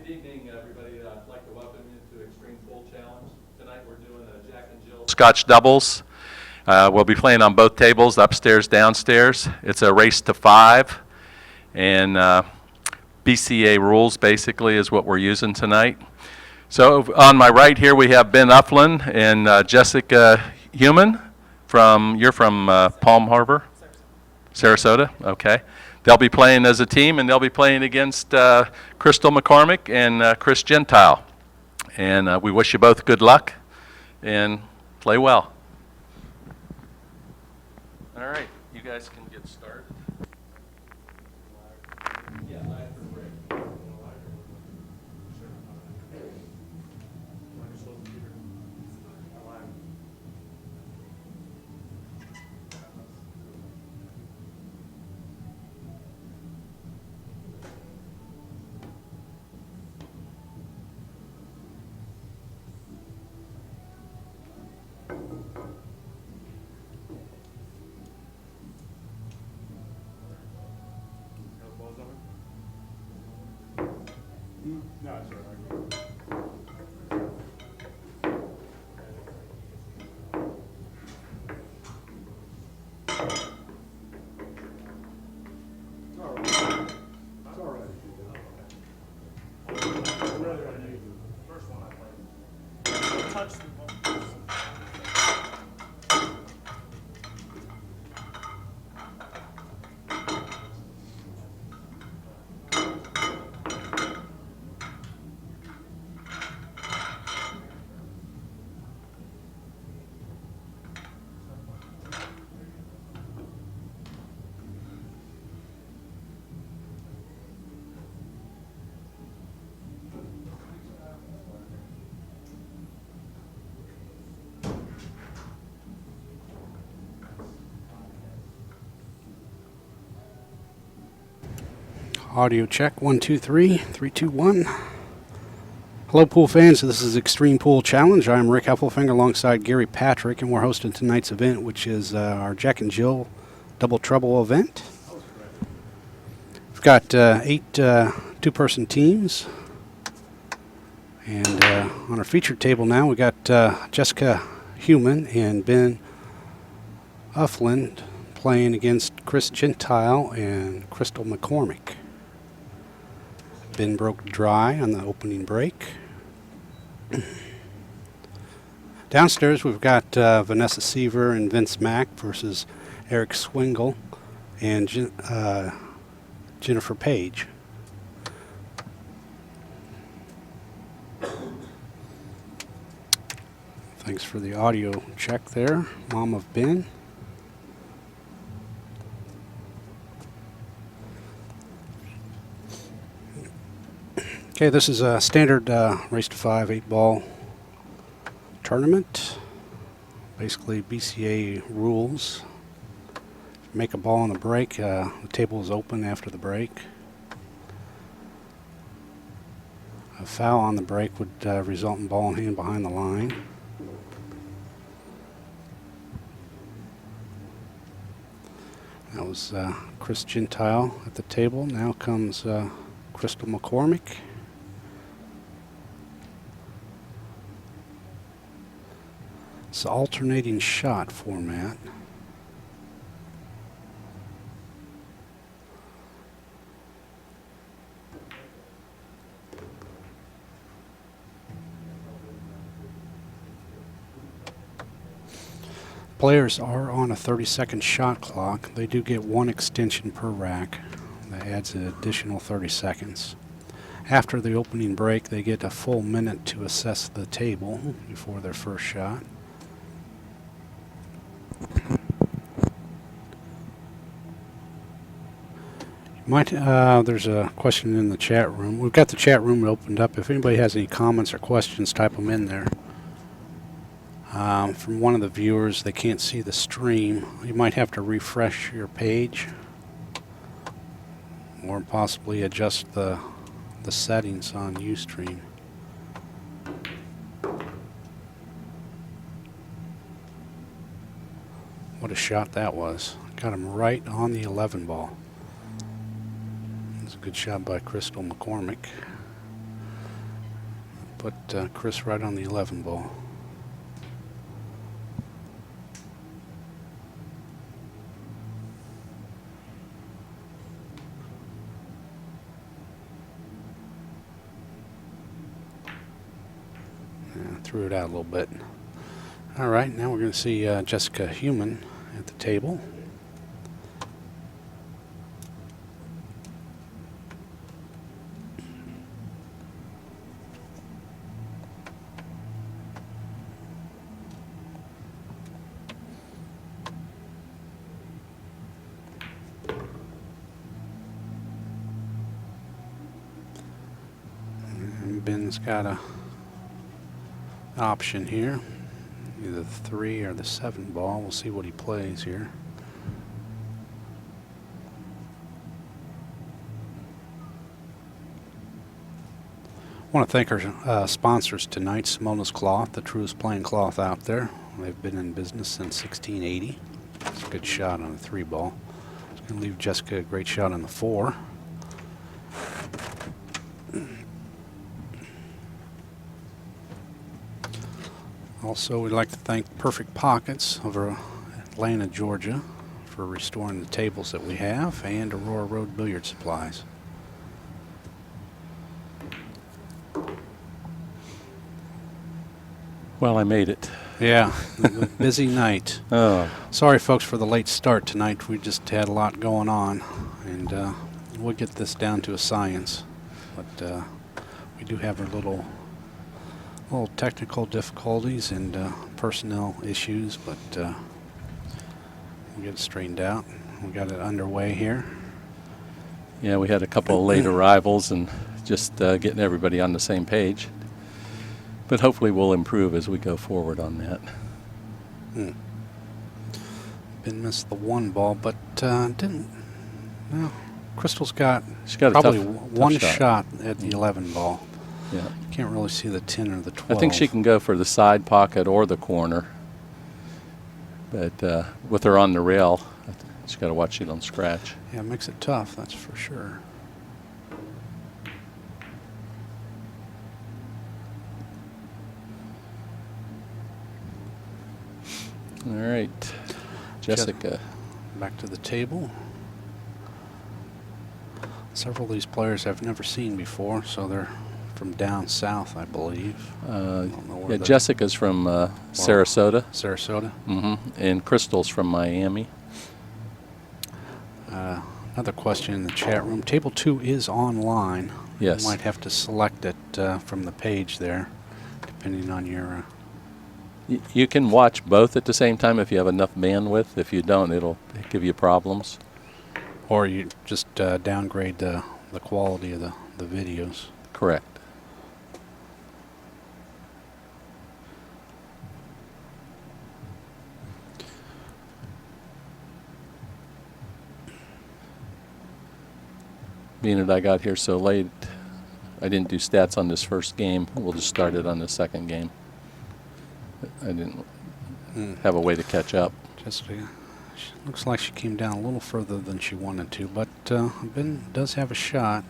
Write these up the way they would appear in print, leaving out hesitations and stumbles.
Good evening, everybody. I'd like to welcome you to Extreme Pool Challenge. Tonight we're doing a Jack&Jill Scotch doubles. We'll be playing on both tables, upstairs, downstairs. It's a race to 5, and BCA rules basically is what we're using tonight. So on my right here we have Ben Ufflin and Jessica Human. You're from Palm Harbor? Sarasota, okay. They'll be playing as a team, and they'll be playing against Crystal McCormick and Chris Gentile. And we wish you both good luck, and play well. All right, you guys can get started. Yeah, live for break. No, it's all right. It's all right. It's rather unusual. First one I played. Touch the ball. Audio check, 1, 2, 3, 3, 2, 1. Hello, pool fans. This is Extreme Pool Challenge. I'm Rick Heffelfinger alongside Gary Patrick, and we're hosting tonight's event, which is our Jack&Jill Double Trouble event. We've got 8 two-person teams. And on our featured table now, we got Jessica Human and Ben Ufflin playing against Chris Gentile and Crystal McCormick. Ben broke dry on the opening break. Downstairs we've got Vanessa Seaver and Vince Mack versus Eric Swingle and Jennifer Page. Thanks for the audio check there, Mom of Ben. Okay, this is a standard race to 5 8-ball tournament. Basically BCA rules. Make a ball on the break. The table is open after the break. A foul on the break would result in ball in hand behind the line. That was Chris Gentile at the table. Now comes Crystal McCormick. It's alternating shot format. Players are on a 30-second shot clock. They do get 1 extension per rack. That adds an additional 30 seconds. After the opening break, they get a full minute to assess the table before their first shot. There's a question in the chat room. We've got the chat room opened up. If anybody has any comments or questions, type them in there. From one of the viewers, they can't see the stream. You might have to refresh your page or possibly adjust the settings on Ustream. What a shot that was. Got him right on the 11 ball. It was a good shot by Crystal McCormick. put Chris right on the 11 ball. Yeah, threw it out a little bit. All right, now we're going to see Jessica Human at the table. And Ben's got a option here, either the 3 or the 7 ball. We'll see what he plays here. I want to thank our sponsors tonight, Simona's Cloth, the truest plain cloth out there. They've been in business since 1680. It's a good shot on a 3 ball. It's going to leave Jessica a great shot on the 4. Also, we'd like to thank Perfect Pockets of Atlanta, Georgia, for restoring the tables that we have, and Aurora Road Billiard Supplies. Well, I made it. Yeah, a busy night. Oh, Sorry, folks, for the late start tonight. We just had a lot going on, and we'll get this down to a science. But we do have our little technical difficulties and personnel issues, but we'll get it straightened out. We got it underway here. yeah, we had a couple of late arrivals and just getting everybody on the same page. But hopefully we'll improve as we go forward on that. Ben missed the 1 ball, but didn't. Well, Crystal's got, She's got a probably tough one shot. shot at the 11 ball. Yeah. Can't really see the 10 or the 12. I think she can go for the side pocket or the corner. But with her on the rail, she's got to watch she don't scratch. Yeah, it makes it tough, that's for sure. All right, Jessica. Back to the table. Several of these players I've never seen before, so they're from down south, I believe. Don't know where Yeah, the- Jessica's from Sarasota. Sarasota. And Crystal's from Miami. Another question in the chat room. Table 2 is online. Yes. You might have to select it from the page there, depending on your... You can watch both at the same time if you have enough bandwidth. If you don't, it'll give you problems. or you just downgrade the quality of the videos. Correct. Being that I got here so late, I didn't do stats on this first game. We'll just start it on the second game. I didn't have a way to catch up. Jessica, looks like she came down a little further than she wanted to, but Ben does have a shot.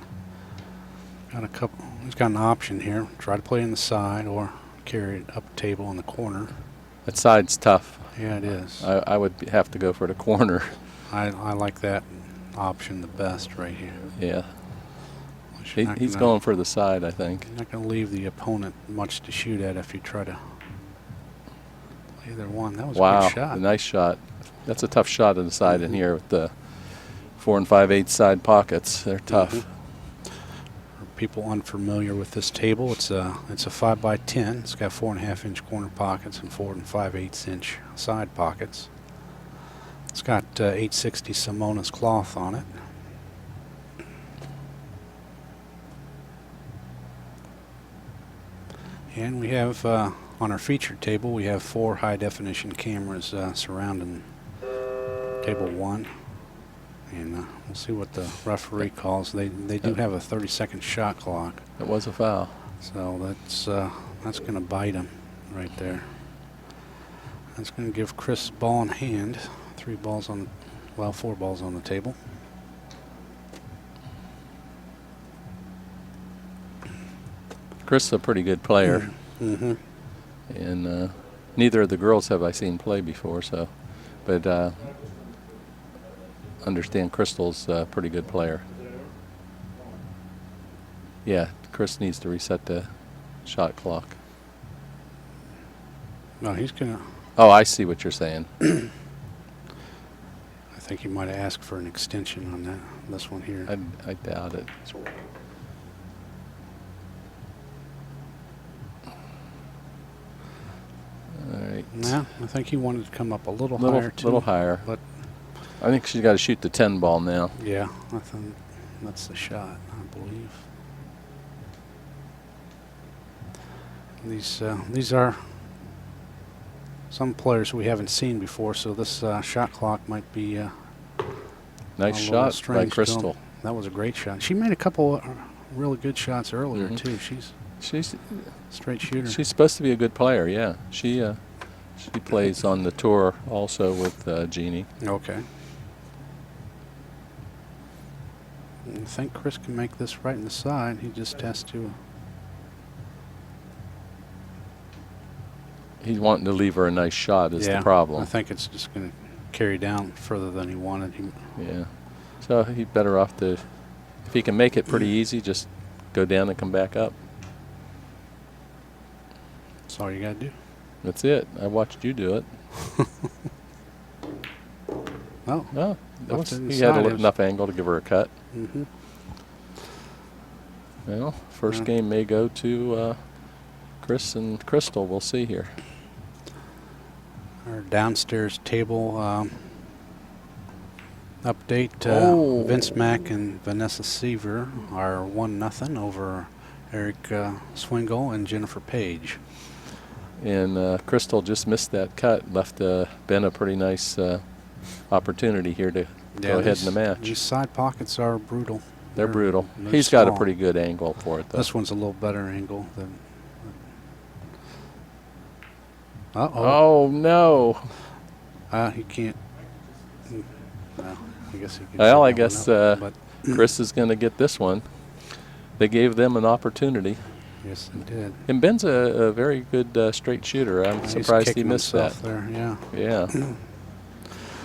He's got an option here. Try to play in the side or carry it up table in the corner. That side's tough. Yeah, it is. I would have to go for the corner. I like that option the best right here. Yeah. You're not He's gonna- going for the side, I think. You're not going to leave the opponent much to shoot at if you try to play either one. That was a Wow, good shot. a nice shot. That's a tough shot on the side in here with the 4 5/8 side pockets. They're tough. For people unfamiliar with this table, it's a 5x10. It's got 4.5-inch corner pockets and 4 5/8-inch side pockets. It's got 860 Simona's cloth on it. And we have, on our featured table, we have 4 high-definition cameras surrounding table 1. And we'll see what the referee calls. They do have a 30-second shot clock. It was a foul. So that's going to bite him right there. That's going to give Chris ball in hand. 4 balls on the table. Chris is a pretty good player. Mm-hmm. And neither of the girls have I seen play before, so. But understand Crystal's a pretty good player. Yeah, Chris needs to reset the shot clock. No, he's gonna. Oh, I see what you're saying. I think he might have asked for an extension on that. This one here. I doubt it. All right. Yeah, I think he wanted to come up a little higher too. Little higher. But I think she's got to shoot the 10 ball now. yeah, I think that's the shot, I believe. These are some players we haven't seen before, so this shot clock might be Nice a little shot by strange to Crystal. them. That was a great shot. She made a couple really good shots earlier Mhm. too. She's She's a straight shooter. supposed to be a good player. Yeah, she plays on the tour also with Jeannie. Okay. I think Chris can make this right in the side. He just has to. He's wanting to leave her a nice shot is Yeah, the problem. I think it's just going to carry down further than he wanted. Yeah. So he's better off to, if he can make it pretty easy, just go down and come back up. That's all you got to do. That's it. I watched you do it. Oh. No, Left it he had inside. enough angle to give her a cut. Mm-hmm. Well, first Yeah. game may go to Chris and Crystal. We'll see here. Our downstairs table update. Oh. Vince Mack and Vanessa Seaver are 1-0 over Eric Swingle and Jennifer Page. And Crystal just missed that cut. Left Ben a pretty nice opportunity here to go ahead in the match. These side pockets are brutal. They're brutal. they're He's got a small. pretty good angle for it, though. This one's a little better angle than. Uh-oh. Oh, no. He can't. Well, I guess he could. Well, set I that guess one up, but Chris is going to get this one. They gave them an opportunity. yes, he did. And Ben's a very good straight shooter. I'm He's surprised he kicking missed that. himself there. Yeah. Yeah.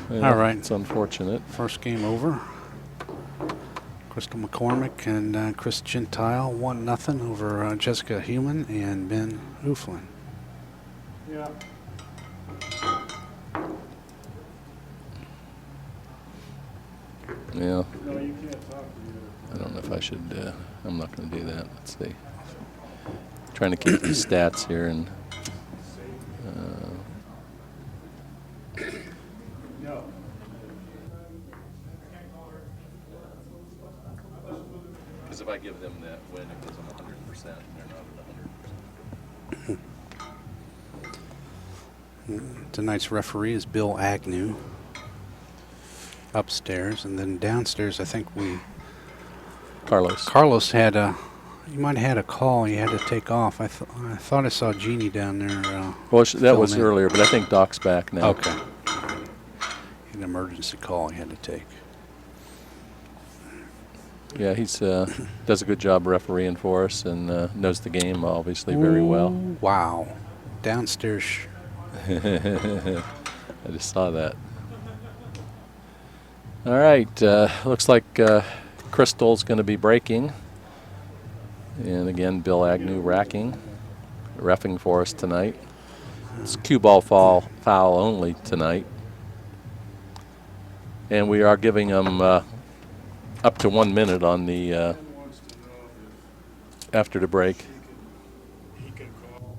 Well, All right. It's unfortunate. First game over. Crystal McCormick and Chris Gentile 1-0 over Jessica Heumann and Ben Hooflin. Yeah. Yeah. No, you can't talk to you. I don't know if I should. I'm not going to do that. Let's see. Trying to keep the stats here and. No. Because if I give them that win, it gives them 100%. They're not at 100%. Tonight's referee is Bill Agnew. Upstairs, and then downstairs, I think Carlos had a. You might have had a call. He had to take off. I thought I saw Jeannie down there. Well, that was filling in. earlier, but I think Doc's back now. Okay. An emergency call he had to take. Yeah, he's does a good job refereeing for us and knows the game obviously very well. Ooh, wow. Downstairs. I just saw that. All right, looks like Crystal's going to be breaking. And again, Bill Agnew reffing for us tonight. It's cue ball foul only tonight. And we are giving them up to 1 minute on the Ben wants to know after the break. if he can call.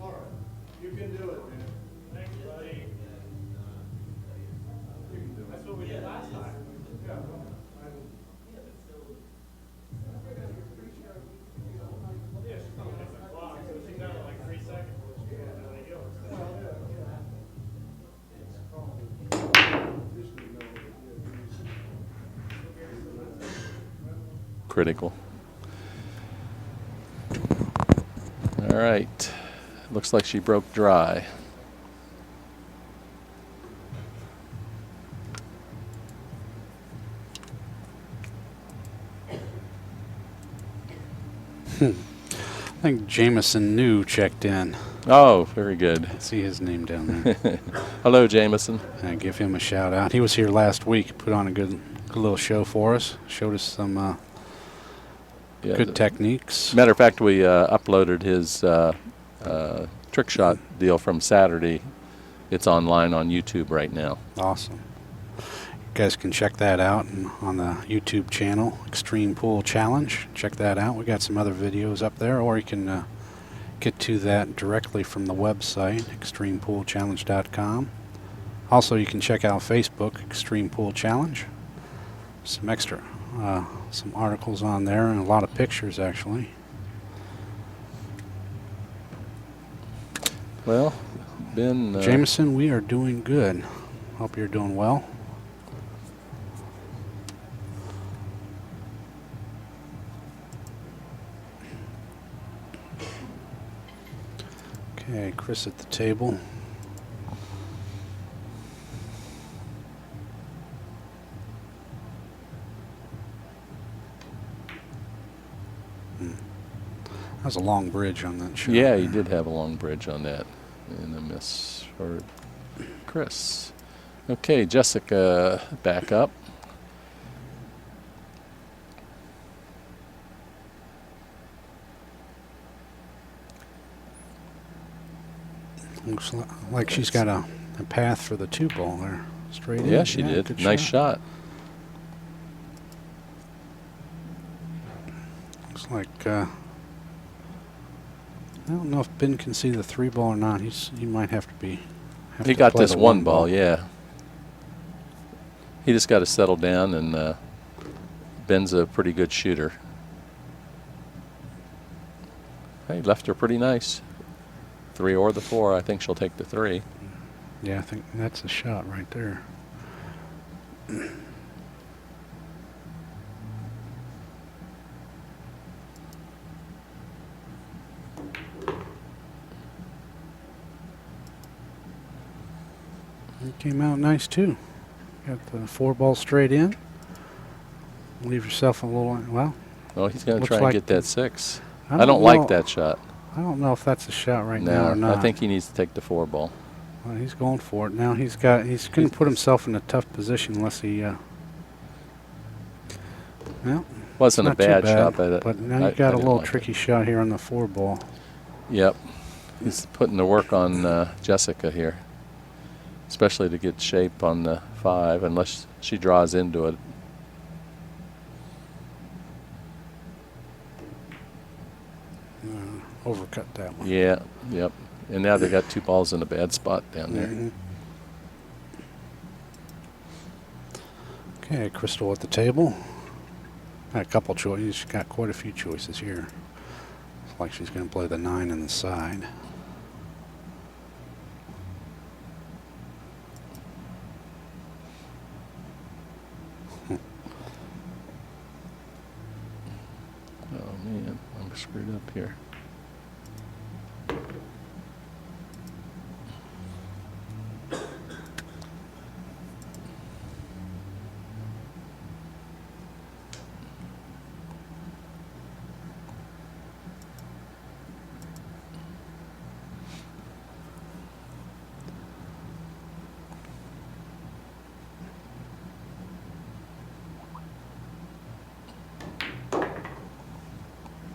All right, you can do it, man. Thanks, buddy. That's what we did last time. Yeah. Yeah, she's not gonna the clock, so she's down to like 3 seconds. Critical. All right. Looks like she broke dry. I think Jameson New checked in. Oh, very good. I see his name down there. Hello, Jameson. And give him a shout out. He was here last week. He put on a good little show for us. Showed us some Yeah, good techniques. Matter of fact, we uploaded his trick shot deal from Saturday. It's online on YouTube right now. Awesome. You guys can check that out on the YouTube channel, Extreme Pool Challenge. Check that out. We got some other videos up there, or you can get to that directly from the website, extremepoolchallenge.com. Also, you can check out Facebook, Extreme Pool Challenge. Some extra, some articles on there, and a lot of pictures, actually. Well, Ben... Jameson, we are doing good. Hope you're doing well. Okay, Chris at the table. That was a long bridge on that shot. Yeah, he did have a long bridge on that. And a miss for Chris. Okay, Jessica back up. Looks like she's got a path for the 2-ball there. Straight in. Yeah, she did. Good Nice shot. Looks like I don't know if Ben can see the 3-ball or not. He might have to be. He got this 1 ball, yeah. He just got to settle down, and Ben's a pretty good shooter. Hey, left her pretty nice. 3 or the 4. I think she'll take the 3. Yeah, I think that's a shot right there. It came out nice too. Got the 4-ball straight in. Leave yourself a little, well. Oh, he's going to Looks try and like get that 6. I I don't don't like know. that shot. I don't know if that's a shot right now or No, not. I think he needs to take the 4 ball. Well, he's going for it now. He's going to put himself in a tough position unless he. Well, Wasn't a not too bad shot, but now you got a little tricky shot here on the 4-ball. Yep. He's putting the work on Jessica here, especially to get shape on the 5, unless she draws into it. Overcut that one. Yeah, yep. And now they got 2 balls in a bad spot down there. Mhm. Okay, Crystal at the table. Got a couple choices. She's got quite a few choices here. Looks like she's going to play the 9 in the side. Oh man, I'm screwed up here.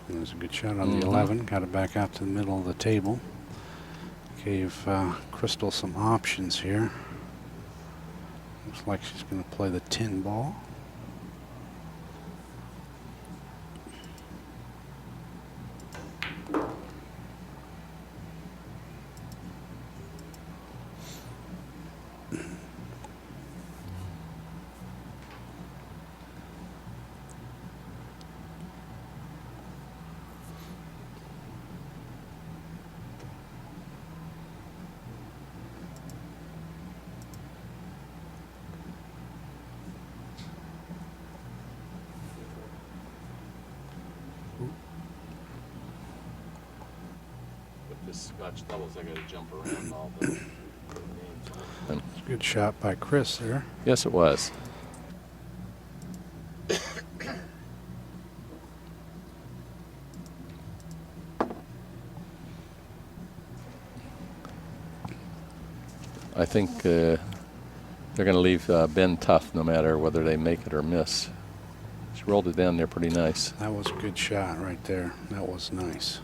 There's a good shot on the 11. Got it back out to the middle of the table. Gave Crystal some options here. Looks like she's going to play the 10 ball. With this Scotch doubles, I got to jump around all the names. Good shot by Chris there. Yes, it was. I think they're going to leave Ben tough no matter whether they make it or miss. She rolled it down there pretty nice. That was a good shot right there. That was nice.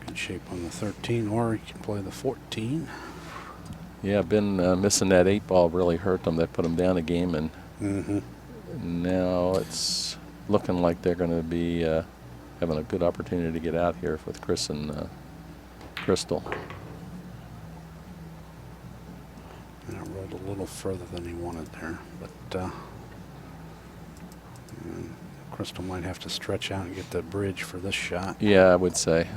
Good shape on the 13, or you can play the 14. Yeah, Ben missing that 8 ball really hurt them. That put them down a game, and now it's looking like they're going to be having a good opportunity to get out here with Chris and Crystal. And it rolled a little further than he wanted there, but Crystal might have to stretch out and get the bridge for this shot. Yeah, I would say.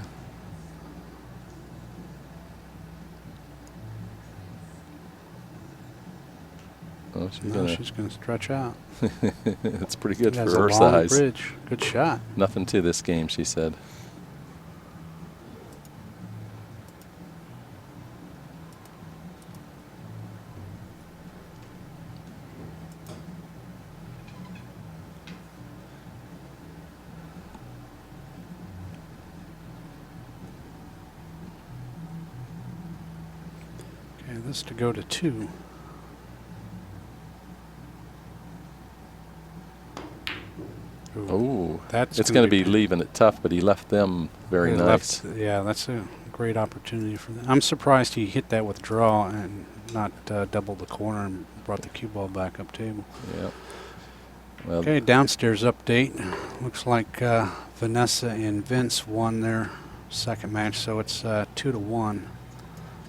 Oh, She's going to stretch out. It's pretty good That's for her a long size. bridge. Good shot. Nothing to this game, she said. Okay, this to go to 2. Oh, That's it's going to be leaving it tough, but he left them very nice. Yeah, that's a great opportunity for them. I'm surprised he hit that with draw and not double the corner and brought the cue ball back up table. Yep. Well, Okay, downstairs update. Looks like Vanessa and Vince won their second match, so it's 2-1.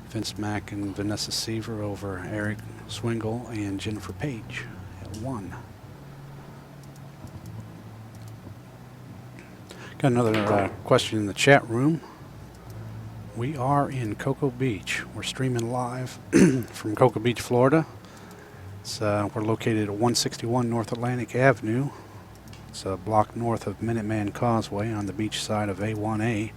Vince Mack and Vanessa Seaver over Eric Swingle and Jennifer Page at 1. Got another question in the chat room. We are in Cocoa Beach. We're streaming live from Cocoa Beach, Florida. We're located at 161 North Atlantic Avenue. It's a block north of Minuteman Causeway on the beach side of A1A.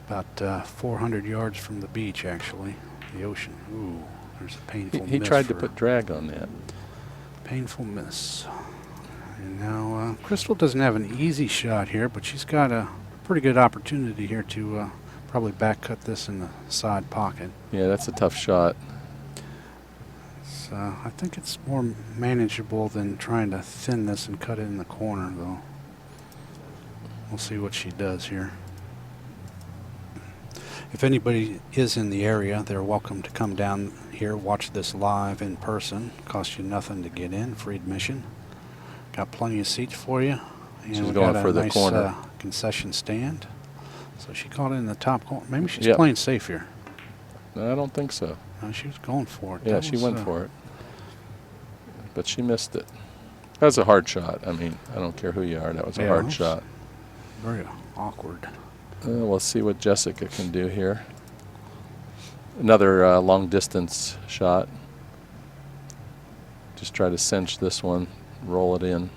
About 400 yards from the beach, actually, the ocean. Ooh, there's a painful miss. he tried to put drag on that. Painful miss. And now Crystal doesn't have an easy shot here, but she's got a pretty good opportunity here to probably back cut this in the side pocket. Yeah, that's a tough shot. So I think it's more manageable than trying to thin this and cut it in the corner, though. We'll see what she does here. If anybody is in the area, they're welcome to come down here, watch this live in person. Costs you nothing to get in, free admission. Got plenty of seats for you. And She's we going got for a the nice, corner. Concession stand. So she caught it in the top corner. Maybe she's Yep. playing safe here. No, I don't think so. No, she was going for it. Yeah, That she was, went for it. But she missed it. That was a hard shot. I mean, I don't care who you are. That was a Yeah, it hard was shot. very awkward. We'll see what Jessica can do here. Another long distance shot. Just try to cinch this one, roll it in.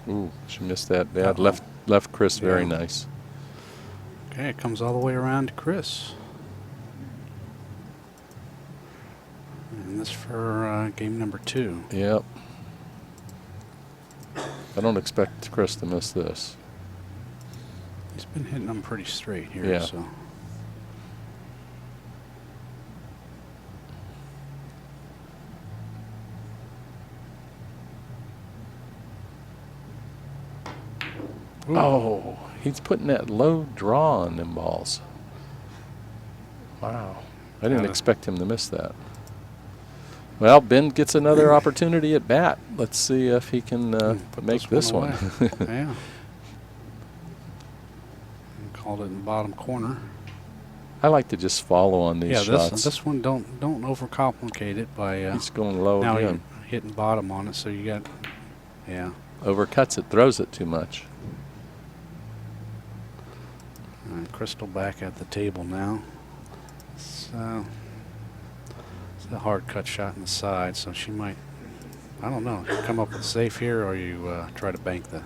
Ooh, she missed that bad. Uh-oh. Left Chris very Yeah. nice. Okay, it comes all the way around to Chris. And this for game number 2. Yep. I don't expect Chris to miss this. He's been hitting them pretty straight here. Yeah. So. Ooh. Oh, he's putting that low draw on them balls. Wow. I didn't Yeah. expect him to miss that. Well, Ben gets another opportunity at bat. Let's see if he can Put make this one. away. Yeah. And called it in the bottom corner. I like to just follow on these Yeah, shots. this one don't overcomplicate it by He's going low now again. you're hitting bottom on it, so you got Overcuts it, throws it too much. And Crystal back at the table now. So it's a hard cut shot in the side, so she might, I don't know, come up with safe here, or you try to bank the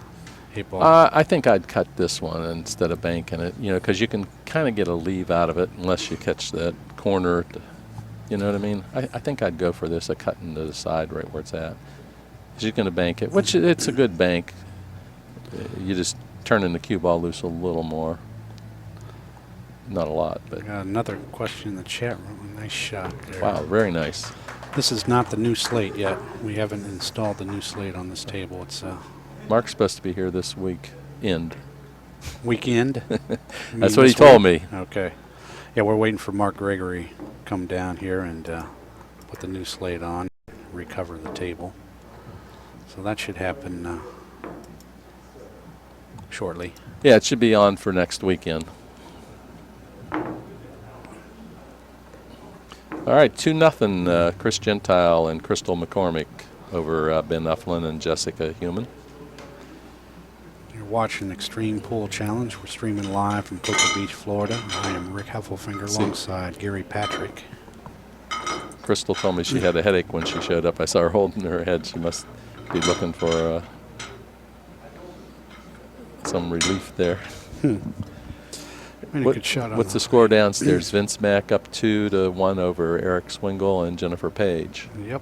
8-ball. I think I'd cut this one instead of banking it, because you can kind of get a leave out of it unless you catch that corner. You know what I mean? I think I'd go for this, a cut into the side right where it's at. She's going to bank it, which it's a good bank. You just turning the cue ball loose a little more. Not a lot, but Got another question in the chat room. Nice shot there. wow, very nice. This is not the new slate yet. We haven't installed the new slate on this table. It's Mark's supposed to be here this weekend. weekend. You That's mean what he this told week? me. Okay. Yeah, we're waiting for Mark Gregory to come down here and put the new slate on, recover the table. So that should happen shortly. Yeah, it should be on for next weekend. All right, 2-0, Chris Gentile and Crystal McCormick over Ben Ufflin and Jessica Human. You're watching Extreme Pool Challenge. We're streaming live from Cocoa Beach, Florida. I am Rick Heffelfinger alongside Gary Patrick. Crystal told me she had a headache when she showed up. I saw her holding her head. She must be looking for some relief there. Made a good shot on What's the score downstairs? Vince Mack up 2-1 over Eric Swingle and Jennifer Page. Yep.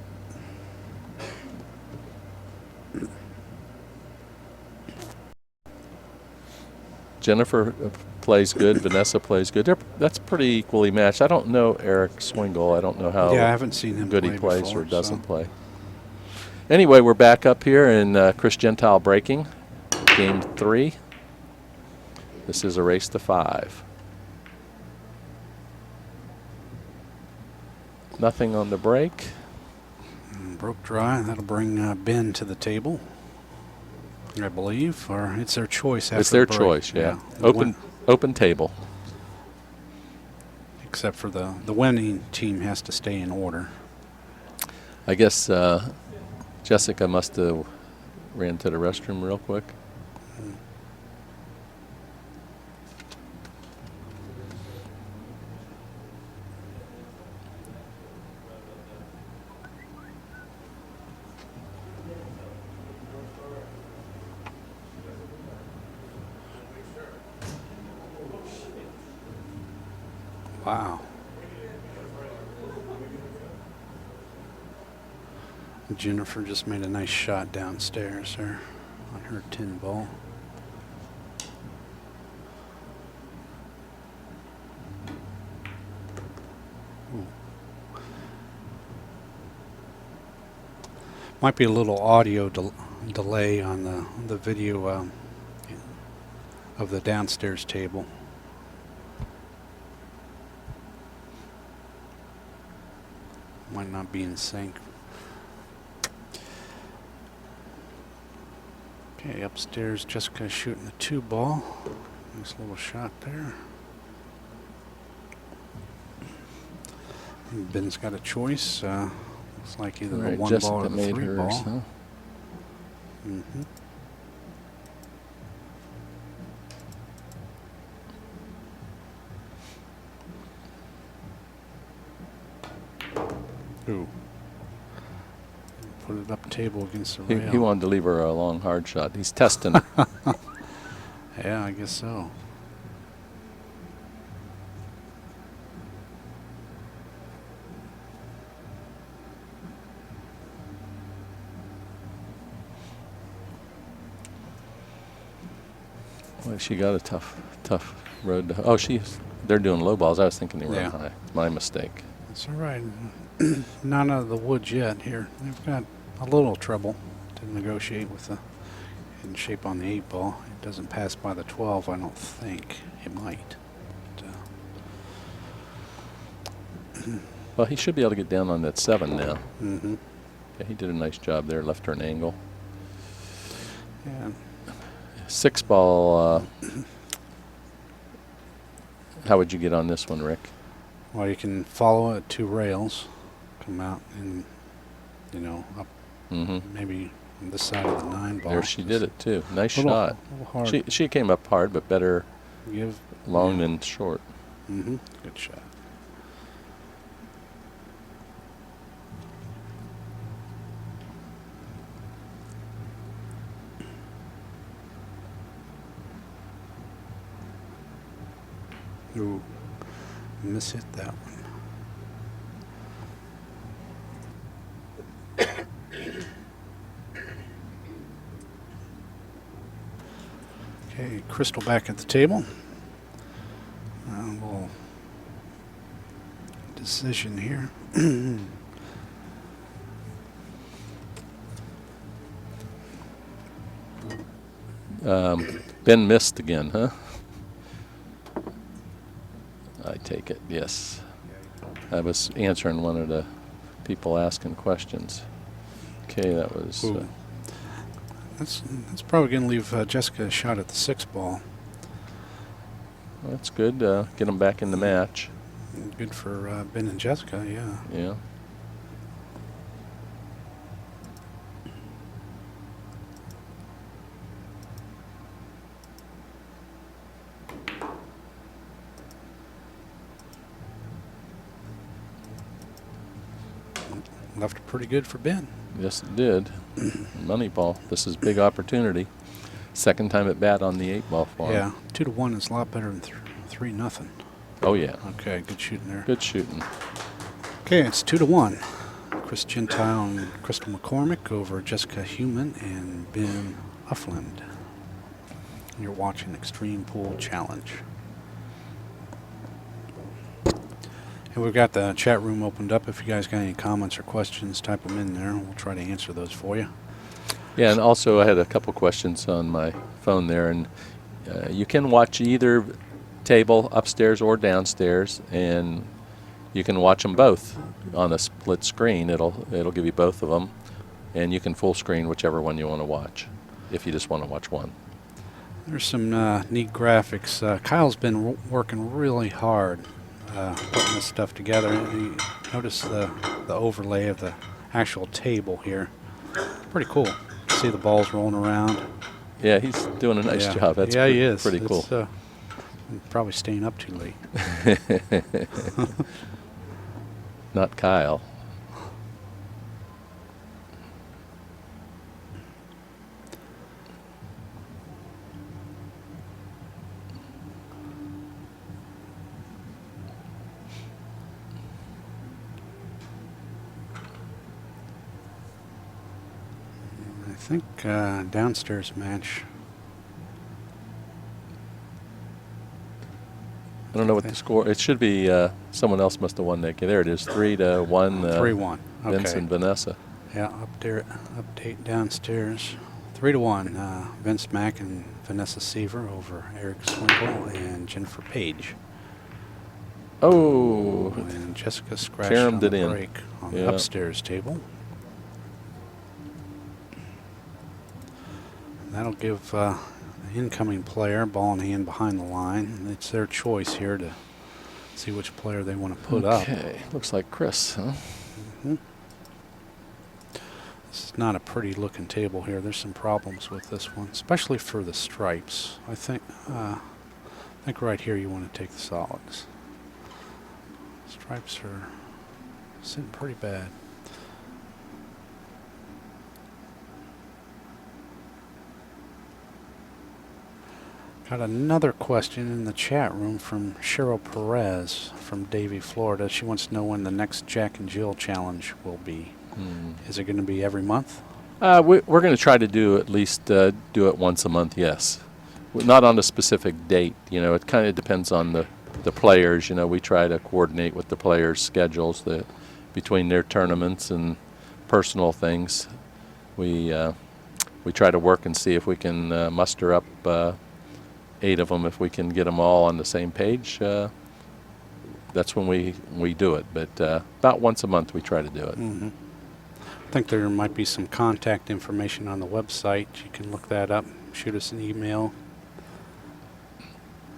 Jennifer plays good. Vanessa plays good. That's pretty equally matched. I don't know Eric Swingle. I don't know how Yeah, I haven't seen him good play he plays before, or doesn't so. play. Anyway, we're back up here in Chris Gentile breaking. Game 3. This is a race to 5. Nothing on the break. Broke dry. That'll bring Ben to the table, I believe, or it's their choice. After It's their the break. choice, yeah. The Open table. except for the winning team has to stay in order. I guess Jessica must have ran to the restroom real quick. Wow. Jennifer just made a nice shot downstairs there on her tin ball. Ooh. Might be a little audio delay on the video of the downstairs table. Might not be in sync. Okay, upstairs, Jessica's shooting the 2 ball. Nice little shot there. And Ben's got a choice. Looks like either the 1 ball or the 3 ball. Huh? Mm-hmm. Ooh. Put it up table against the rail. He wanted to leave her a long, hard shot. He's testing her. Yeah, I guess so. Well, she got a tough road to. Oh, they're doing low balls. I was thinking they were Yeah. high. My mistake. That's all right. Not out of the woods yet here. They've got a little trouble to negotiate with the in shape on the 8 ball. It doesn't pass by the 12, I don't think. It might. But, Well, he should be able to get down on that 7 now. mm-hmm. Yeah, he did a nice job there. Left her an angle. Yeah. 6 ball. How would you get on this one, Rick? Well, you can follow it 2 rails, come out and, up Mm-hmm. maybe on this side of the 9 ball. There she did it too. Nice Little- shot. little hard. She came up hard, but better Give. long yeah. than short. Mm-hmm. Good shot. Ooh, miss-hit that one. Okay, Crystal back at the table. We'll decision here. Ben missed again, huh? I take it, yes. I was answering one of the people asking questions. Okay, that was... Ooh. That's probably going to leave Jessica a shot at the 6 ball. well, that's good. Get them back in the match. Good for Ben and Jessica, yeah. Yeah. Left pretty good for Ben. Yes, it did. Money ball. This is big opportunity. Second time at bat on the 8 ball for him. Yeah, 2-1 is a lot better than 3-0. Oh, yeah. Okay, good shooting there. Good shooting. Okay, it's 2-1. Chris Gentile and Crystal McCormick over Jessica Heumann and Ben Uffland. You're watching Extreme Pool Challenge. And we've got the chat room opened up. If you guys got any comments or questions, type them in there. We'll try to answer those for you. Yeah, and also I had a couple questions on my phone there, and you can watch either table upstairs or downstairs, and you can watch them both on a split screen. It'll give you both of them, and you can full screen whichever one you want to watch, if you just want to watch one. There's some neat graphics. Kyle's been working really hard putting this stuff together. You notice the overlay of the actual table here. Pretty cool. See the balls rolling around. Yeah, he's doing a nice job. That's yeah, he is. pretty cool. Probably staying up too late. Not Kyle. I think downstairs match. I don't know what the score. It should be someone else must have won that game. There it is, 3-1. 3-1. Okay. Vince and Vanessa. Yeah, update downstairs. 3-1. Vince Mack and Vanessa Seaver over Eric Swingle and Jennifer Page. Oh, And Jessica scratched Caromed on the it in. break on the Yeah. upstairs table. That'll give the incoming player ball in hand behind the line. It's their choice here to see which player they want to put up. Okay, looks like Chris, huh? This is not a pretty looking table here. There's some problems with this one, especially for the stripes. I think right here you want to take the solids. Stripes are sitting pretty bad. Got another question in the chat room from Cheryl Perez from Davie, Florida. She wants to know when the next Jack and Jill challenge will be. Is it going to be every month? We're going to try to do at least do it once a month, yes. Not on a specific date. You know, it kind of depends on the players. You know, we try to coordinate with the players' schedules between their tournaments and personal things. We try to work and see if we can muster up 8 of them. If we can get them all on the same page, that's when we do it. But about once a month we try to do it. Mm-hmm. I think there might be some contact information on the website. You can look that up. Shoot us an email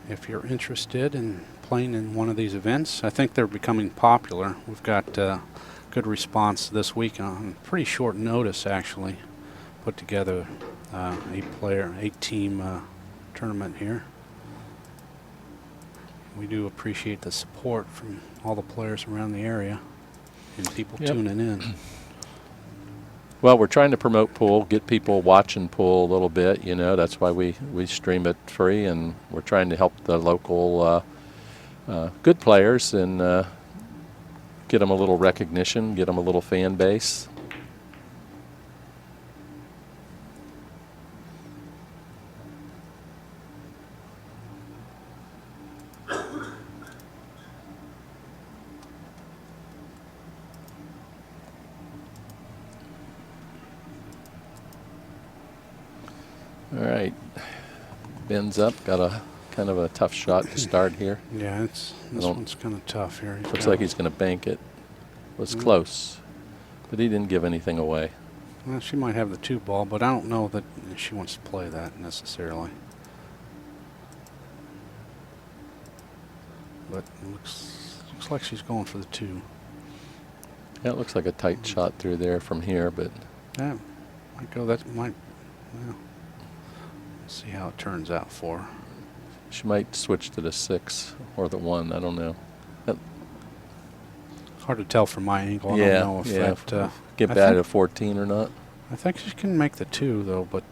if you're interested in playing in one of these events. I think they're becoming popular. We've got good response this week on pretty short notice, actually. Put together 8-team tournament here. We do appreciate the support from all the players around the area and people tuning in. Well, we're trying to promote pool, get people watching pool a little bit. You know, that's why we stream it free, and we're trying to help the local good players and get them a little recognition, get them a little fan base. All right. Ben's up. Got a kind of a tough shot to start here. Yeah, this one's kind of tough here. Looks like he's going to bank it. Was close, but he didn't give anything away. Well, she might have the 2 ball, but I don't know that she wants to play that necessarily. But it looks like she's going for the 2. Yeah, it looks like a tight shot through there from here, but Yeah, might go. That might. Well, see how it turns out for her. she might switch to the 6 or the 1. I don't know. Hard to tell from my angle. I Yeah, don't know if yeah. that. Get I bad think- at 14 or not. I think she can make the 2 though, but.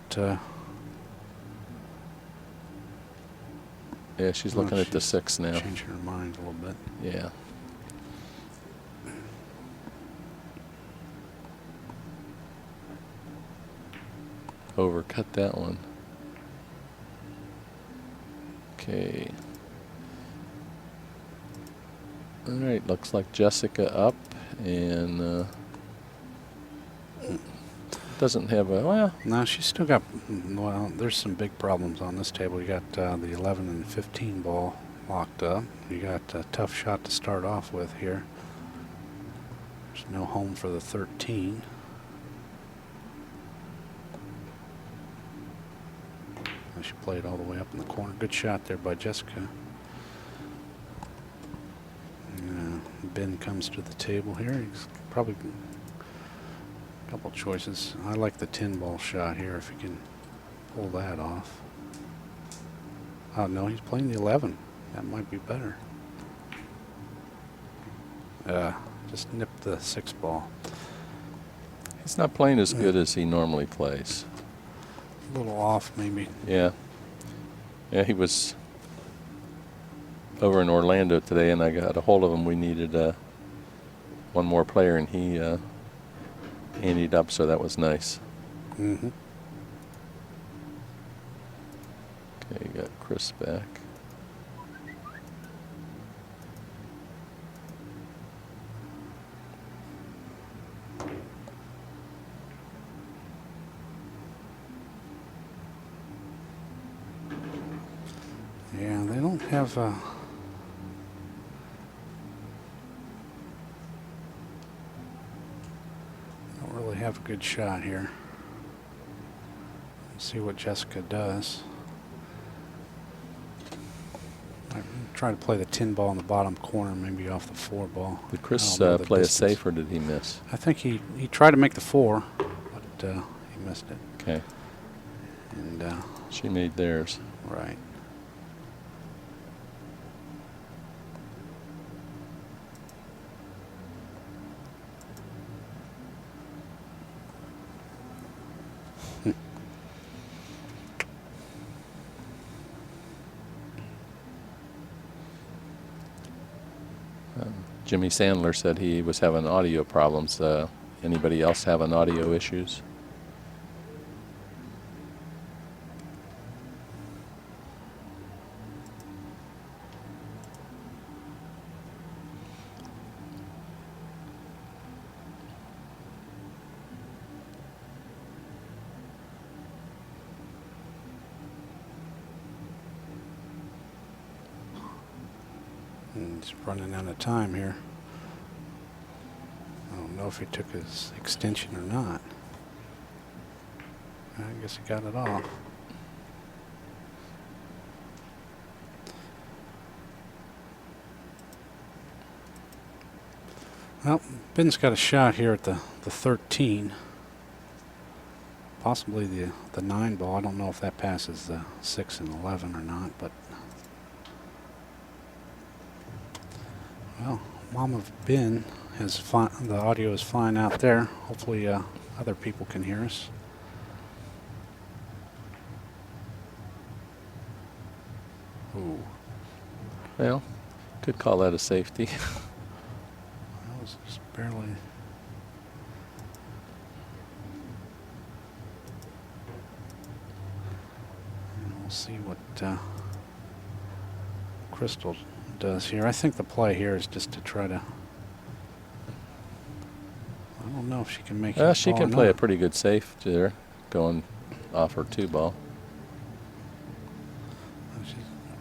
Yeah, she's Oh, looking at the she's 6 now. Changing her mind a little bit. Yeah. Overcut that one. Okay. All right, looks like Jessica up and doesn't have a, well, No, she's still got. Well, there's some big problems on this table. You got the 11 and 15 ball locked up. You got a tough shot to start off with here. There's no home for the 13. She played all the way up in the corner. Good shot there by Jessica. Ben comes to the table here. He's probably a couple choices. I like the 10 ball shot here if he can pull that off. Oh no, he's playing the 11. That might be better. Just nipped the 6 ball. he's not playing as good as he normally plays. A little off maybe. Yeah. Yeah, he was over in Orlando today, and I got a hold of him. We needed one more player, and he anteed up, so that was nice. Mm-hmm. Okay, you got Chris back. Yeah, they don't have don't really have a good shot here. Let's see what Jessica does. I try to play the 10 ball in the bottom corner, maybe off the 4 ball. Did Chris I don't know the play it distance. safe, or did he miss? I think he tried to make the 4, but he missed it. Okay. And She made theirs. right. Jimmy Sandler said he was having audio problems. Anybody else having audio issues? He's running out of time here. I don't know if he took his extension or not. I guess he got it off. Well, Ben's got a shot here at the 13. Possibly the 9 ball. I don't know if that passes the 6 and 11 or not, but well, Mom of Ben has the audio is fine out there. Hopefully other people can hear us. Ooh, Well, could call that a safety. that was just barely. And we'll see what Crystal does here. I think the play here is just to try to. I don't know if she can make it. She can play a pretty good safe there, going off her 2 ball.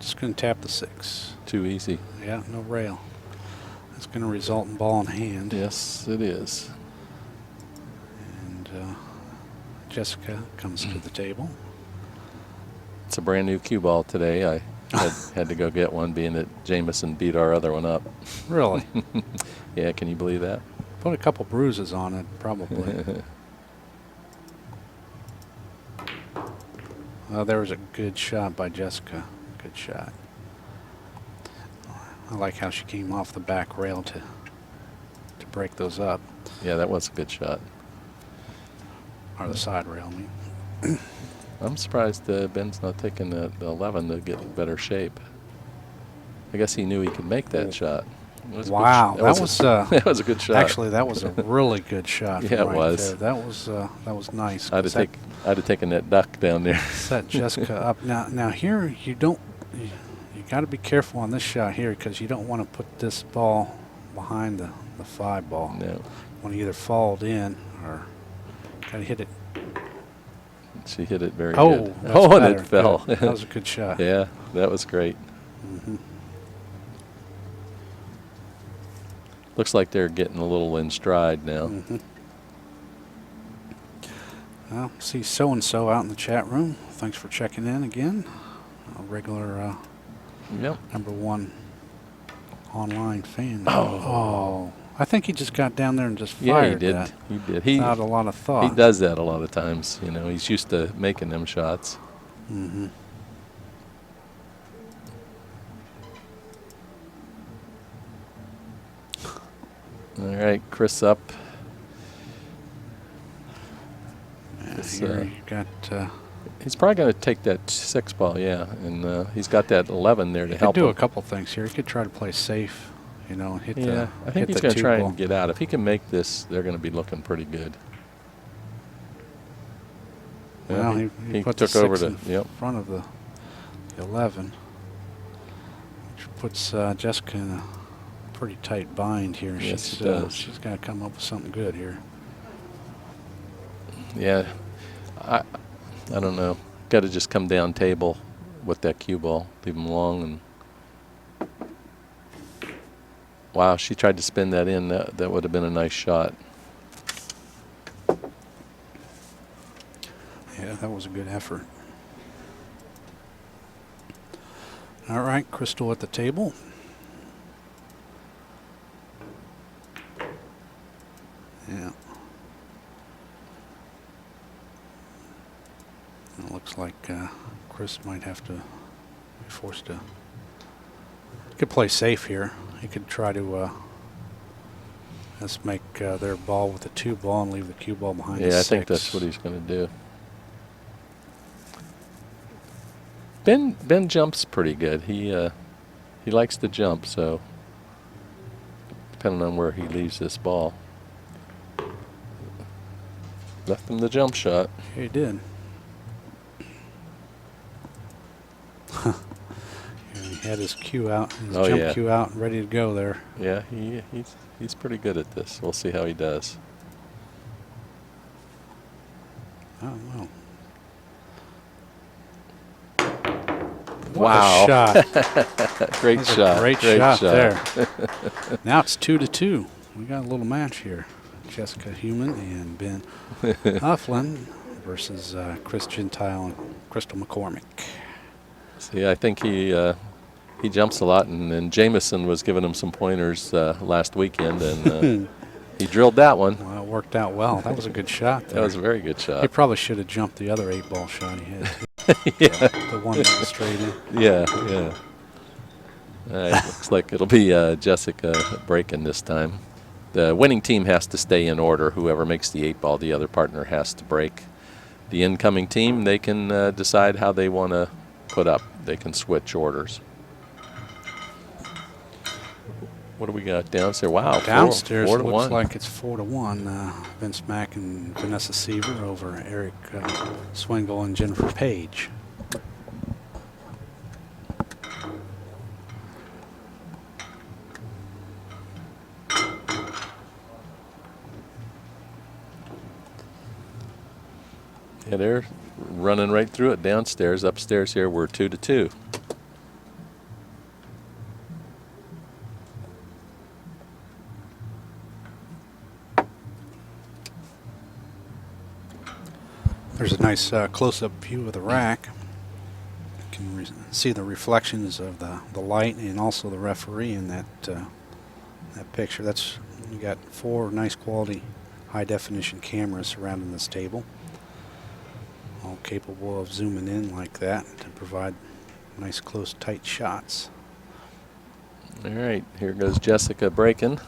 Just going to tap the 6. Too easy. Yeah, no rail. That's going to result in ball in hand. Yes, it is. And Jessica comes to the table. It's a brand new cue ball today. I had to go get one, being that Jameson beat our other one up. Really? Yeah, can you believe that? Put a couple bruises on it, probably. There was a good shot by Jessica. Good shot. I like how she came off the back rail to break those up. Yeah, that was a good shot. Or the side rail, I mean. I'm surprised Ben's not taking the 11 to get in better shape. I guess he knew he could make that shot. It was a good Wow, sh- that was that was a good shot. Actually, that was a really good shot. Yeah, from it right was. there. That was nice. I'd have taken that duck down there. Set Jessica up. Now here you don't. You got to be careful on this shot here because you don't want to put this ball behind the 5 ball. No. You want to either fall it in or got to hit it. She hit it very Oh, good. that's Oh, and better. it fell. Good. That was a good shot. Yeah, that was great. Mm-hmm. Looks like they're getting a little in stride now. Mm-hmm. Well, see so-and-so out in the chat room. Thanks for checking in again. A regular Yep. #1 online fan. Oh. I think he just got down there and just Yeah, fired he did. that He did. without a lot of thought. He does that a lot of times. You know, he's used to making them shots. Mm-hmm. All right, Chris up. Yeah, It's, here you got. He's probably going to take that 6 ball, yeah, and he's got that 11 there to He could help do him. a couple things here. He could try to play safe, you know, and hit the. Yeah, I think hit he's the going to 2 try ball. and get out. If he can make this, they're going to be looking pretty good. Well, Yeah, he put took the 6 over to in front of the 11, which puts Jessica in a pretty tight bind here. Yes, she's it does. she's got to come up with something good here. Yeah, I don't know. Got to just come down table with that cue ball. Leave him long. And wow, she tried to spin that in. That would have been a nice shot. Yeah, that was a good effort. All right, Crystal at the table. Yeah. It looks like Chris might have to be forced to. He could play safe here. He could try to just make their ball with the 2 ball and leave the cue ball behind the 6. Yeah, I think that's what he's going to do. Ben jumps pretty good. He likes to jump, so depending on where he leaves this ball. Left him the jump shot. Yeah, he did. He had his cue out, his Oh, jump yeah. cue out, ready to go there. Yeah, he's pretty good at this. We'll see how he does. Oh, well. Wow. What a shot. Great That's a shot. Great shot there. Now it's 2-2. We got a little match here. Jessica Heumann and Ben Hufflin versus Chris Gentile and Crystal McCormick. See, I think he jumps a lot, and Jameson was giving him some pointers last weekend, and he drilled that one. Well, it worked out well. That was a good shot there. That was a very good shot. He probably should have jumped the other 8-ball shot he had, too. Yeah. The one that was straight in. Yeah. All right, looks like it'll be Jessica breaking this time. The winning team has to stay in order. Whoever makes the 8-ball, the other partner has to break. The incoming team, they can decide how they want to put up. They can switch orders. What do we got downstairs? Wow, Downstairs, four to looks one. like it's 4-1. Vince Mack and Vanessa Seaver over Eric Swingle and Jennifer Page. Yeah, they're running right through it downstairs. Upstairs here, we're 2-2. There's a nice close-up view of the rack. You can see the reflections of the light and also the referee in that picture. You got 4 nice quality high-definition cameras surrounding this table, all capable of zooming in like that to provide nice, close, tight shots. All right, here goes Jessica breaking.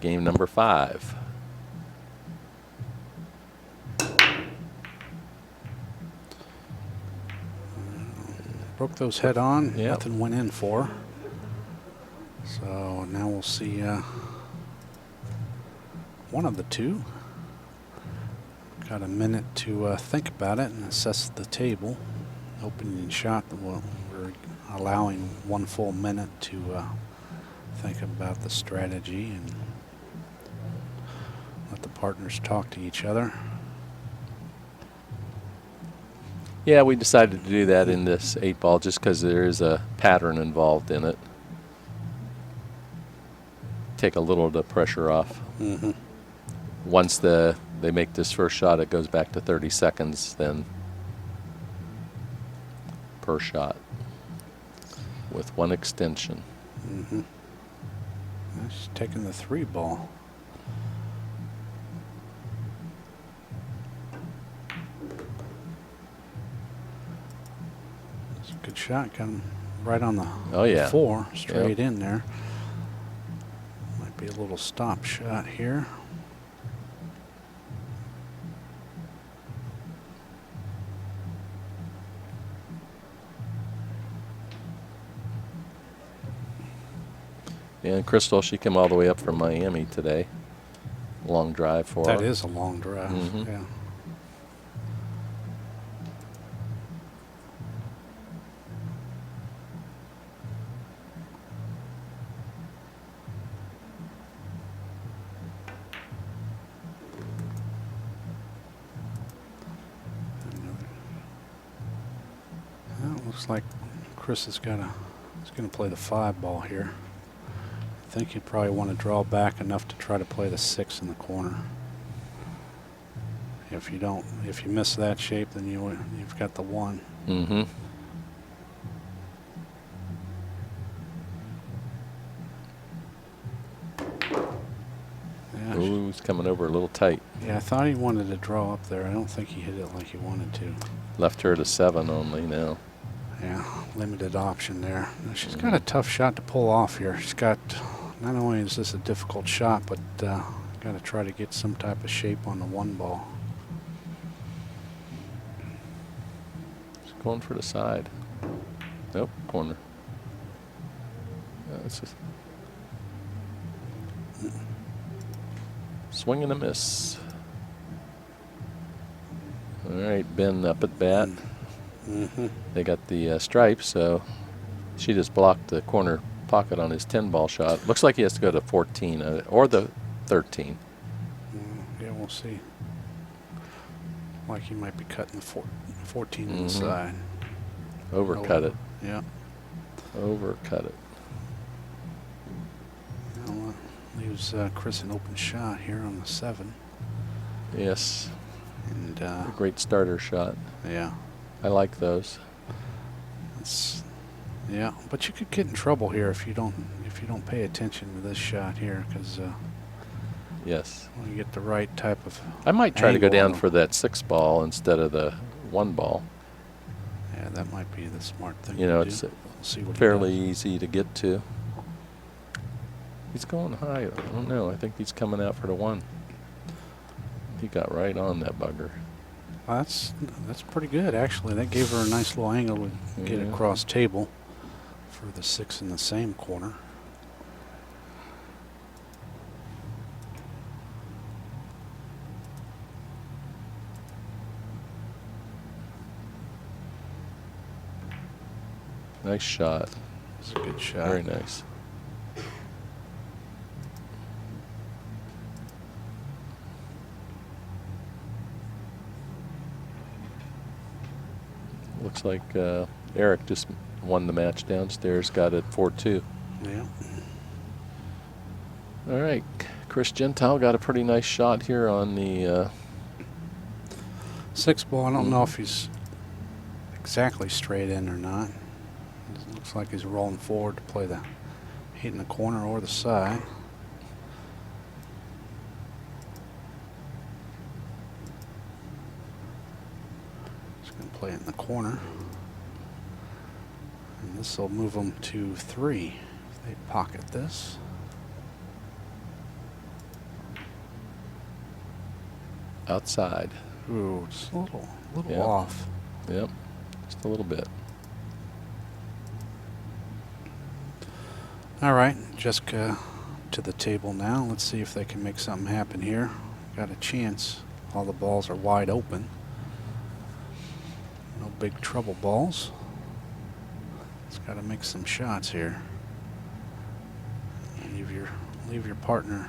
Game number 5. Broke those head on. Yep. Nothing went in for. So now we'll see one of the two. Got a minute to think about it and assess the table. Opening shot, we're allowing 1 full minute to think about the strategy and let the partners talk to each other. Yeah, we decided to do that in this 8-ball just because there is a pattern involved in it. Take a little of the pressure off. Mm-hmm. Once they make this first shot, it goes back to 30 seconds then per shot with 1 extension. Mm-hmm. She's taking the 3-ball. That's a good shot. Got him right on the 4, straight in there. Might be a little stop shot here. And Crystal, she came all the way up from Miami today. Long drive for her. That is a long drive. Mhm. Yeah. Well, it looks like Chris he's going to play the 5-ball here. I think you probably want to draw back enough to try to play the 6 in the corner. If you miss that shape, then you've got the 1. Mm-hmm. Yeah, Ooh, he's coming over a little tight. yeah, I thought he wanted to draw up there. I don't think he hit it like he wanted to. Left her to 7 only now. Yeah, limited option there. Now, she's got a tough shot to pull off here. She's got, not only is this a difficult shot, but got to try to get some type of shape on the 1-ball. She's going for the side. Nope, corner. It's just swing and a miss. All right, Ben up at bat. Mm-hmm. They got the stripe, so she just blocked the corner pocket on his 10-ball shot. Looks like he has to go to 14 or the 13. Yeah, we'll see. Like he might be cutting the 14 Mhm. inside. Overcut it. Yeah. Overcut it. Well, leaves Chris an open shot here on the 7. Yes, And a great starter shot. yeah. I like those. Yeah, but you could get in trouble here if you don't pay attention to this shot here, because Yes. when you get the right type of I might try to go angle down on them. for that 6-ball instead of the 1-ball. Yeah, that might be the smart thing. You know, to it's do. We'll see what he fairly does. easy to get to. He's going high. I don't know. I think he's coming out for the 1. He got right on that bugger. Well, that's pretty good actually. That gave her a nice little angle to get Yeah. across table for the 6 in the same corner. Nice shot. It's a good shot. Very nice. Looks like Eric just won the match downstairs, got it 4-2. Yeah. All right, Chris Gentile got a pretty nice shot here on the Six ball, I don't know if he's exactly straight in or not. It looks like he's rolling forward to play the heat in the corner or the side. He's going to play it in the corner. And this will move them to 3 if they pocket this. Outside. Ooh, just a little Yep. off. Yep. Just a little bit. All right, Jessica to the table now. Let's see if they can make something happen here. Got a chance. All the balls are wide open. No big trouble balls. It's got to make some shots here. Leave your partner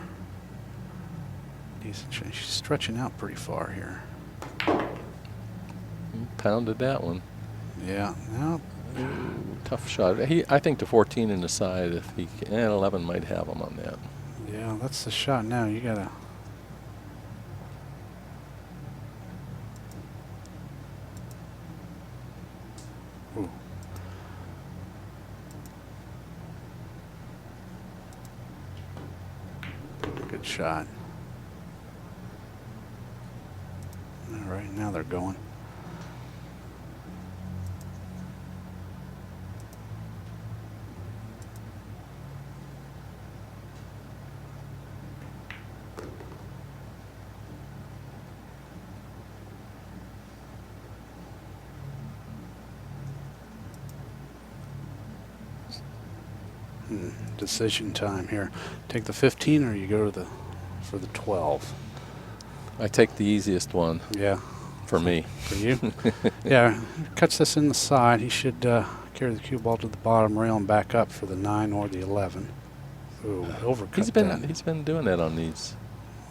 decent shot. She's stretching out pretty far here. Pounded that one. Yeah. Now, Ooh, tough shot. I think the 14 in the side, if he can, 11 might have him on that. yeah, that's the shot. Now you gotta. Ooh. Good shot. All right, now they're going. Decision time here. Take the 15 or you go to for the 12. I take the easiest one Yeah, for me. for you. Yeah, cuts this in the side. He should carry the cue ball to the bottom rail and back up for the 9 or the 11. Ooh, overcut that. He's been doing that on these.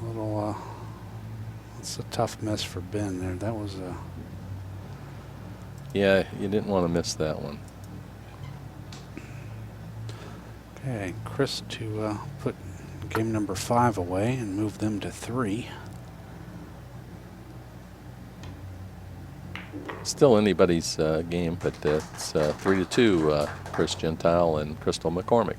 Little. That's a tough miss for Ben there. That was a. Yeah, you didn't want to miss that one. Okay, Chris to put game number 5 away and move them to 3. Still anybody's game, but it's 3-2. Chris Gentile and Crystal McCormick.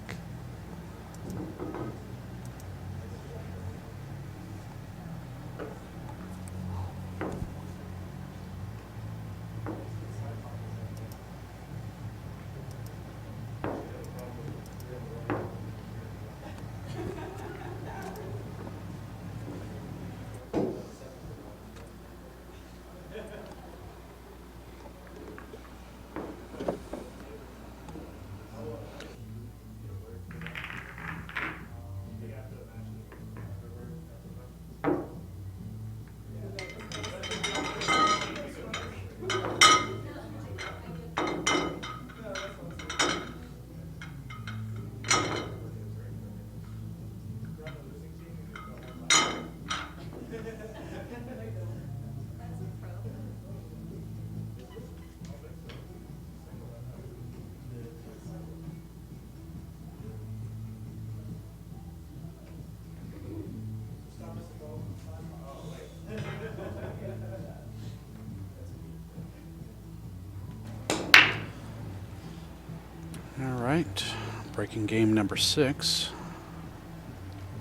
All right, breaking game number 6.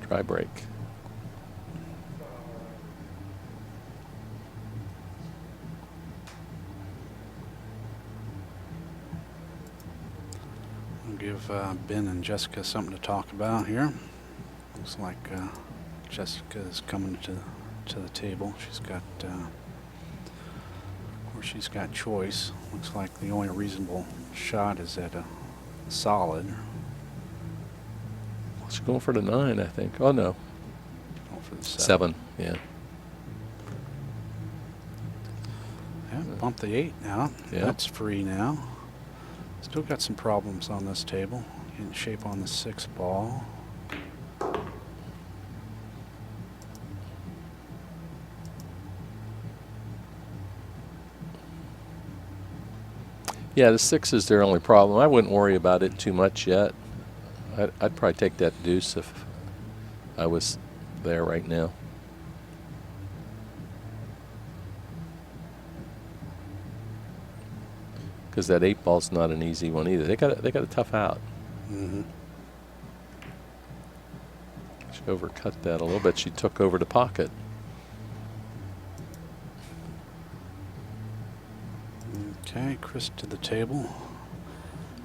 Try break. I'll give Ben and Jessica something to talk about here. Looks like Jessica is coming to the table. She's got, of course, she's got choice. Looks like the only reasonable shot is at a solid. She's going for the 9, I think. Oh, no. Going for the 7, yeah. Yeah, bump the 8 out. Yeah. That's free now. Still got some problems on this table. In shape on the 6 ball. Yeah, the 6 is their only problem. I wouldn't worry about it too much yet. I'd probably take that deuce if I was there right now. because that 8-ball's not an easy one either. They got a tough out. Mm-hmm. She overcut that a little bit. She took over the pocket. Okay, Chris to the table.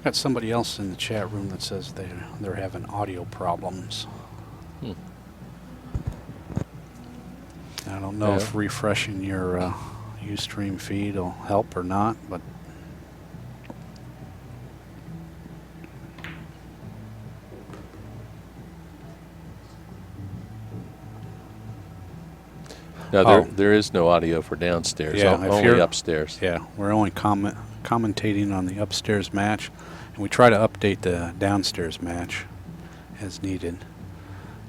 Got somebody else in the chat room that says they're having audio problems. Hmm. I don't know Yeah. if refreshing your Ustream feed will help or not, but No, Oh. there is no audio for downstairs. Yeah, if only you're- upstairs. yeah, we're only commentating on the upstairs match, and we try to update the downstairs match as needed.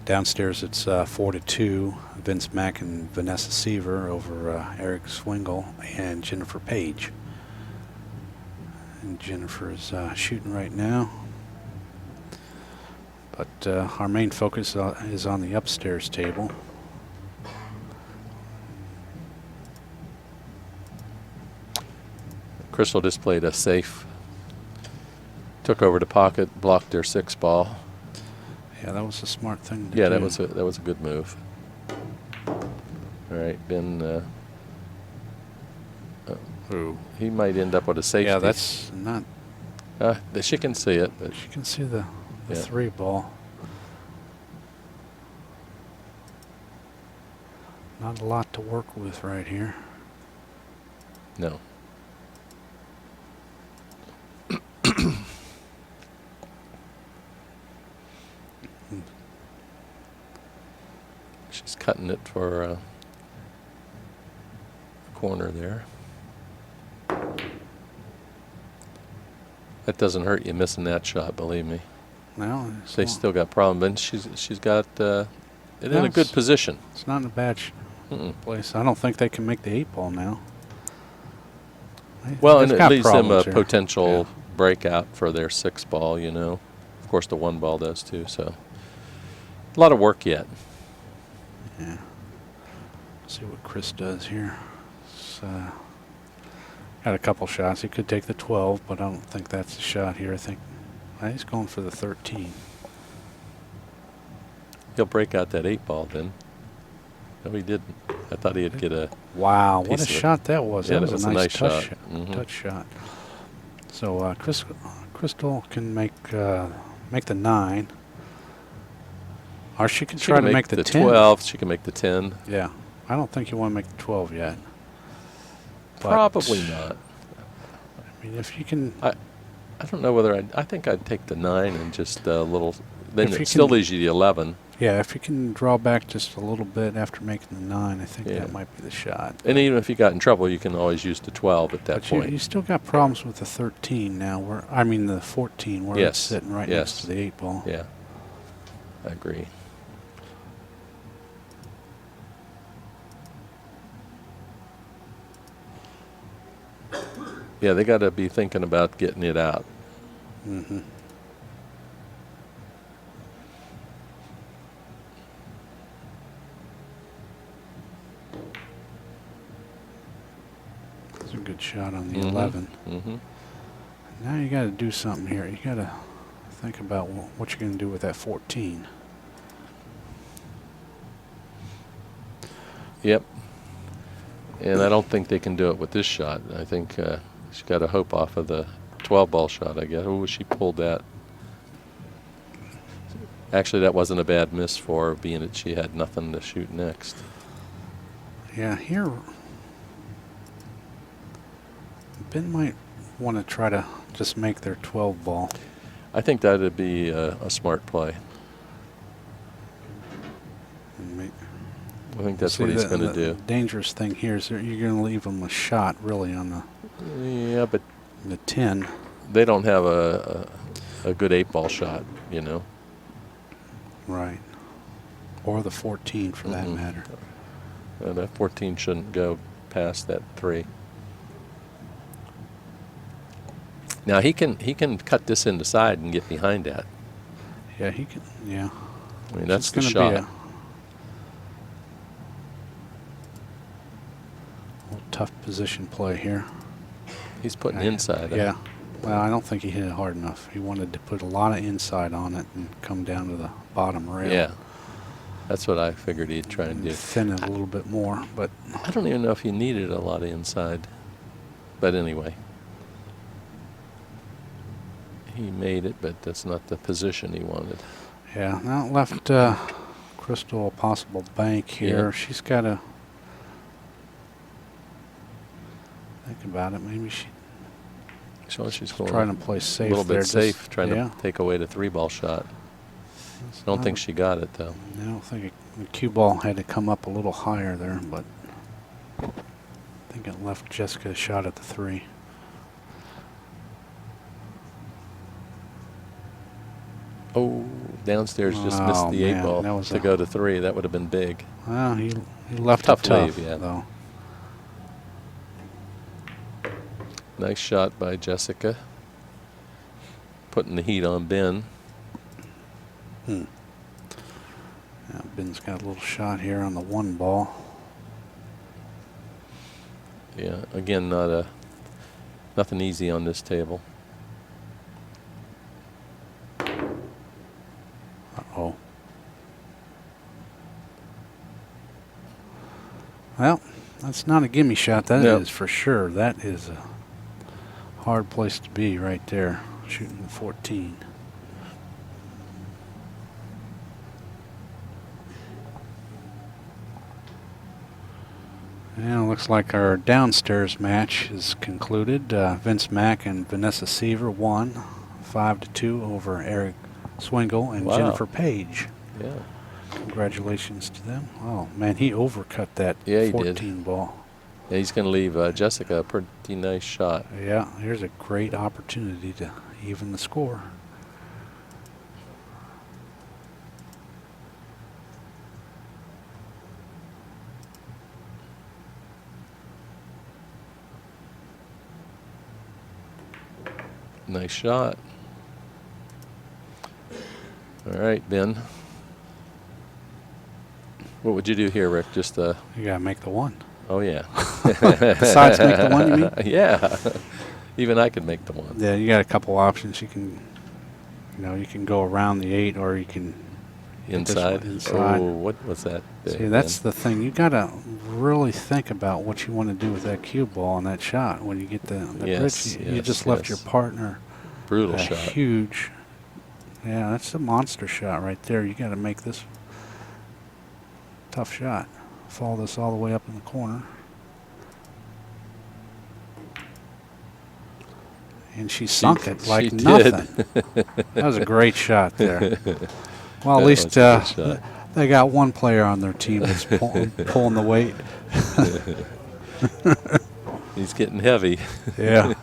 Downstairs it's 4-2, Vince Mack and Vanessa Seaver over Eric Swingle and Jennifer Page. And Jennifer is shooting right now. But our main focus is on the upstairs table. Crystal just played a safe. Took over the pocket, blocked their 6-ball. Yeah, that was a smart thing to Yeah, do. that was a good move. All right, Ben. Ooh. He might end up with a safety. Yeah, that's not. She can see it, but You can see the Yeah. 3 ball. Not a lot to work with right here. no. She's cutting it for a corner there. That doesn't hurt you missing that shot, believe me. No, They still got problems, but she's got it in a No, good position. it's not in a bad Mm-mm. place. I don't think they can make the 8 ball now. Well, They've and it got leaves them a problems here. potential breakout for their 6-ball, you know. Of course, the 1 ball does too, so. A lot of work yet. Yeah. See what Chris does here. It's, got a couple shots. He could take the 12, but I don't think that's the shot here. I think he's going for the 13. He'll break out that 8-ball then. No, he didn't. I thought he'd get a. Wow, what piece a of it. shot that was. Yeah, That was a nice touch shot. Mhm. touch shot. So Crystal can make the 9. Or she can She try can to make the 10. 12. She can make the 10. Yeah. I don't think you want to make the 12 yet. But, Probably not. I mean, if you can... I don't know whether I think I'd take the 9 and just a little. Then If you it still can- leaves you the 11. Yeah, if you can draw back just a little bit after making the 9, I think Yeah. that might be the shot. And even if you got in trouble, you can always use the 12 at that But point. you still got problems with the 13 now. The 14, where Yes, it's sitting right yes. next to the 8 ball. Yeah, I agree. Yeah, they got to be thinking about getting it out. Mm-hmm. That's a good shot on the 11. Mm-hmm. Now you got to do something here. You got to think about what you're going to do with that 14. Yep. And I don't think they can do it with this shot. I think she's got to hope off of the 12-ball shot, I guess. Oh, she pulled that. Actually, that wasn't a bad miss for her, being that she had nothing to shoot next. Yeah, here Ben might want to try to just make their 12 ball. I think that would be a smart play. And make, I think that's see, what he's the- going to the do. dangerous thing here is that you're going to leave them a shot really on Yeah, but the 10. they don't have a good 8-ball shot, you know. Right. Or the 14 for that Mhm. matter. That 14 shouldn't go past that 3. Now he can cut this in the side and get behind that. Yeah, he can. Yeah. I mean, that's It's the gonna shot. be a little tough position play here. He's putting inside. Yeah. Well, I don't think he hit it hard enough. He wanted to put a lot of inside on it and come down to the bottom rail. Yeah. That's what I figured he'd try and do. Thin it a little bit more, but I don't even know if he needed a lot of inside. But anyway. He made it, but that's not the position he wanted. yeah. Now it left Crystal a possible bank here. Yeah. She's got to think about it. Maybe she's So she's going trying to play a safe little there. bit safe, trying yeah. to take away the 3-ball shot. I don't think she got it, though. I don't think the cue ball had to come up a little higher there, but I think it left Jessica a shot at the 3. Oh, downstairs just missed the 8 man, ball that was to go to 3. That would have been big. Well, he left Tough it tough, leave, yeah. though. Nice shot by Jessica. Putting the heat on Ben. Yeah, Ben's got a little shot here on the 1 ball. Yeah, again, nothing easy on this table. Uh-oh. Well, that's not a gimme shot. That Nope. is for sure. That is a hard place to be right there, shooting 14. Yeah, looks like our downstairs match is concluded. Vince Mack and Vanessa Seaver won 5-2 over Eric Swingle and Wow. Jennifer Page. Yeah. Congratulations to them. Oh, man, he overcut that Yeah, he 14 did. ball. Yeah, he's going to leave Jessica a pretty nice shot. Yeah, here's a great opportunity to even the score. Nice shot. All right, Ben. What would you do here, Rick? Just You got to make the 1. oh yeah. Besides make the 1, you mean? Yeah. Even I could make the 1. Yeah, you got a couple options. You can, you can go around the 8, or you can hit this one Inside. inside. Oh, what was that? See, that's the thing. You got to really think about what you want to do with that cue ball and that shot when you get the Yes, bridge. You yes, just left your yes. partner brutal a shot. huge. Yeah, that's a monster shot right there. You got to make this tough shot. Follow this all the way up in the corner. And she sunk it like she did. nothing. That was a great shot there. Well, at That least was a good shot. they got one player on their team that's pulling the weight. He's getting heavy. Yeah.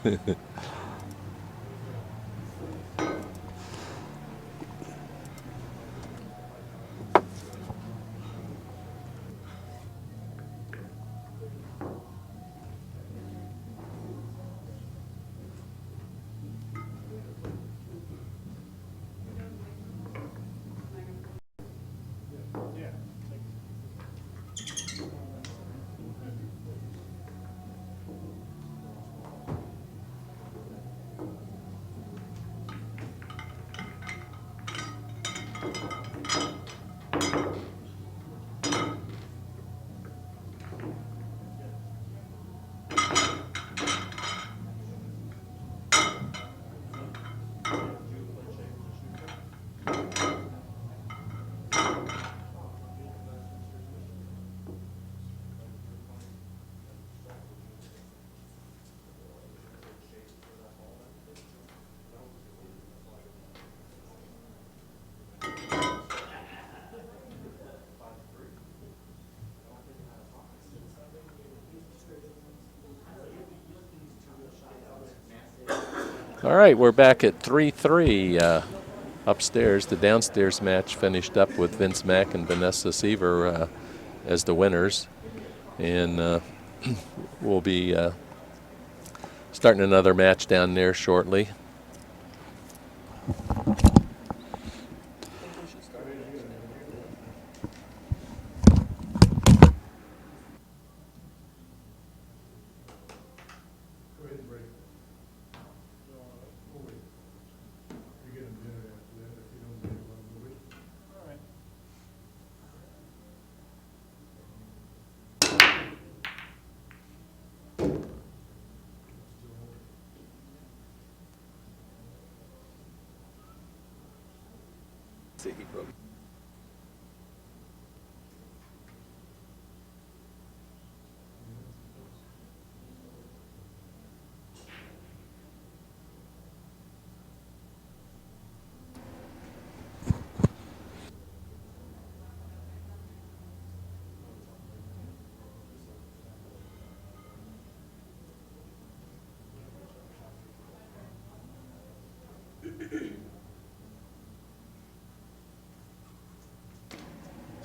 All right, we're back at 3-3 upstairs. The downstairs match finished up with Vince Mack and Vanessa Seaver as the winners. And we'll be starting another match down there shortly. See, he broke.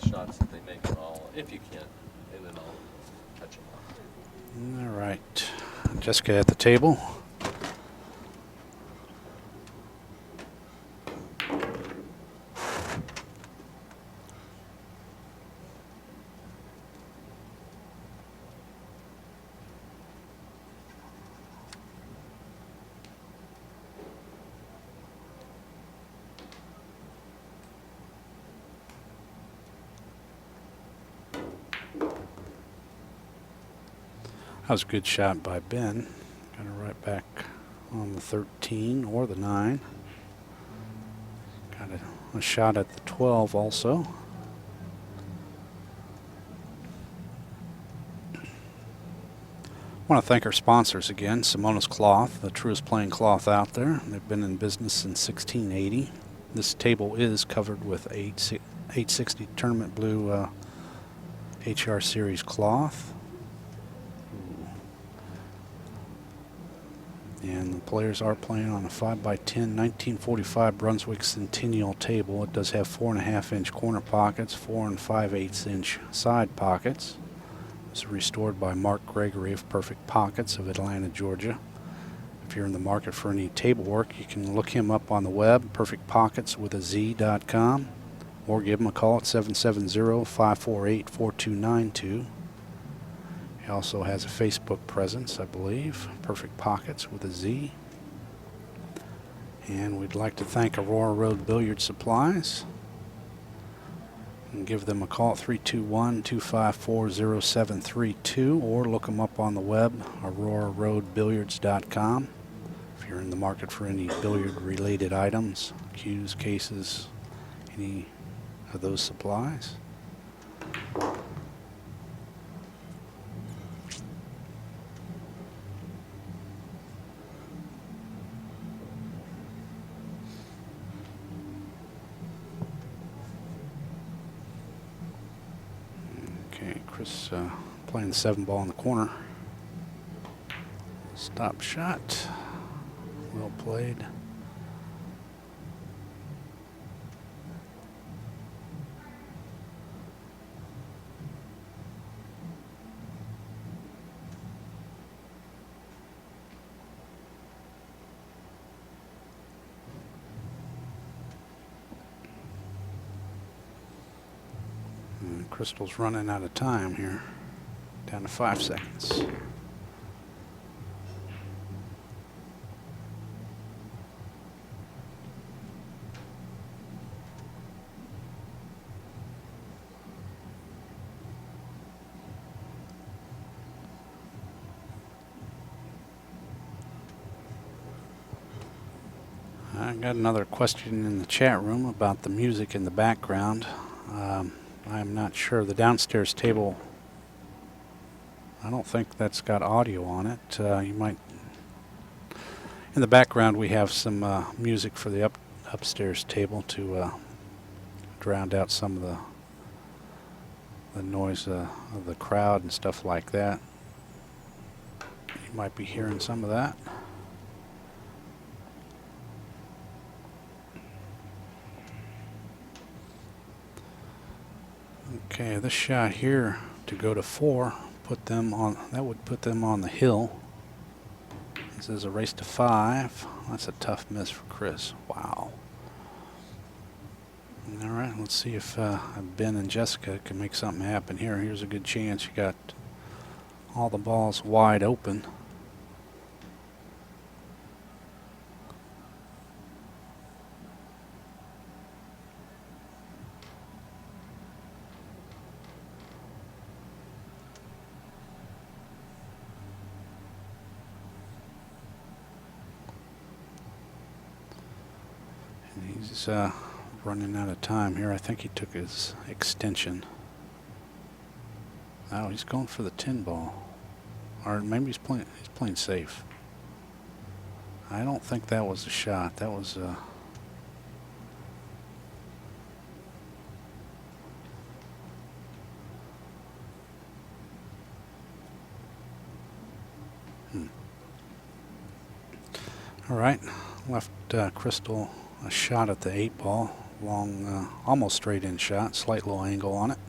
Shots that they make are all, if you can, and then I'll touch them off. All right. Jessica at the table. That was a good shot by Ben. Got it right back on the 13 or the 9. Got a shot at the 12 also. I want to thank our sponsors again, Simona's Cloth, the truest plain cloth out there. They've been in business since 1680. This table is covered with 860 Tournament Blue HR Series cloth. And the players are playing on a 5x10 1945 Brunswick Centennial table. It does have 4.5-inch corner pockets, 4 5/8-inch side pockets. It's restored by Mark Gregory of Perfect Pockets of Atlanta, Georgia. If you're in the market for any table work, you can look him up on the web, perfectpocketswithaz.com, or give him a call at 770-548-4292. He also has a Facebook presence, I believe, Perfect Pockets with a Z. And we'd like to thank Aurora Road Billiard Supplies. And give them a call at 321-254-0732 or look them up on the web, auroraroadbilliards.com. If you're in the market for any billiard-related items, cues, cases, any of those supplies. Okay, Chris playing the 7-ball in the corner. Stop shot. Well played. Crystal's running out of time here. Down to 5 seconds. I got another question in the chat room about the music in the background. I'm not sure. The downstairs table, I don't think that's got audio on it. You might. In the background, we have some music for the upstairs table to drown out some of the noise of the crowd and stuff like that. You might be hearing some of that. Okay, this shot here to go to 4, that would put them on the hill. This is a race to 5. That's a tough miss for Chris. Wow. All right, let's see if Ben and Jessica can make something happen here. Here's a good chance. You got all the balls wide open. He's Running out of time here. I think he took his extension. Oh, he's going for the 10 ball. Or maybe he's playing safe. I don't think that was a shot. That was All right, left Crystal a shot at the 8 ball. Long, almost straight in shot, slight low angle on it.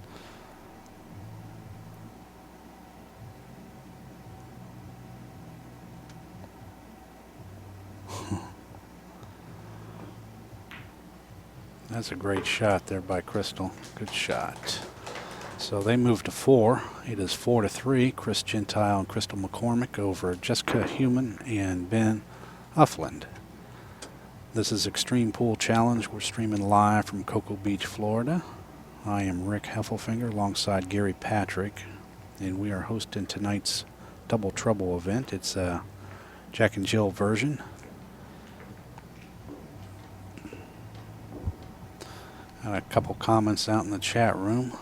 That's a great shot there by Crystal. Good shot. So they move to 4. It is 4-3. Chris Gentile and Crystal McCormick over Jessica Human and Ben Huffland. This is Extreme Pool Challenge. We're streaming live from Cocoa Beach, Florida. I am Rick Heffelfinger alongside Gary Patrick, and we are hosting tonight's Double Trouble event. It's a Jack and Jill version. Got a couple comments out in the chat room.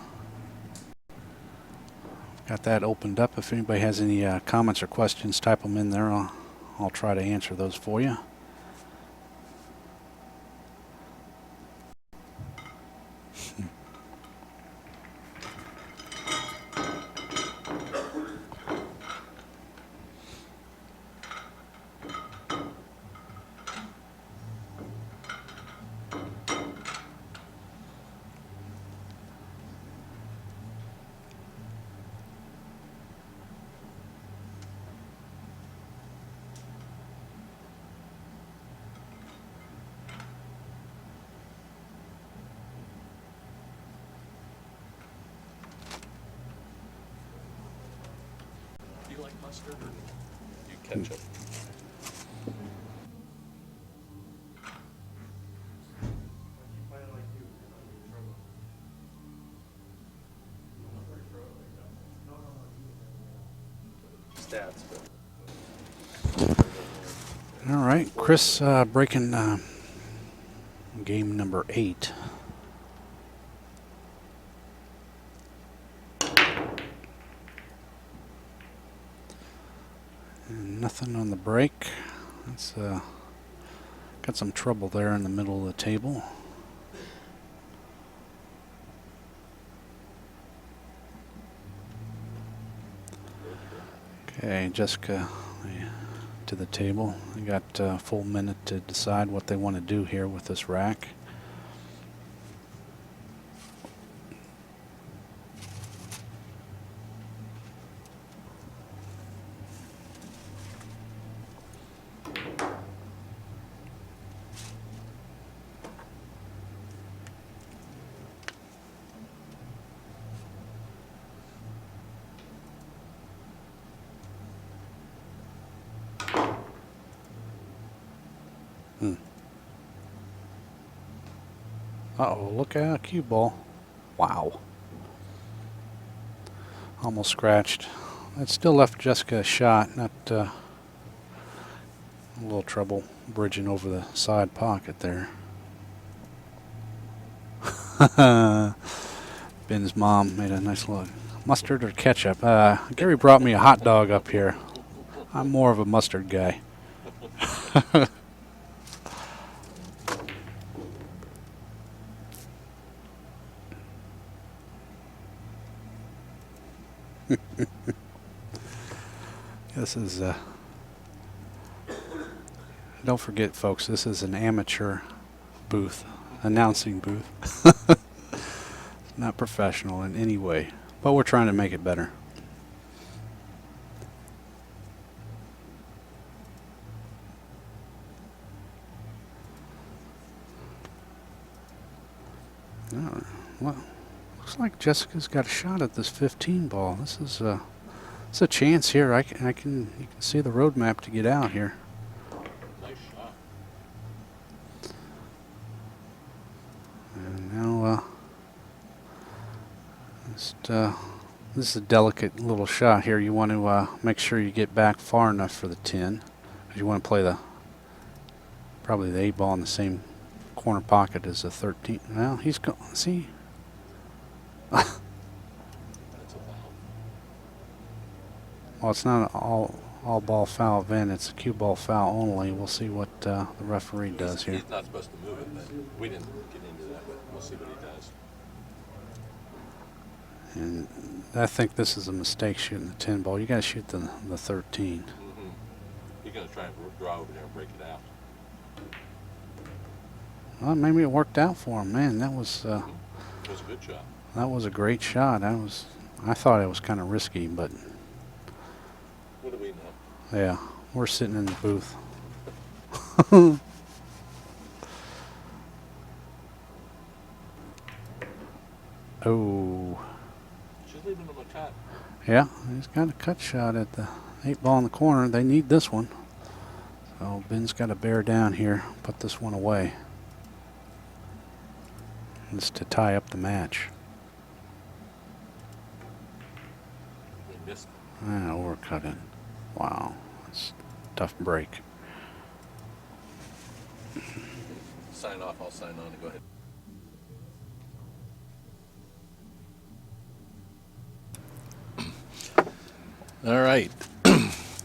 Got that opened up. If anybody has any comments or questions, type them in there. I'll try to answer those for you. Do you like mustard or do you ketchup? Stats, but All right, Chris breaking game number 8. And nothing on the break. That's got some trouble there in the middle of the table. Okay, Jessica to the table. They got a full minute to decide what they want to do here with this rack. Uh-oh, look out, cue ball. Wow. Almost scratched. That still left Jessica a shot. Not a little trouble bridging over the side pocket there. Ben's mom made a nice look. Mustard or ketchup? Gary brought me a hot dog up here. I'm more of a mustard guy. This is don't forget, folks, this is an amateur booth, announcing booth. Not professional in any way, but we're trying to make it better. Oh, well, looks like Jessica's got a shot at this 15 ball. This is it's a chance here. You can see the roadmap to get out here. nice shot. And now, this is a delicate little shot here. You want to make sure you get back far enough for the 10, because you want to play probably the 8 ball in the same corner pocket is a 13. Well, he's go. See, That's a foul. well, it's not an all ball foul event. It's a cue ball foul only. We'll see what the referee does here. He's not supposed to move it, but we didn't get into that, but we'll see what he does. And I think this is a mistake shooting the 10 ball. You got to shoot the 13. Mm-hmm. He's going to try and draw over there and break it out. Well, maybe it worked out for him. Man, that was It was a good shot. that was a great shot. I thought it was kind of risky, but What do we know? yeah, we're sitting in the booth. Oh, She's leaving him a cut. yeah, he's got a cut shot at the 8 ball in the corner. They need this one. So Ben's got to bear down here, put this one away. Just to tie up the match. He missed. Overcut it. Wow, that's a tough break. Sign off. I'll sign on and go ahead. All right.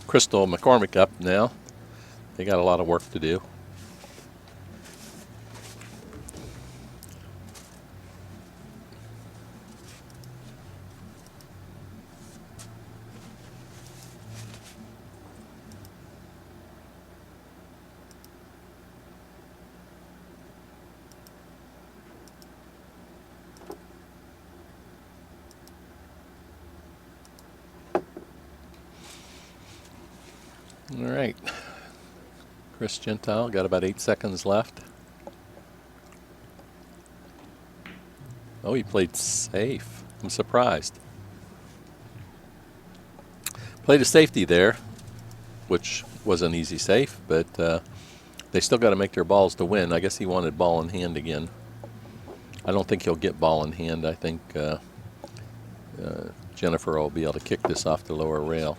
Crystal McCormick up now. They got a lot of work to do. All right. Chris Gentile got about 8 seconds left. Oh, he played safe. I'm surprised. Played a safety there, which was an easy safe, but they still got to make their balls to win. I guess he wanted ball in hand again. I don't think he'll get ball in hand. I think Jennifer will be able to kick this off the lower rail.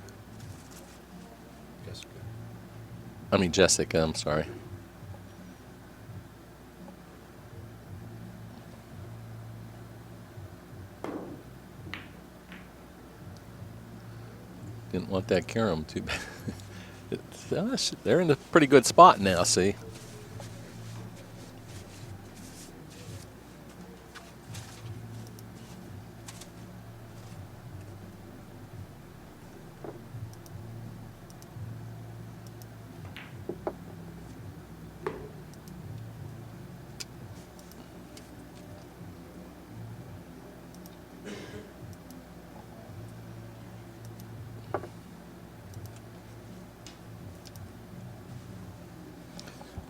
Jessica, I'm sorry. Didn't want that carom too bad. They're in a pretty good spot now, see?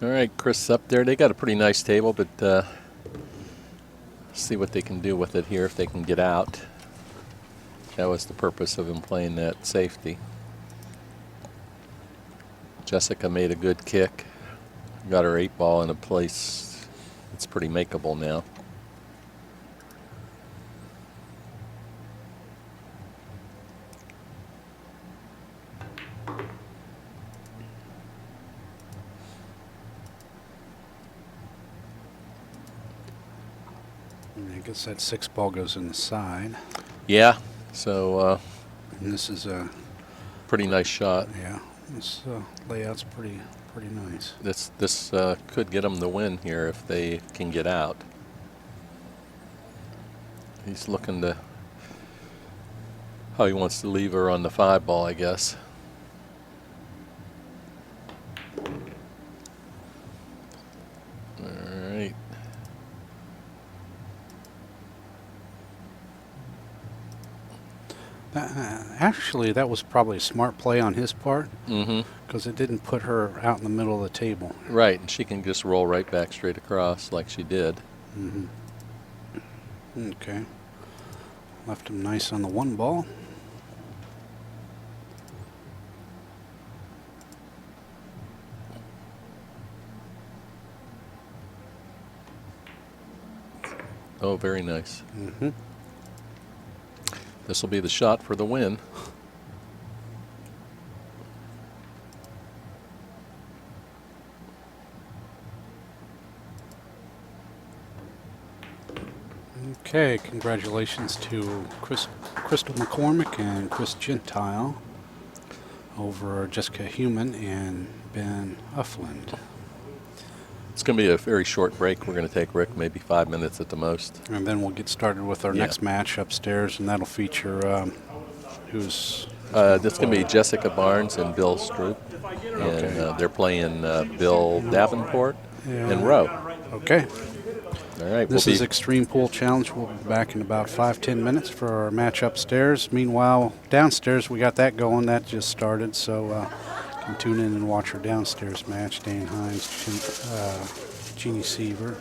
All right, Chris up there. They got a pretty nice table, but see what they can do with it here if they can get out. That was the purpose of him playing that safety. Jessica made a good kick. Got her 8 ball in a place. It's pretty makeable now. I guess that 6 ball goes in the side. Yeah, so And this is a pretty nice shot. yeah. This layout's pretty nice. This could get them the win here if they can get out. He's looking to how he wants to leave her on the 5 ball, I guess. All right. Actually, that was probably a smart play on his part Mm-hmm. because it didn't put her out in the middle of the table. Right, and she can just roll right back straight across like she did. Mm-hmm. Okay. Left him nice on the 1 ball. Oh, very nice. Mm-hmm. This will be the shot for the win. Okay, congratulations to Crystal McCormick and Chris Gentile over Jessica Human and Ben Uffland. It's going to be a very short break. We're going to take, Rick, maybe 5 minutes at the most. And then we'll get started with our Yeah. next match upstairs, and that'll feature who's... That's going to be Jessica Barnes and Bill Stroop. And they're playing Bill Davenport and Rowe. Okay. All right. This is Extreme Pool Challenge. We'll be back in about 5-10 minutes for our match upstairs. Meanwhile, downstairs, we got that going. That just started, so you can tune in and watch our downstairs match. Dan Hines, Jeannie Seaver.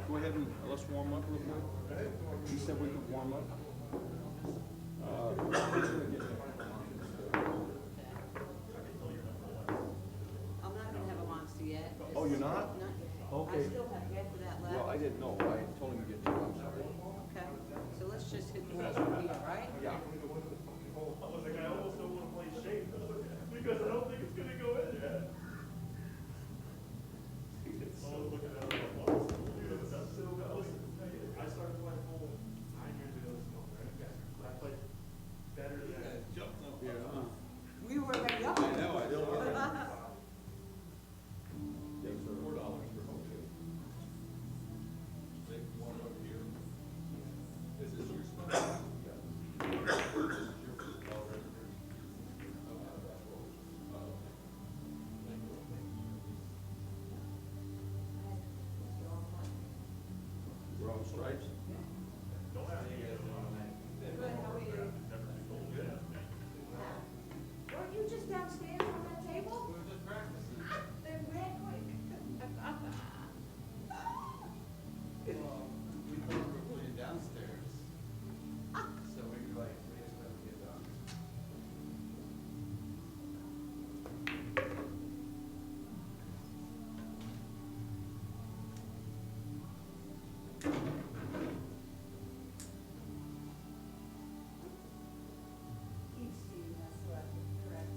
Go ahead and let's warm up real quick. He said we could warm up. I'm not gonna have a monster yet. Oh, you're not? Not yet. Okay. I still have half of that Well, I left. didn't know. I told him to get two. I'm sorry. Okay, so let's just hit the from here, right? Yeah. I was like, I almost don't want to play shape because I don't think it's gonna go in yet. I was looking at it, I'm like, dude, that's so good. I started playing pool 9 years ago. I played better than. Jumped up here, huh? We were already up. I know, I still are. We're on stripes. Weren't you just downstairs on that table? We were just practicing. Then ran quick. We thought we were playing downstairs. So we were like, we just let it get done. Each team has selected correct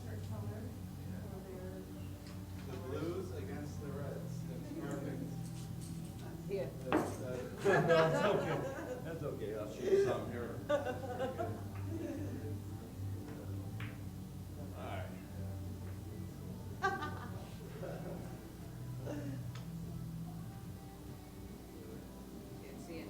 shirt color for their. The Blues against the Reds. That's perfect. Here. That's okay. That's okay. I'll shoot you some here. Can't see it.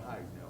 I know.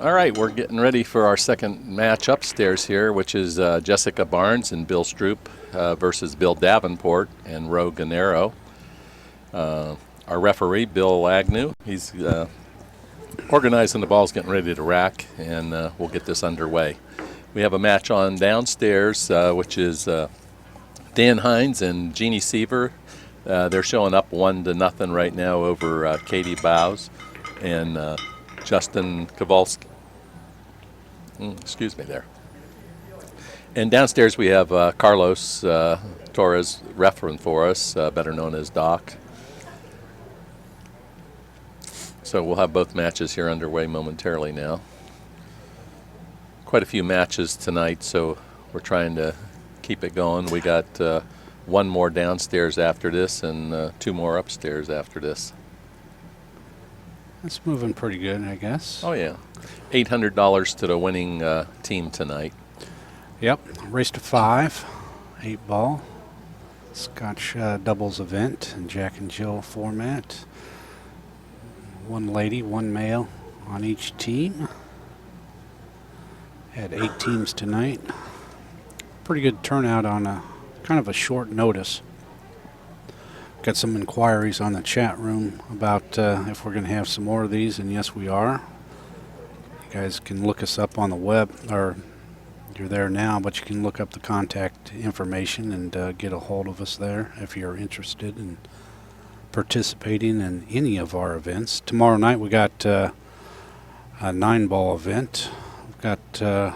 All right, we're getting ready for our second match upstairs here, which is Jessica Barnes and Bill Stroop versus Bill Davenport and Ro Gennaro. Our referee, Bill Agnew, he's organizing the balls, getting ready to rack, and we'll get this underway. We have a match on downstairs, which is Dan Hines and Jeannie Seaver. They're showing up 1-0 right now over Katie Bowes and Justin Kowalski. Excuse me there. And downstairs we have Carlos Torres refereeing for us, better known as Doc. So we'll have both matches here underway momentarily now. Quite a few matches tonight, so we're trying to keep it going. We got one more downstairs after this and 2 more upstairs after this. That's moving pretty good, I guess. Oh, yeah. $800 to the winning team tonight. Yep, race to 5, 8-ball, Scotch doubles event in Jack&Jill format. 1 lady, 1 male on each team. Had 8 teams tonight. Pretty good turnout on a kind of a short notice. Got some inquiries on the chat room about if we're going to have some more of these, and yes, we are. You guys can look us up on the web, or you're there now, but you can look up the contact information and get a hold of us there if you're interested in participating in any of our events. Tomorrow night we got a 9-ball event. We've got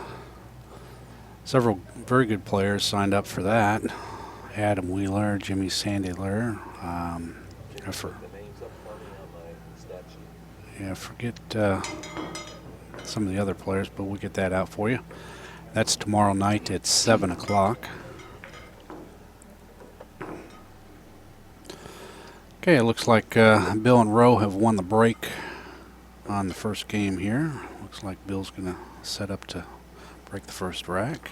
several very good players signed up for that. Adam Wheeler, Jimmy Sandler. Forget some of the other players, but we'll get that out for you. That's tomorrow night at 7 o'clock. Okay, it looks like Bill and Ro have won the break on the first game here. Looks like Bill's going to set up to break the first rack.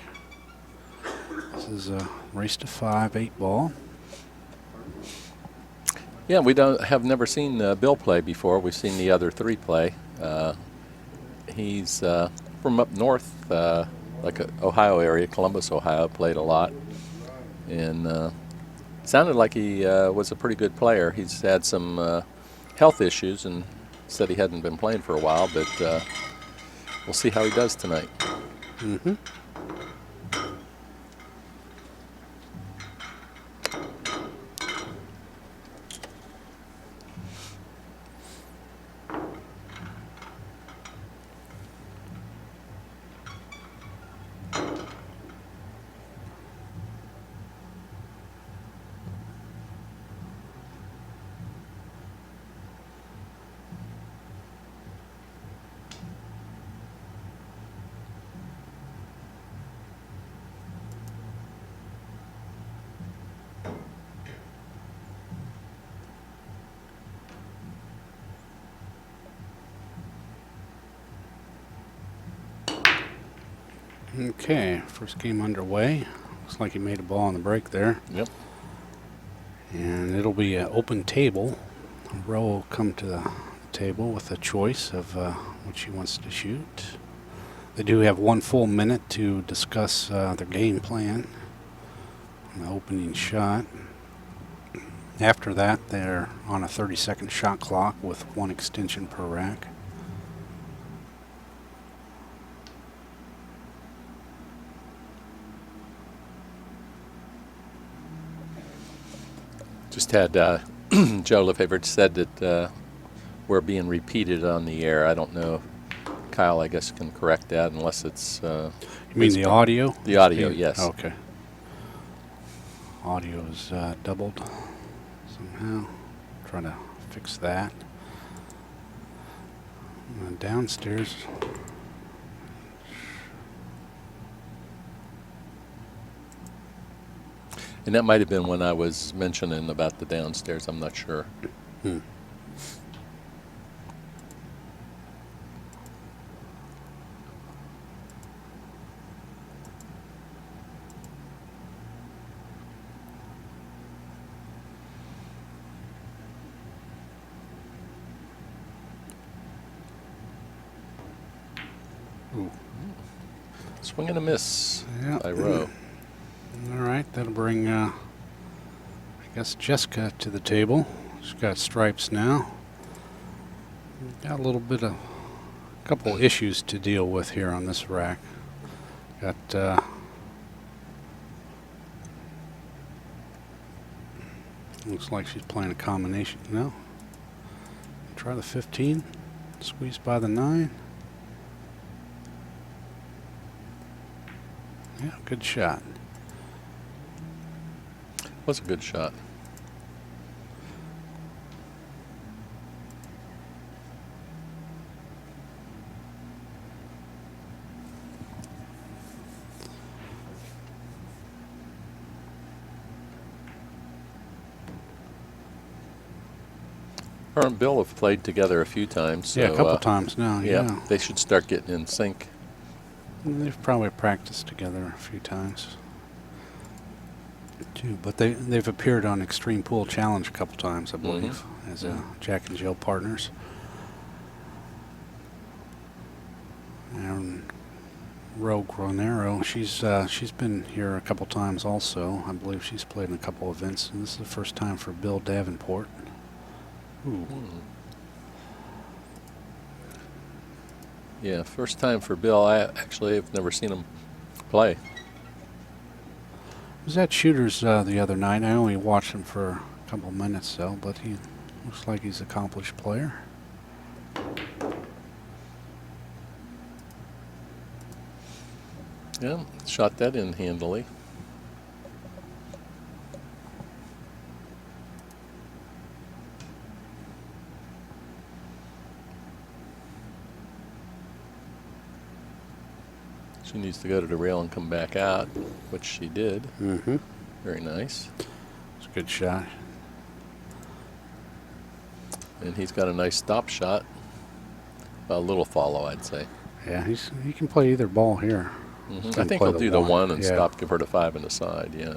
This is a race to 5, 8-ball. Yeah, we have never seen Bill play before. We've seen the other 3 play. He's from up north, like Ohio area, Columbus, Ohio, played a lot. And sounded like he was a pretty good player. He's had some health issues and said he hadn't been playing for a while, but we'll see how he does tonight. Mm-hmm. Okay, first game underway. Looks like he made a ball on the break there. Yep. And it'll be an open table. Ro will come to the table with a choice of what she wants to shoot. They do have 1 full minute to discuss their game plan on the opening shot. After that, they're on a 30-second shot clock with 1 extension per rack. Just had Joe LeFevre said that we're being repeated on the air. I don't know. Kyle, I guess, can correct that unless it's... You mean the audio? The audio, yes. Okay. Audio is doubled somehow. Trying to fix that. And downstairs... And that might have been when I was mentioning about the downstairs. I'm not sure. Swing and a miss Yeah. by Rowe. All right, that'll bring, I guess, Jessica to the table. She's got stripes now. Got a little bit of, a couple issues to deal with here on this rack. Got, looks like she's playing a combination. No. Try the 15. Squeeze by the 9. Yeah, good shot. Was a good shot. Her and Bill have played together a few times. So, Yeah, a couple times now. Yeah. They should start getting in sync. They've probably practiced together a few times too, but they've appeared on Extreme Pool Challenge a couple times, I believe, as Jack and Jill partners. And Rogue Granero, she's been here a couple times also. I believe she's played in a couple events, and this is the first time for Bill Davenport. Ooh. Yeah, first time for Bill. I actually have never seen him play. Was at Shooters the other night. I only watched him for a couple minutes though, but he looks like he's an accomplished player. Yeah, shot that in handily. She needs to go to the rail and come back out, which she did. Mm-hmm. Very nice. It's a good shot. And he's got a nice stop shot. A little follow, I'd say. Yeah, he can play either ball here. He's I gonna think play he'll do the one and yeah. stop, give her the 5 in the side, yeah.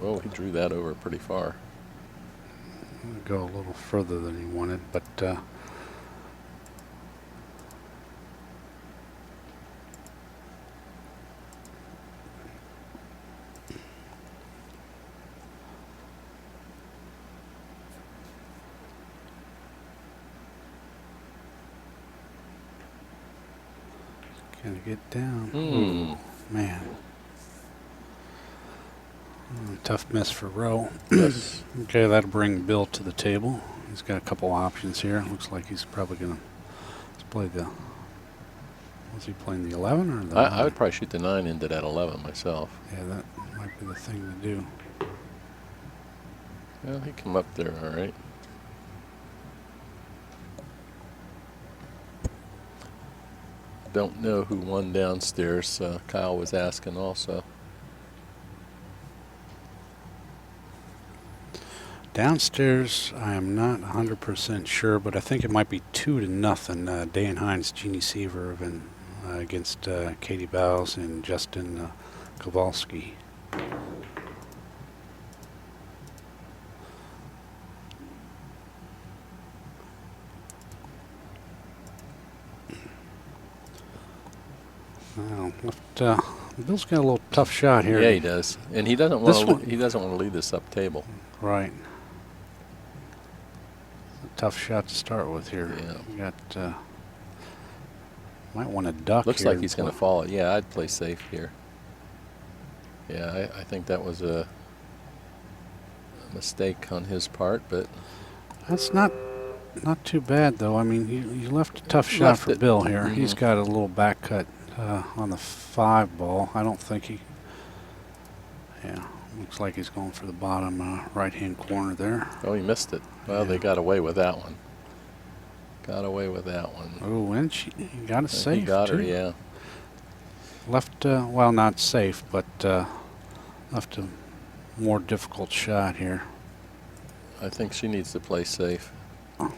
Oh, he drew that over pretty far. Go a little further than he wanted, but can I get down? Ooh, man. Tough miss for Rowe. Yes. Okay, that'll bring Bill to the table. He's got a couple options here. Looks like he's probably going to play the... Was he playing the 11 or the I would probably shoot the 9 into that 11 myself. Yeah, that might be the thing to do. Well, he come up there all right. Don't know who won downstairs. Kyle was asking also. Downstairs, I am not 100% sure, but I think it might be 2-0. Dan Hines, Jeannie Seaver have been against Katie Bowles and Justin Kowalski. Well, Bill's got a little tough shot here. Yeah, he does, and he doesn't This want one- to. He doesn't want to lead this up table. Right. A tough shot to start with here. Yeah. You got might want to duck. Looks here like and he's going to play- fall. Yeah, I'd play safe here. Yeah, I think that was a mistake on his part, but That's not too bad though. I mean, you left a tough shot Left for it. Bill here. He's Mhm. got a little back cut on the 5 ball. I don't think he. Yeah, looks like he's going for the bottom right-hand corner there. oh, he missed it. Well, they Yeah. got away with that one. Got away with that one. Oh, and he got it safe He got too. her, yeah. Left, well, not safe, but left a more difficult shot here. I think she needs to play safe. Yeah,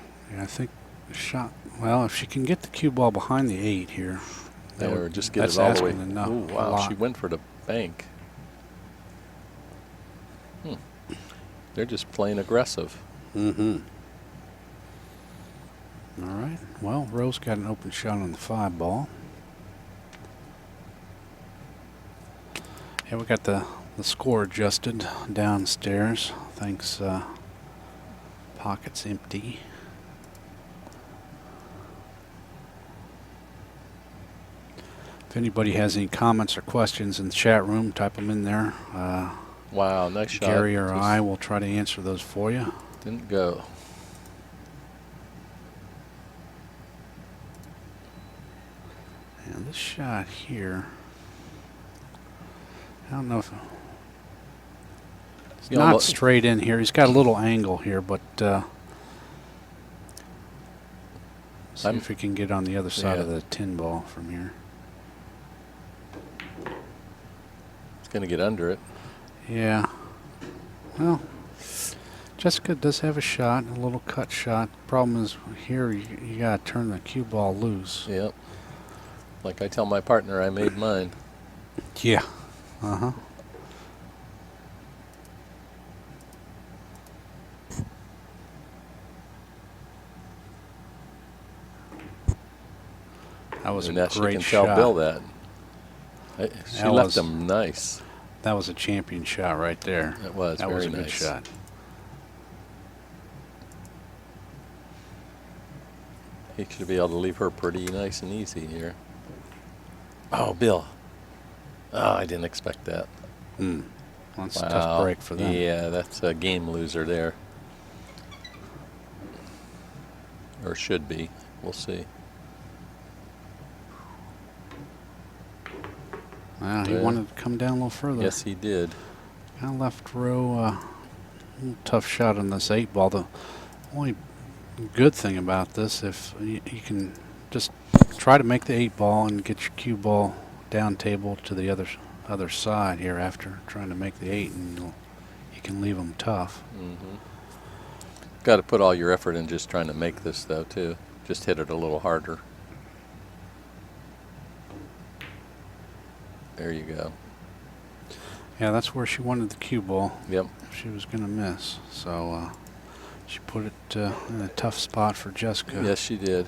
I think the shot. Well, if she can get the cue ball behind the 8 here, that Or would- just get that's it all the way. asking enough. Ooh, a wow, lot. she went for the bank. They're just plain aggressive. Mm-hmm. All right. Well, Rose got an open shot on the 5 ball. Yeah, we got the score adjusted downstairs. Thanks, pockets empty. If anybody has any comments or questions in the chat room, type them in there. Wow, nice shot. Gary or Just I will try to answer those for you. didn't go. And this shot here, I don't know if it's You not almost- straight in here. He's got a little angle here, but see I'm- if we can get on the other side of Yeah. the tin ball from here. It's going to get under it. Yeah. Well, Jessica does have a shot, a little cut shot. Problem is here you got to turn the cue ball loose. Yep. Like I tell my partner, I made mine. Yeah. Uh-huh. That was And a that she great can shot. tell Bill that. She That left was- him nice. That was a champion shot right there. That was That very was a good nice. shot. He should be able to leave her pretty nice and easy here. Oh, Bill. Oh, I didn't expect that. Well, that's a Wow. tough break for them. Yeah, that's a game loser there. Or should be. We'll see. Well, he Yeah. wanted to come down a little further. Yes, he did. Kind of left row, little tough shot on this 8 ball. The only good thing about this, if you can just try to make the 8 ball and get your cue ball down table to the other side here after trying to make the 8, and you can leave them tough. Got to put all your effort in just trying to make this, though, too. Just hit it a little harder. There you go. Yeah, that's where she wanted the cue ball. Yep. She was going to miss, so she put it in a tough spot for Jessica. Yes, she did.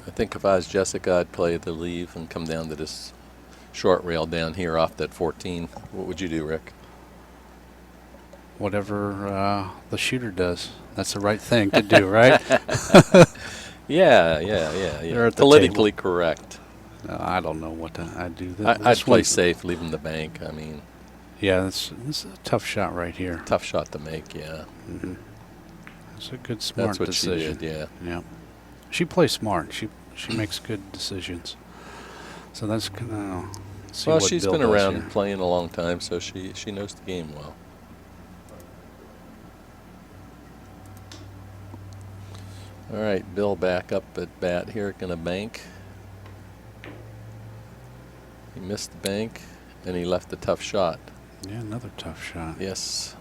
I think if I was Jessica, I'd play the leave and come down to this short rail down here off that 14. What would you do, Rick? Whatever the shooter does, that's the right thing to do, right? Yeah. They're at the Politically correct. No, I don't know what I'd do. I'd This play one- safe, leave him the bank. I mean, Yeah, this is a tough shot right here. tough shot to make, yeah. It's a good, smart That's what decision. she did, yeah. Yeah, she plays smart. She makes good decisions. So that's gonna see Well, what she's Bill been does around here. playing a long time, so she knows the game well. All right, Bill back up at bat here, gonna bank. He missed the bank, and he left a tough shot. Yeah, another tough shot. Yes.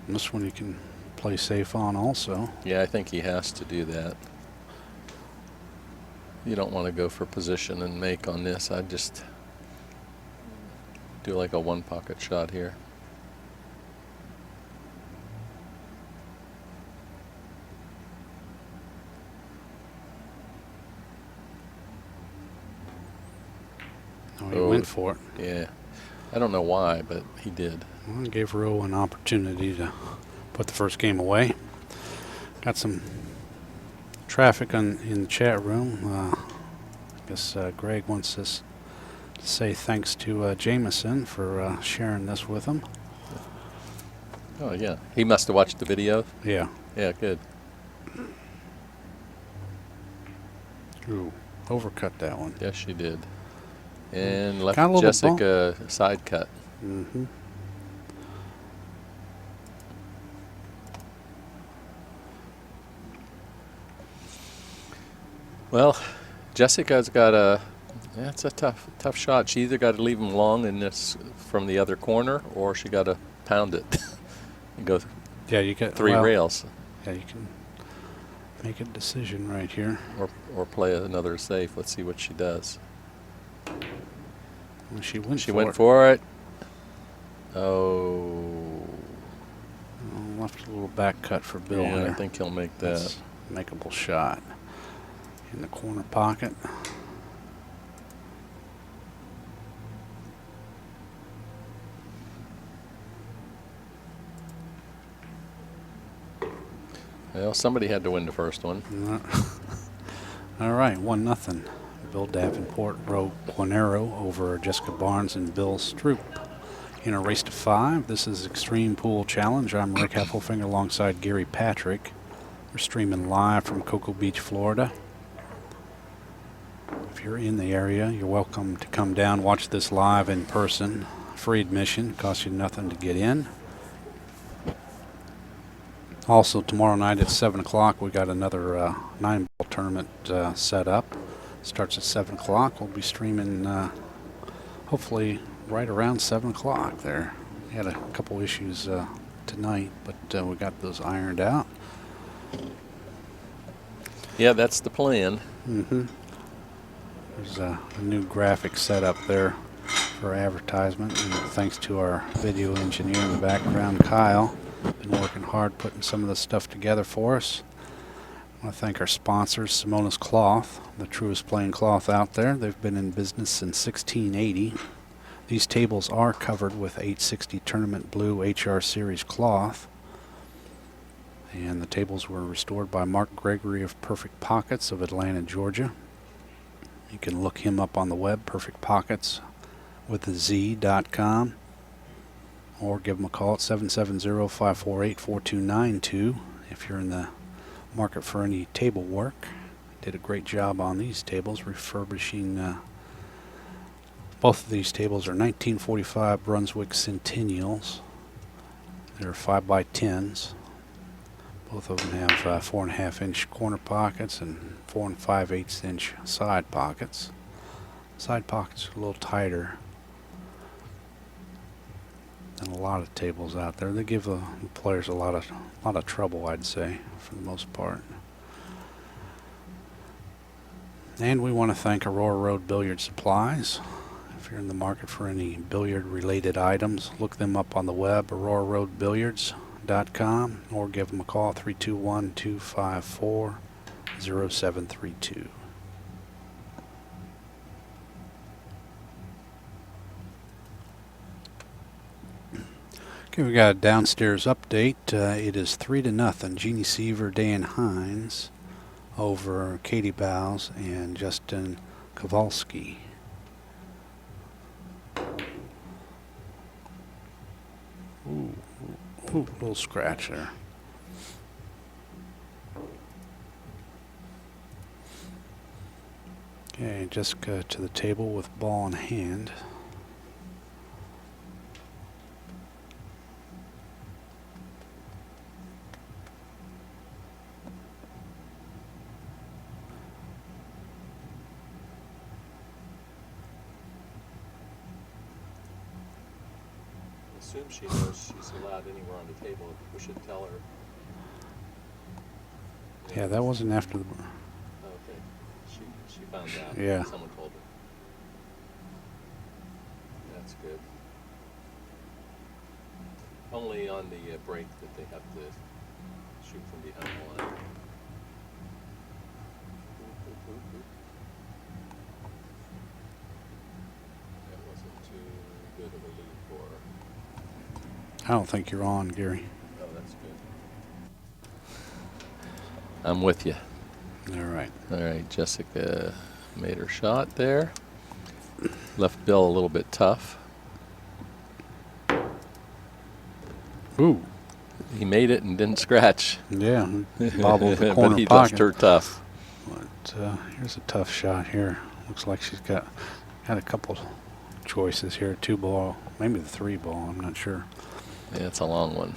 And this one you can play safe on also. Yeah, I think he has to do that. You don't want to go for position and make on this. I'd just do like a one pocket shot here. Oh, he Oh. went for it. Yeah. I don't know why, but he did. Well, it gave Rowe an opportunity to put the first game away. Got some traffic in the chat room. I guess Greg wants us to say thanks to Jameson for sharing this with him. Oh, yeah. He must have watched the video. Yeah. Yeah, good. Ooh, overcut that one. Yes, she did. And left Got a little Jessica a side cut. Mm-hmm. Well, Jessica's got a. That's a tough shot. She either got to leave him long in this from the other corner, or she got to pound it and go Yeah, you got three well, rails, Yeah, you can make a decision right here. or play another safe. Let's see what she does. Well, she went She for went it. for it. Oh, Left a little back cut for Bill yeah, there. I think he'll make that. That's a makeable shot. In the corner pocket. Well, somebody had to win the first one. All right, 1-0. Bill Davenport, Ro Quinero over Jessica Barnes and Bill Stroop. In a race to 5, this is Extreme Pool Challenge. I'm Rick Heffelfinger alongside Gary Patrick. We're streaming live from Cocoa Beach, Florida. If you're in the area, you're welcome to come down, watch this live in person. Free admission, costs you nothing to get in. Also, tomorrow night at 7 o'clock, we got another 9-ball tournament set up. Starts at 7 o'clock. We'll be streaming hopefully right around 7 o'clock there. We had a couple issues tonight, but we got those ironed out. Yeah, that's the plan. There's a new graphic set up there for advertisement, and thanks to our video engineer in the background, Kyle. Been working hard putting some of this stuff together for us. I want to thank our sponsors, Simona's Cloth, the truest plain cloth out there. They've been in business since 1680. These tables are covered with 860 Tournament Blue HR Series cloth. And the tables were restored by Mark Gregory of Perfect Pockets of Atlanta, Georgia. You can look him up on the web, perfectpocketswithaz.com. Or give them a call at 770-548-4292 if you're in the market for any table work. Did a great job on these tables, refurbishing. Both of these tables are 1945 Brunswick Centennials. They're 5x10s. Both of them have 4.5-inch corner pockets and 4 5/8-inch side pockets. Side pockets are a little tighter than a lot of tables out there. They give the players a lot of trouble, I'd say, for the most part. And we want to thank Aurora Road Billiard Supplies. If you're in the market for any billiard-related items, look them up on the web, auroraroadbilliards.com, or give them a call at 321-254-0732. Okay, we got a downstairs update. It is 3-0. Jeannie Seaver, Dan Hines over Katie Bowes and Justin Kowalski. Ooh, little scratch there. Okay, Jessica to the table with ball in hand. Assume she knows she's allowed anywhere on the table. We should tell her. Yeah, that wasn't after the... Okay. She found out. Yeah. Someone told her. That's good. Only on the break that they have to shoot from behind the line. That wasn't too good of a lead for her. I don't think you're on, Gary. Oh, that's good. I'm with you. All right. All right, Jessica made her shot there. Left Bill a little bit tough. Ooh. He made it and didn't scratch. Yeah, bobbled the corner but he pocket. left her tough. But here's a tough shot here. Looks like she's got a couple choices here. 2-ball, maybe the 3-ball. I'm not sure. Yeah, it's a long one.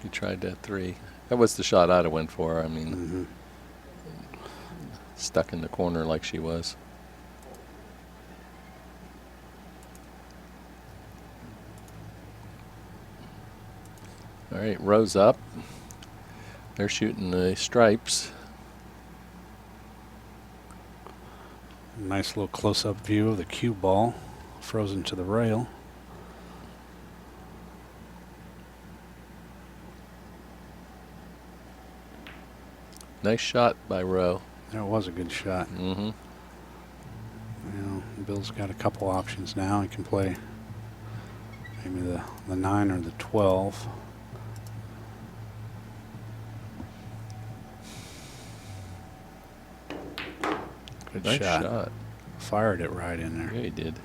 She tried that 3. That was the shot I'd have went for. I mean, stuck in the corner like she was. All right, Rose up. They're shooting the stripes. Nice little close-up view of the cue ball frozen to the rail. Nice shot by Rowe. That was a good shot. Mm-hmm. Well, Bill's got a couple options now. He can play maybe the 9 or the 12. Good Nice shot. shot. Fired it right in there. Yeah, he did.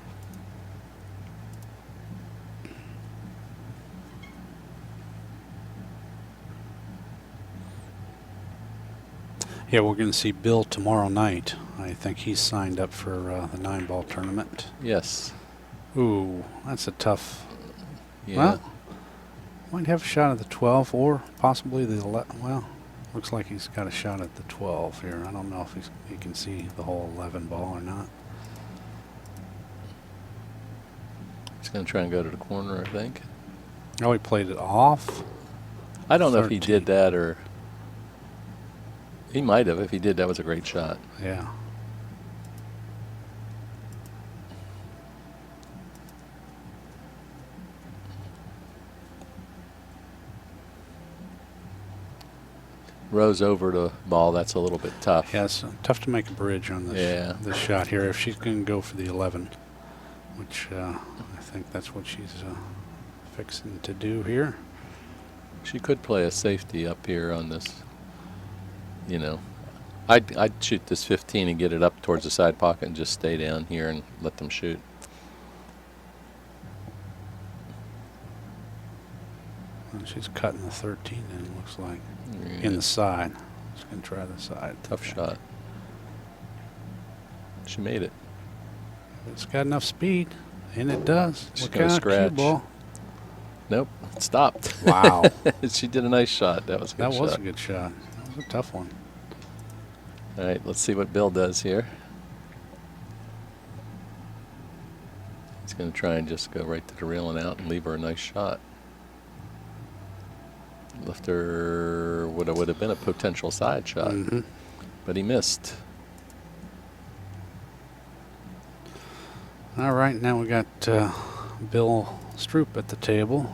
Yeah, we're going to see Bill tomorrow night. I think he's signed up for the 9-ball tournament. Yes. Ooh, that's a tough. Yeah. Well, might have a shot at the 12 or possibly the 11. Well, looks like he's got a shot at the 12 here. I don't know if he can see the whole 11 ball or not. He's going to try and go to the corner, I think. Oh, he played it off. I don't know if he 13. did that or... He might have. If he did, that was a great shot. Yeah. Rose over the ball, that's a little bit tough. Yeah, it's tough to make a bridge on this, Yeah. this shot here if she's going to go for the 11, which I think that's what she's fixing to do here. She could play a safety up here on this. You know, I'd shoot this 15 and get it up towards the side pocket and just stay down here and let them shoot. And she's cutting the 13 in, it looks like, Yeah. in the side. She's going to try the side. Tough shot. She made it. It's got enough speed, and it does. She's Look gonna out, cue scratch. ball. Nope, it stopped. Wow. She did a nice shot. That was a good That shot. was a good shot. That was a tough one. All right, let's see what Bill does here. He's going to try and just go right to the rail and out and leave her a nice shot. Left her would have been a potential side shot, Mhm. but he missed. All right, now we got Bill Stroop at the table.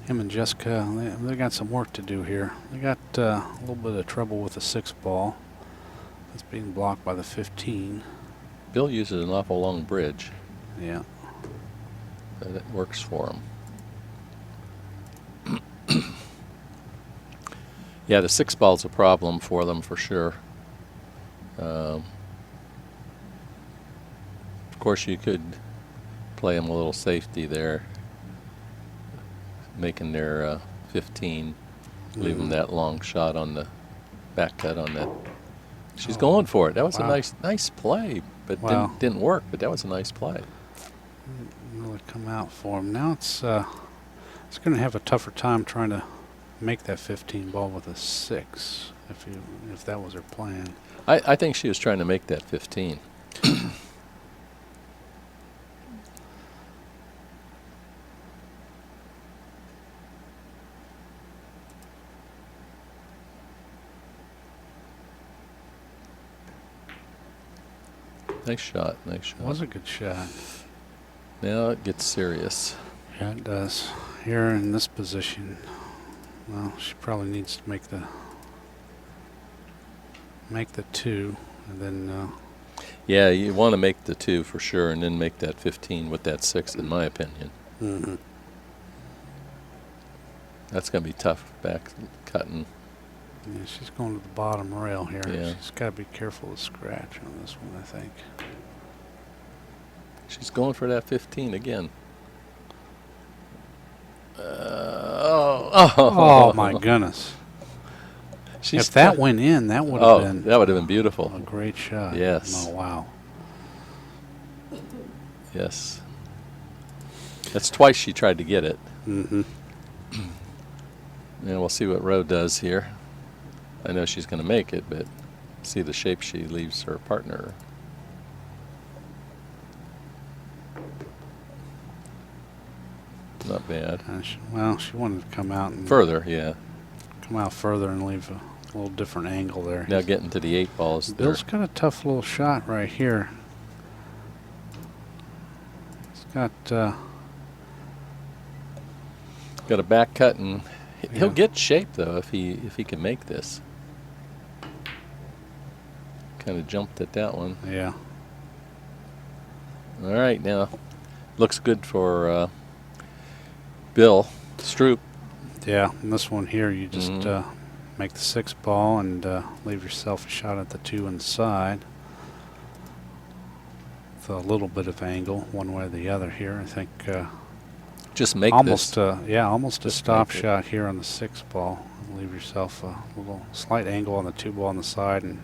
Him and Jessica, they got some work to do here. They got a little bit of trouble with the 6 ball. It's being blocked by the 15. Bill uses an awful long bridge, Yeah. but it works for him. Yeah, the 6 ball's a problem for them for sure. Of course, you could play them a little safety there, making their 15, leave them that long shot on the back cut on that. She's going for it. That was Wow. a nice play, but Wow. didn't work. But that was a nice play. Didn't really come out for him. Now it's going to have a tougher time trying to make that 15 ball with a 6, if that was her plan. I think she was trying to make that 15. Nice shot, nice shot. It was a good shot. Now it gets serious. Yeah, it does. Here in this position, well, she probably needs to make the 2, and then Yeah, you want to make the 2 for sure, and then make that 15 with that 6, in my opinion. mhm. That's going to be tough back cutting. Yeah, she's going to the bottom rail here. Yeah. She's got to be careful to scratch on this one, I think. She's going for that 15 again. Oh, Oh my goodness! She's If that cut- went in, that would have been that would have been beautiful. a great shot. Yes. Oh wow! Yes. That's twice she tried to get it. Mm-hmm. Yeah, we'll see what Roe does here. I know she's going to make it, but see the shape she leaves her partner. Not bad. Well, she wanted to come out and Further, yeah. come out further and leave a little different angle there. Now getting to the 8 balls there. Bill's got a tough little shot right here. He's got Got a back cut, and he'll Yeah. get shape though if he can make this. Kind of jumped at that one. yeah. All right, now looks good for Bill Stroop. Yeah, and this one here, you just Mhm. make the 6 ball and leave yourself a shot at the 2 inside. With a little bit of angle, one way or the other here. I think Just make almost, this. yeah, almost a Just stop make it. shot here on the 6 ball. Leave yourself a little slight angle on the 2 ball on the side, and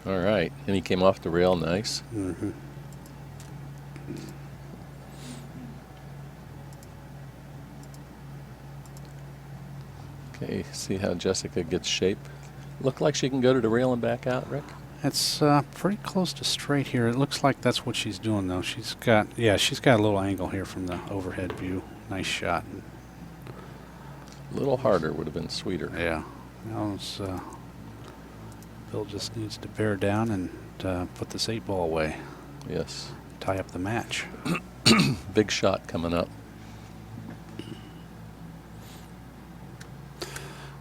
All right, and he came off the rail, nice. Okay, see how Jessica gets shape. Look like she can go to the rail and back out, Rick. It's pretty close to straight here. It looks like that's what she's doing, though. She's got a little angle here from the overhead view. Nice shot. A little harder would have been sweeter. Yeah. Now it's, Bill just needs to bear down and put this 8 ball away. Yes. Tie up the match. Big shot coming up.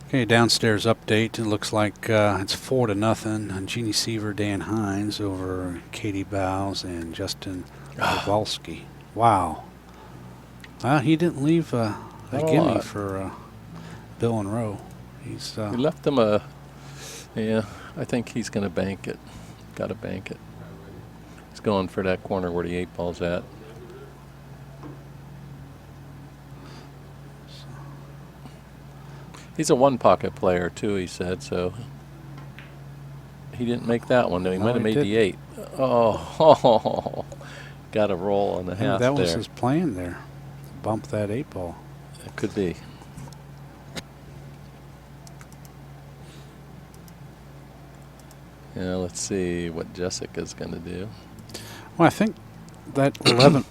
Okay, downstairs update. It looks like it's 4-0. Jeannie Seaver, Dan Hines over Katie Bowes and Justin Kowalski. Wow. He didn't leave a Not a gimme lot. for Bill and Rowe. He's He left him a. Yeah, I think he's going to bank it. Got to bank it. He's going for that corner where the 8 ball's at. He's a 1-pocket player too, he said, so he didn't make that one, though. He No, might have he made the 8. Oh, got a roll on the maybe half that was there. his plan there. Bump that 8 ball. It could be. Yeah, let's see what Jessica's going to do. Well, I think that 11.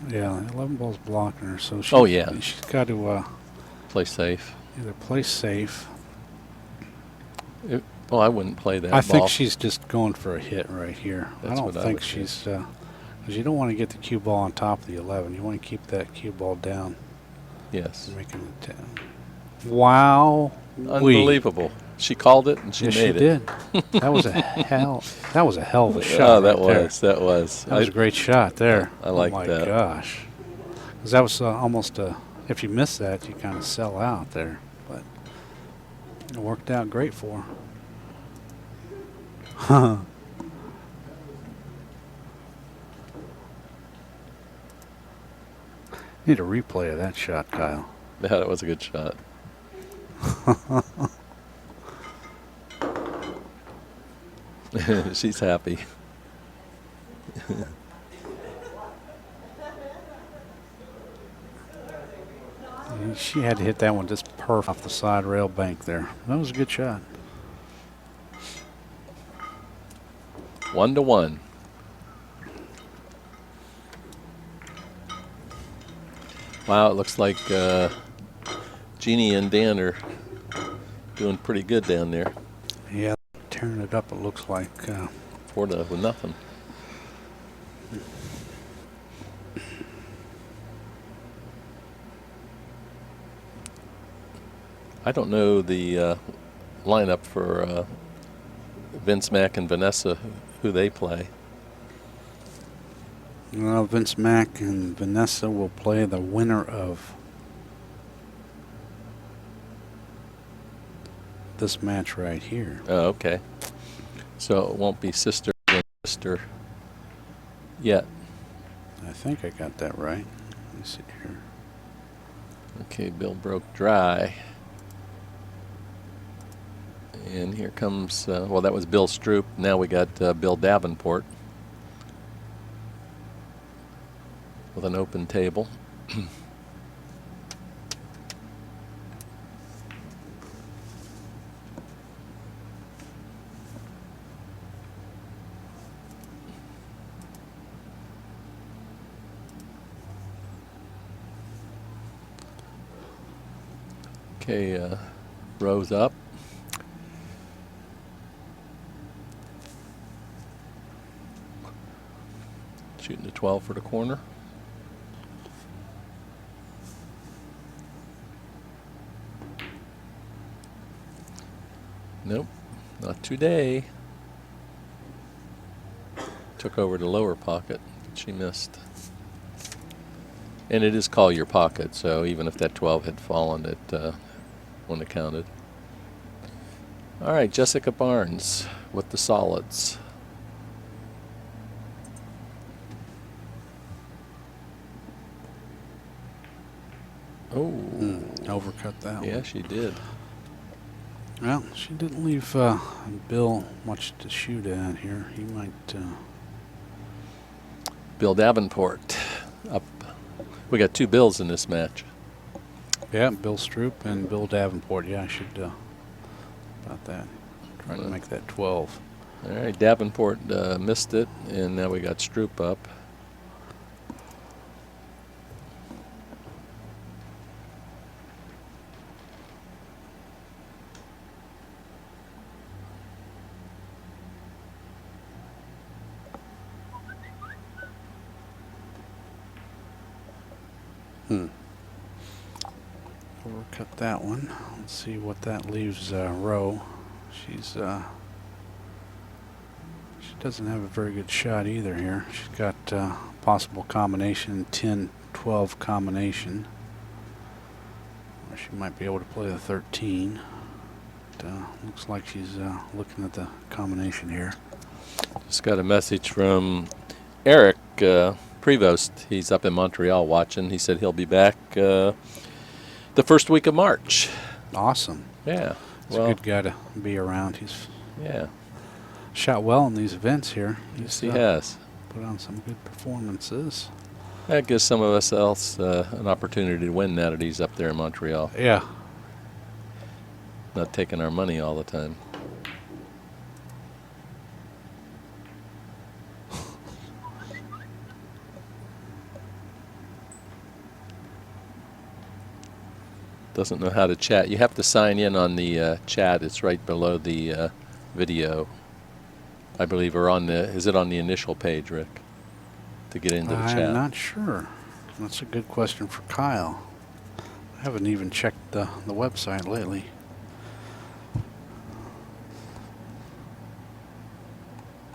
Yeah, 11 ball's blocking her, so Oh, yeah. she's got to Play safe. either play safe. Well, I wouldn't play that I ball. think she's just going for a hit right here. That's I don't what I think would she's because you don't want to get the cue ball on top of the 11. You want to keep that cue ball down. Yes. Making it 10. Wow. Unbelievable. She called it and she Yes, made she it. did. That was a hell. That was a hell of a shot. Oh, that right there. was. That was. That was a great shot there. I like oh my that. gosh. 'Cause that was almost a. If you miss that, you kind of sell out there. But it worked out great for her. Need a replay of that shot, Kyle. Yeah, that was a good shot. She's happy. She had to hit that one just perfect off the side rail bank there. That was a good shot. 1-1. Wow, it looks like Jeannie and Dan are doing pretty good down there. Yeah, tearing it up, it looks like. 4-0. I don't know the lineup for Vince Mack and Vanessa, who they play. Well, Vince Mack and Vanessa will play the winner of this match right here. Oh, okay. So it won't be sister and sister yet. I think I got that right. Let me see here. Okay, Bill broke dry. And here comes, well, that was Bill Stroop. Now we got Bill Davenport with an open table. Okay, Rose up. Shooting to 12 for the corner. Nope, not today. took over the lower pocket. She missed. And it is call your pocket, so even if that 12 had fallen, it wouldn't have counted. All right, Jessica Barnes with the solids. Oh, Overcut that one. yeah, she did. Well, she didn't leave Bill much to shoot at here. He might. Bill Davenport up. We got 2 Bills in this match. Yeah, Bill Stroop and Bill Davenport. Yeah, I should. About that. Trying to make that 12. All right, Davenport missed it, and now we got Stroop up. Overcut that one. Let's see what that leaves Rowe. She doesn't have a very good shot either here. She's got possible combination 10-12 combination. Or she might be able to play the 13. Looks like she's looking at the combination here. Just got a message from Eric Prevost. He's up in Montreal watching. He said he'll be back the first week of March. Awesome. Yeah. He's a good guy to be around. He's Yeah. shot well in these events here. Yes, he has. Put on some good performances. That gives some of us else an opportunity to win now that he's up there in Montreal. Yeah. Not taking our money all the time. Doesn't know how to chat. You have to sign in on the chat. It's right below the video, I believe, or on the. Is it on the initial page, Rick? To get into the chat. I'm not sure. That's a good question for Kyle. I haven't even checked the website lately.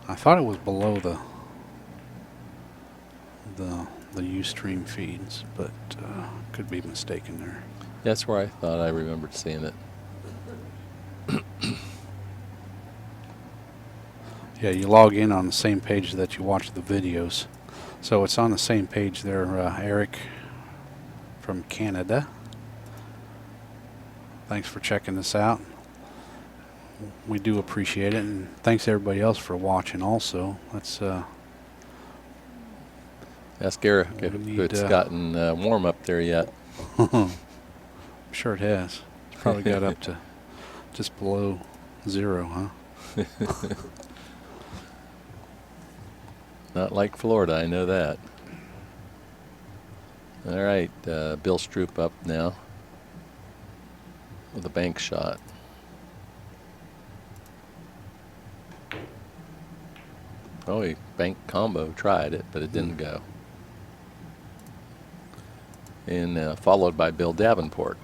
I thought it was below the Ustream feeds, but could be mistaken there. That's where I thought I remembered seeing it. Yeah, you log in on the same page that you watch the videos. So it's on the same page there, Eric from Canada. Thanks for checking this out. We do appreciate it, and thanks everybody else for watching also. Let's Ask Eric if need, it's gotten warm up there yet. I'm sure it has. It's probably got up to just below 0, huh? Not like Florida, I know that. All right, Bill Stroop up now with a bank shot. Oh, he bank combo tried it, but it didn't go. And followed by Bill Davenport.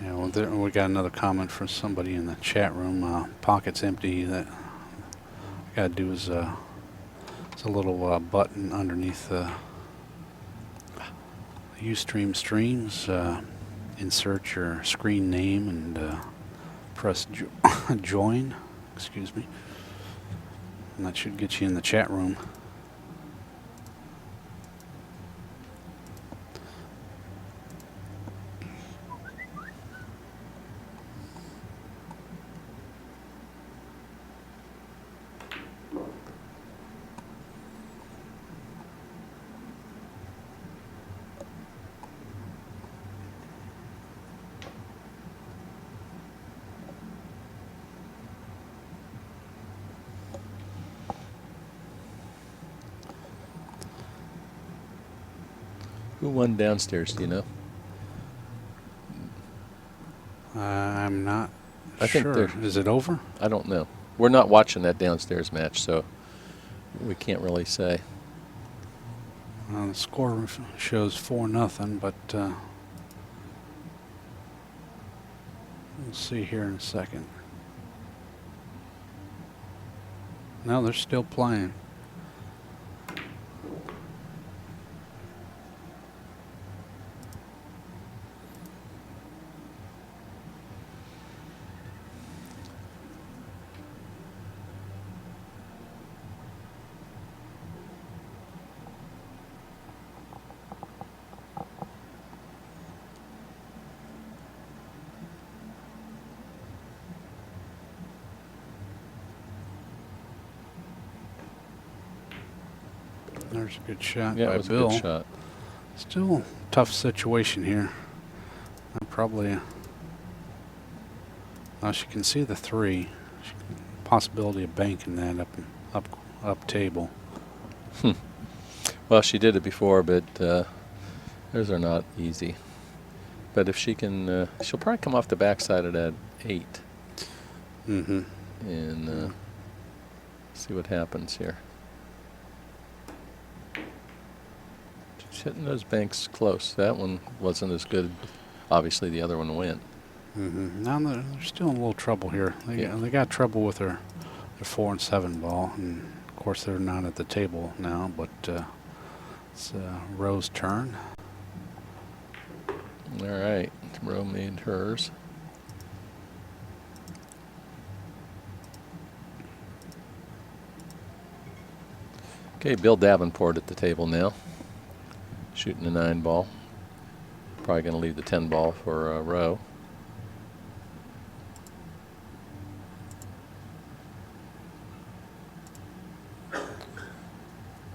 Yeah, well, there, we got another comment from somebody in the chat room. Pocket's empty. That got to do is it's a little button underneath the Ustream streams. Insert your screen name and press join. Excuse me. And that should get you in the chat room. Who won downstairs, do you know? I'm not I think sure. they're- Is it over? I don't know. We're not watching that downstairs match, so we can't really say. The score shows 4-0, but we'll see here in a second. No, they're still playing. There's a good shot Yeah, by it was Bill. a good shot. Still a tough situation here. Probably. Well, she can see the 3. Possibility of banking that up table. Well, she did it before, but those are not easy. But if she can, she'll probably come off the backside of that 8 Mm-hmm. and see what happens here. She's hitting those banks close. That one wasn't as good. Obviously, the other one went. Mm-hmm. Now they're still in a little trouble here. They got trouble with their 4 and 7 ball, and of course they're not at the table now. But it's Rose's turn. All right, Roe made hers. Okay, Bill Davenport at the table now, shooting a 9 ball. Probably going to leave the 10 ball for Roe.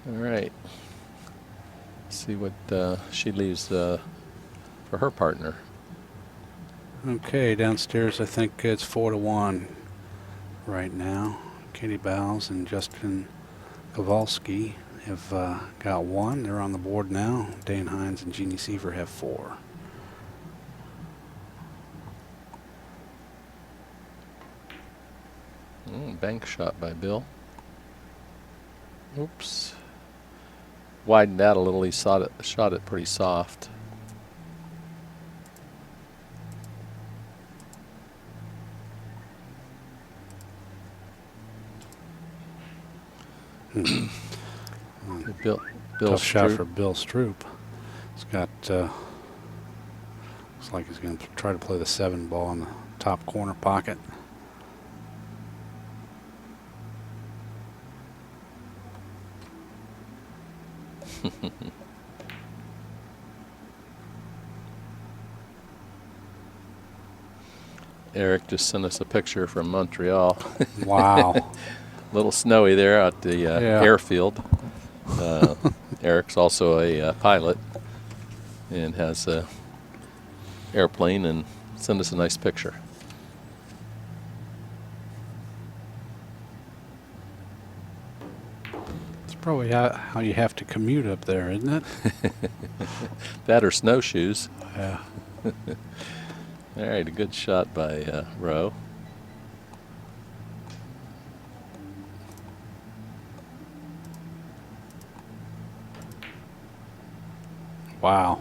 All right. See what she leaves for her partner. Okay, downstairs I think it's 4-1 right now. Katie Bowles and Justin Kowalski have got 1. They're on the board now. Dane Hines and Jeannie Seaver have 4. Bank shot by Bill. Oops. Widened out a little. He shot it pretty soft. Bill Tough shot Stroop. for Bill Stroop. He's got, looks like he's going to try to play the 7 ball in the top corner pocket. Eric just sent us a picture from Montreal. Wow. A little snowy there at the Yeah. airfield. Eric's also a pilot and has a airplane and sent us a nice picture. It's probably how you have to commute up there, isn't it? That or snowshoes. Yeah. All right, a good shot by Roe. Wow.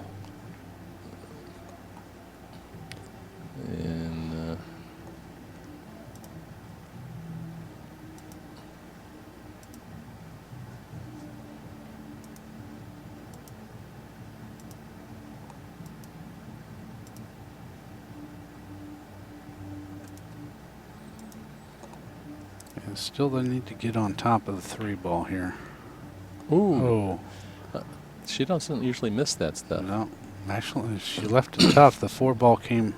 And And still they need to get on top of the 3 ball here. ooh, Oh, she doesn't usually miss that stuff. no. Actually, she left it tough. The 4 ball came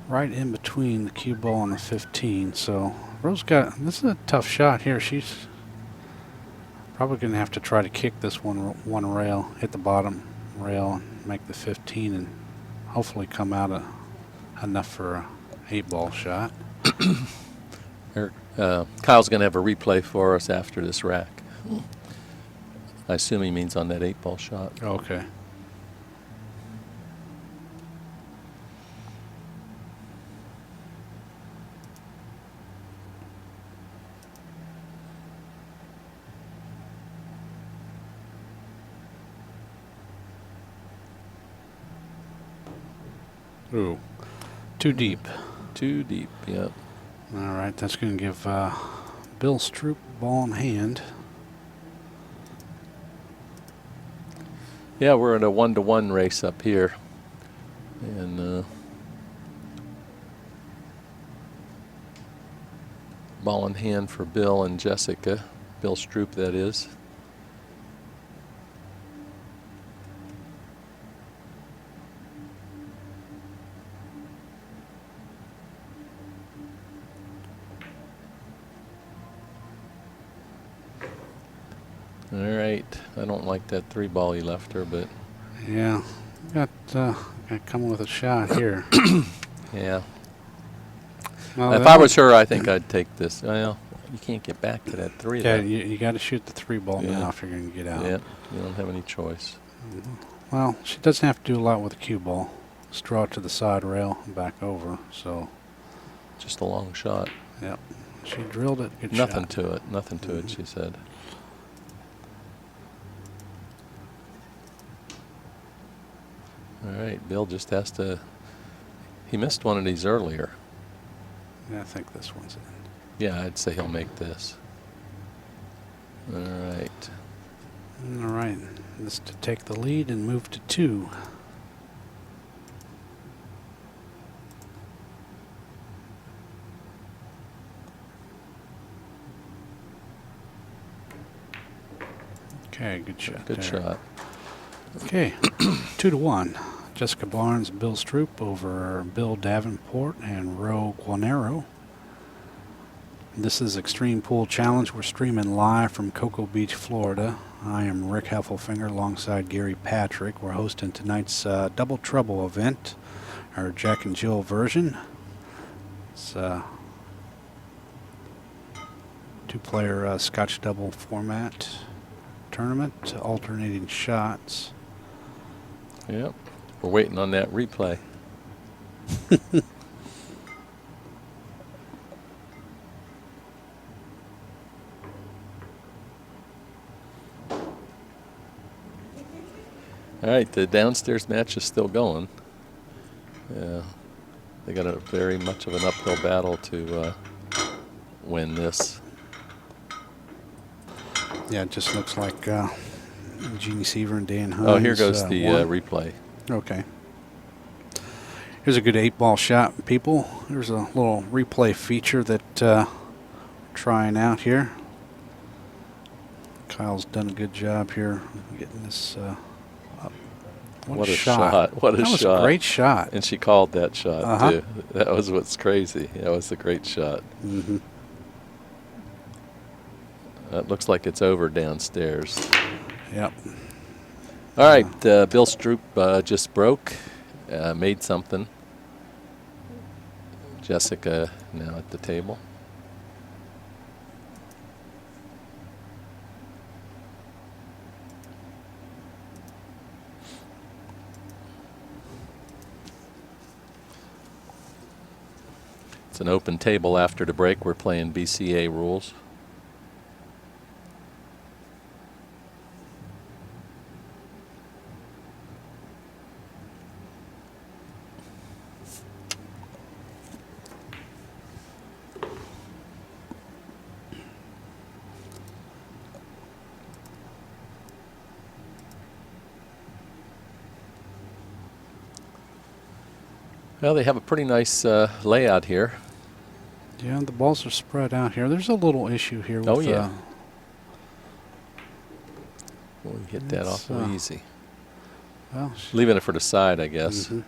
right in between the cue ball and the 15. So Rose this is a tough shot here. She's probably going to have to try to kick this one rail, hit the bottom rail, and make the 15, and hopefully come out enough for a 8 ball shot. Kyle's going to have a replay for us after this rack. I assume he means on that 8 ball shot. Okay. Ooh, too deep. Too deep, yep. All right, that's going to give Bill Stroop ball in hand. Yeah, we're in a 1-to-1 race up here. And ball in hand for Bill and Jessica. Bill Stroop, that is. All right. I don't like that 3-ball he left her, but Yeah, got coming with a shot here. yeah. Well, If that I one- was her, I think I'd take this. Well, you can't get back to that 3. Yeah, though. you got to shoot the 3-ball Yeah. now if you're going to get out. Yeah, you don't have any choice. Well, she doesn't have to do a lot with the cue ball. Just draw it to the side rail and back over. So, Just a long shot. yep, she drilled it. Good Nothing shot. to it. Nothing to it, she said. All right, Bill just has to. He missed one of these earlier. Yeah, I think this one's in. Yeah, I'd say he'll make this. All right. All right, this to take the lead and move to 2. Okay, good shot. Good there. shot. Okay, 2-1. Jessica Barnes, Bill Stroop over Bill Davenport and Ro Guanero. This is Extreme Pool Challenge. We're streaming live from Cocoa Beach, Florida. I am Rick Heffelfinger alongside Gary Patrick. We're hosting tonight's Double Trouble event, our Jack and Jill version. It's a 2-player Scotch double format tournament, alternating shots. Yep. We're waiting on that replay. All right, the downstairs match is still going. Yeah, they got a very much of an uphill battle to win this. Yeah, it just looks like Jeannie Seaver and Dan Hines. Oh, here goes the won. replay. Okay. Here's a good 8-ball shot, people. There's a little replay feature that we're trying out here. Kyle's done a good job here getting this up. What a shot. What a that was shot. a great shot. And she called that shot, Uh-huh. too. That was what's crazy. That was a great shot. Mm-hmm. It looks like it's over downstairs. Yep. All right, Bill Stroop just broke, made something. Jessica now at the table. It's an open table after the break. We're playing BCA rules. Well, they have a pretty nice layout here. Yeah, the balls are spread out here. There's a little issue here with Oh, yeah. We'll get that It's, awful easy. well, Leaving it for the side, I guess. mhm.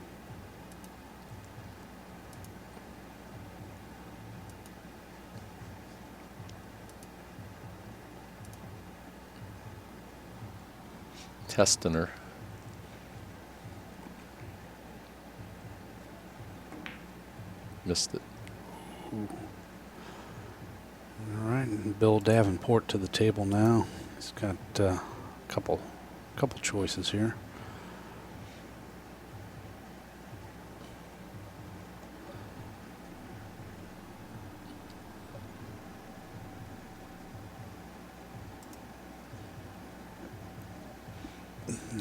Testing her. Missed it. All right, and Bill Davenport to the table now. He's got a couple choices here.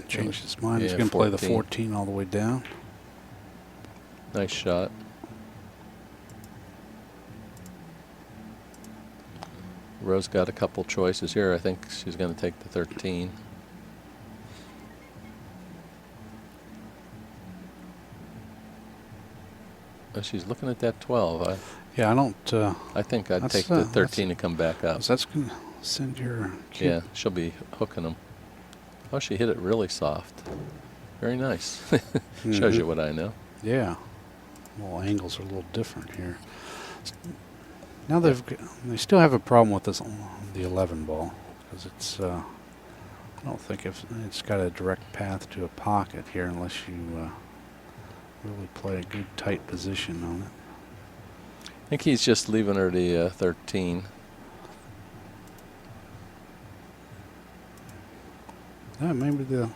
Changed his mind. He's Yeah, going to play the 14. 14 all the way down. Nice shot. Rose got a couple choices here. I think she's going to take the 13. She's looking at that 12. Yeah, I don't. I think I'd That's, take the that's- 13 and come back up. That's going to send your cue. Yeah, she'll be hooking them. Oh, she hit it really soft. Very nice. Shows you what I know. Yeah. Well, angles are a little different here. Now they still have a problem with this the 11 ball because it's. I don't think it's got a direct path to a pocket here unless you really play a good tight position on it. I think he's just leaving her the 13. Yeah, maybe the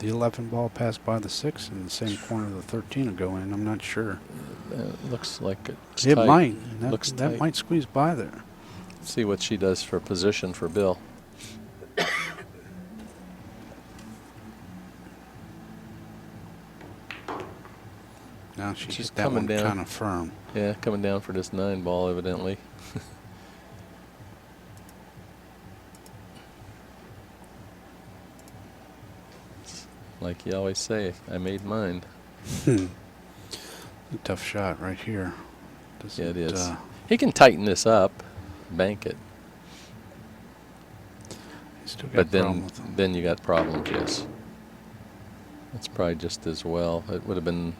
11 ball passed by the 6 and the same corner of the 13 will go in. I'm not sure. Looks like it's It tight. might. Looks That tight. might squeeze by there. See what she does for position for Bill. Now she's She's hit that coming one down. kind of firm. Yeah, coming down for this 9 ball evidently. Like you always say, I made mine. A tough shot right here. Yeah, it Doesn't, is. He can tighten this up, bank it, he's still got but a problem with them. then you got problems. Yes, that's probably just as well. It would have been.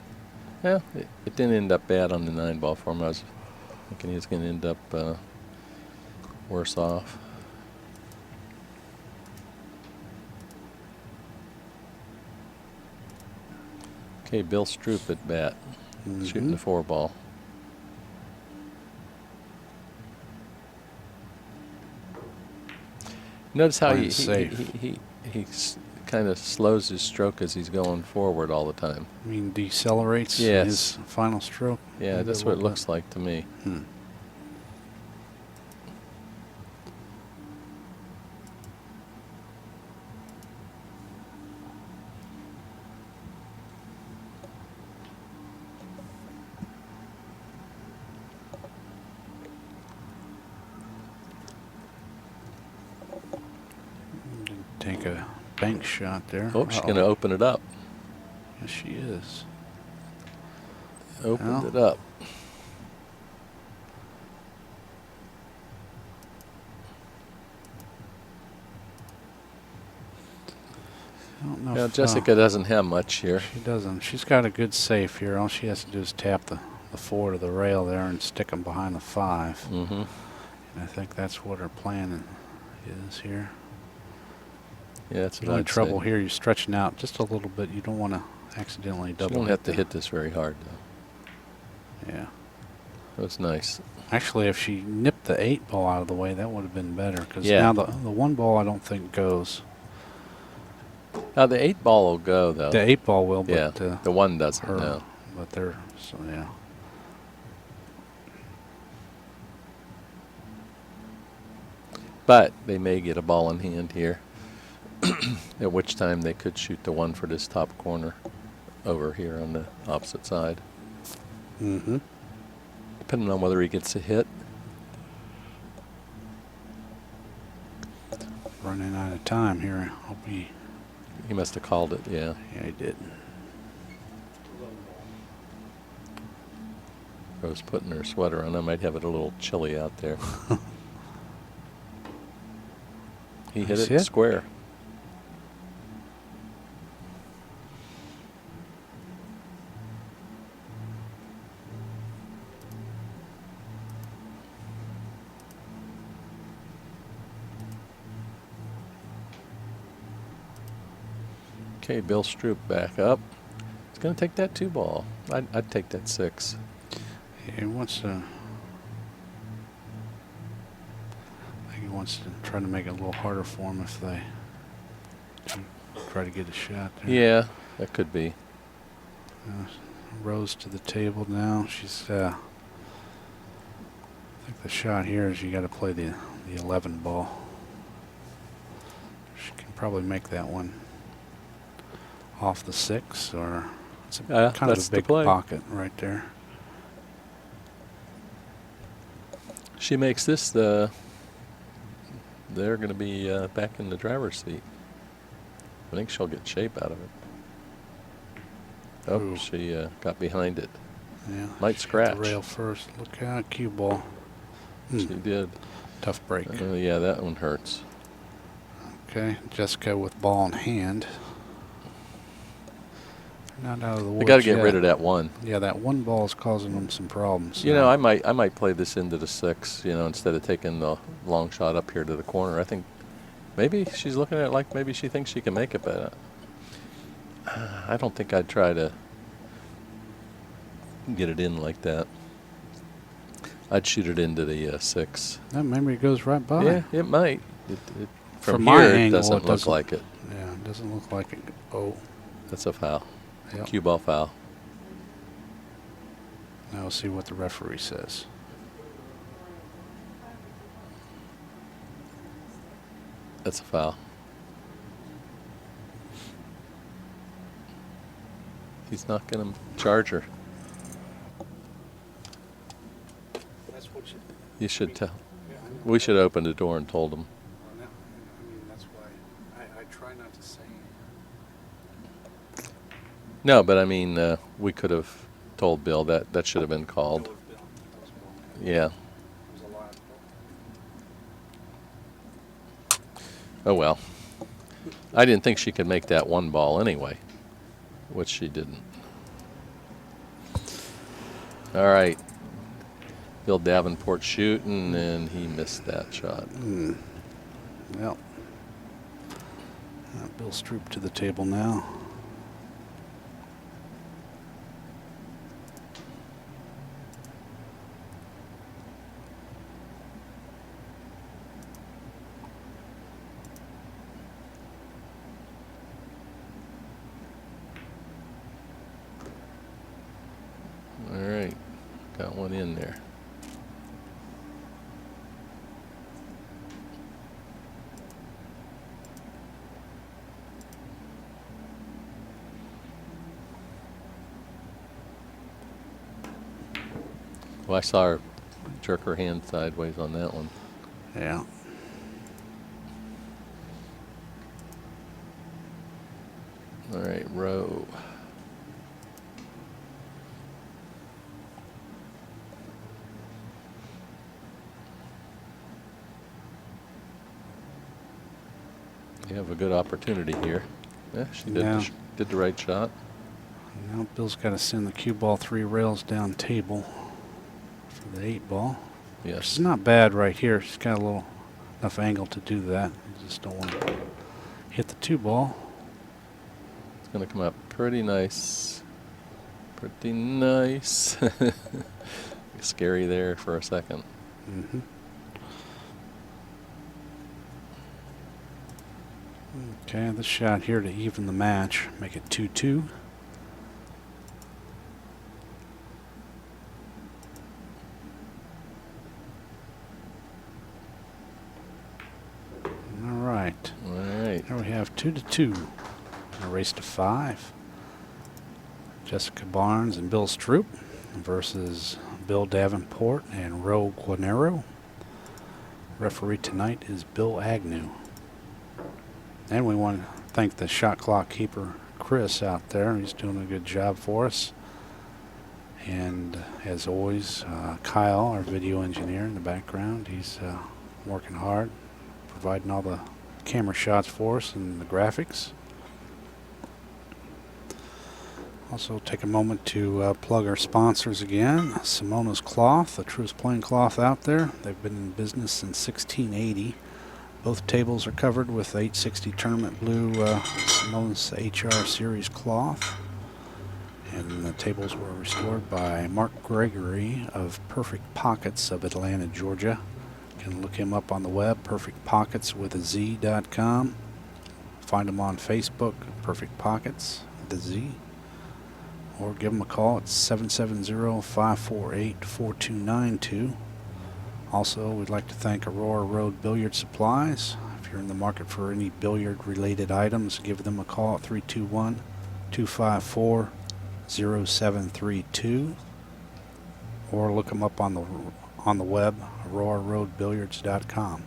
Yeah, it didn't end up bad on the 9 ball for him. I was thinking he was going to end up worse off. Okay, Bill Stroop at bat, shooting the 4 ball. Notice how Playing safe. he kind of slows his stroke as he's going forward all the time. I mean, decelerates Yes. his final stroke. Yeah, maybe that's a what it little looks like to me. bit. Hmm. Take a bank shot there. Oh, she's going to open it up. Yes, she is. Opened Well. it up. I don't know Now, if, Jessica doesn't have much here. she doesn't. She's got a good safe here. All she has to do is tap the 4 to the rail there and stick them behind the 5. Mm-hmm. And I think that's what her plan is here. Yeah, that's The what only I'd trouble say. here, you're stretching out just a little bit. You don't want to accidentally You double. don't have to the- hit this very hard, though. Yeah. That was nice. Actually, if she nipped the 8 ball out of the way, that would have been better. Because Yeah. now the 1 ball I don't think goes. Now, the 8 ball will go, though. The 8 ball will, yeah, but the 1 doesn't, her, no. but they're so yeah. But they may get a ball in hand here, at which time they could shoot the 1 for this top corner over here on the opposite side, Mm-hmm. depending on whether he gets a hit. Running out of time here. Hope he. He must have called it, yeah. Yeah, he did. Rose putting her sweater on. I might have it a little chilly out there. He hit Nice it hit. square. Okay, Bill Stroop back up. He's going to take that 2 ball. I'd take that 6. He wants to. I think he wants to try to make it a little harder for him if they try to get a shot there. Yeah, that could be. Rose to the table now. She's. I think the shot here is you got to play the 11 ball. She can probably make that one off the 6, or it's kind of that's a the big play. pocket right there. She makes this the they're going to be back in the driver's seat. I think she'll get shape out of it. Oh, Ooh. she got behind it. Yeah. Might hit scratch. the rail first. Look out, cue ball. She did. Tough break. Yeah, that one hurts. Okay, Jessica with ball in hand. Not out of the woods We got to get yet. rid of that one. Yeah, that one ball is causing them some problems. You know, I might play this into the 6. You know, instead of taking the long shot up here to the corner. I think maybe she's looking at it like maybe she thinks she can make it, but I don't think I'd try to get it in like that. I'd shoot it into the 6. That maybe it goes right by. Yeah, it might. From my here, it angle, doesn't look like it. Yeah, it doesn't look like it. Oh, That's a foul. yep. Cue ball foul. Now we'll see what the referee says. That's a foul. He's not going to charge her. That's what You should tell. We should open the door and told him. I mean, that's why I try not to say. No, but I mean, we could have told Bill that should have been called. Yeah. Oh well. I didn't think she could make that one ball anyway, which she didn't. All right. Bill Davenport shooting, and he missed that shot. Well, Bill Stroop to the table now. All right. Got one in there. Well, I saw her jerk her hand sideways on that one. Yeah. All right, row. You have a good opportunity here. Yeah, she did, Yeah. did the right shot. Now Bill's got to send the cue ball 3 rails down table for the 8 ball. Which Yes. is not bad right here. She's got a little enough angle to do that. You just don't want to hit the 2 ball. It's going to come up pretty nice. Pretty nice. Scary there for a second. Mm-hmm. Okay, this shot here to even the match, make it 2-2. All right. All right. Here we have 2-2. A race to 5. Jessica Barnes and Bill Stroop versus Bill Davenport and Ro Guarnero. Referee tonight is Bill Agnew. And we want to thank the shot clock keeper, Chris, out there. He's doing a good job for us. And as always, Kyle, our video engineer in the background, he's working hard, providing all the camera shots for us and the graphics. Also take a moment to plug our sponsors again. Simona's Cloth, the truest plain cloth out there. They've been in business since 1680. Both tables are covered with 860 Tournament Blue Simona's HR Series cloth. And the tables were restored by Mark Gregory of Perfect Pockets of Atlanta, Georgia. You can look him up on the web, perfectpocketswithaz.com. Find him on Facebook, Perfect Pockets with a Z. Or give him a call at 770-548-4292. Also, we'd like to thank Aurora Road Billiard Supplies. If you're in the market for any billiard-related items, give them a call at 321-254-0732. Or look them up on the web, auroraroadbilliards.com.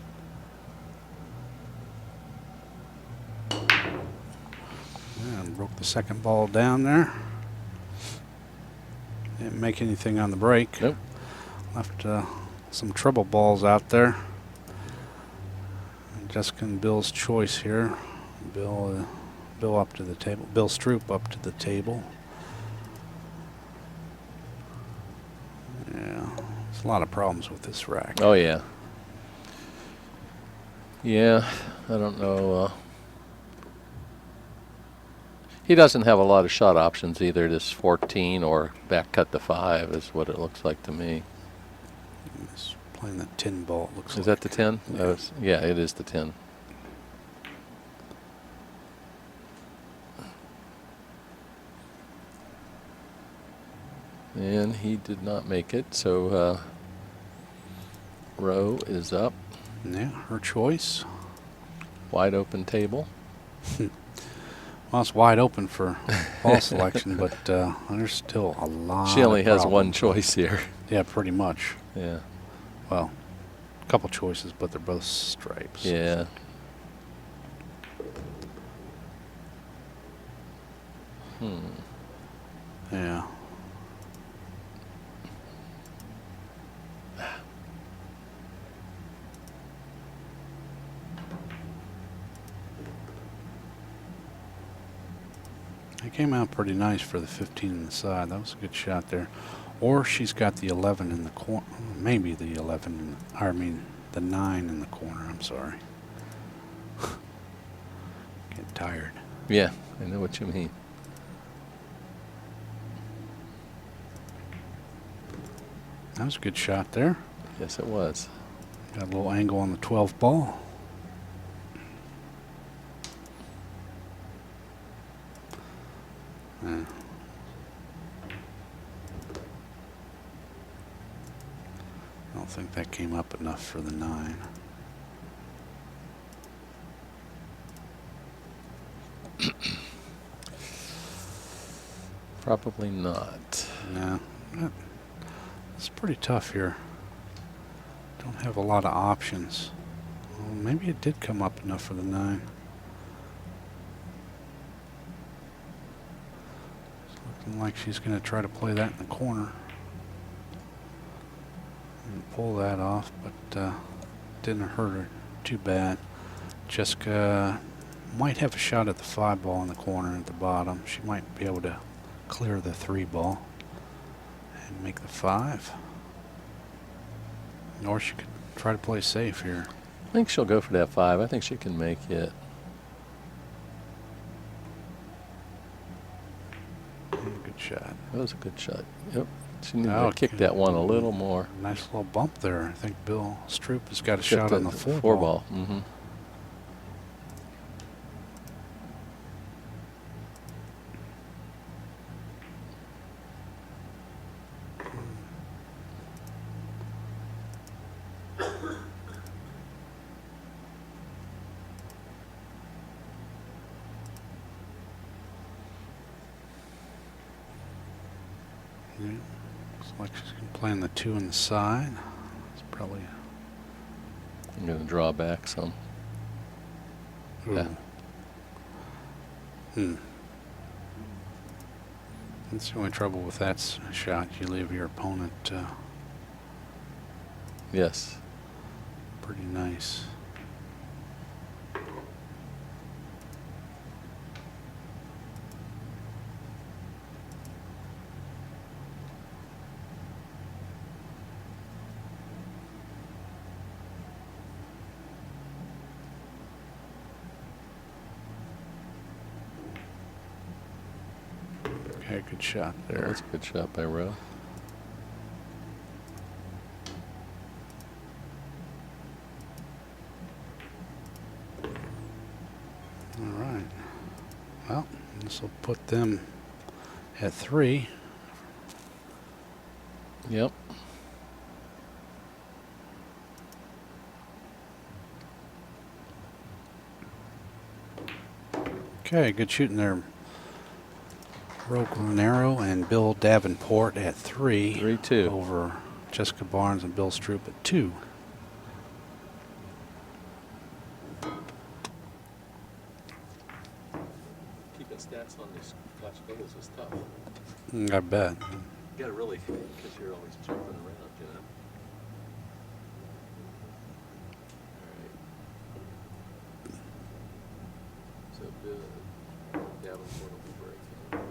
Broke the second ball down there. Didn't make anything on the break. Nope. Left some treble balls out there. Jessica and Bill's choice here. Bill up to the table. Bill Stroop up to the table. Yeah, there's a lot of problems with this rack. Oh, yeah. Yeah, I don't know. He doesn't have a lot of shot options either. This 14 or back cut to 5 is what it looks like to me. He's playing the 10 ball, it looks like. Is that the 10? Yeah. Yeah, it is the 10. And he did not make it, so Rowe is up. Yeah, her choice. Wide open table. Well, it's wide open for ball selection, but there's still a lot. She only of has one problems. choice here. Yeah, pretty much. Yeah. Well, a couple choices, but they're both stripes. Yeah. Yeah. It came out pretty nice for the 15 on the side. That was a good shot there. Or she's got the 11 in the corner. Maybe the 11, I mean the 9 in the corner. I'm sorry. Get tired. Yeah, I know what you mean. That was a good shot there. Yes, it was. Got a little angle on the 12 ball. Yeah. I don't think that came up enough for the 9. Probably not. No. It's pretty tough here. Don't have a lot of options. Well, maybe it did come up enough for the 9. It's looking like she's going to try to play that in the corner. And pull that off, but didn't hurt her too bad. Jessica might have a shot at the 5 ball in the corner at the bottom. She might be able to clear the 3 ball and make the 5. Or she could try to play safe here. I think she'll go for that 5. I think she can make it. Good shot. That was a good shot. Yep. She needed Oh, to kick that one a little more. Nice little bump there. I think Bill Stroop has got a Got shot on the 4 4 ball. ball. Mm-hmm. Yeah. Looks like she's playing the 2 on the side. It's probably. I'm going to draw back some. Yeah. That's the only trouble with that shot. You leave your opponent Yes. pretty nice. Okay, good shot That there. was a good shot by Rowe. All right. Well, this will put them at 3. Yep. Okay, good shooting there. Roe Granero and Bill Davenport at 3. 3-2. Over Jessica Barnes and Bill Stroop at 2. Keeping stats on the I bet. You got to really, because you're always jumping around, you know. All right. So good. Davenport will be breaking.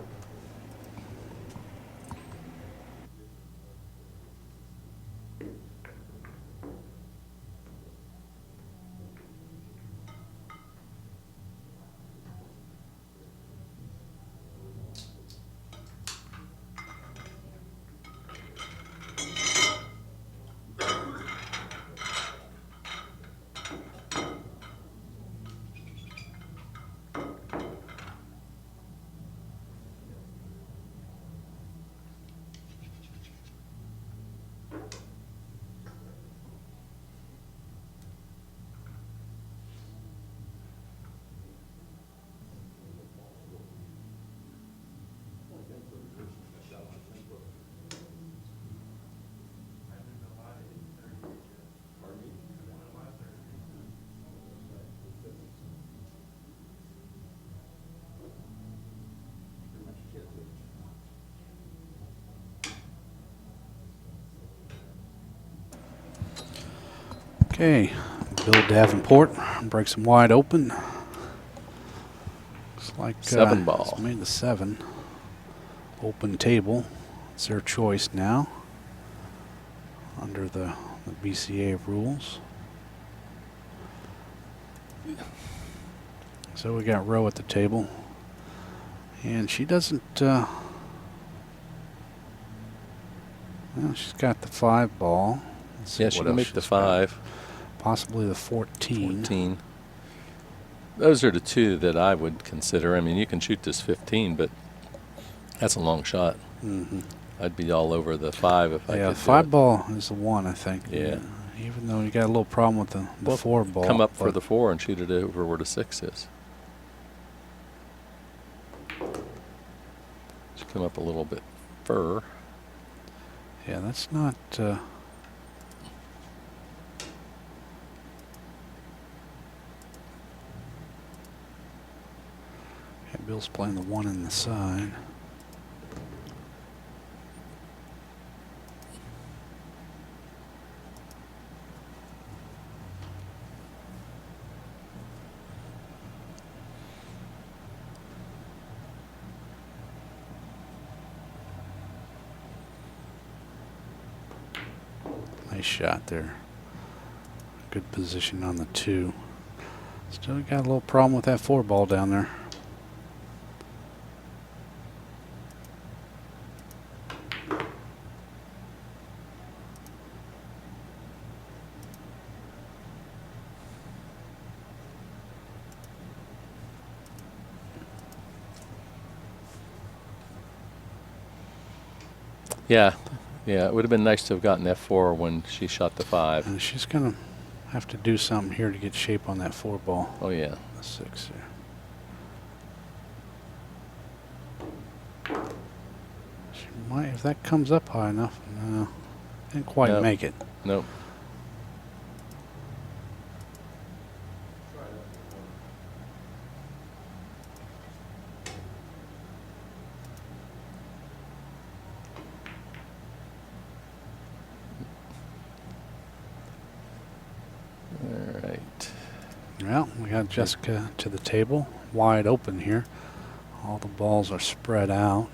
Okay, Bill Davenport breaks them wide open. Looks like 7 ball. he's made the 7. Open table. It's their choice now under the BCA rules. So we got Roe at the table, and she doesn't. Well, she's got the 5 ball. Let's see Yeah, she what can else make the she's got. 5. Possibly the 14. 14. Those are the 2 that I would consider. I mean, you can shoot this 15, but that's a long shot. Mm-hmm. I'd be all over the 5 if I Yeah, could. 5 ball is the one, I think. Yeah. Even though you got a little problem with the Well, 4 ball. Come up for but the 4 and shoot it over where the 6 is. Just come up a little bit further. Yeah, that's not. Yeah, Bill's playing the 1 in the side. Nice shot there. Good position on the 2. Still got a little problem with that 4 ball down there. Yeah. Yeah, it would have been nice to have gotten that 4 when she shot the 5. And she's going to have to do something here to get shape on that 4 ball. Oh, yeah. The 6 there. She might, if that comes up high enough. No, didn't quite Nope. make it. Nope. All right. Well, we got Jessica to the table, wide open here. All the balls are spread out.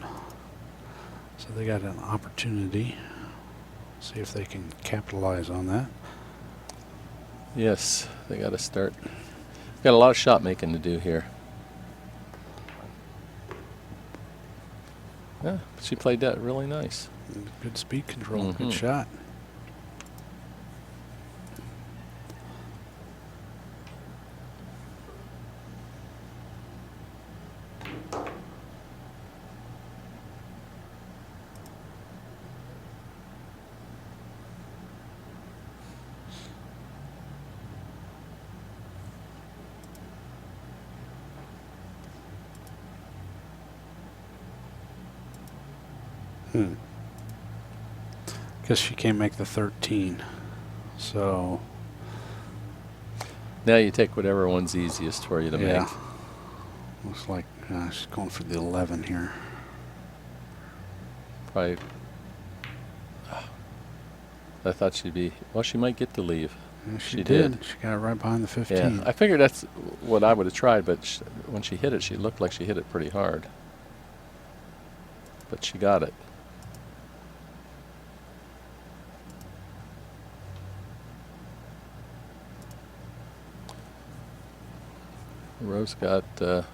So they got an opportunity. See if they can capitalize on that. Yes, they got to start. Got a lot of shot making to do here. Yeah, she played that really nice. Good speed control, Mhm. good shot. Guess she can't make the 13. So, Now you take whatever one's easiest for you to yeah. make. Looks like she's going for the 11 here. probably. I thought she'd be. Well, she might get to leave. Yeah, She she did. did. She got it right behind the 15. Yeah, I figured that's what I would have tried, but when she hit it, she looked like she hit it pretty hard. But she got it. Rose got. Well,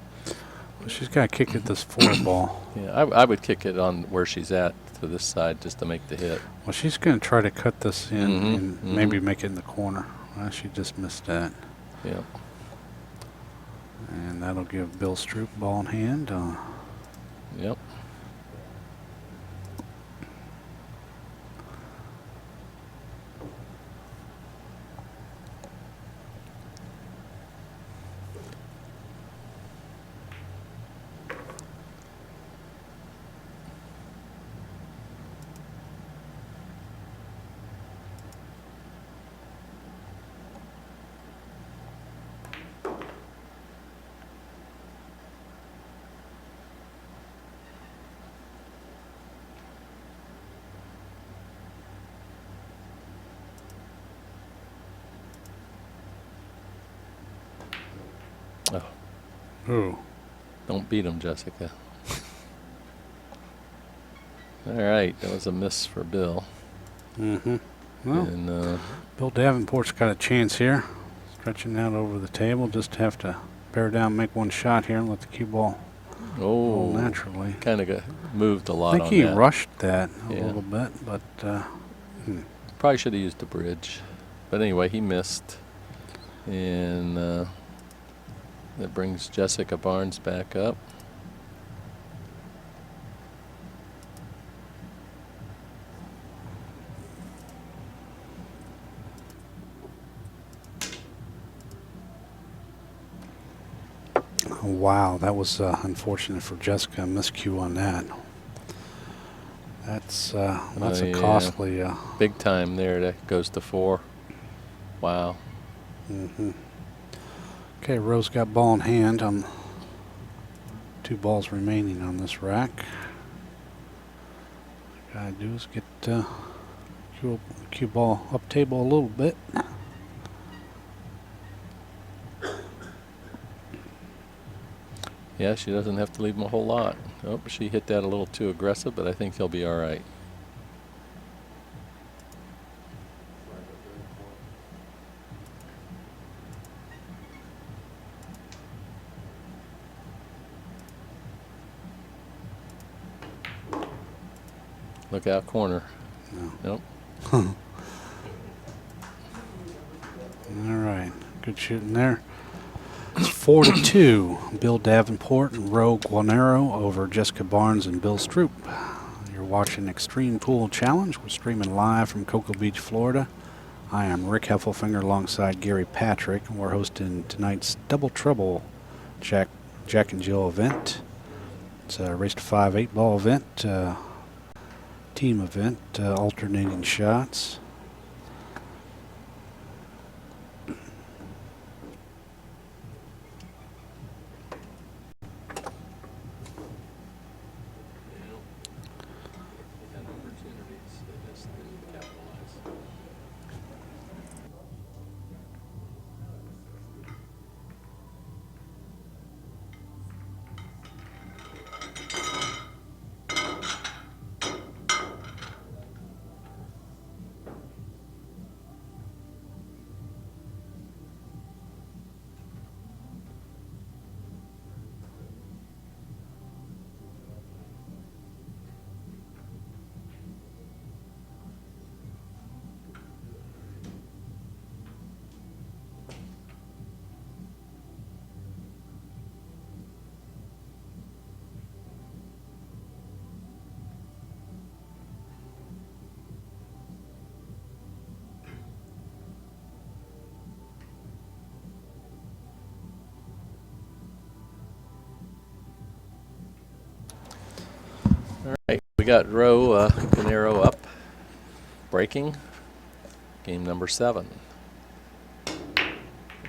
she's got to kick at this 4 ball. Yeah, I would kick it on where she's at to this side just to make the hit. Well, she's going to try to cut this in Mhm, and mhm. maybe make it in the corner. Well, she just missed that. Yeah. And that'll give Bill Stroop ball in hand. Yep. Oh, Ooh. don't beat him, Jessica. All right, that was a miss for Bill. Mm-hmm. Well, And Bill Davenport's got a chance here. Stretching out over the table. Just have to bear down, make one shot here, and let the cue ball roll naturally. kind of moved a I lot think on he that. rushed that a Yeah. little bit, but Probably should have used the bridge. But anyway, he missed. And that brings Jessica Barnes back up. wow, that was unfortunate for Jessica. Miscue on that. That's a yeah. costly. Big time there. That goes to 4. Wow. Mm-hmm. Okay, Rose got ball in hand. 2 balls remaining on this rack. What I gotta do is get cue ball up table a little bit. Yeah, she doesn't have to leave him a whole lot. Oh, she hit that a little too aggressive, but I think he'll be all right. Look out, corner. No. Nope. All right, good shooting there. It's 4-2. Bill Davenport and Ro Guarnero over Jessica Barnes and Bill Stroop. You're watching Extreme Pool Challenge. We're streaming live from Cocoa Beach, Florida. I am Rick Heffelfinger alongside Gary Patrick, and we're hosting tonight's Double Trouble Jack and Jill event. It's a race to 5 8-ball event, team event, alternating shots. All right, we got Ro Guarnero up, breaking. Game number 7.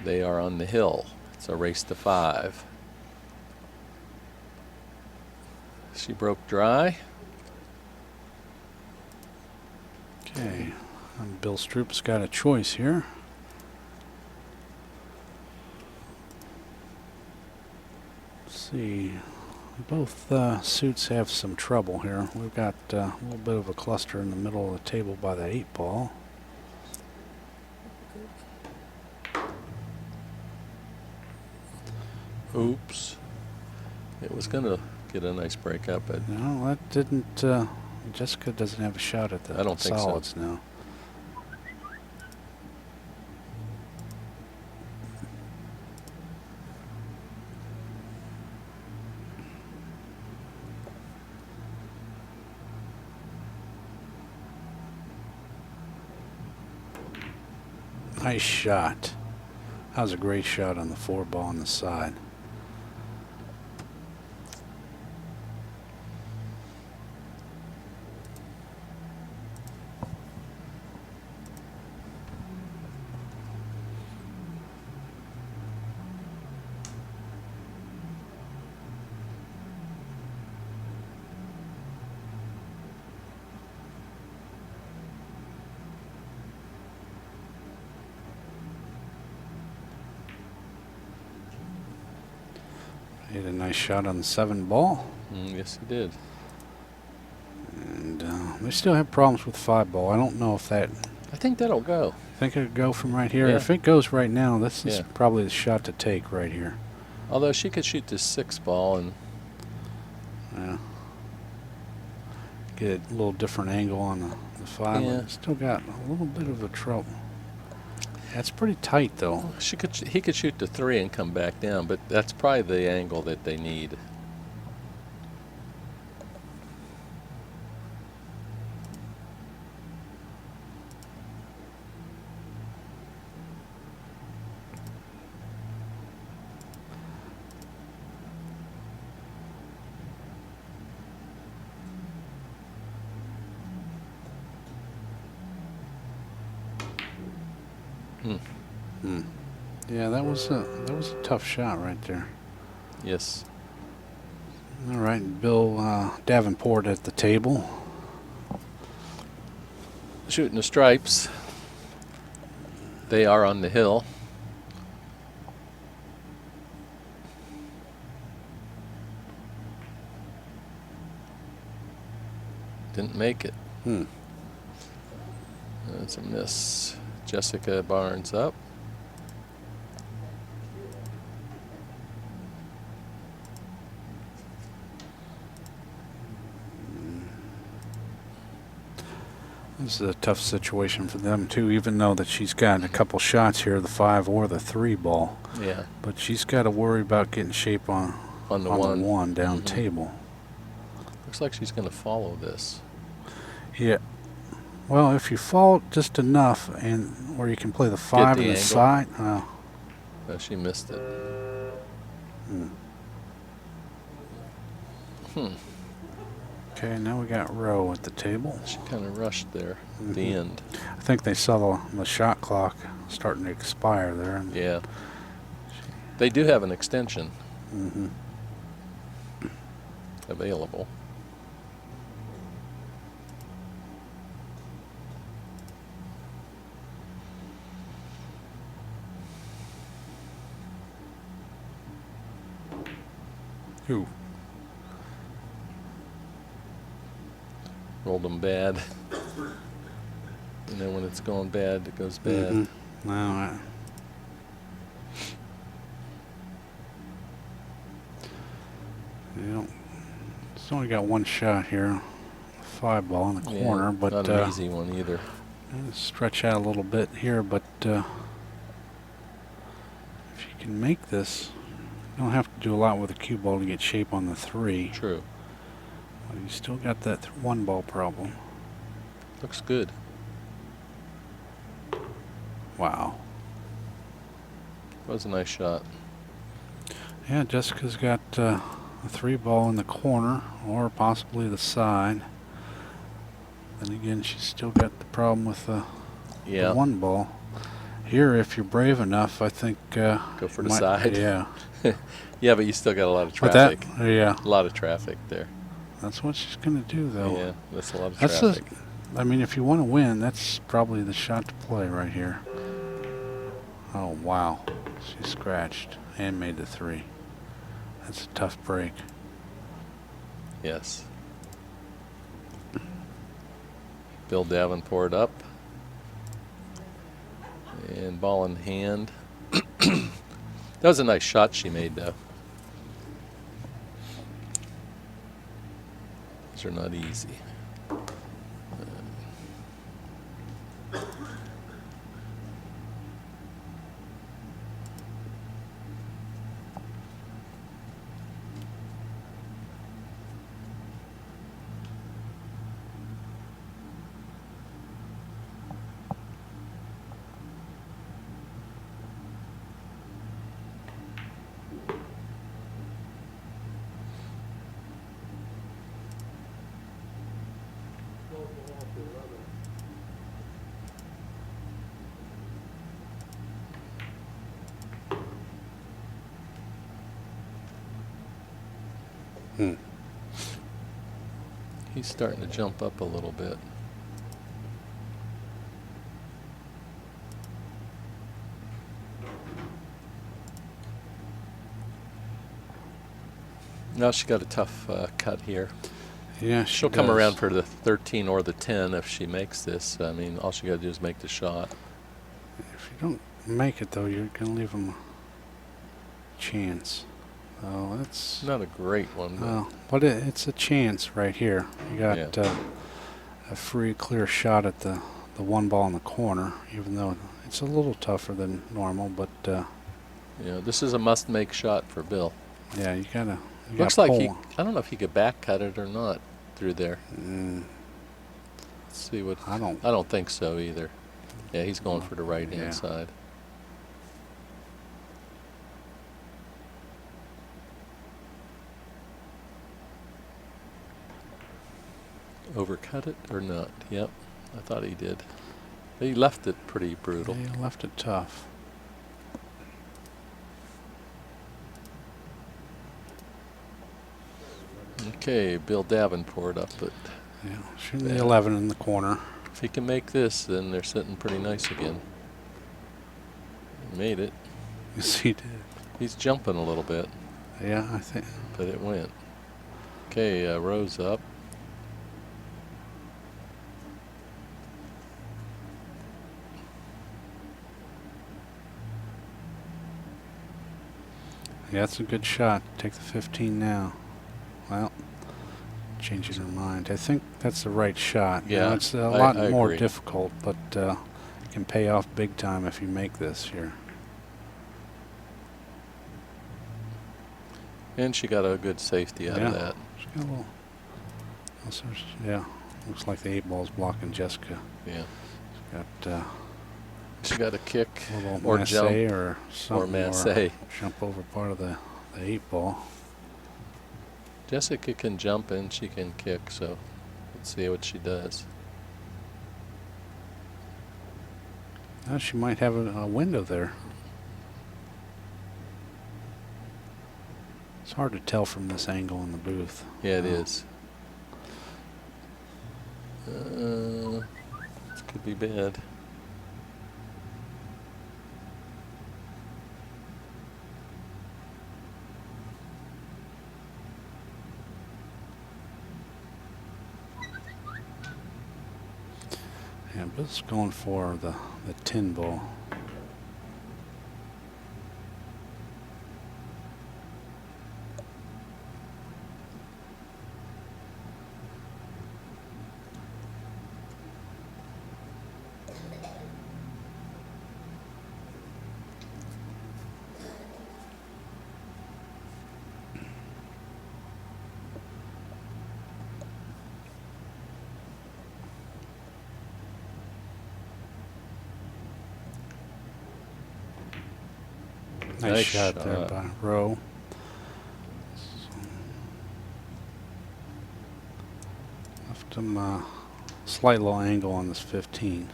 They are on the hill. It's a race to 5. She broke dry. Okay, Bill Stroop's got a choice here. Let's see. Both suits have some trouble here. We've got a little bit of a cluster in the middle of the table by the 8 ball. Oops. It was going to get a nice break up, but No, that didn't. Jessica doesn't have a shot at the I don't think so. solids now. Nice shot. That was a great shot on the 4 ball on the side. He had a nice shot on the 7 ball. yes, he did. And they still have problems with 5 ball. I don't know if that. I think that'll go. Think it could go from right here. Yeah. If it goes right now, this is Yeah. probably the shot to take right here. Although she could shoot the 6 ball, and Yeah. Get a little different angle on the 5. Yeah. Still got a little bit of a trouble. That's pretty tight though. he could shoot the 3 and come back down, but that's probably the angle that they need. Yeah, that was a tough shot right there. Yes. All right, Bill Davenport at the table. Shooting the stripes. They are on the hill. Didn't make it. That's a miss. Jessica Barnes up. This is a tough situation for them too, even though that she's got a couple shots here, the 5 or the 3 ball. Yeah. But she's got to worry about getting shape on On the the one. 1 down Mhm. table. Looks like she's going to follow this. Yeah. Well, if you fall just enough, and or you can play the 5 the on the angle. side. No, she missed it. Okay, now we got Rowe at the table. She kind of rushed there at the end. I think they saw the shot clock starting to expire there. And Yeah. They do have an extension Mhm. available. Ooh. Rolled them bad. And then when it's going bad, it goes bad. Mhm. No, yeah. It's only got 1 shot here. 5 ball in the Yeah, corner, but not an easy one either. stretch out a little bit here. But if you can make this, you don't have to do a lot with the cue ball to get shape on the 3. True. But you still got that 1 ball problem. Looks good. Wow. That was a nice shot. Yeah, Jessica's got a 3 ball in the corner or possibly the side. Then again, she's still got the problem with the Yeah. 1 ball. Here, if you're brave enough, I think Go for the might- side. Yeah, Yeah, but you still got a lot of but that traffic. yeah, A lot of traffic there. that's what she's gonna do though. Yeah, that's a lot of That's traffic. I mean, if you want to win, that's probably the shot to play right here. Oh, wow. She scratched and made the 3. That's a tough break. Yes. Bill Davenport up. And ball in hand. That was a nice shot she made, though. These are not easy. He's starting to jump up a little bit. Now she got a tough cut here. Yeah, She'll come around for the 13 or the 10 if she makes this. I mean, all she got to do is make the shot. If you don't make it, though, you're going to leave them a chance. Oh, that's Not a great one, but well, but it's a chance right here. You got Yeah. a free, clear shot at the one ball in the corner, even though it's a little tougher than normal. But this is a must-make shot for Bill. yeah, you gotta. You Looks gotta like he. pull. I don't know if he could back cut it or not through there. Let's see what. I don't. I don't think so either. Yeah, he's going for the right-hand Yeah. side. Overcut it or not? Yep, I thought he did. He left it pretty brutal. Yeah, you left it tough. Okay, Bill Davenport up, but Yeah, shooting the Yeah. 11 in the corner. if he can make this, then they're sitting pretty nice again. He made it. Yes, he did. He's jumping a little bit, Yeah, I think. but it went. Okay, Rose up. Yeah, that's a good shot. Take the 15 now. Well, changing her mind. I think that's the right shot. You know, Yeah, it's a I lot more agree. difficult, but it can pay off big time if you make this here. And she got a good safety out Yeah. of that. She's got a little. Yeah, looks like the 8-ball's blocking Jessica. Yeah. She's got She got a kick a little or masse jump. or something. masse. Jump over part of the 8-ball. Jessica can jump and she can kick, so let's see what she does. Now she might have a window there. It's hard to tell from this angle in the booth. Yeah, it is. This could be bad. Yeah, Bill's going for the tin ball. Nice shot there shot. by Rowe. Left him slight little angle on this 15.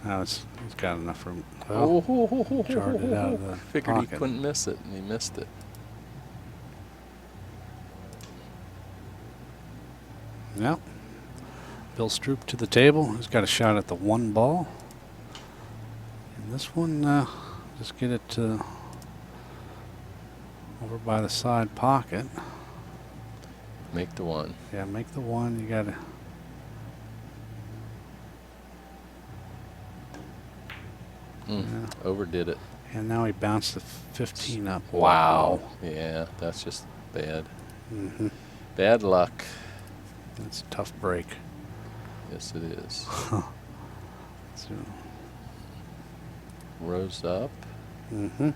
Now he's got enough room. Well, jarred it out of the Figured he pocket. couldn't miss it, and he missed it. Yep. Bill Stroop to the table. He's got a shot at the 1 ball. And this one, just get it over by the side pocket. Make the 1. Yeah, make the 1. You got to. Overdid it. And now he bounced the 15 up. Wow. Yeah, that's just bad. Mm-hmm. Bad luck. That's a tough break. Yes, it is. So, Rose up. mm-hmm.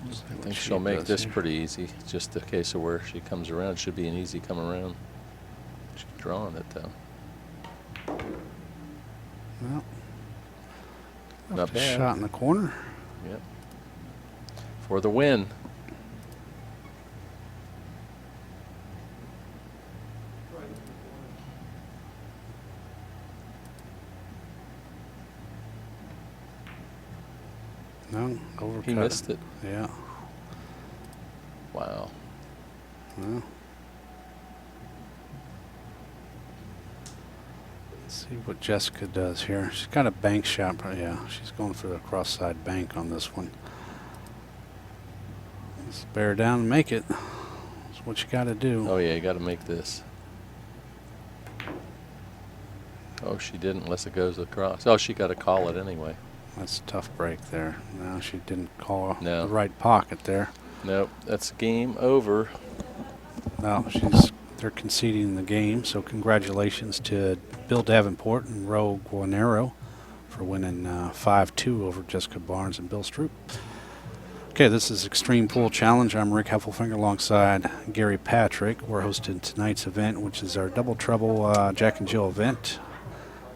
I think she'll make this pretty easy. Just a case of where she comes around. Should be an easy come around. She's drawing it though. Well, Not a bad. shot in the corner. Yep. For the win. No, overcut. He missed it. Yeah. Wow. Well, let's see what Jessica does here. She's got a bank shot, but yeah, she's going for the cross-side bank on this one. Let's bear down and make it. That's what you got to do. Oh yeah, you got to make this. Oh, she didn't unless it goes across. Oh, she got to call it anyway. That's a tough break there. No, she didn't call No. the right pocket there. Nope, that's game over. No, they're conceding the game. So congratulations to Bill Davenport and Ro Guarnero for winning 5-2 over Jessica Barnes and Bill Stroop. Okay, this is Extreme Pool Challenge. I'm Rick Heffelfinger alongside Gary Patrick. We're hosting tonight's event, which is our Double Trouble Jack and Jill event.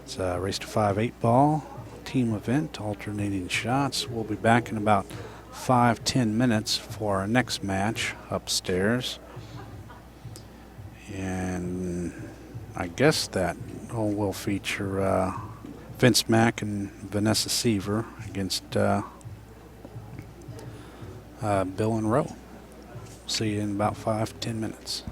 It's a race to 5 8-ball team event, alternating shots. We'll be back in about 5-10 minutes for our next match upstairs. And I guess that will feature Vince Mack and Vanessa Seaver against Bill and Ro. See you in about 5-10 minutes.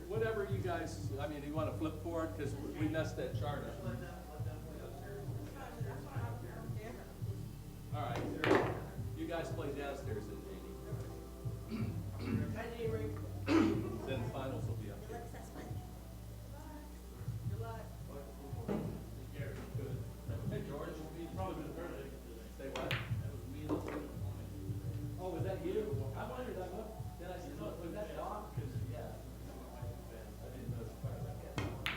Whatever you guys, I mean, you want to flip forward because we messed that chart up. All right, you guys play downstairs then, Jamie. Then finals will be up here. Hey, George, say what? Oh, was that you? I wondered, then I said, look, was that Doc? Because, yeah. I didn't know. What time does that start?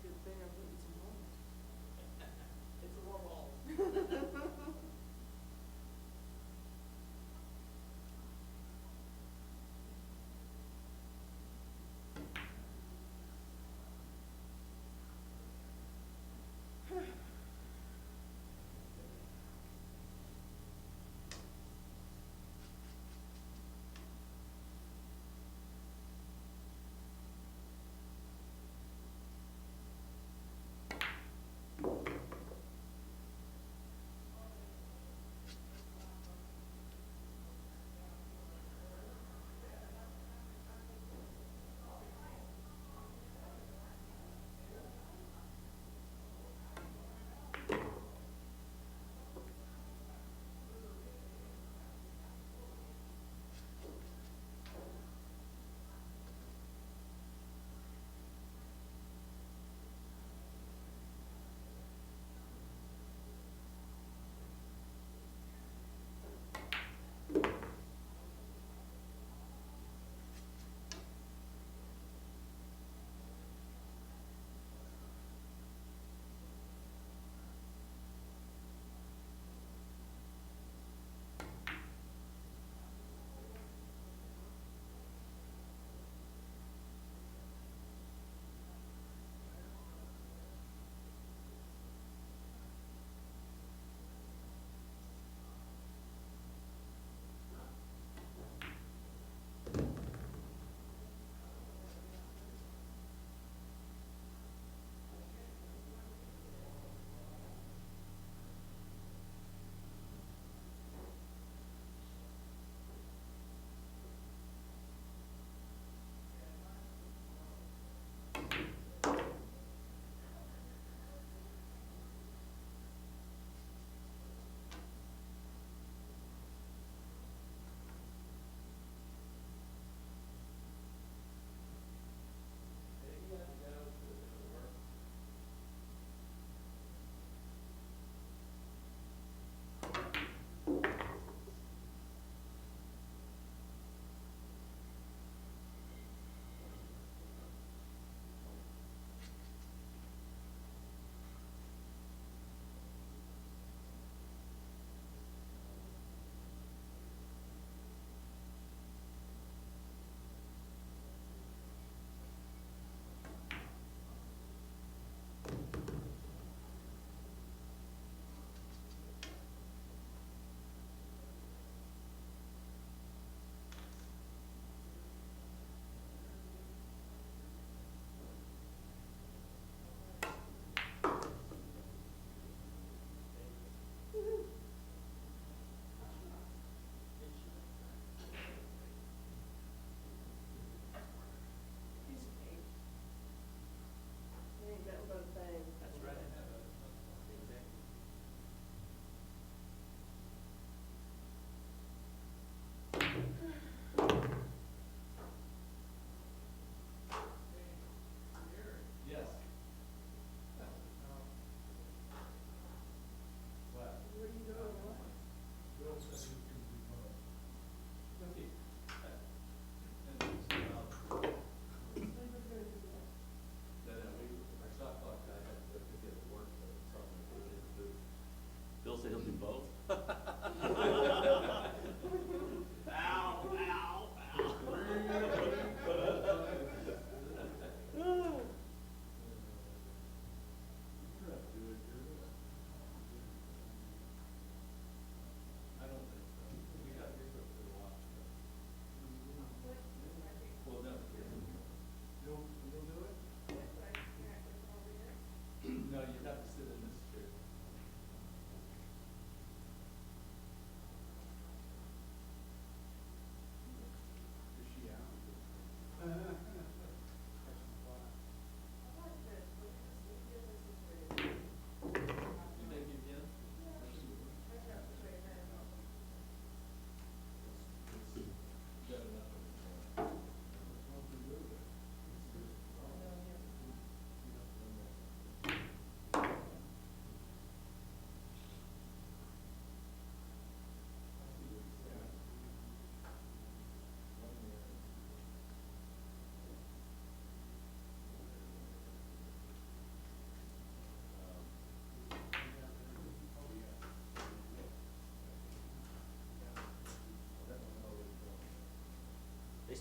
Good thing I'm putting some on. It's a warm ball.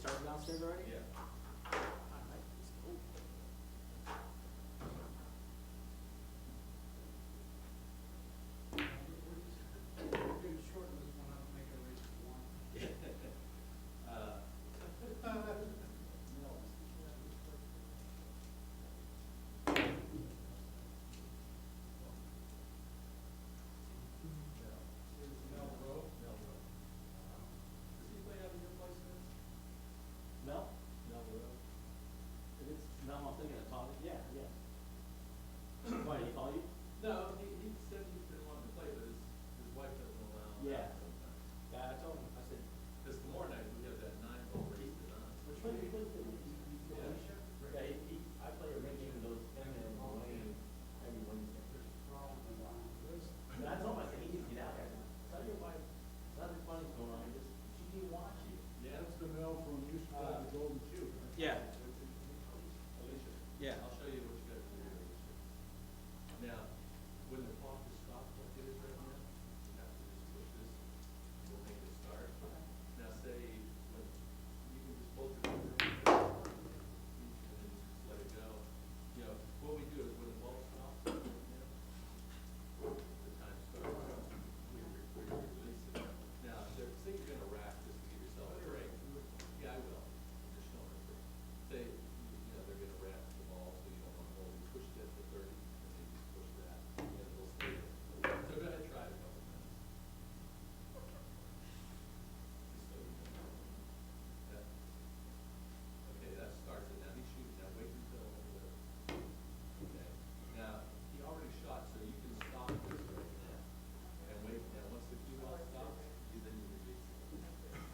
started downstairs already? Yeah. Alright, let's go. Shorten this one up, make it a race to one. Does he play out of your place, Vince? Mel? Mel Rowe. If it's Mel, I'm thinking of Tommy. Yeah, yeah. Why, did he call you? No, he said he didn't want to play, but his wife doesn't allow him Yeah. sometimes. Yeah, I told him, I said, Because tomorrow night, we have that 9-hole race to none. which one do you play with? Yeah. Yeah, I play a ring even though him and Wayne every Wednesday. And I told him, I said, he needs to get out there. Tell your wife, nothing funny's going on, just, she didn't watch you. Yeah. That's the mill from used to play the Golden Shoe. Yeah. Alicia. Yeah. I'll show you what you got to do here, Alicia. Now, when the clock is stopped like it is right now, you have to just push this, we'll make it start. Now say, when, you can just both your fingers, and then just let it go. You know, what we do is when the ball stops, you know, the time starts, we release it. Now, say you're gonna rack just to give yourself a break. Yeah, I will. I'm just showing it. Say, you know, they're gonna rack the ball, so you don't want to hold, you push that to 30, and then you just push that, and it'll stay there. So go ahead, try it a couple times. Just so you know. That, okay, that starts it. Now he's shooting. Now wait until okay. Now, he already shot, so you can stop this right now. And wait, now once the cue ball stops, then you release it.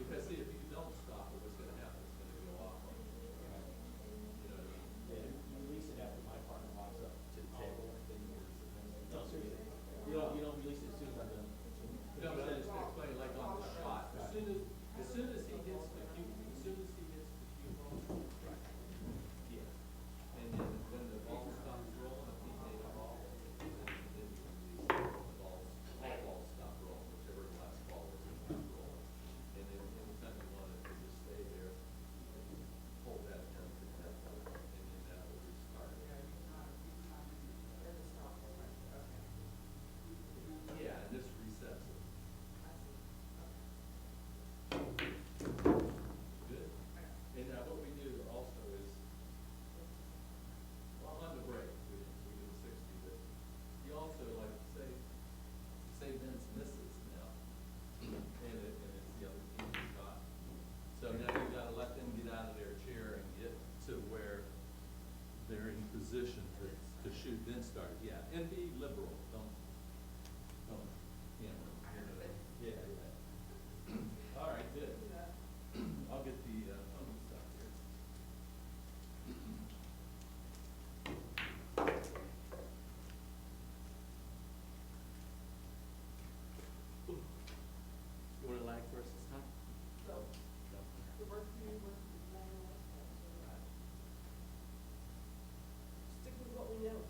Because see, if you don't stop it, what's gonna happen? It's gonna go off on you. You know what I mean? Yeah, you release it after my partner walks up to the table, then you release it. No, seriously. You don't release it as soon as I'm done. No, but I'm just gonna explain, like on the shot, as soon as he hits the cue, as soon as he hits the cue ball, yeah. And then when the ball stops rolling, if he made a ball, then you release it. The balls, all balls stop rolling, whichever the last ball is, it stops rolling. And then anytime you want it to just stay there, you can hold that down to that point, and then that will restart. Yeah, and this resets it. Good. And what we do also is, well, on the break, we do 60, but you also, like, say Vince misses now, and it's the other team's shot. So now you gotta let them get out of their chair and get to where they're in position to shoot, then start, yeah, and be liberal, don't, yeah, yeah. All right, good. I'll get the phone stuff here. You want to lag for us this time? The work for you, work for the manual. Stick with what we know.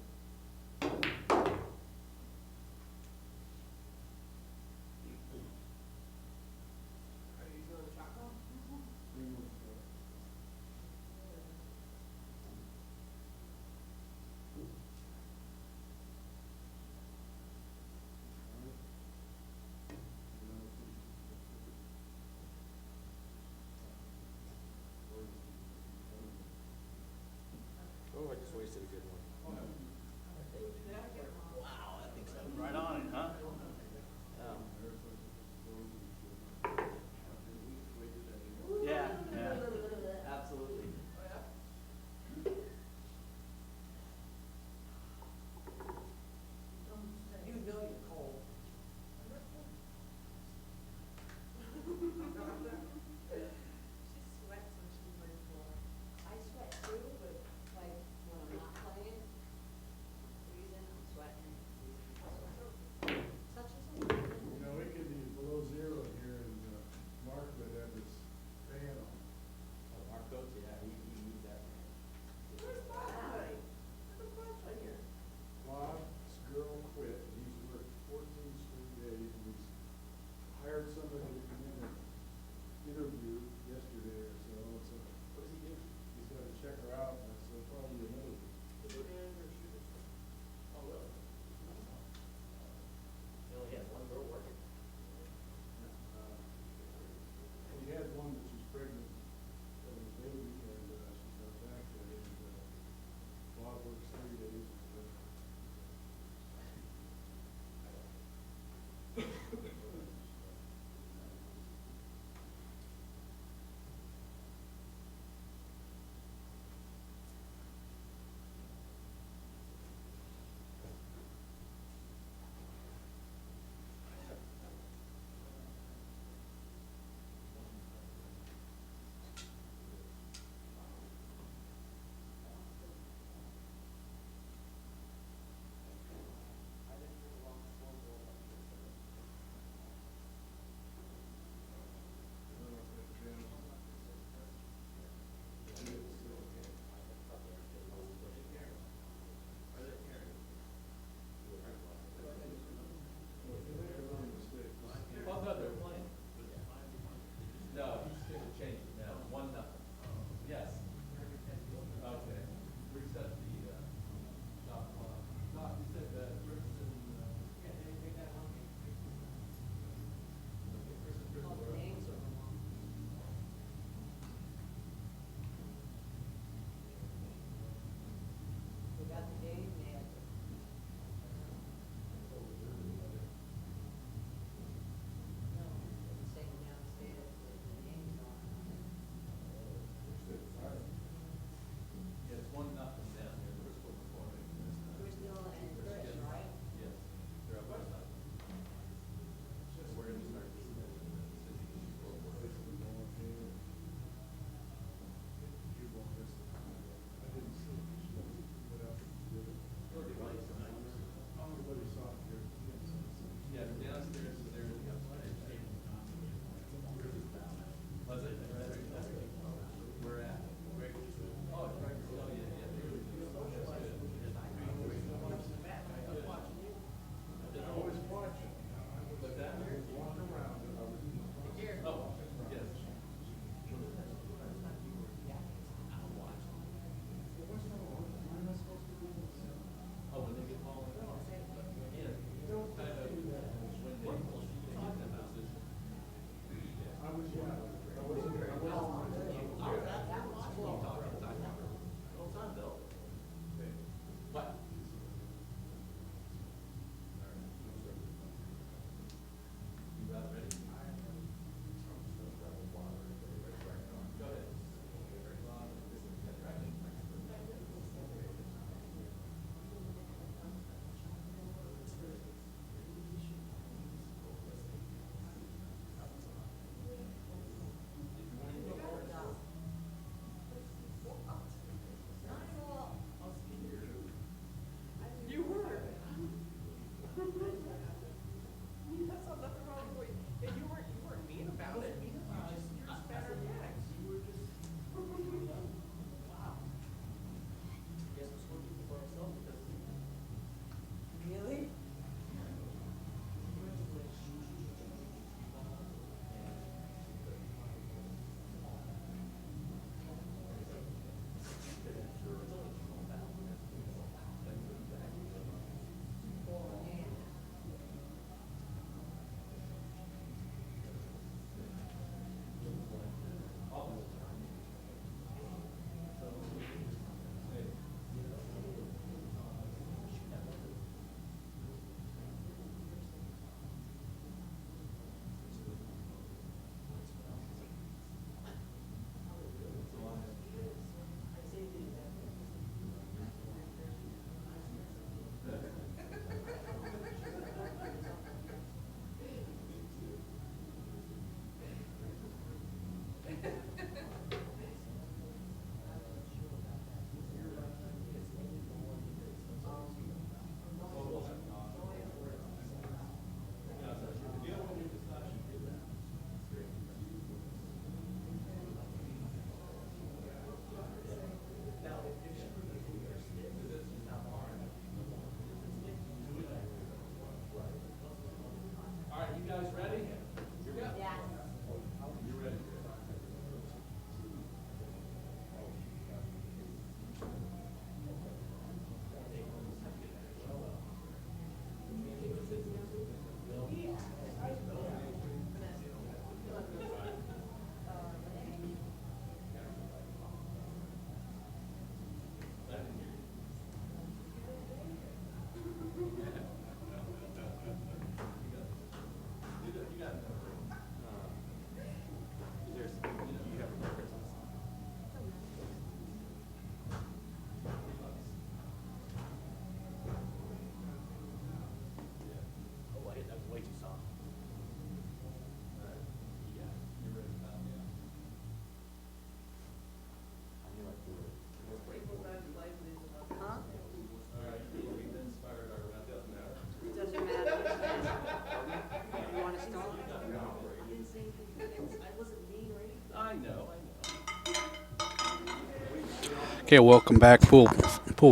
Okay, welcome back, pool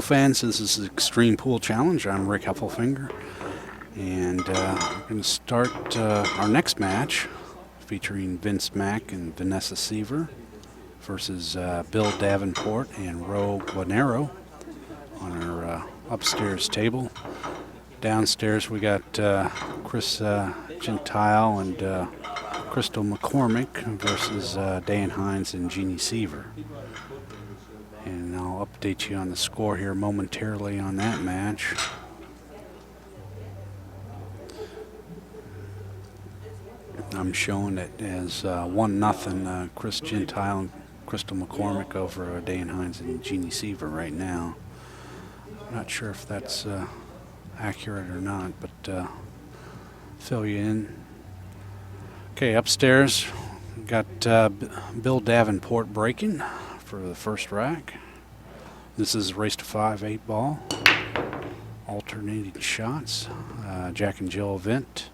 fans. This is Extreme Pool Challenge. I'm Rick Heffelfinger, and we're going to start our next match featuring Vince Mack and Vanessa Seaver versus Bill Davenport and Ro Guarnero on our upstairs table. Downstairs we got Chris Gentile and Crystal McCormick versus Dan Hines and Jeannie Seaver. And I'll update you on the score here momentarily on that match. I'm showing it as 1-0 Chris Gentile and Crystal McCormick over Dan Hines and Jeannie Seaver right now. Not sure if that's accurate or not, but fill you in. Okay, upstairs we got Bill Davenport breaking for the first rack. This is race to 5 8-ball, alternating shots, Jack&Jill event.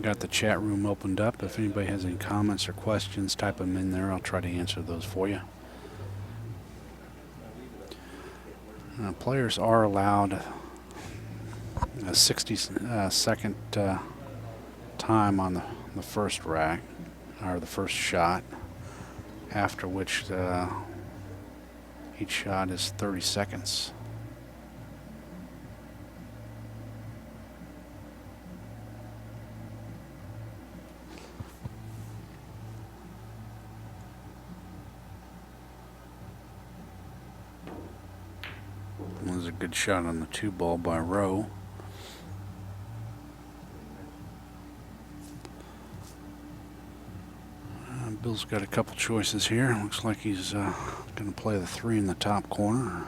Got the chat room opened up. If anybody has any comments or questions, type them in there. I'll try to answer those for you. Players are allowed a 60-second time on the first rack, or the first shot, after which each shot is 30 seconds. That was a good shot on the 2-ball by Rowe. Bill's got a couple choices here. Looks like he's going to play the 3 in the top corner.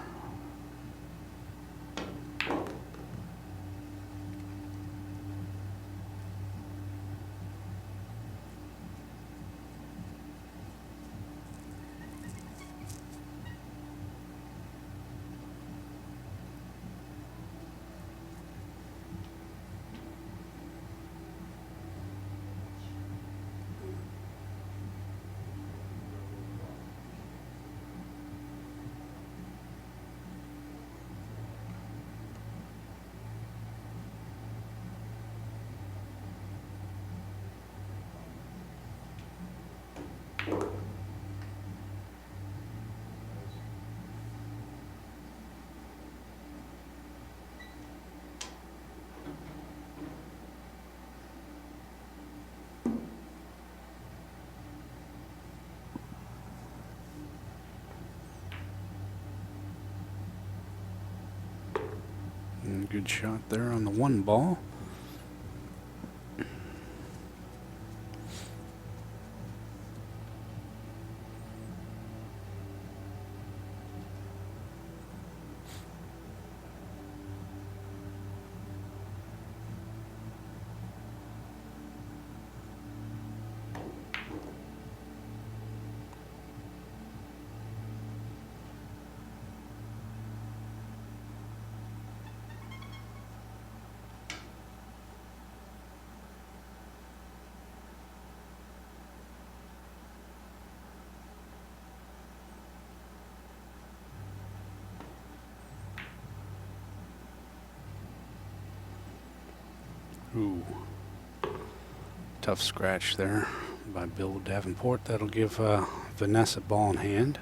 And good shot there on the 1-ball. Ooh, tough scratch there by Bill Davenport. That'll give Vanessa ball in hand.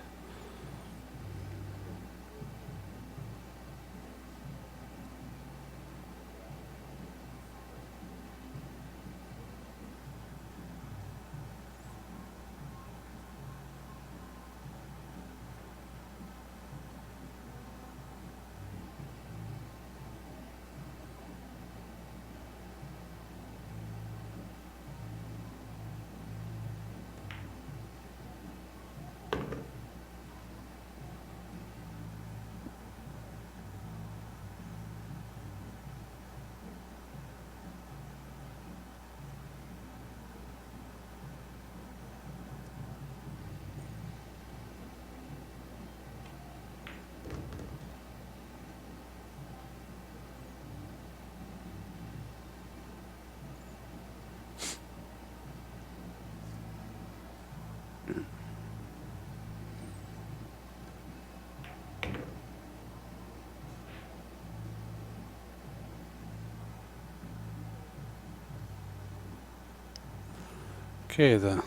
Okay, the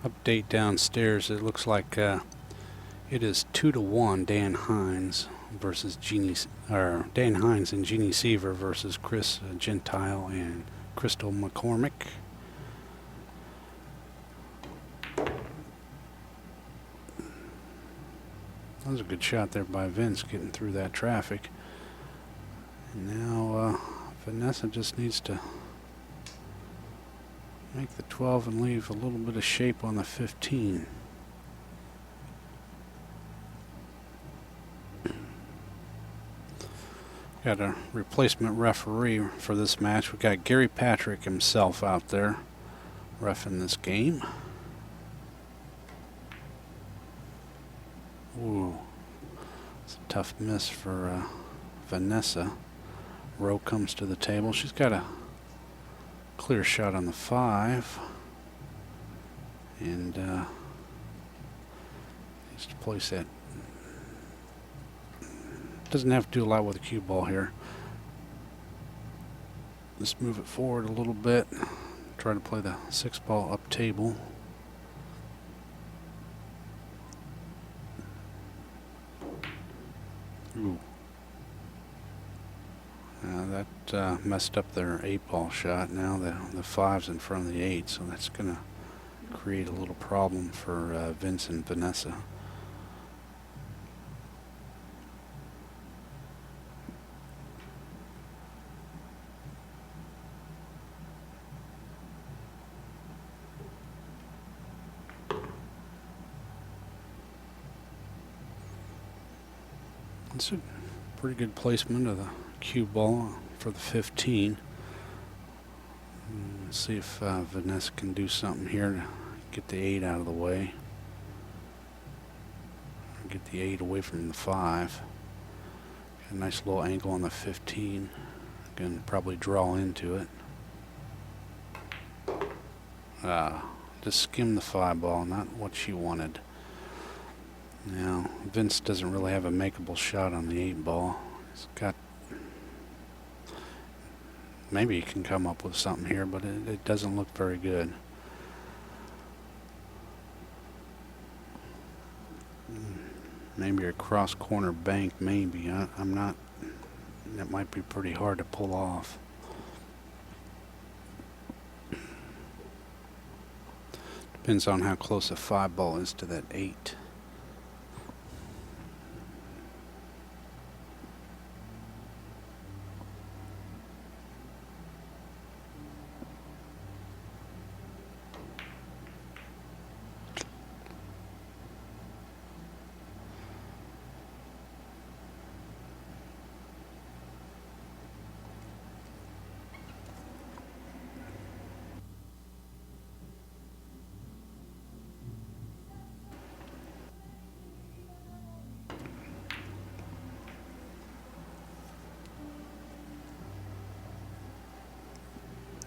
update downstairs, it looks like it is 2-1 Dan Hines versus Dan Hines and Jeannie Seaver versus Chris Gentile and Crystal McCormick. That was a good shot there by Vince getting through that traffic. And now Vanessa just needs to make the 12 and leave a little bit of shape on the 15. Got a replacement referee for this match. We got Gary Patrick himself out there reffing this game. Ooh, it's a tough miss for Vanessa. Rowe comes to the table. She's got a clear shot on the 5. And needs to place that. Doesn't have to do a lot with the cue ball here. Let's move it forward a little bit. Try to play the 6 ball up table. Ooh. That messed up their 8 ball shot. Now the 5's in front of the 8, so that's going to create a little problem for Vince and Vanessa. It's a pretty good placement of the cue ball for the 15. Let's see if Vanessa can do something here to get the 8 out of the way. Get the 8 away from the 5. Got a nice little angle on the 15. Can probably draw into it. Just skim the 5 ball, not what she wanted. Now, Vince doesn't really have a makeable shot on the 8 ball. He's got... Maybe he can come up with something here, but it doesn't look very good. Maybe a cross corner bank, maybe. I'm not... That might be pretty hard to pull off. Depends on how close a 5 ball is to that 8.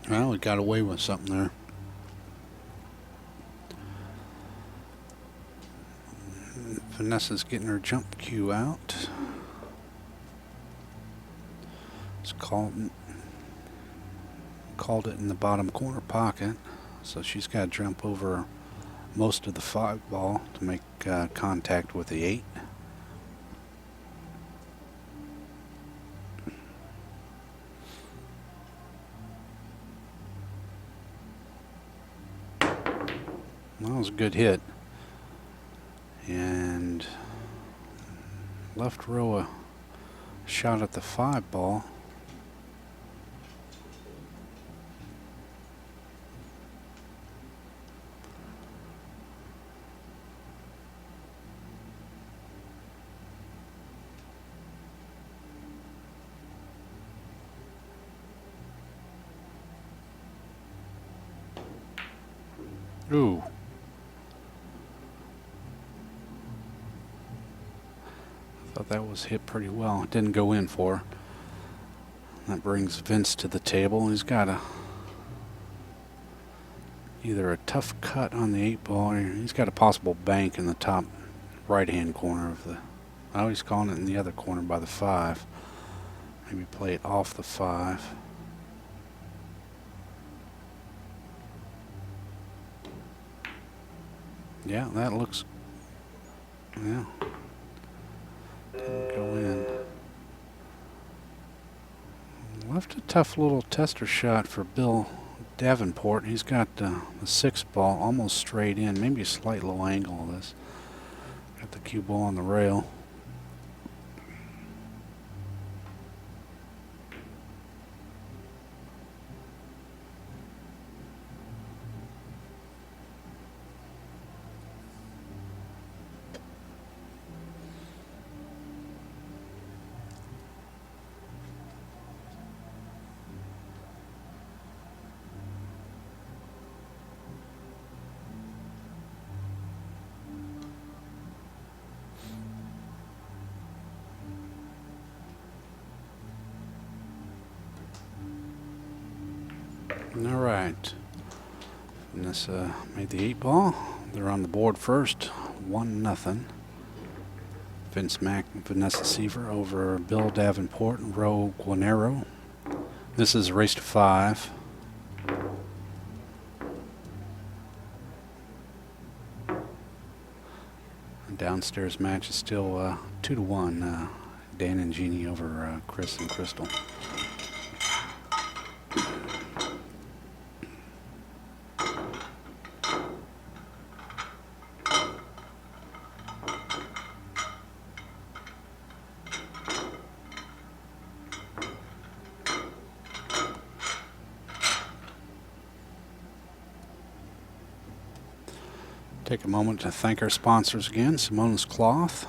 Well, we got away with something there. Vanessa's getting her jump cue out. It's called it in the bottom corner pocket. So she's got to jump over most of the 5 ball to make contact with the 8. That was a good hit. And left row a shot at the 5 ball. Ooh. Thought that was hit pretty well. It didn't go in for her. That brings Vince to the table. He's got either a tough cut on the 8 ball, or he's got a possible bank in the top right-hand corner of the... Oh, he's calling it in the other corner by the 5. Maybe play it off the 5. Yeah, that looks. Yeah. Didn't go in. Left a tough little tester shot for Bill Davenport. He's got the 6th ball almost straight in, maybe a slight low angle of this. Got the cue ball on the rail. All right. Vanessa made the 8 ball. They're on the board first, 1-0. Vince Mack and Vanessa Seaver over Bill Davenport and Ro Guanero. This is a race to 5. The downstairs match is still 2-1. Dan and Jeannie over Chris and Crystal. Take a moment to thank our sponsors again, Simone's Cloth,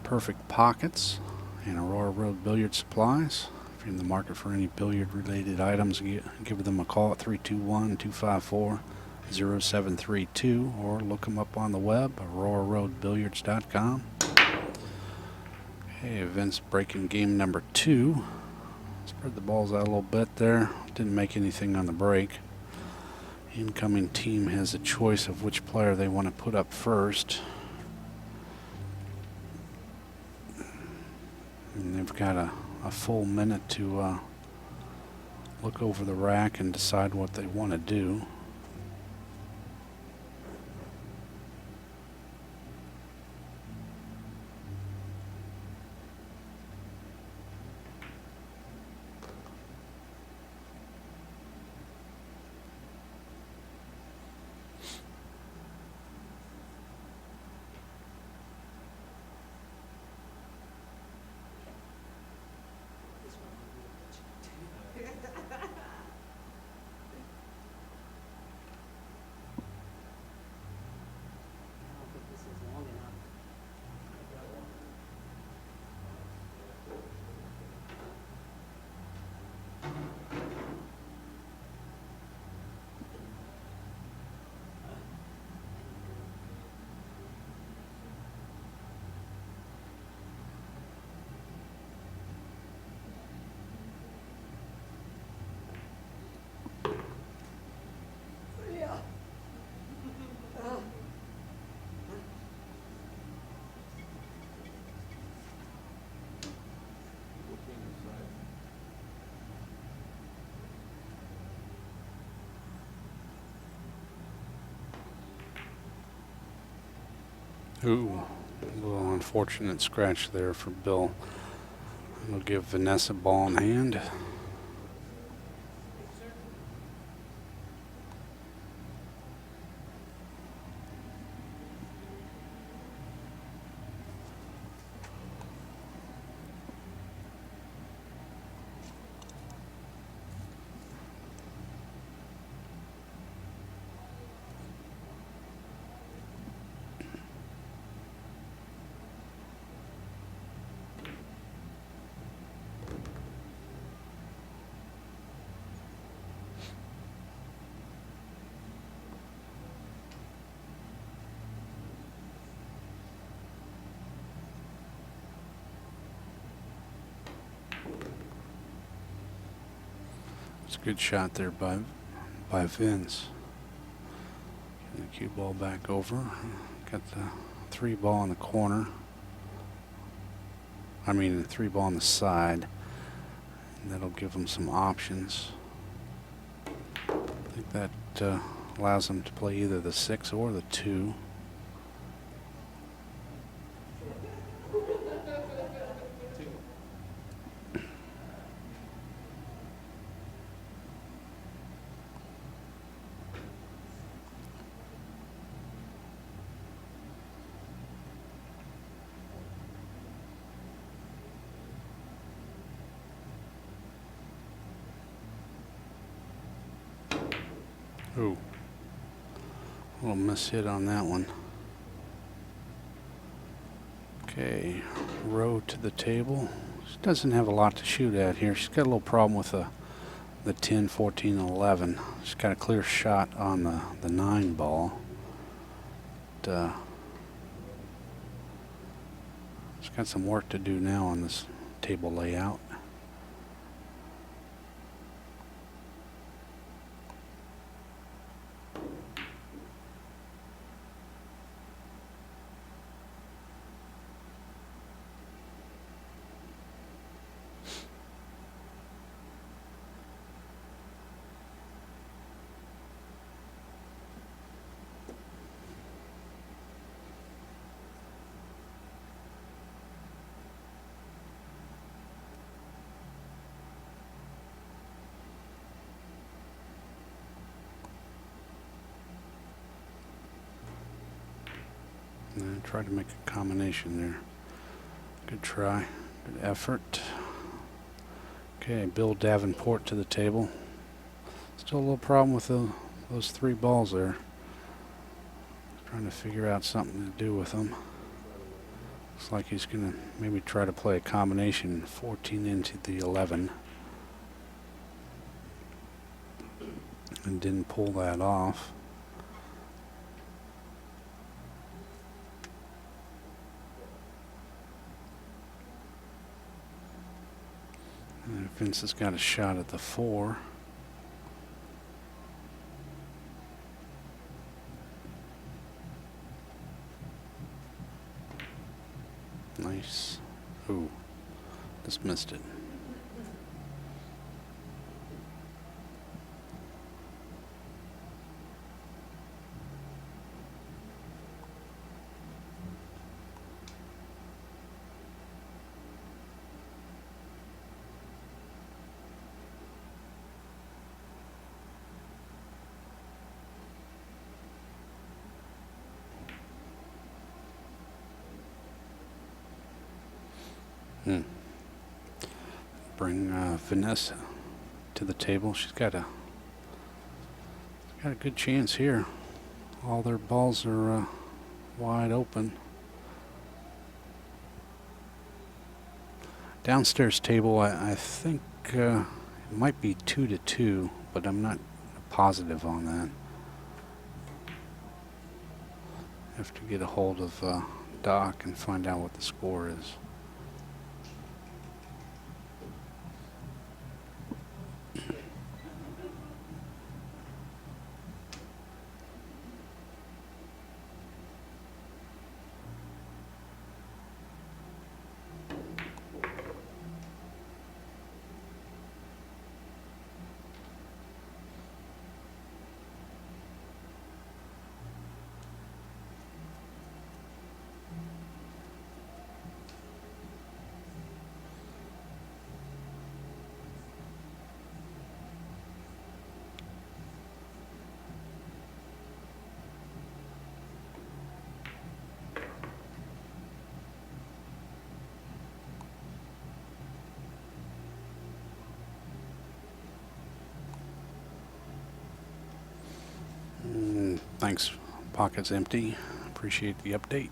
Perfect Pockets, and Aurora Road Billiard Supplies. If you're in the market for any billiard-related items, give them a call at 321-254-0732 or look them up on the web, auroraroadbilliards.com. Okay, Vince breaking game number 2. Spread the balls out a little bit there. Didn't make anything on the break. Incoming team has a choice of which player they want to put up first. And they've got a full minute to look over the rack and decide what they want to do. Ooh, a little unfortunate scratch there for Bill. We'll give Vanessa ball in hand. It's a good shot there by Vince. The cue ball back over. Got the 3 ball in the corner. I mean, the 3 ball on the side. And that'll give him some options. I think that allows them to play either the 6 or the 2. Ooh. A little miss hit on that one. Okay, row to the table. She doesn't have a lot to shoot at here. She's got a little problem with the 10, 14, and 11. She's got a clear shot on the 9 ball. But, she's got some work to do now on this table layout. And try to make a combination there. Good try, good effort. Okay, Bill Davenport to the table. Still a little problem with those 3 balls there. Trying to figure out something to do with them. Looks like he's gonna maybe try to play a combination 14 into the 11. And didn't pull that off. And Vince has got a shot at the 4. Nice. Ooh, just missed it. Bring Vanessa to the table. She's got a good chance here. All their balls are wide open. Downstairs table, I think it might be 2-2, but I'm not positive on that. Have to get a hold of Doc and find out what the score is. Thanks, pocket's empty. Appreciate the update.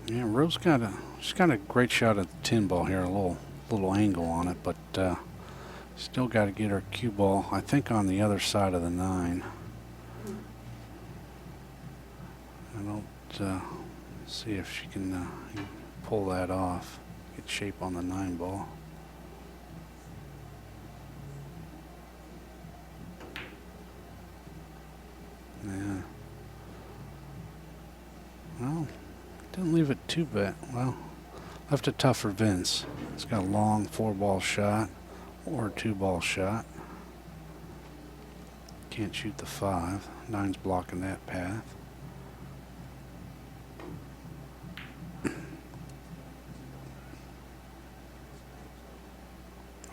Yeah, Rose she's got a great shot at the 10 ball here, a little angle on it, but still got to get her cue ball, I think, on the other side of the 9. I don't see if she can pull that off, get shape on the 9 ball. Yeah, Didn't leave it too bad. Well, left it tough for Vince. He's got a long 4-ball shot or a 2-ball shot. Can't shoot the 5. 9's blocking that path.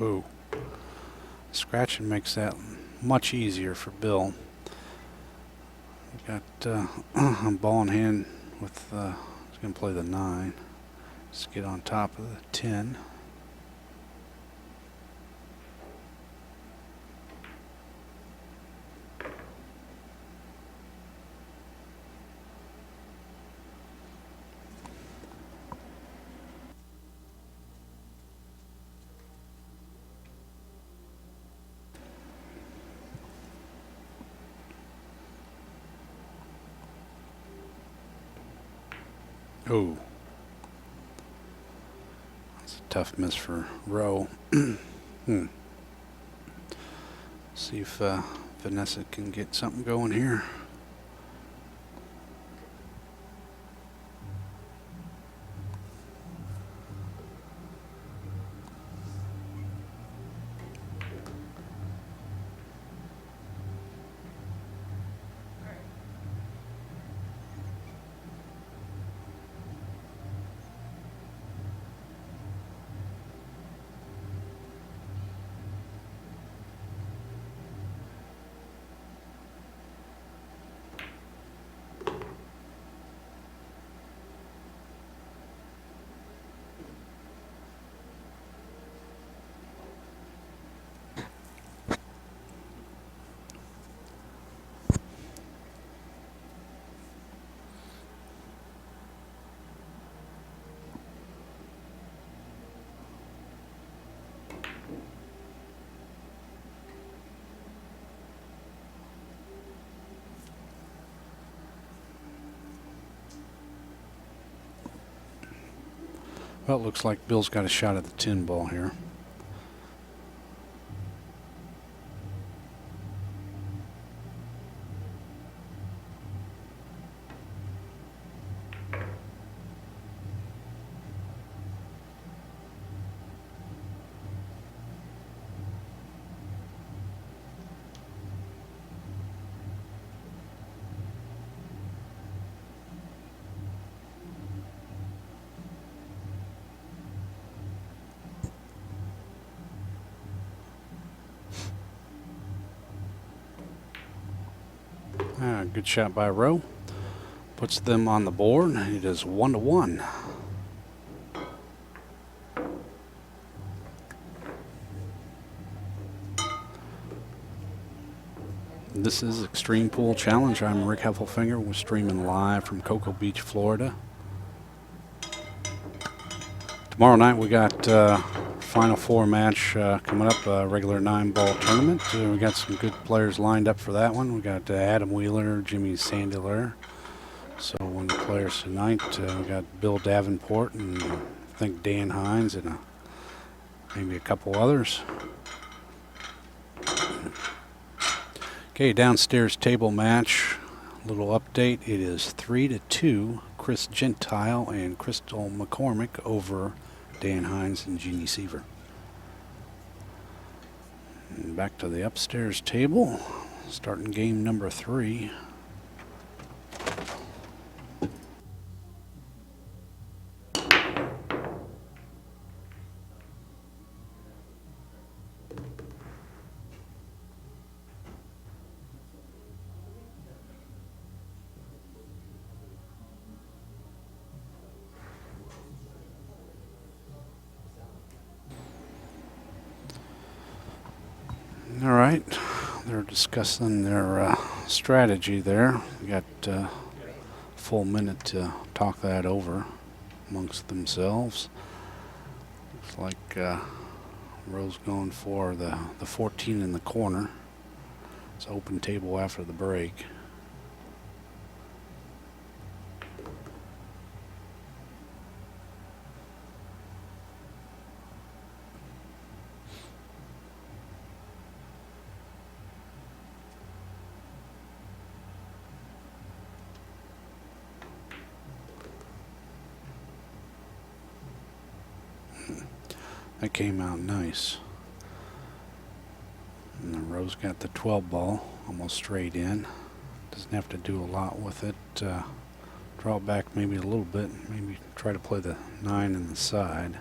Ooh. Scratching makes that much easier for Bill. We've got a ball in hand with, he's going to play the 9. Let's get on top of the 10. Oh, that's a tough miss for Rowe. See if Vanessa can get something going here. Well, it looks like Bill's got a shot at the 10 ball here. Good shot by Rowe. Puts them on the board. It is 1-1. This is Extreme Pool Challenge. I'm Rick Heffelfinger. We're streaming live from Cocoa Beach, Florida. Tomorrow night we got Final Four match coming up, a regular 9-ball tournament. We got some good players lined up for that one. We got Adam Wheeler, Jimmy Sandler. So one of the players tonight, we got Bill Davenport and I think Dan Hines and maybe a couple others. Okay, downstairs table match. Little update. It is 3-2. Chris Gentile and Crystal McCormick over Dan Hines and Jeannie Seaver. And back to the upstairs table. Starting game number 3. All right, they're discussing their strategy there. We got a full minute to talk that over amongst themselves. Looks like Rowe's going for the 14 in the corner. It's open table after the break. That came out nice. And then Rose got the 12 ball almost straight in. Doesn't have to do a lot with it. Draw it back maybe a little bit. Maybe try to play the 9 in the side.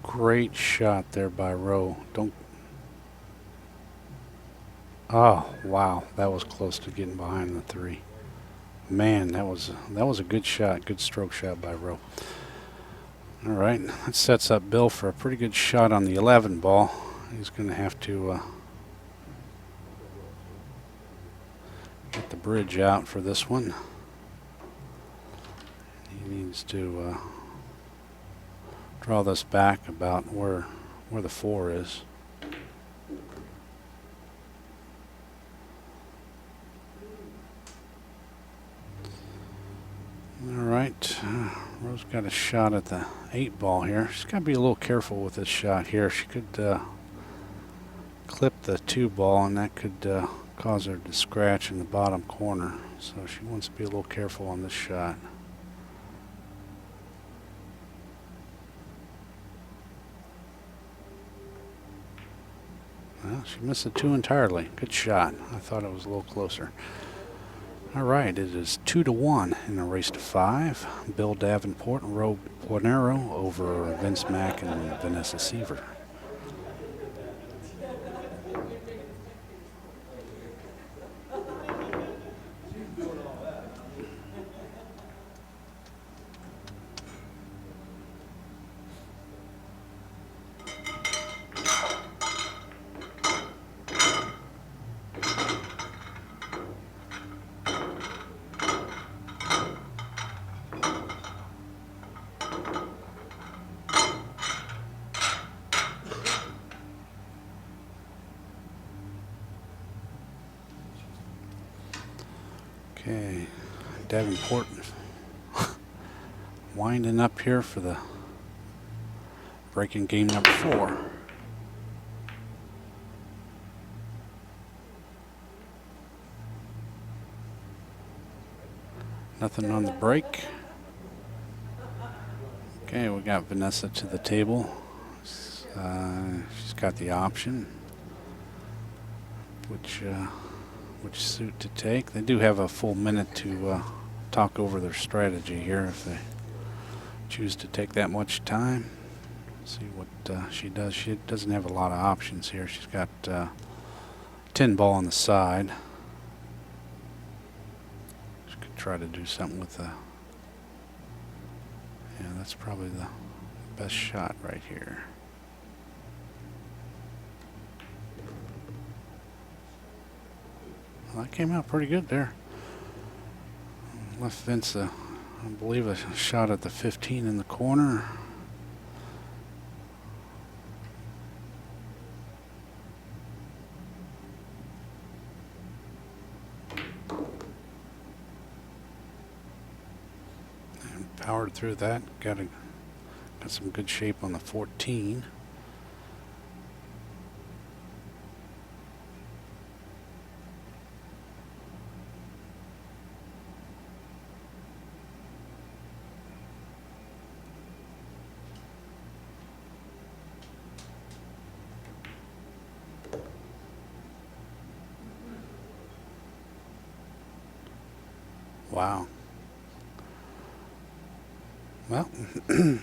Great shot there by Rowe. Don't. Oh wow, that was close to getting behind the 3. Man, that was a good shot, good stroke shot by Rowe. All right, that sets up Bill for a pretty good shot on the 11 ball. He's going to have to get the bridge out for this one. He needs to draw this back about where the 4 is. All right, Rose got a shot at the 8 ball here. She's got to be a little careful with this shot here. She could clip the 2 ball, and that could cause her to scratch in the bottom corner. So she wants to be a little careful on this shot. Well, she missed the 2 entirely. Good shot. I thought it was a little closer. All right, it is 2-1 in a race to 5. Bill Davenport and Roe Pornero over Vince Mack and Vanessa Seaver. Okay, Davenport winding up here for the breaking game number 4. Nothing on the break. Okay, we got Vanessa to the table. She's got the option. Which suit to take. They do have a full minute to talk over their strategy here if they choose to take that much time. See what she does. She doesn't have a lot of options here. She's got 10 ball on the side. She could try to do something with the... Yeah, that's probably the best shot right here. Well, that came out pretty good there. Left Vince, I believe, a shot at the 15 in the corner. And powered through that. Got some good shape on the 14. Wow. Well, I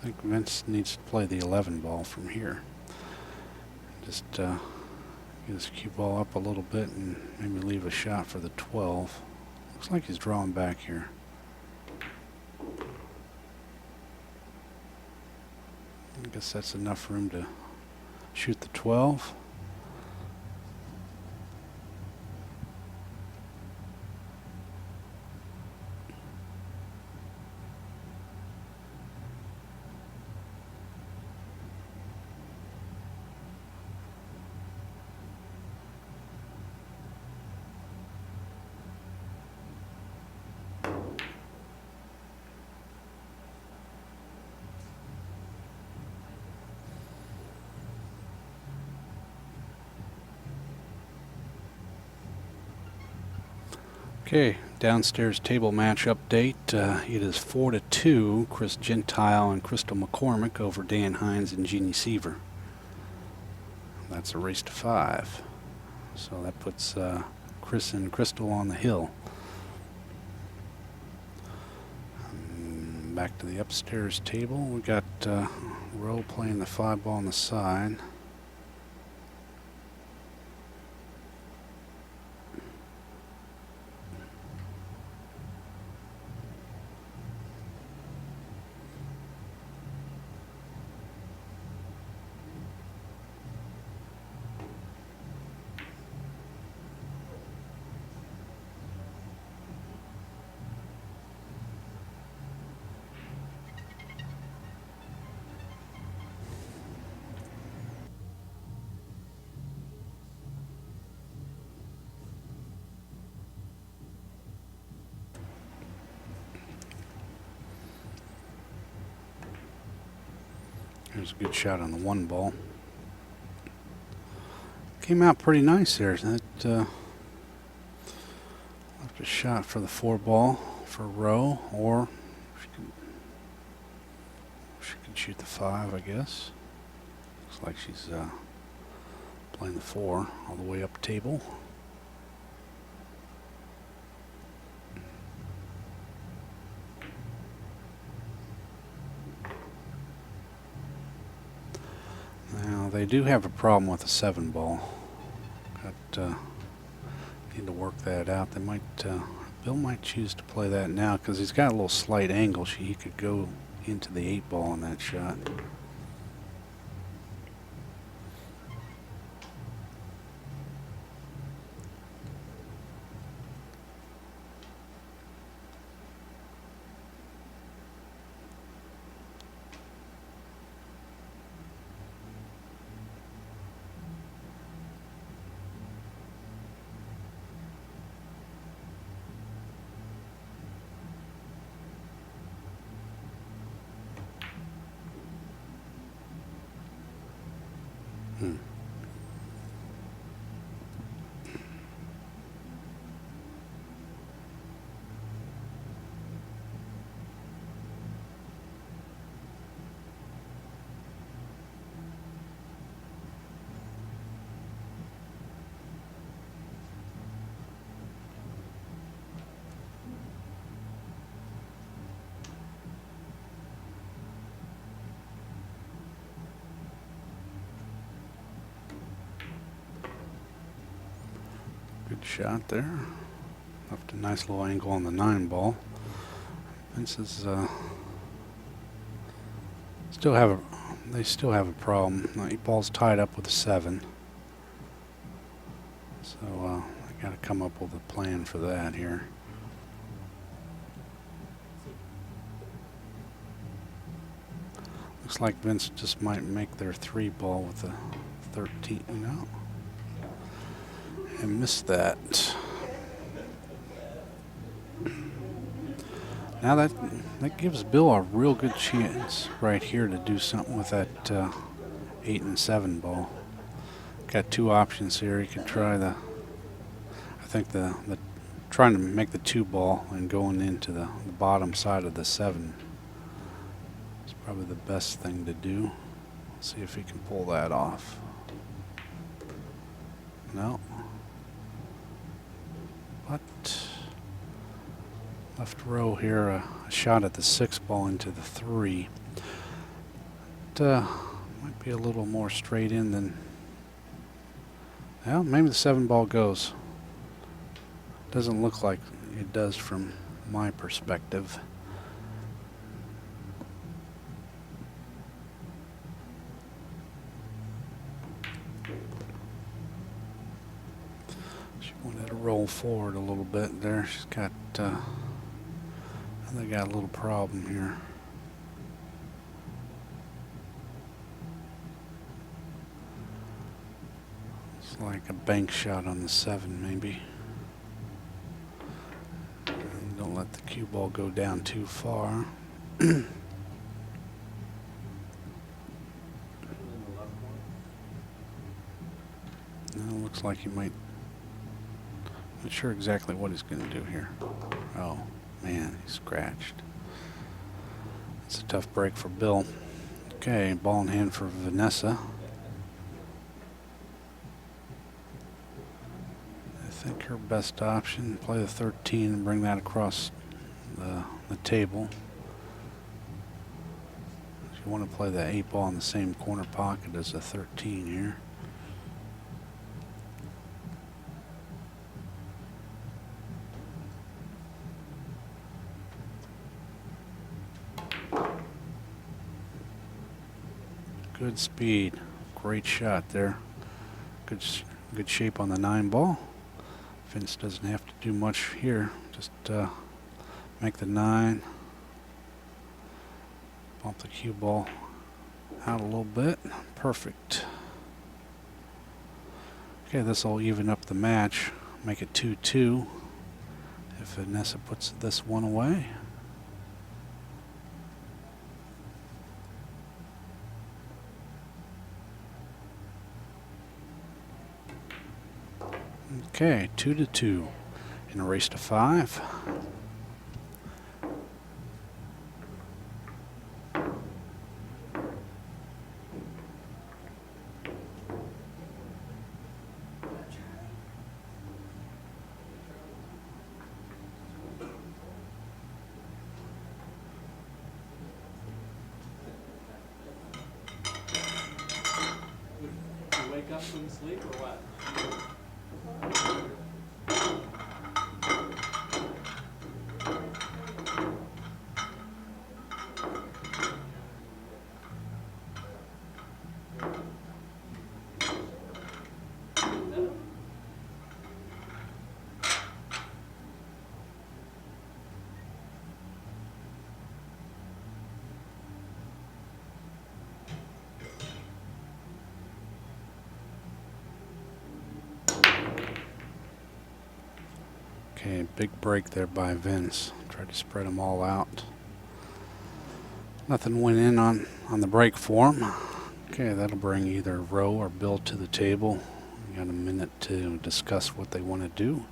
think Vince needs to play the 11 ball from here. Just get his cue ball up a little bit and maybe leave a shot for the 12. Looks like he's drawing back here. guess that's enough room to shoot the 12. Okay, downstairs table match update. It is 4-2, Chris Gentile and Crystal McCormick over Dan Hines and Jeannie Seaver. That's a race to 5. So that puts Chris and Crystal on the hill. Back to the upstairs table. We got Rowe playing the 5 ball on the side. There's a good shot on the 1 ball. Came out pretty nice there. That left a shot for the 4 ball for Rowe, or she could shoot the 5, I guess. Looks like she's playing the 4 all the way up table. Now they do have a problem with the 7 ball. Need to work that out. They might Bill might choose to play that now because he's got a little slight angle. He could go into the 8 ball on that shot. Good shot there. Left a nice little angle on the 9 ball. Vince is they still have a problem. The 8 ball's tied up with a 7. So I got to come up with a plan for that here. Looks like Vince just might make their 3 ball with a 13. No. And missed that. Now that gives Bill a real good chance right here to do something with that 8 and 7 ball. Got 2 options here. He could try I think the trying to make the 2 ball and going into the bottom side of the 7 is probably the best thing to do. See if he can pull that off. No. But left row here, a shot at the 6 ball into the 3. It might be a little more straight in than, well, maybe the 7 ball goes. Doesn't look like it does from my perspective. roll forward a little bit there. She's got, they got a little problem here. It's like a bank shot on the 7, maybe. And don't let the cue ball go down too far. No, looks like he might. Not sure exactly what he's going to do here. Oh, man, he scratched. It's a tough break for Bill. Okay, ball in hand for Vanessa. I think her best option, play the 13 and bring that across the table. If you want to play the 8 ball in the same corner pocket as the 13 here. Good speed, great shot there. Good shape on the 9 ball. Vince doesn't have to do much here. Just make the 9. Bump the cue ball out a little bit. Perfect. Okay, this will even up the match. Make it 2-2 if Vanessa puts this one away. Okay, 2-2 in a race to 5. You wake up from sleep or what? Okay, big break there by Vince. Tried to spread them all out. Nothing went in on the break for him. Okay, that'll bring either Rowe or Bill to the table. We got a minute to discuss what they want to do.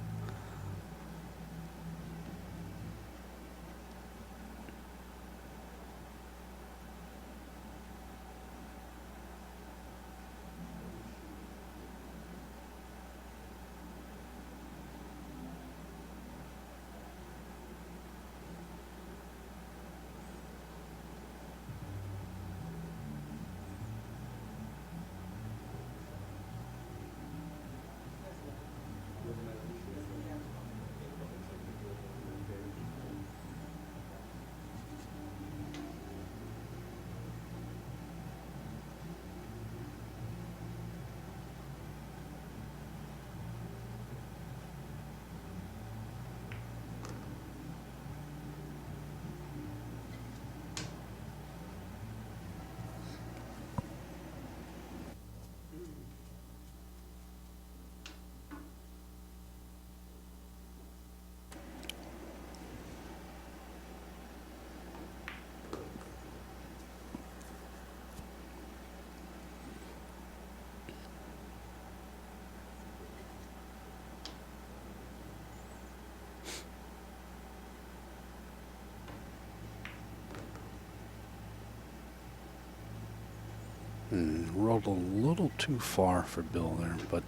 Rolled a little too far for Bill there, but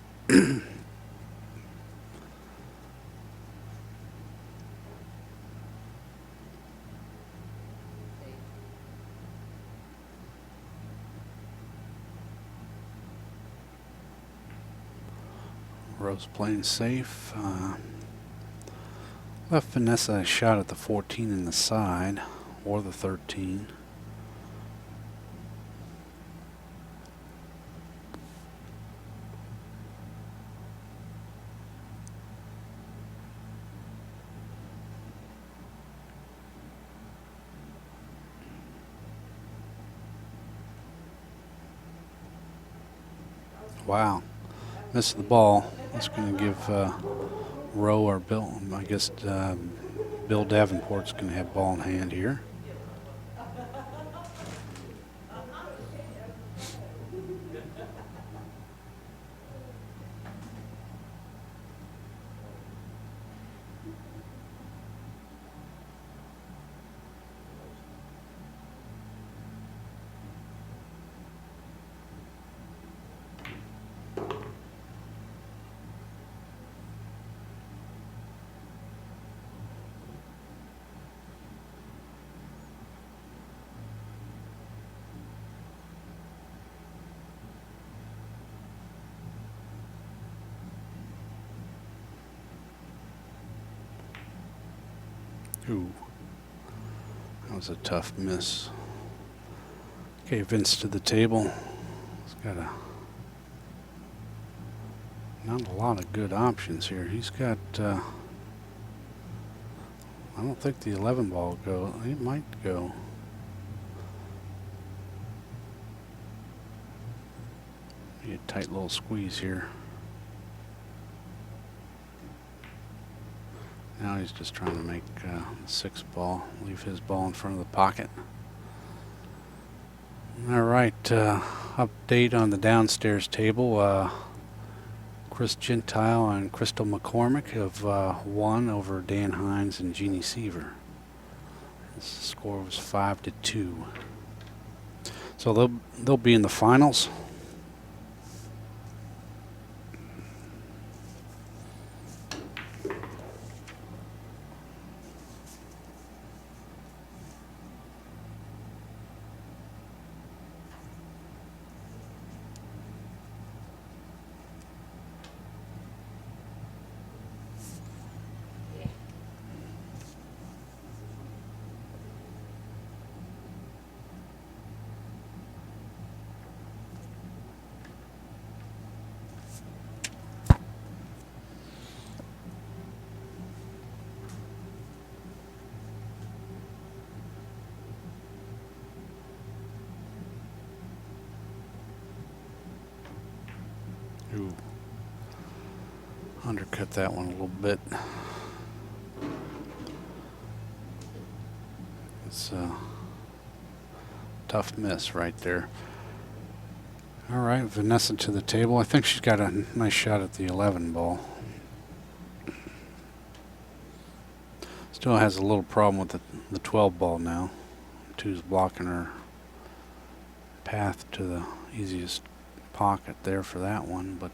Rose playing safe. Left Vanessa a shot at the 14 in the side, or the 13. Wow. Missed the ball. That's going to give Rowe or Bill, I guess Bill Davenport's going to have ball in hand here. Ooh, that was a tough miss. Okay, Vince to the table. He's got not a lot of good options here. He's got, I don't think the 11 ball go. It might go. Be a tight little squeeze here. Now he's just trying to make the 6 ball, leave his ball in front of the pocket. All right, update on the downstairs table. Chris Gentile and Crystal McCormick have won over Dan Hines and Jeannie Seaver. The score was 5-2. So they'll be in the finals. Ooh. Undercut that one a little bit. It's a tough miss right there. All right, Vanessa to the table. I think she's got a nice shot at the 11 ball. Still has a little problem with the 12 ball now. 2's blocking her path to the easiest pocket there for that one, but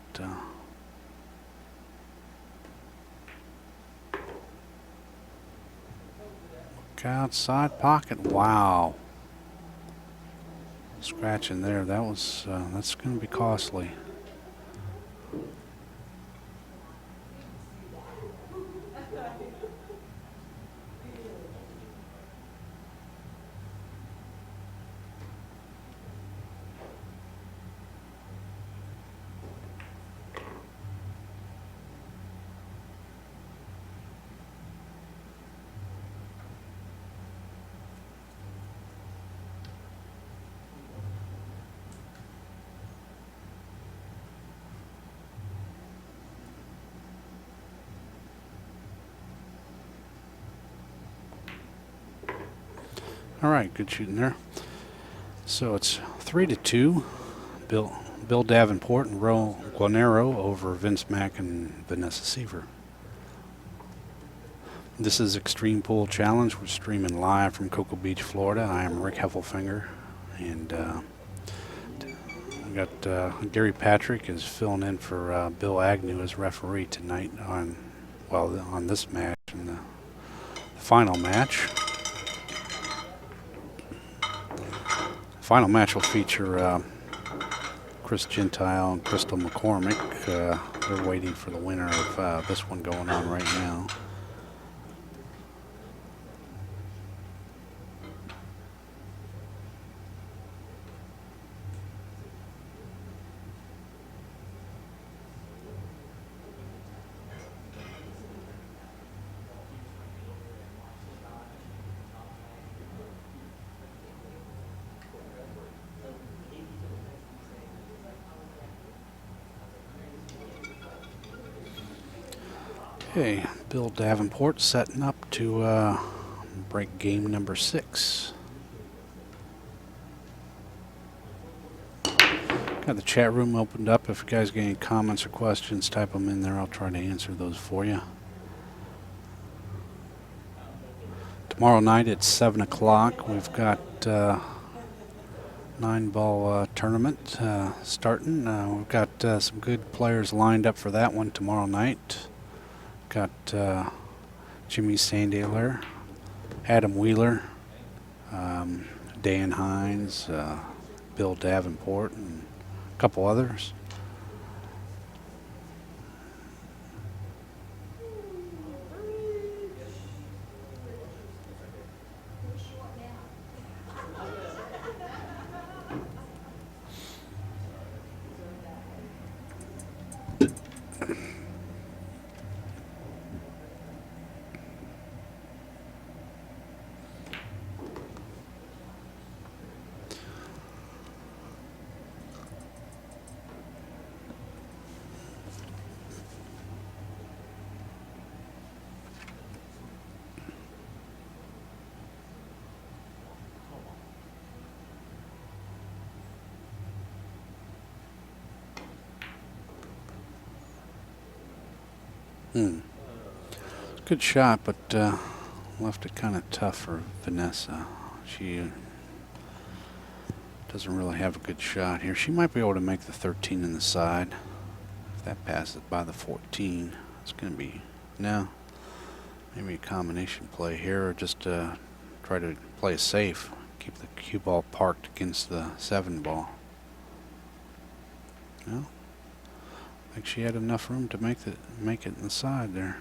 look outside pocket. Wow, scratching there. That was that's going to be costly. All right, good shooting there. So it's 3-2. Bill Davenport and Ro Guanero over Vince Mack and Vanessa Seaver. This is Extreme Pool Challenge. We're streaming live from Cocoa Beach, Florida. I am Rick Heffelfinger, and we got Gary Patrick is filling in for Bill Agnew as referee tonight on this match and the final match. Final match will feature Chris Gentile and Crystal McCormick. They're waiting for the winner of this one going on right now. Okay, Bill Davenport setting up to break game number 6. Got the chat room opened up. If you guys get any comments or questions, type them in there. I'll try to answer those for you. Tomorrow night at 7 o'clock, we've got 9-ball tournament starting. We've got some good players lined up for that one tomorrow night. Got Jimmy Sandaler, Adam Wheeler, Dan Hines, Bill Davenport, and a couple others. Good shot, but left it kind of tough for Vanessa. She doesn't really have a good shot here. She might be able to make the 13 in the side. If that passes by the 14, it's going to be, no, maybe a combination play here, or just try to play it safe. Keep the cue ball parked against the 7 ball. No, I think she had enough room to make it in the side there.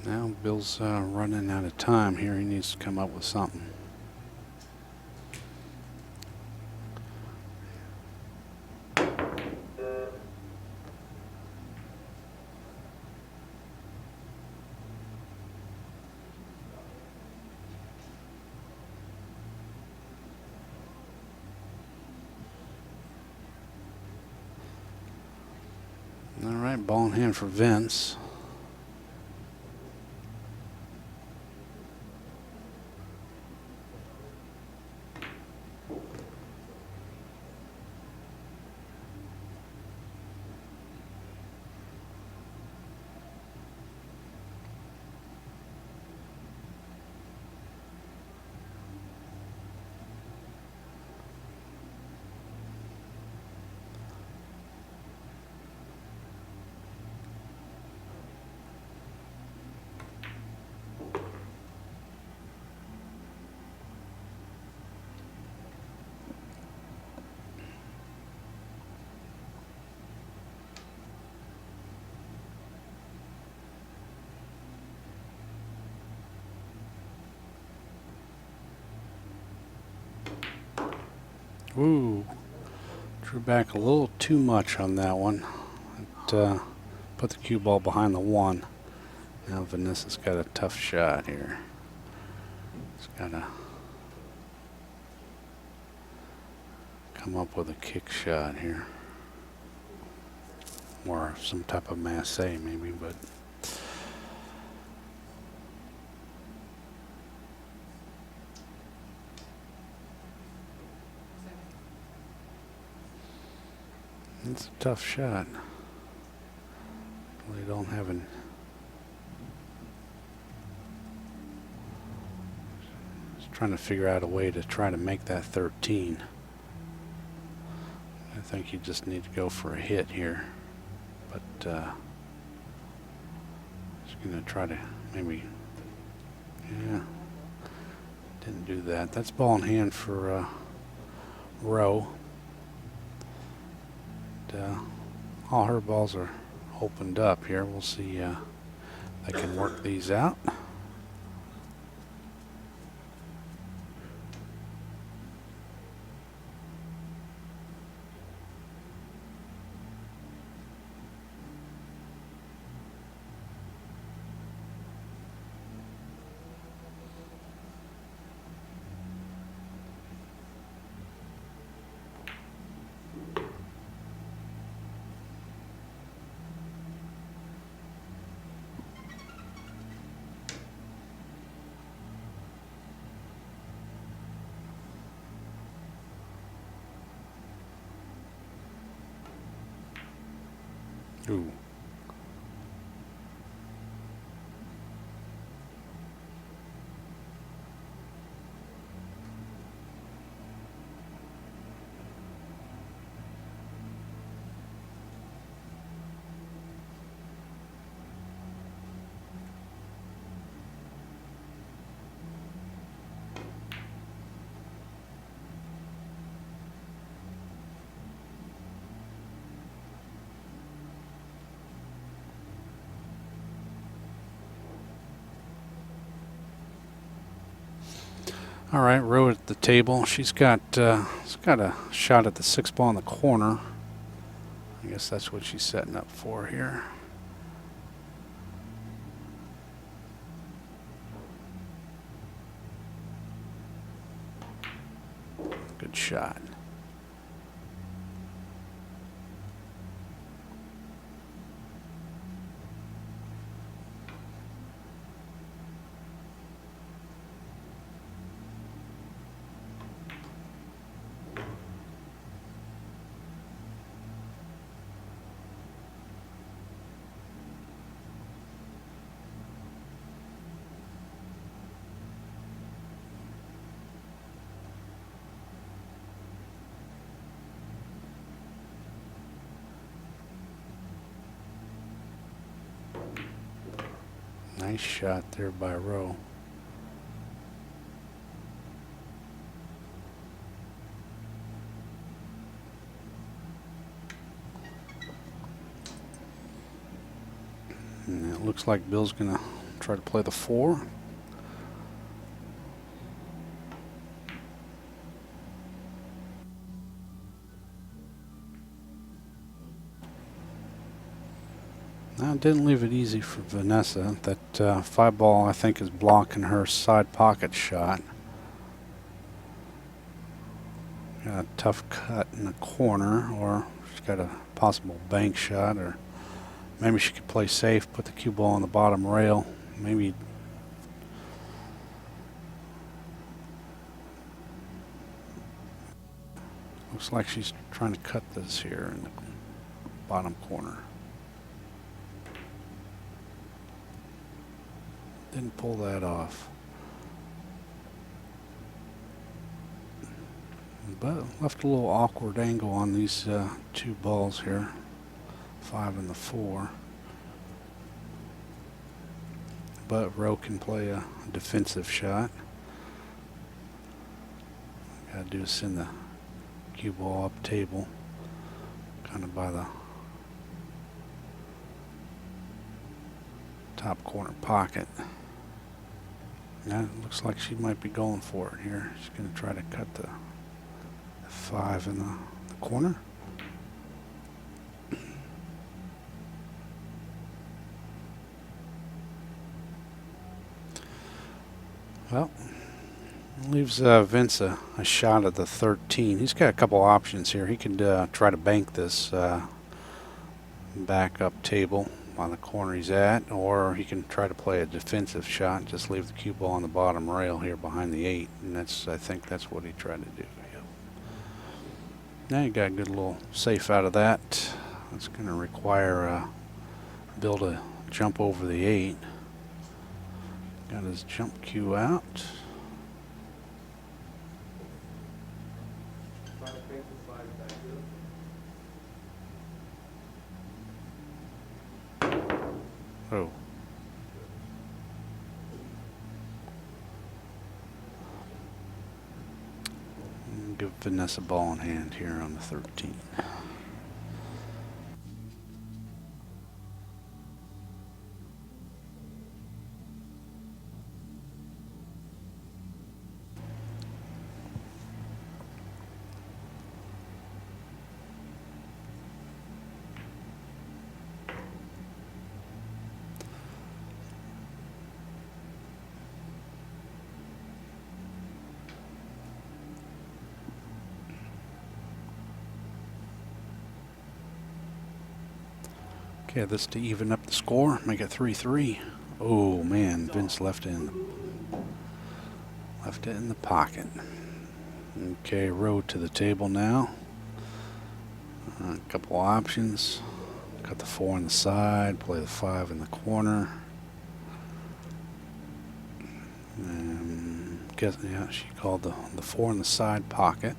Now Bill's running out of time here. He needs to come up with something. All right, ball in hand for Vince. Ooh, drew back a little too much on that one. It, put the cue ball behind the 1. Now Vanessa's got a tough shot here. She's got to come up with a kick shot here. Or some type of masse maybe, but it's a tough shot. Really don't have an. Just Trying to figure out a way to try to make that 13. I think you just need to go for a hit here. But just going to try to maybe, yeah, didn't do that. That's ball in hand for Rowe. And, all her balls are opened up here. We'll see if they can work these out. Ooh. All right, Rowe at the table. She's got a shot at the 6 ball in the corner. I guess that's what she's setting up for here. Good shot. Nice shot there by Rowe. And it looks like Bill's gonna try to play the 4. That didn't leave it easy for Vanessa. That 5 ball, I think, is blocking her side pocket shot. Got a tough cut in the corner, or she's got a possible bank shot, or maybe she could play safe, put the cue ball on the bottom rail. Maybe looks like she's trying to cut this here in the bottom corner. Didn't pull that off. But left a little awkward angle on these 2 balls here, 5 and the 4. But Rowe can play a defensive shot. Gotta do is send the cue ball up table, kind of by the top corner pocket. Now it looks like she might be going for it here. She's going to try to cut the 5 in the corner. Well, leaves Vince a shot at the 13. He's got a couple options here. He could try to bank this back up table on the corner he's at, or he can try to play a defensive shot and just leave the cue ball on the bottom rail here behind the 8, and I think that's what he tried to do. Yep. Now you got a good little safe out of that. That's going to require Bill to jump over the 8. Got his jump cue out. Oh. Give Vanessa ball in hand here on the 13. Okay, this to even up the score, make it 3-3. Oh man, Vince left it in the pocket. Okay, row to the table now. A couple options. Got the 4 on the side, play the 5 in the corner. And guess, yeah, she called the 4 on the side pocket.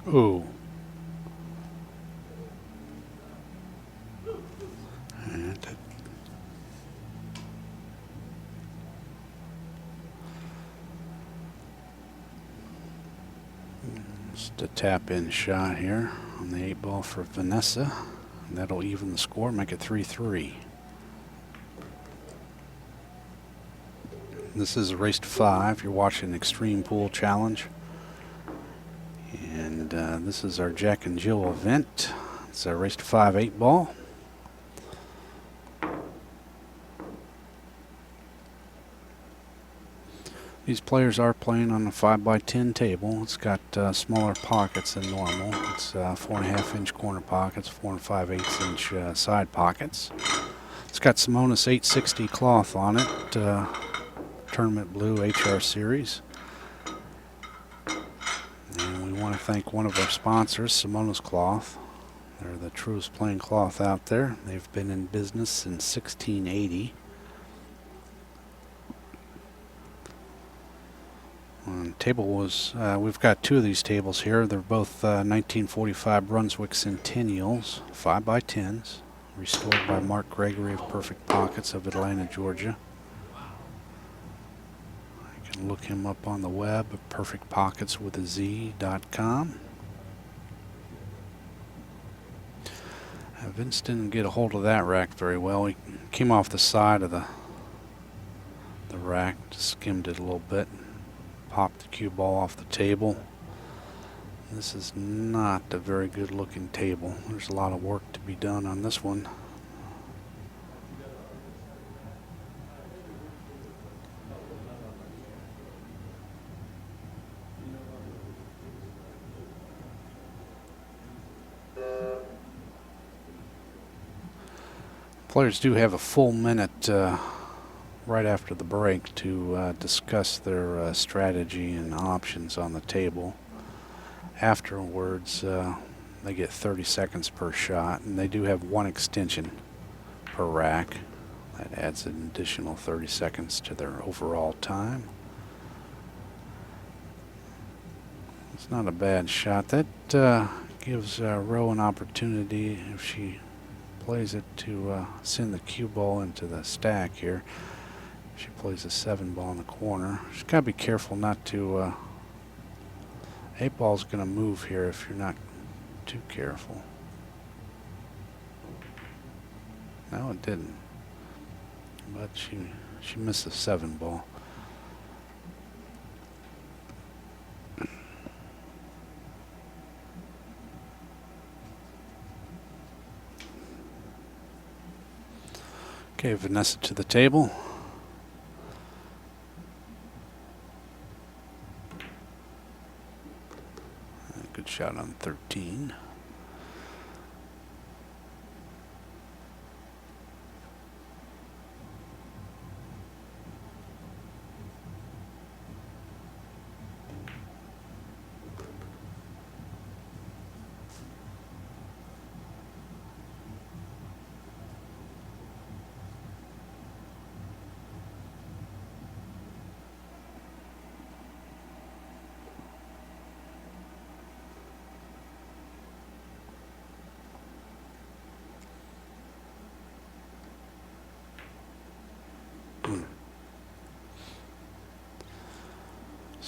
Ooh. And just a tap-in shot here on the 8 ball for Vanessa. And that'll even the score, make it 3-3. This is a race to 5. You're watching Extreme Pool Challenge. And this is our Jack and Jill event. It's a race to 5 8 ball. These players are playing on a 5x10 table. It's got smaller pockets than normal. It's 4.5-inch corner pockets, 4 5/8-inch side pockets. It's got Simonis 860 cloth on it, tournament blue HR series. And we want to thank one of our sponsors, Simonis Cloth. They're the truest plain cloth out there. They've been in business since 1680. Table was, we've got 2 of these tables here. They're both 1945 Brunswick Centennials, 5x10s, restored by Mark Gregory of Perfect Pockets of Atlanta, Georgia. You can look him up on the web at perfectpocketswithaz.com. Vince didn't get a hold of that rack very well. He came off the side of the rack, just skimmed it a little bit. Popped the cue ball off the table. This is not a very good looking table. There's a lot of work to be done on this one. Players do have a full minute right after the break to discuss their strategy and options on the table. Afterwards, they get 30 seconds per shot, and they do have 1 extension per rack. That adds an additional 30 seconds to their overall time. It's not a bad shot. That gives Rowe an opportunity, if she plays it, to send the cue ball into the stack here. She plays a 7 ball in the corner. She's got to be careful not to... 8 ball's going to move here if you're not too careful. No, it didn't. But she missed a 7 ball. Okay, Vanessa to the table. Good shot on 13.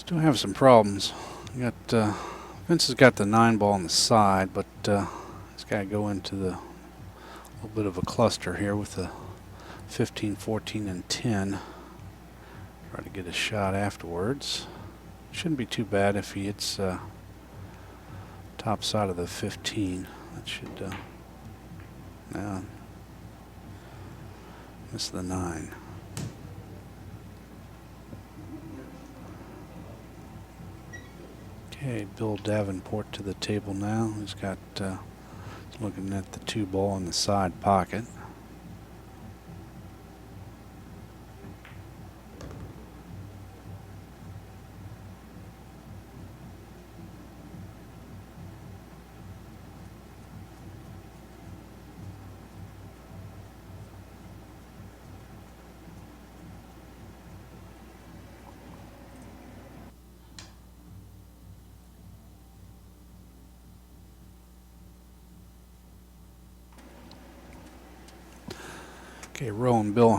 Still have some problems. Vince has got the 9 ball on the side, but he's got to go into the little bit of a cluster here with the 15, 14, and 10. Try to get a shot afterwards. Shouldn't be too bad if he hits top side of the 15. That should now miss the 9. Okay, Bill Davenport to the table now. He's got he's looking at the 2 ball in the side pocket. Okay, Roe and Bill,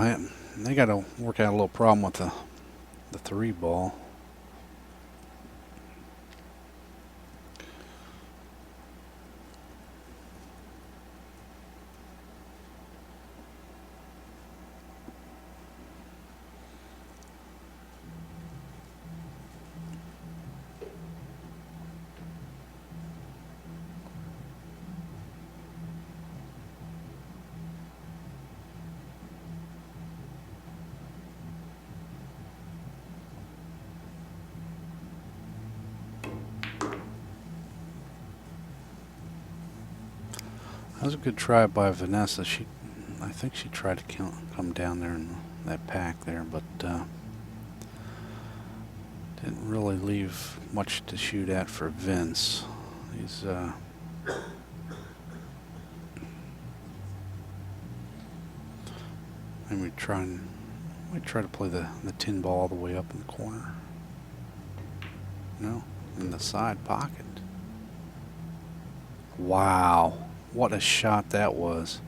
they got to work out a little problem with the 3 ball. That was a good try by Vanessa. I think she tried to come down there in that pack there, but didn't really leave much to shoot at for Vince. He's and we try to play the 10 ball all the way up in the corner. No, in the side pocket. Wow. What a shot that was.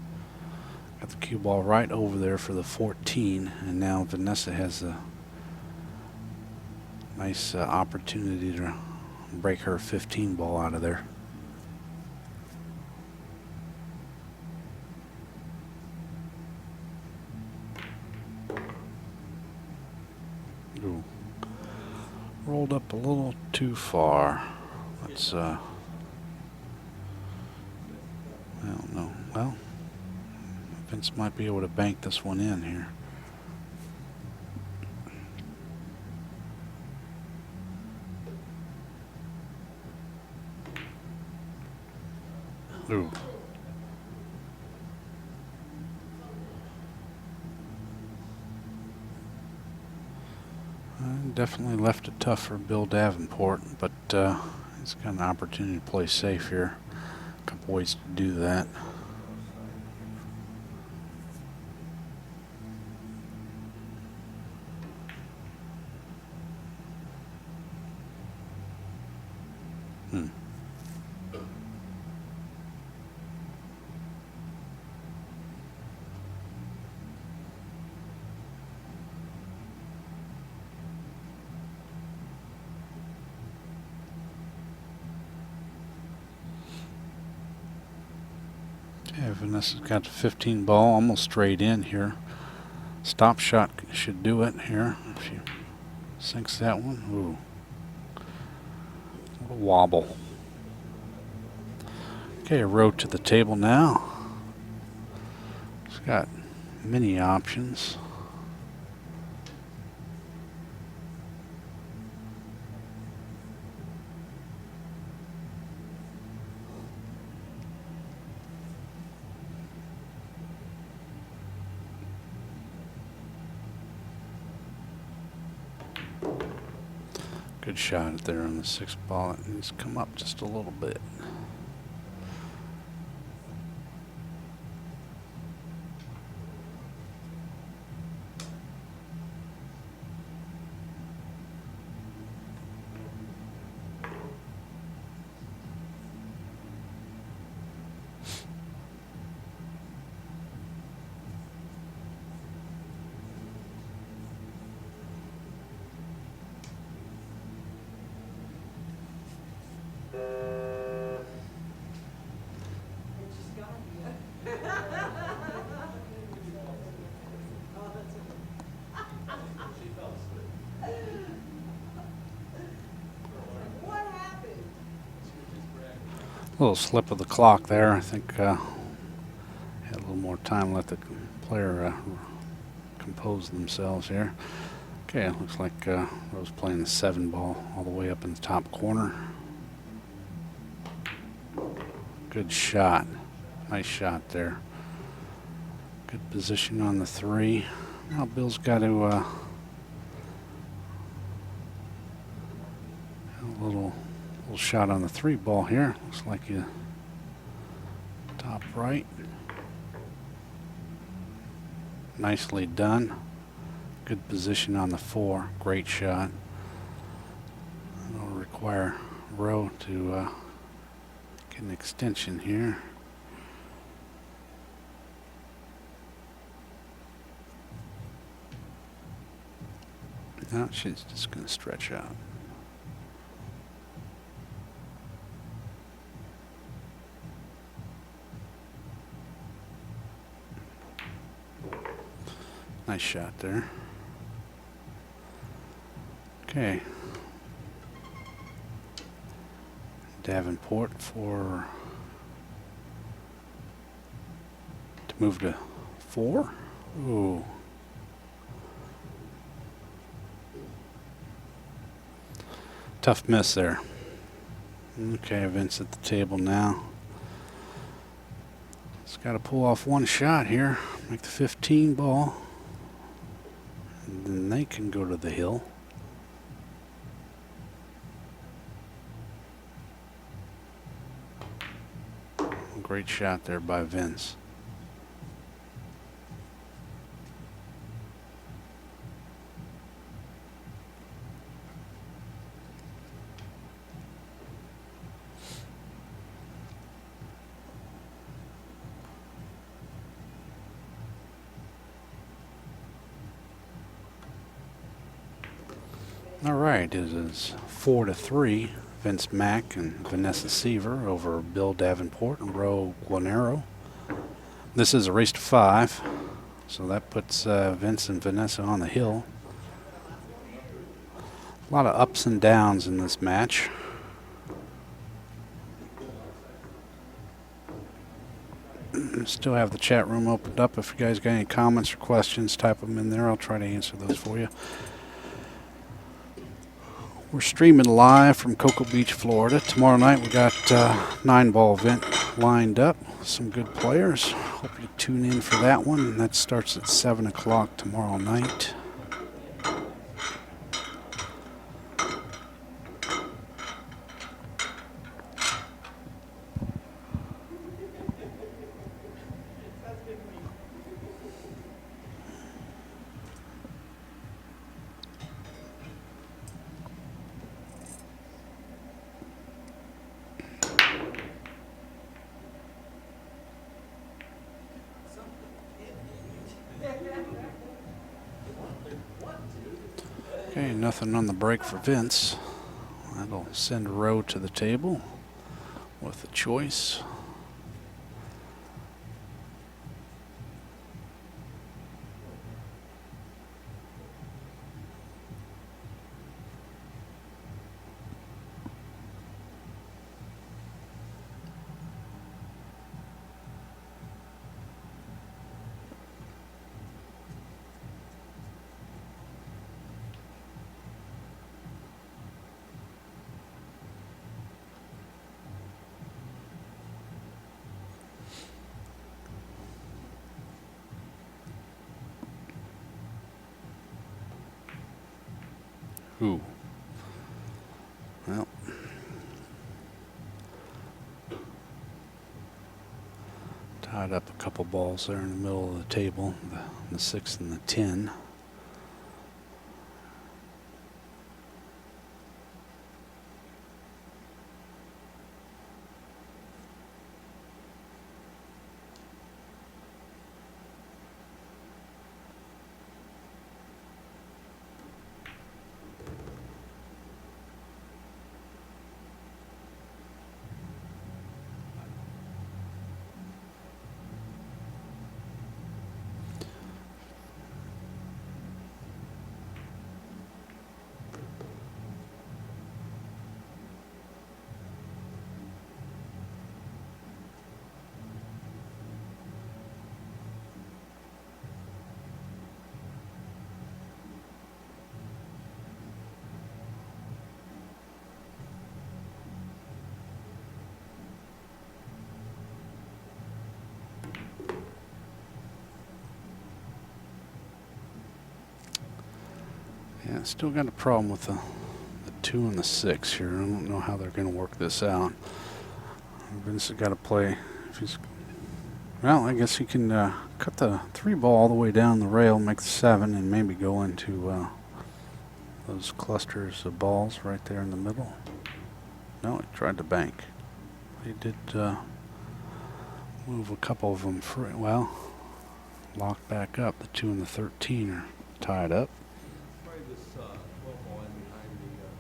Got the cue ball right over there for the 14, and now Vanessa has a nice opportunity to break her 15 ball out of there. Ooh. Rolled up a little too far. Let's I don't know. Well, Vince might be able to bank this one in here. Ooh. Definitely left it tough for Bill Davenport, but he's got an opportunity to play safe here. A couple ways to do that. Yeah, Vanessa's got the 15 ball almost straight in here. Stop shot should do it here. If she sinks that one, ooh. A wobble. Okay, a row to the table now. It's got many options. Good shot there on the 6th ball. It needs to come up just a little bit. Little slip of the clock there. I think had a little more time, let the player compose themselves here. Okay, it looks like Rose playing the 7 ball all the way up in the top corner. Good shot. Nice shot there. Good position on the 3. Now Bill's got to a little shot on the 3 ball here. Looks like you top right. Nicely done. Good position on the 4. Great shot. It'll require Rowe to get an extension here. No, she's just going to stretch out. Nice shot there. Okay. Davenport to move to 4. Ooh. Tough miss there. Okay, Vince at the table now. He's got to pull off one shot here, make the 15 ball. And then they can go to the hill. Great shot there by Vince. All right, it is 4-3. Vince Mack and Vanessa Seaver over Bill Davenport and Ro Guanero. This is a race to 5, so that puts Vince and Vanessa on the hill. A lot of ups and downs in this match. Still have the chat room opened up. If you guys got any comments or questions, type them in there. I'll try to answer those for you. We're streaming live from Cocoa Beach, Florida. Tomorrow night we got 9-ball event lined up. Some good players. Hope you tune in for that one. And that starts at 7 o'clock tomorrow night. Okay, nothing on the break for Vince. That'll send Rowe to the table with a choice. Ooh. Well. Tied up a couple balls there in the middle of the table, the 6 and the 10. Yeah, still got a problem with the 2 and the 6 here. I don't know how they're going to work this out. Vince has got to play. If he's, well, I guess he can cut the 3 ball all the way down the rail, make the 7, and maybe go into those clusters of balls right there in the middle. No, he tried to bank. He did move a couple of them free. Well, locked back up. The 2 and the 13 are tied up. Probably this 12 ball in behind the 7.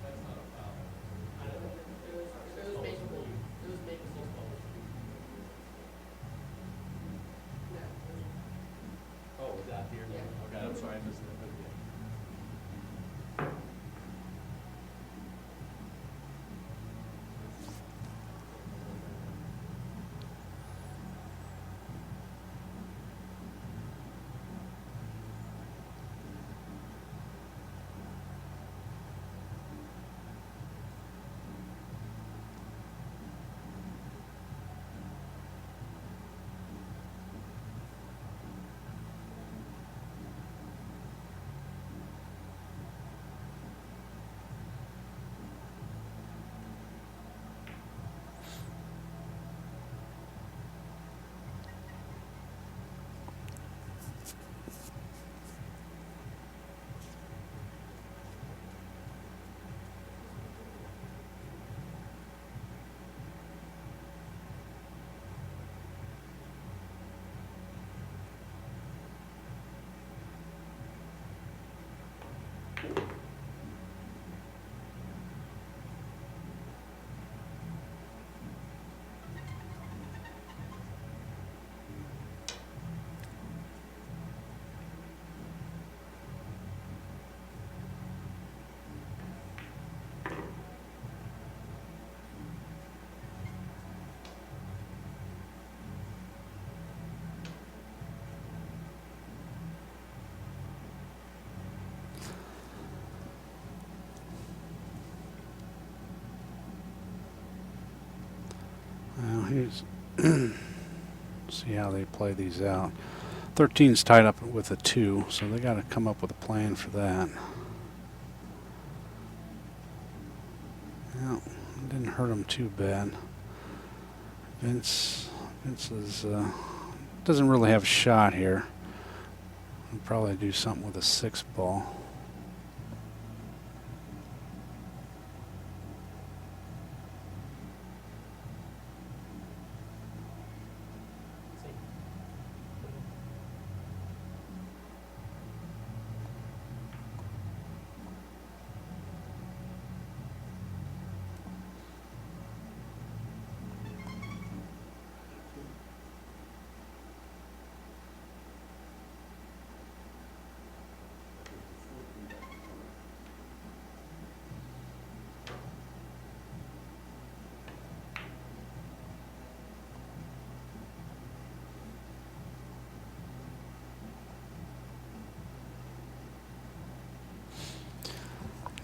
That's not a foul. It was makeable. It was makeable. Oh, was that here? Yeah. Okay, I'm sorry, I missed that. Well, here's see how they play these out. 13's tied up with a 2, so they got to come up with a plan for that. Well, it didn't hurt them too bad. Vince is doesn't really have a shot here. He'll probably do something with a 6 ball.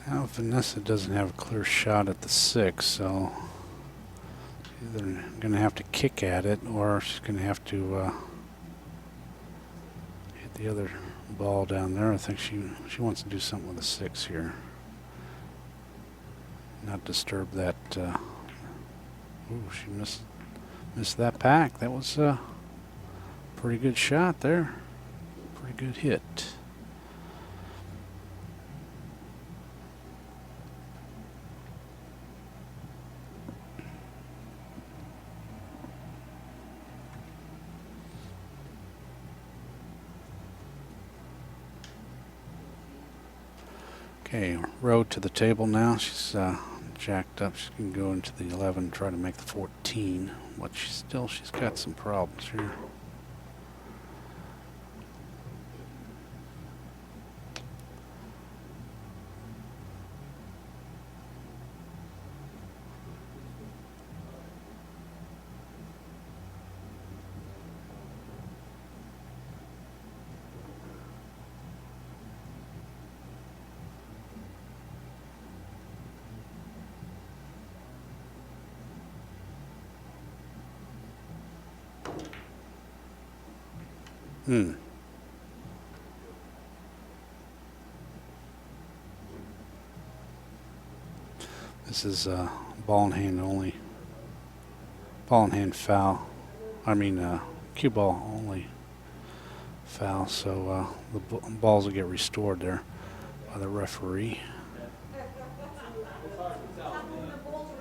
Now Vanessa doesn't have a clear shot at the 6, so either going to have to kick at it or she's going to have to hit the other ball down there. I think she wants to do something with the 6 here. Not disturb that. Ooh, she missed that pack. That was a pretty good shot there. Pretty good hit. Okay, road to the table now. She's jacked up. She can go into the 11 and try to make the 14, but she's got some problems here. Hmm. This is ball in hand only. Ball in hand foul. I mean, cue ball only foul. So the balls will get restored there by the referee. Stop moving the balls around.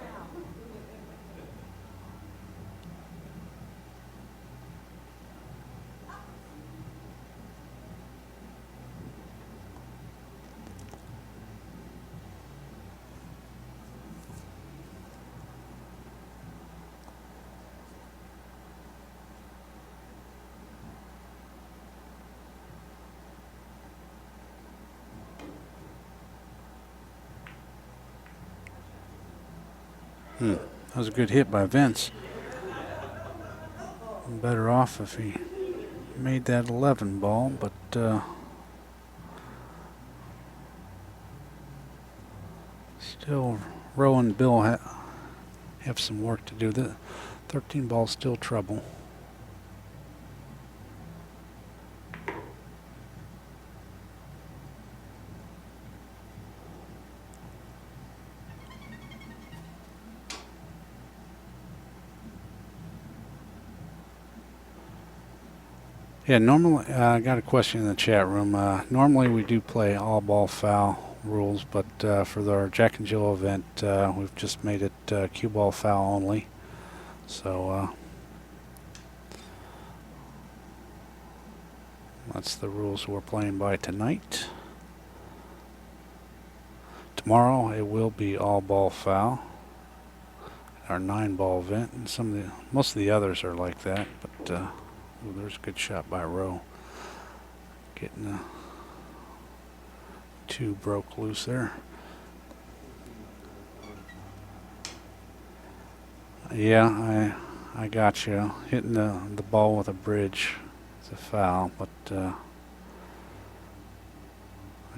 That was a good hit by Vince. Better off if he made that 11 ball, but still, Rowe and Bill have some work to do. The 13 ball still trouble. Yeah, normally, I got a question in the chat room. Normally we do play all ball foul rules, but for our Jack and Jill event, we've just made it cue ball foul only. So that's the rules we're playing by tonight. Tomorrow it will be all ball foul. Our 9-ball event, and most of the others are like that, but ooh, there's a good shot by Rowe. Getting 2 broke loose there. Yeah, I got you. Hitting the ball with a bridge is a foul, but I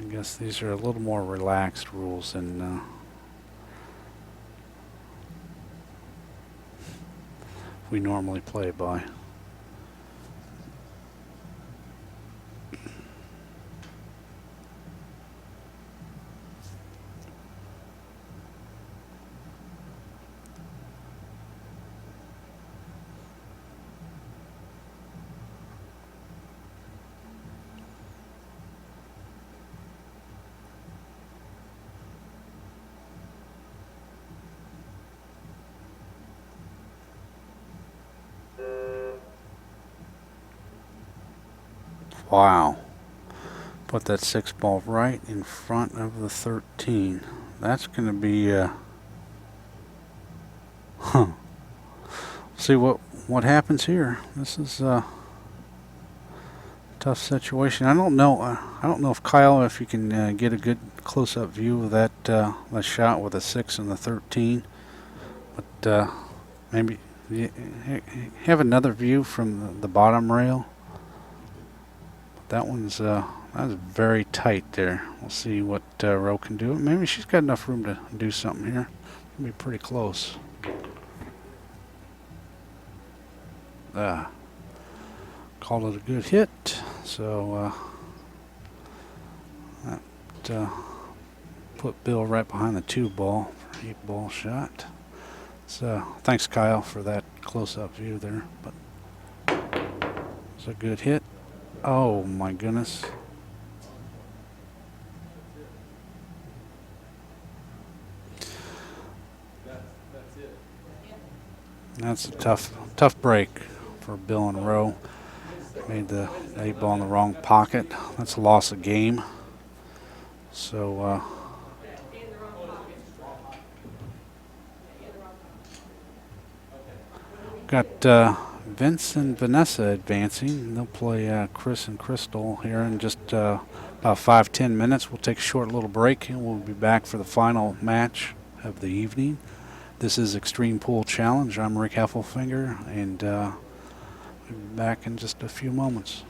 guess these are a little more relaxed rules than we normally play by. Wow. Put that 6 ball right in front of the 13. That's going to be see what happens here. This is a tough situation. I don't know if Kyle, if you can get a good close-up view of that shot with the 6 and the 13, but maybe have another view from the bottom rail. That one's that was very tight there. We'll see what Rowe can do. Maybe she's got enough room to do something here. It'll be pretty close. Called it a good hit. So that put Bill right behind the 2 ball for 8 ball shot. So thanks Kyle for that close-up view there. But it's a good hit. Oh my goodness. That's a tough break for Bill and Rowe. Made the 8 ball in the wrong pocket. That's a loss of game. So got Vince and Vanessa advancing. They'll play Chris and Crystal here in just about 5-10 minutes. We'll take a short little break and we'll be back for the final match of the evening. This is Extreme Pool Challenge. I'm Rick Heffelfinger, and we'll be back in just a few moments.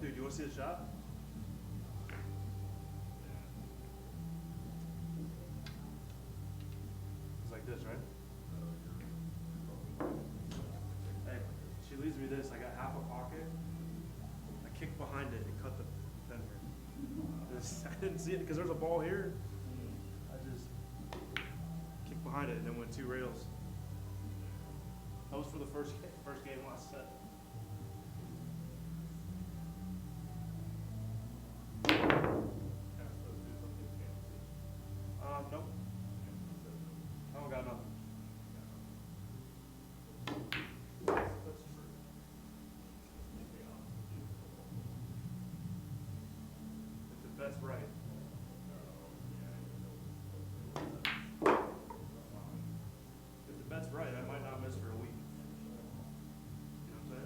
Dude, you want to see the shot? It's like this, right? Hey, she leaves me this. I got half a pocket. I kicked behind it and cut the fender. I didn't see it because there's a ball here. I just kicked behind it and then went 2 rails. That was for the first game last set. Nope. I don't got nothing. If the bet's right. If the bet's right, I might not miss for a week. You know what I'm saying?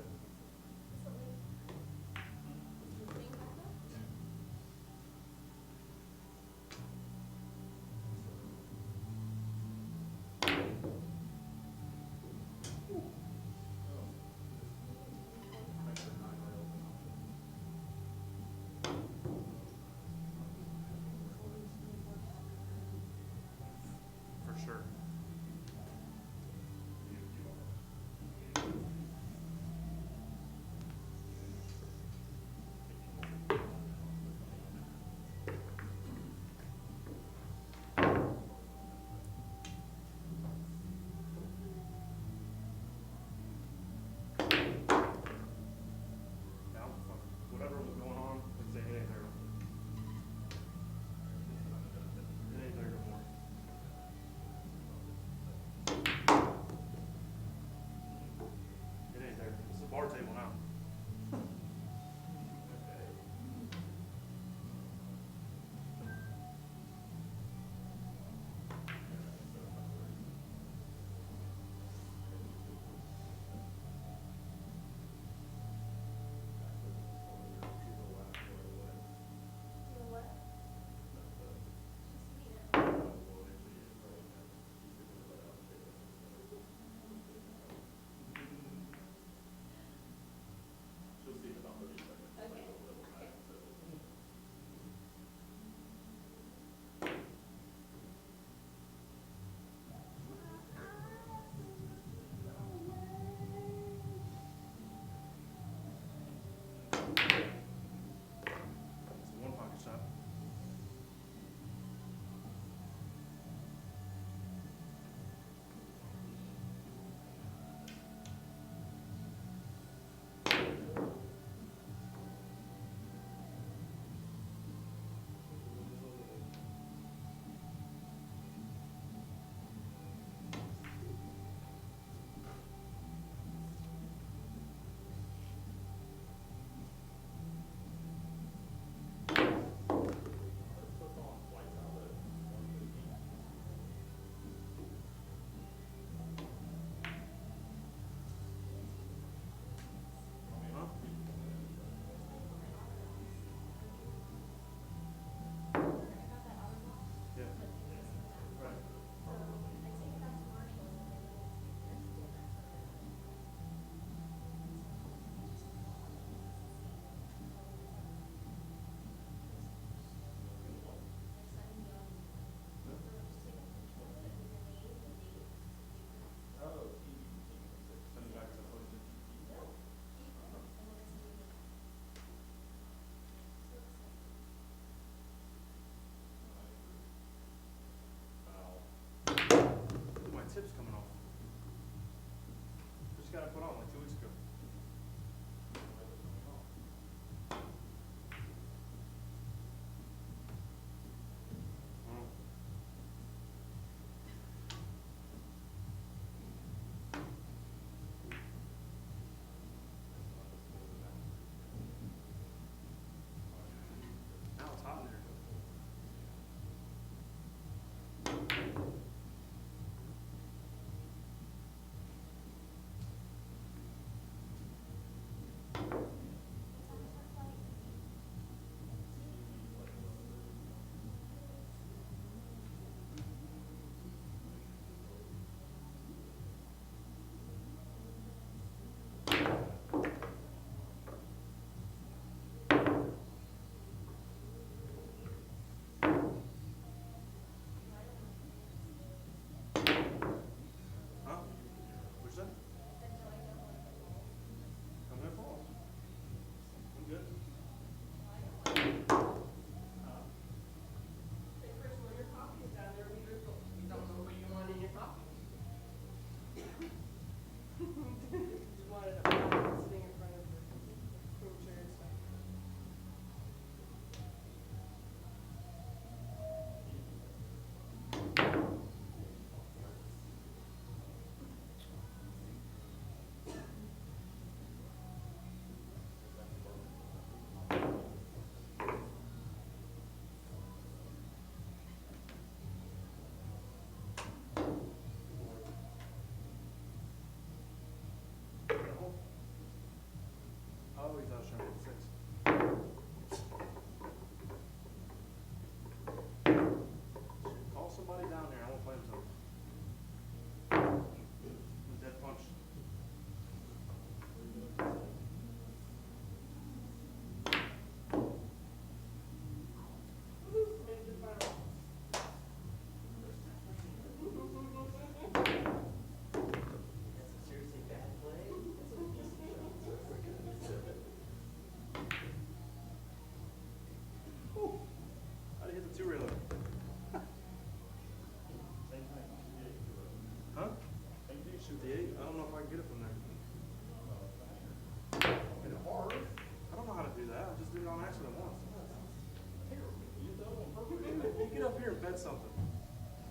here and bet something.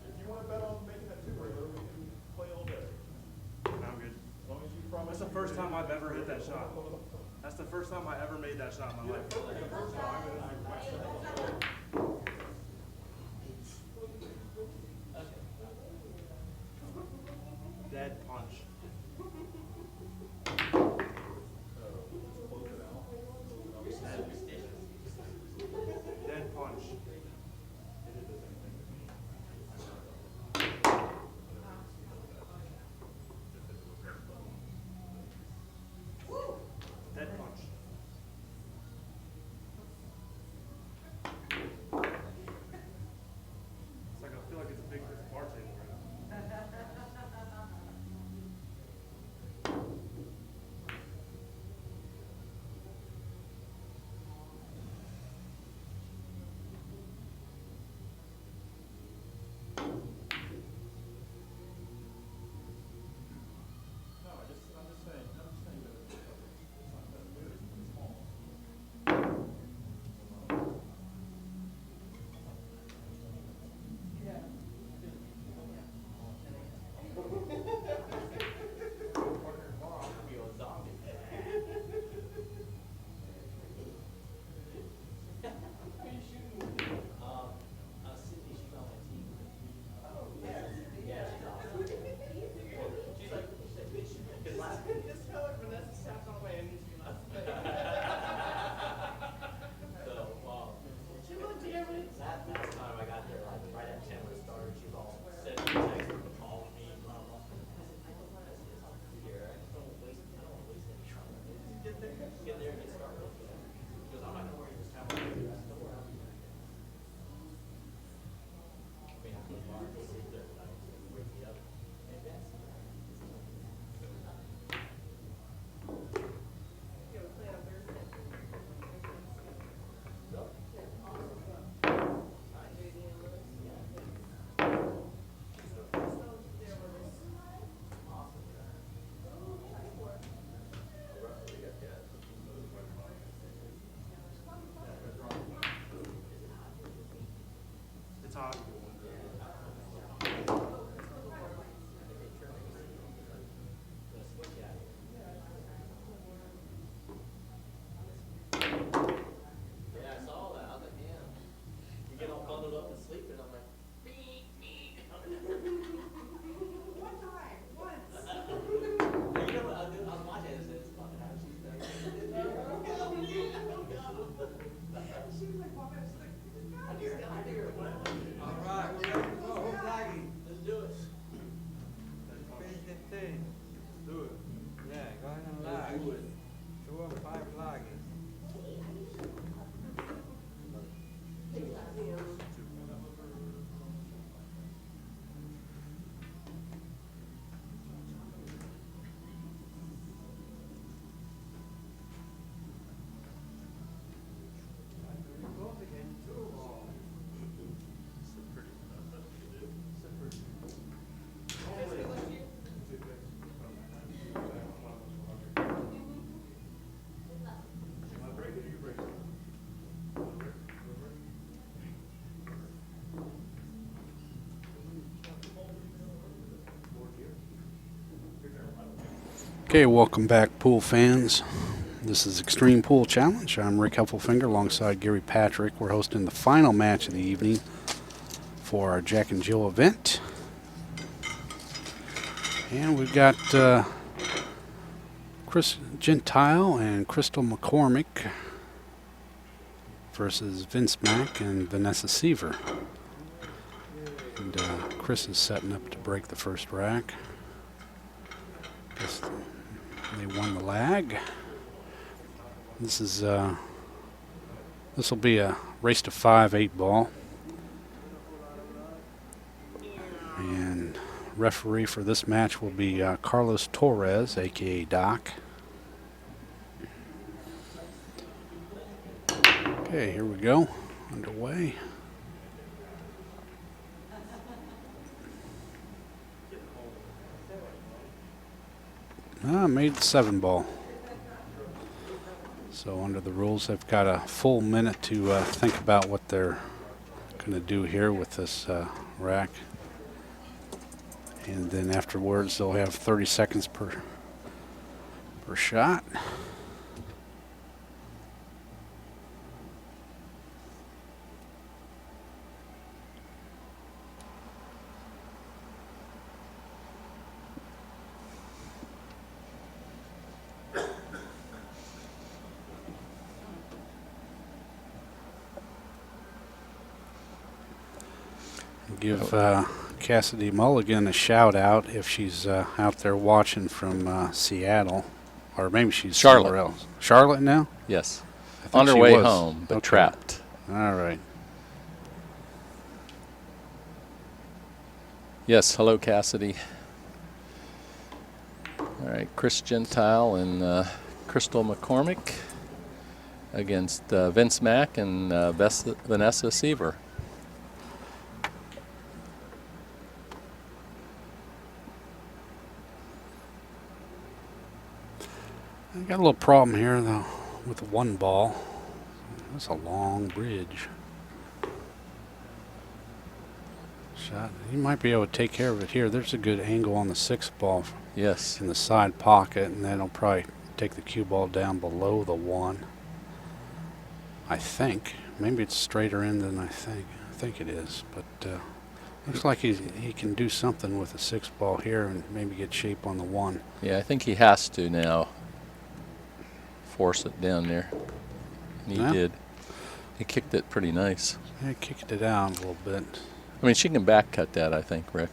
If you wanna bet on making that two regular, we can play all day. I'm good. As long as you promise. That's the first time I've ever hit that shot. That's the first time I ever made that shot in my life. The first time, Dead punch. Dead punch. Dead punch. It's like I feel like it's a big bar table right now. no, I'm just saying that it's not that weird, it's small. Last time I got there, like right at 10 when it started, she was all sending me texts and calling me, blah, blah. I don't want to waste any trouble. Just get there and get started. Because I'm not gonna worry this time. Don't worry. I mean, I'm just hard to sleep there tonight, it's gonna wake me up. And that's. It's hot. Yeah, I saw that. I was like, damn. You get all bundled up and sleeping. I'm like, beep, beep. One time, once. You know what I was watching it, it's fucking how she's there. She was like, walking up, she's like, I knew her. All right, we're ready to go. Who's lagging? Let's do it. Finish the thing. Do it. Yeah, go ahead and lag. 2 of 5 lagging. Okay, welcome back, pool fans. This is Extreme Pool Challenge. I'm Rick Heffelfinger alongside Gary Patrick. We're hosting the final match of the evening for our Jack&Jill event. And we've got Chris Gentile and Crystal McCormick versus Vince Mack and Vanessa Seaver. And Chris is setting up to break the first rack. Guess they won the lag. This is this will be a race to 5 8-ball. And referee for this match will be Carlos Torres, aka Doc. Okay, here we go. Underway. Made 7-ball. So under the rules, they've got a full minute to think about what they're going to do here with this rack. And then afterwards, they'll have 30 seconds per shot. Give Cassidy Mulligan a shout out if she's out there watching from Seattle, or maybe she's Charlotte. somewhere else. Charlotte now? Yes. I think On her she way was. home, but Okay. trapped. All right. Yes, hello, Cassidy. All right, Chris Gentile and Crystal McCormick against Vince Mack and Vanessa Seaver. I got a little problem here, though, with the one ball. That's a long bridge. Shot. You might be able to take care of it here. There's a good angle on the 6th ball Yes. in the side pocket, and that'll probably take the cue ball down below the 1. I think. Maybe it's straighter in than I think. I think it is, but looks like he can do something with the 6th ball here and maybe get shape on the 1. Yeah, I think he has to now force it down there. And he Yeah. did. He kicked it pretty nice. Yeah, kicked it out a little bit. I mean, she can back cut that, I think, Rick.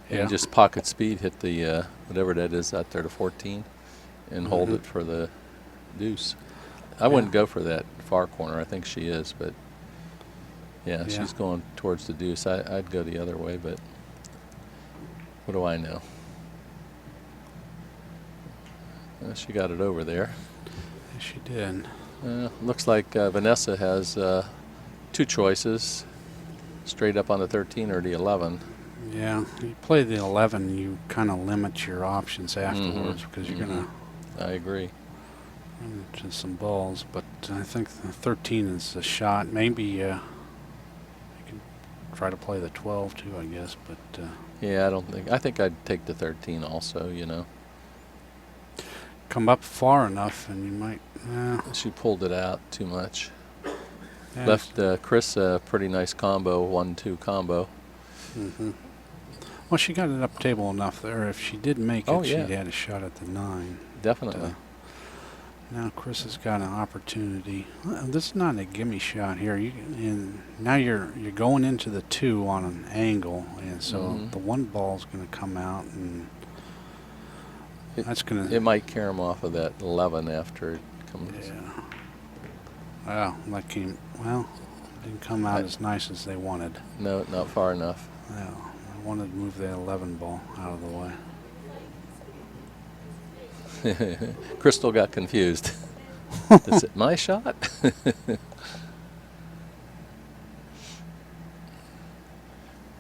Yeah. And just pocket speed, hit the whatever that is out there to 14, and hold Mhm. it for the deuce. I wouldn't go for that far corner. I think she is, but yeah, Yeah. she's going towards the deuce. I'd go the other way, but what do I know? She got it over there. Yes, she did. Looks like Vanessa has 2 choices, straight up on the 13 or the 11. Yeah, you play the 11, you kind of limit your options afterwards because you're going I agree. to run into some balls. But I think the 13 is a shot. Maybe you can try to play the 12 too, I guess. But Yeah, I think I'd take the 13 also, you know. come up far enough and you might. She pulled it out too much. Yeah, Left Chris a pretty nice combo, 1-2 combo. Mm-hmm. Well, she got it up table enough there. If she did make it, Oh, yeah. she'd had a shot at the 9. Definitely. Now Chris has got an opportunity. This is not a gimme shot here. And now you're going into the 2 on an angle, and so the 1 ball's going to come out, and that's going to. It might carry him off of that 11 after it comes. Yeah. Well, that came. Well, didn't come out as nice as they wanted. No, not far enough. Yeah, I wanted to move that 11 ball out of the way. Crystal got confused. Is it my shot?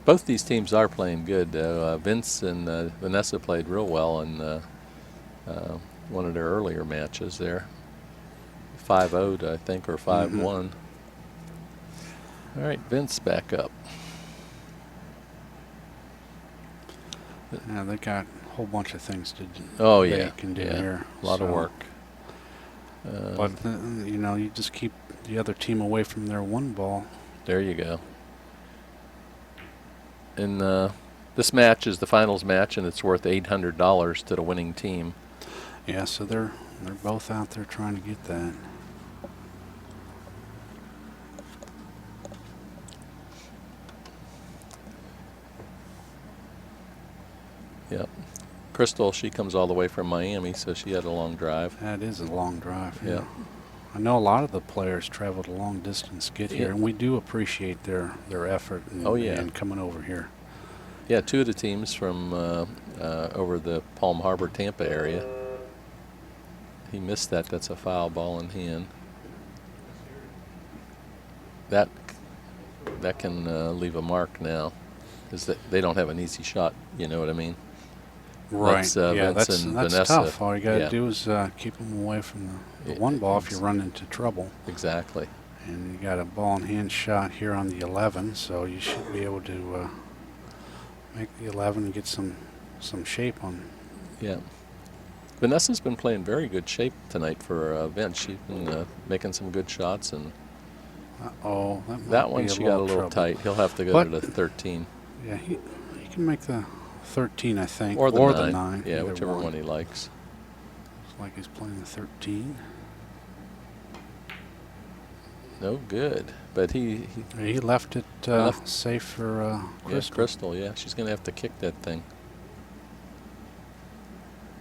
Both these teams are playing good, though. Vince and Vanessa played real well in one of their earlier matches there. 5-0'd, I think, or 5-1. All right, Vince back up. Yeah, they got a whole bunch of things to do. Oh, they yeah. can do yeah. here. A lot of so- work. But you know, you just keep the other team away from their 1 ball. There you go. And this match is the finals match, and it's worth $800 to the winning team. Yeah, so they're both out there trying to get that. Yep. Crystal, she comes all the way from Miami, so she had a long drive. That is a long drive. Yeah. I know a lot of the players traveled a long distance to get here, Yeah. and we do appreciate their effort and, Oh, yeah. and coming over here. Yeah, 2 of the teams from over the Palm Harbor, Tampa area. He missed that. That's a foul, ball in hand. That can leave a mark now, because they don't have an easy shot. You know what I mean? Right. That's, yeah, Vince that's and that's Vanessa. tough. All you got to Yeah. do is keep them away from the Yeah, 1 ball if you run into trouble. Exactly. And you got a ball in hand shot here on the 11, so you should be able to make the 11 and get some shape on. Yeah. Vanessa's been playing very good shape tonight for her event. She's been making some good shots, and Uh-oh, that might that be one she got a little trouble. tight. He'll have to go But- to the 13 Yeah, he can make the 13, I think, or the 9. 9. Yeah, either whichever one he likes. Looks like he's playing the 13. No good, but he He left it Left- safe for yeah, Crystal. Crystal. Yeah, she's gonna have to kick that thing.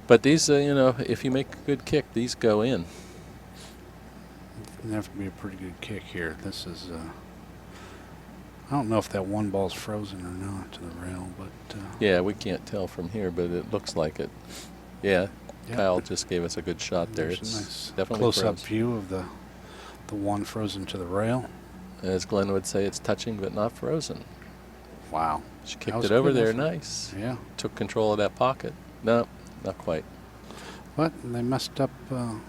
But these, you know, if you make a good kick, these go in. It'd have to be a pretty good kick here. This is, I don't know if that one ball's frozen or not to the rail, but Yeah, we can't tell from here, but it looks like it. Yeah, yeah, Kyle just gave us a good shot there. there's It's a nice definitely close-up froze. view of the one frozen to the rail. As Glenn would say, it's touching but not frozen. Wow. She That kicked was it over good there effort. nice. Yeah, Took control of that pocket. No, not quite. but they messed up.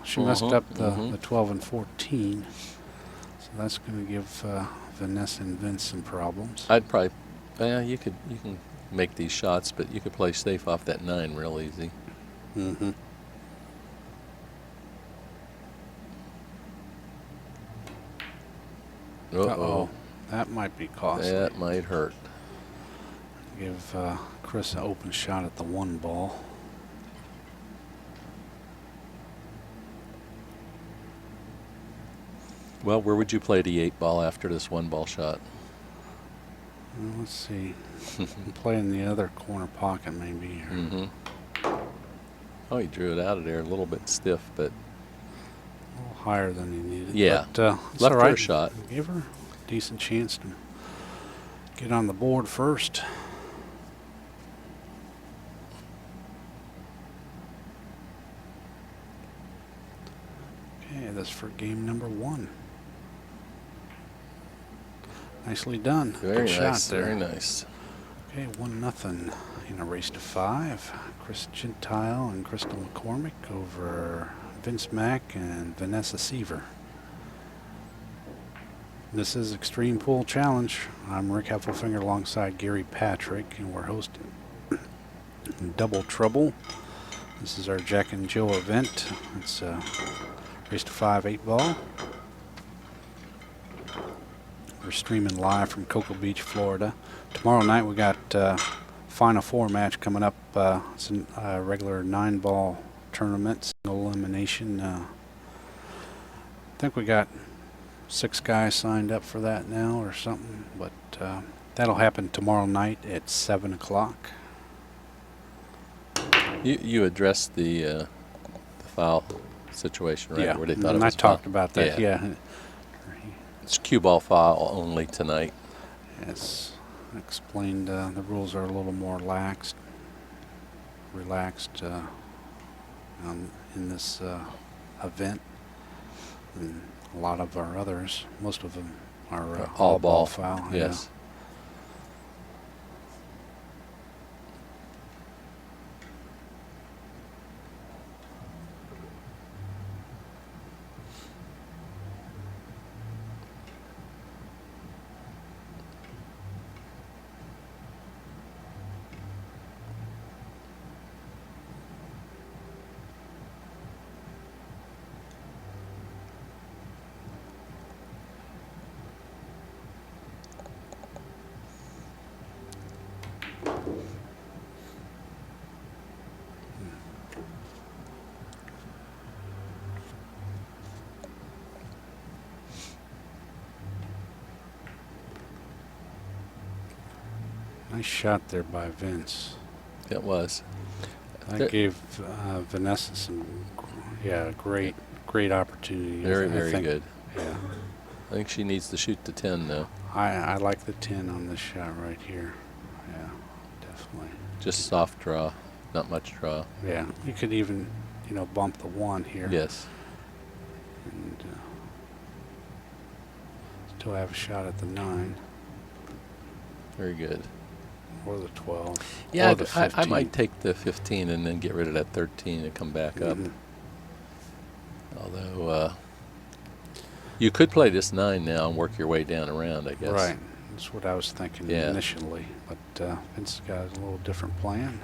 She messed Mhm, up the mhm. 12 and 14, so that's going to give Vanessa and Vince some problems. I'd probably, you can make these shots, but you could play safe off that 9 real easy. Mm-hmm. Uh-oh. That might be costly. That might hurt. Give Chris an open shot at the one ball. Well, where would you play the 8 ball after this 1 ball shot? Well, let's see. Play in the other corner pocket maybe. Or Mm-hmm. Oh, he drew it out of there a little bit stiff, but a little higher than he needed. Yeah. But, it's left all her right. a shot. Give her a decent chance to get on the board first. Okay, that's for game number 1. Nicely done. Very Good nice. shot there. Very nice. Okay, 1-0 in a race to 5. Chris Gentile and Crystal McCormick over Vince Mack and Vanessa Seaver. This is Extreme Pool Challenge. I'm Rick Heffelfinger alongside Gary Patrick, and we're hosting Double Trouble. This is our Jack and Jill event. It's a race to 5 8-ball. We're streaming live from Cocoa Beach, Florida. Tomorrow night we got Final 4 match coming up. It's a regular 9-ball tournament, single elimination. I think we got 6 guys signed up for that now or something, but that'll happen tomorrow night at 7 o'clock. You addressed the foul situation, right? Yeah, Where they thought it and I was talked foul. about that. Yeah. It's cue ball foul only tonight. As explained, the rules are a little more relaxed in this event than a lot of our others. Most of them are all ball foul. yeah. Yes. Nice shot there by Vince. It was. That There- gave Vanessa some, great opportunity. Very, I very think. good. Yeah, I think she needs to shoot the 10 now. I like the 10 on this shot right here. Yeah, definitely. Just soft draw, not much draw. Yeah, you could even, bump the 1 here. Yes. And still have a shot at the 9 Very good. or the 12. Yeah, or the I 15. might take the 15 and then get rid of that 13 and come back up. Mhm. Although You could play this 9 now and work your way down around, I guess. Right. That's what I was thinking Yeah. initially, but Vince got a little different plan.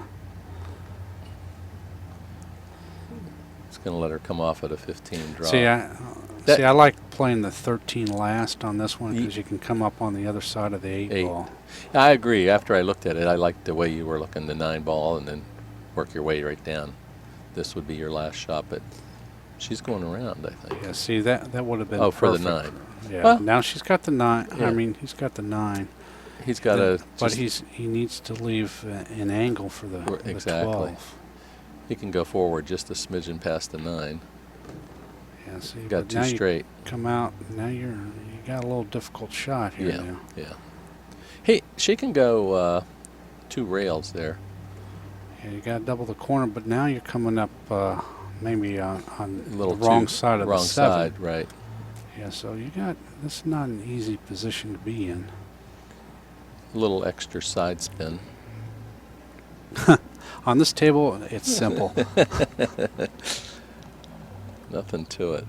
It's going to let her come off at a 15 drop. See, That- I like playing the 13 last on this one Ye- because you can come up on the other side of the 8 8. ball. I agree. After I looked at it, I liked the way you were looking the 9 ball and then work your way right down. This would be your last shot, but she's going around, I think. Yeah, see, that would have been Oh, for the perfect. 9. Yeah, Well- now she's got the 9. Yeah. I mean, he's got the 9. He's got a. But he needs to leave an angle for the, the Exactly. 12. He can go forward just a smidgen past the 9. Yeah, see, Got but 2 now you straight. come out. Now you got a little difficult shot here Yeah, now. yeah. Hey, she can go 2 rails there. Yeah, you got to double the corner, but now you're coming up maybe on A the little wrong too- side of wrong the 7. side, right. Yeah, so you got this is not an easy position to be in. A little extra side spin. On this table, it's simple. Nothing to it.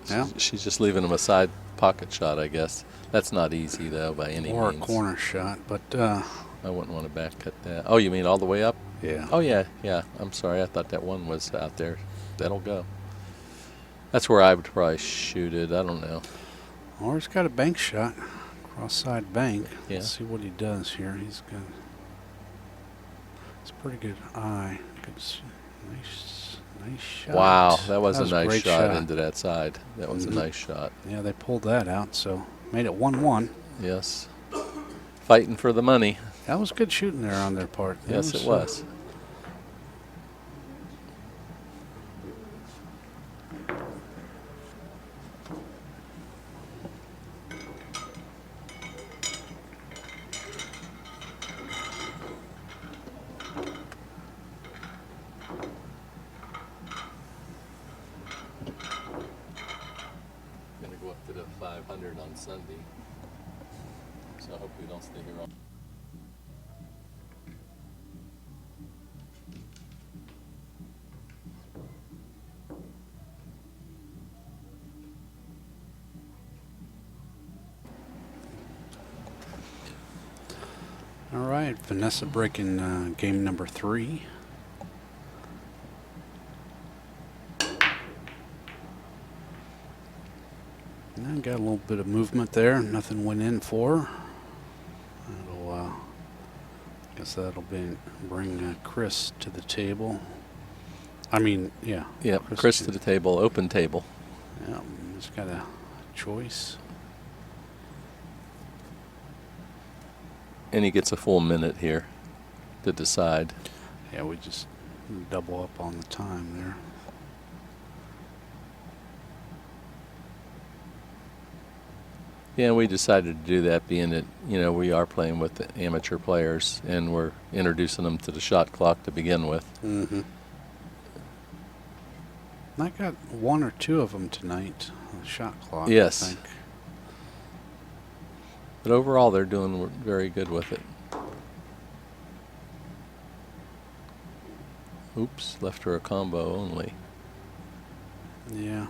Yeah. She's just leaving him a side pocket shot, I guess. That's not easy, though, by any Or a means. corner shot, but I wouldn't want to back cut that. Oh, you mean all the way up? yeah. Oh, yeah, yeah. I'm sorry. I thought that one was out there. That'll go. That's where I would probably shoot it. I don't know. Or he's got a bank shot, cross side bank. Yeah. Let's see what he does here. He's got. It's a pretty good eye. Nice shot. Wow, that was a nice great shot into that side. That was Mhm. a nice shot. Yeah, they pulled that out, so made it 1-1. Yes. Fighting for the money. That was good shooting there on their part. Yes, it was. Gonna go up to the 500 on Sunday. So I hope we don't stay here all. All right, Vanessa breaking game number 3. And got a little bit of movement there. Nothing went in for her. That'll, guess that'll bring Chris to the table. I mean, yeah. Yeah, Chris to the table, open table. Yeah, he's got a choice. And he gets a full minute here to decide. Yeah, we just double up on the time there. Yeah, we decided to do that being that, we are playing with the amateur players and we're introducing them to the shot clock to begin with. Mm-hmm. I got 1 or 2 of them tonight on the shot clock, Yes. I think. But overall, they're doing very good with it. Oops, left her a combo only. Yeah.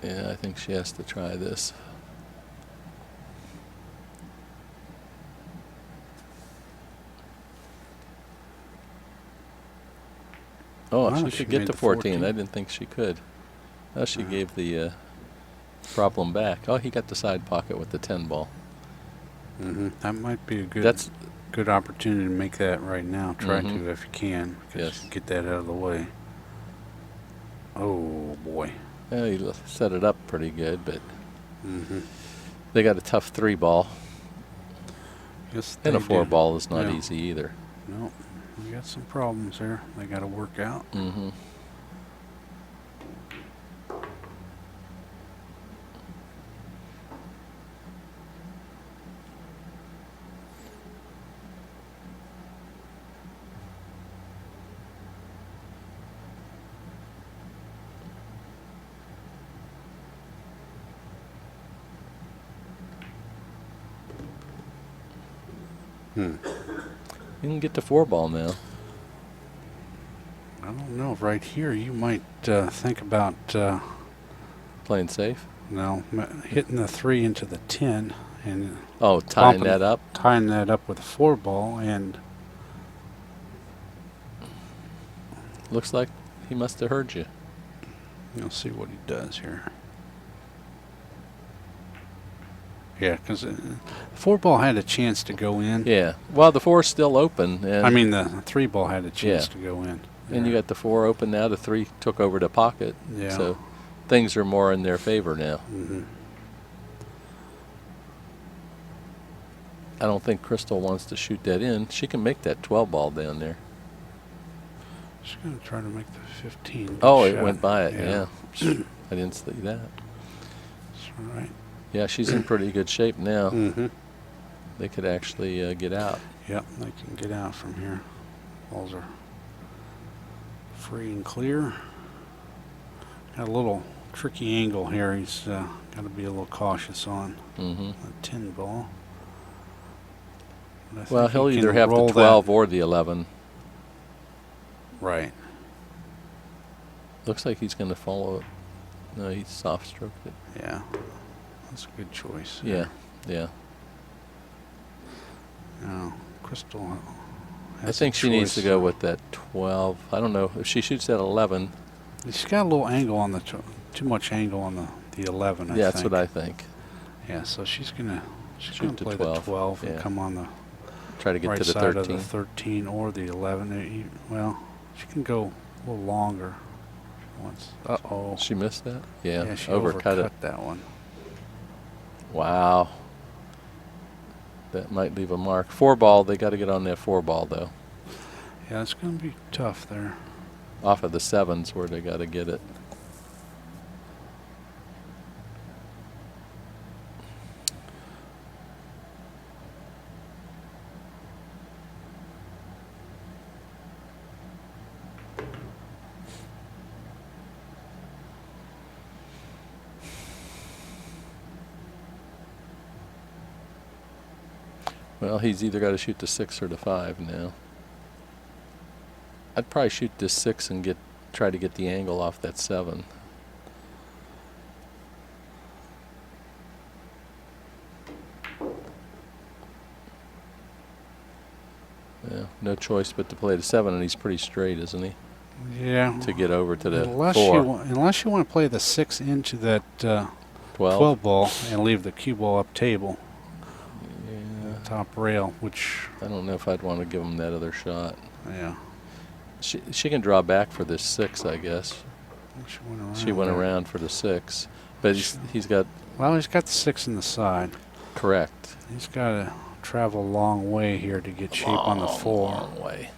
Yeah, I think she has to try this. Oh, Wow, she she could get made to the 14. 14. I didn't think she could. Oh, she gave the problem back. Oh, he got the side pocket with the 10 ball. Mm-hmm. That might be a That's good opportunity to make that right now. Try Mhm. to if you can. 'Cause Yes. Get that out of the way. Oh, boy. yeah, he set it up pretty good, but Mm-hmm. they got a tough 3 ball. Yes, And a they 4 do. ball is not Yeah. easy either. No, we got some problems there. They got to work out. Mm-hmm. You can get to 4 ball now. I don't know. Right here, you might think about Playing safe. hitting the 3 into the 10 and Oh, tying bumping- that up. tying that up with a 4 ball, and Looks like he must have heard you. you'll see what he does here. Yeah, because 4 ball had a chance to go in. Yeah. Well, the 4's still open. And I mean, the 3 ball had a chance Yeah. to go in. And you got the 4 open now. The 3 took over the pocket. Yeah. So things are more in their favor now. Hmm. I don't think Crystal wants to shoot that in. She can make that 12 ball down there. She's going to try to make the 15. Good Oh, it shot. went by it. Yeah. I didn't see that. That's all right. Yeah, she's in pretty good shape now. Mm-hmm. They could actually get out. Yep, they can get out from here. Balls are free and clear. Got a little tricky angle here. He's got to be a little cautious on Mm-hmm. a 10 ball. But I Well, think he'll he can either have the roll that- 12 or the 11. Right. Looks like he's going to follow it. No, he soft stroked it. Yeah. That's a good choice. Yeah, yeah. Now, Crystal I has think a she needs to choice. go with that 12. I don't know. If she shoots at 11, She's got a little angle on the too much angle on the 11. I yeah, think. that's what I think. Yeah, so she's gonna Shoot the play 12, the 12 and yeah. come on the Try to get right to the side 13. of the 13 or the 11. Well, she can go a little longer. Once. Uh-oh. She missed that? Yeah, she overcut it. that one. Wow. That might leave a mark. 4 ball, they got to get on that 4 ball, though. Yeah, it's going to be tough there. Off of the 7s where they got to get it. Well, he's either got to shoot the 6 or the 5 now. I'd probably shoot this 6 and try to get the angle off that 7. Yeah, no choice but to play the 7, and he's pretty straight, isn't he? Yeah. To get over to the unless 4. unless you want to play the 6 into that 12. 12 ball and leave the cue ball up table, Yeah, top rail, which, I don't know if I'd want to give him that other shot. yeah. She can draw back for this 6, I guess. She went there. around for the 6, but he's got Well, he's got the 6 in the side. correct. He's got to travel a long way here to get shape on the 4 Long way.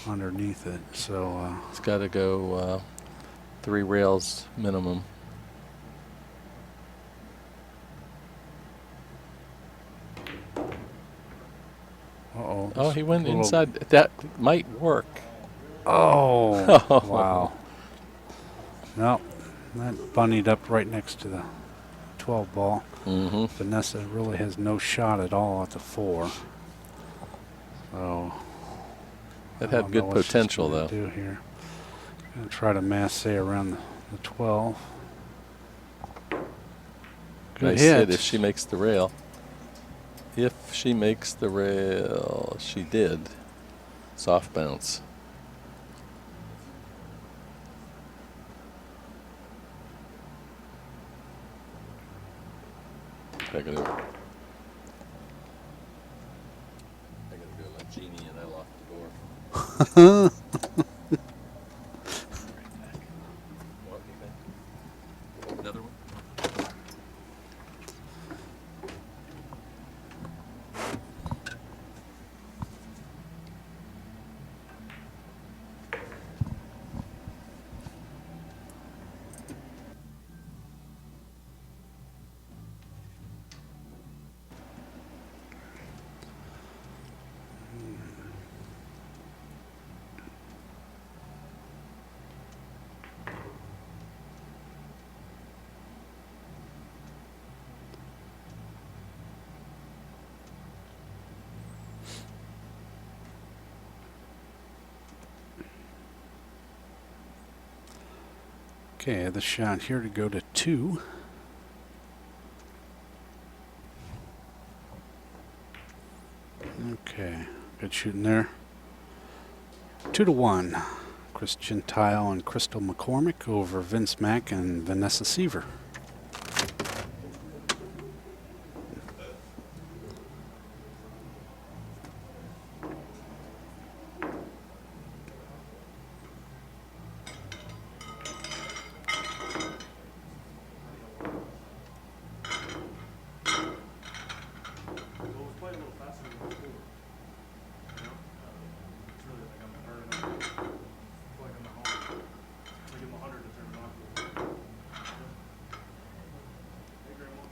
underneath it. So, It's got to go 3 rails minimum. uh-oh. Oh, he went Little- inside. That might work. Oh, wow. No, that bunnied up right next to the 12 ball. Mm-hmm. Vanessa really has no shot at all at the 4. So That I had don't good know what she's potential, gonna though. Do here. Gonna try to masse around the 12. Good Nice hit. hit if she makes the rail. If she makes the rail, she did. Soft bounce. I gotta go to my genie and I locked the door. What do you think? Another one? Okay, the shot here to go to 2. Okay, good shooting there. 2-1. Chris Gentile and Crystal McCormick over Vince Mack and Vanessa Seaver. Well, let's play a little faster than before. You know? It's really like I'm burning up. I feel like I'm at home. Like I'm 100 to turn it off. Hey, Grandma.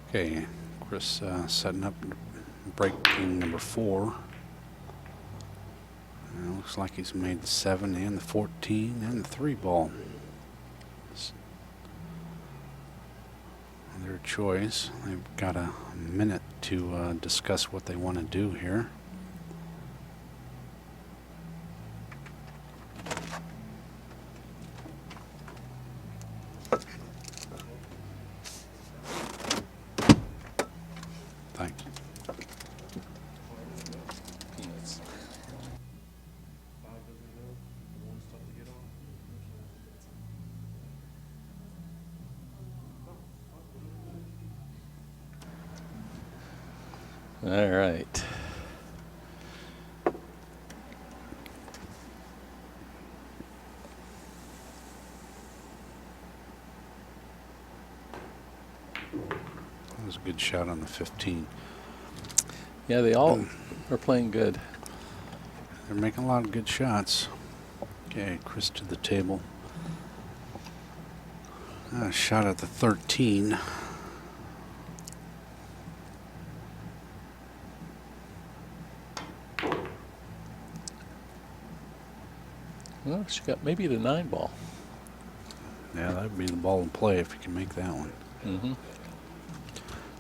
Okay, Chris setting up breaking number 4. And it looks like he's made the 7 and the 14 and the 3 ball. Their choice. They've got a minute to discuss what they want to do here. Thanks. Peanuts. Five doesn't go. One's tough to get on. All right. That was a good shot on the 15. Yeah, they all are playing good. They're making a lot of good shots. Okay, Chris to the table. Shot at the 13. Well, she got maybe the 9 ball. Yeah, that would be the ball in play if you can make that one. Mm-hmm.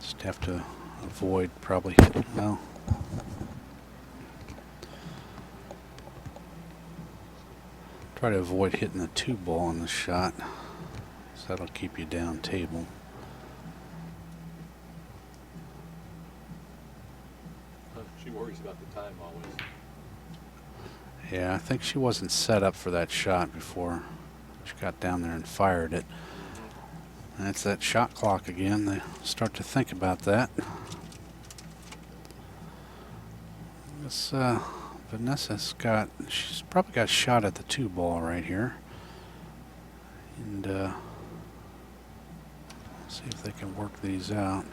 Just have to avoid probably hitting. Well, try to avoid hitting the 2 ball on the shot. So that'll keep you down table. She worries about the time always. Yeah, I think she wasn't set up for that shot before she got down there and fired it. And it's that shot clock again. They start to think about that. This Vanessa's she's probably got shot at the 2 ball right here. And see if they can work these out.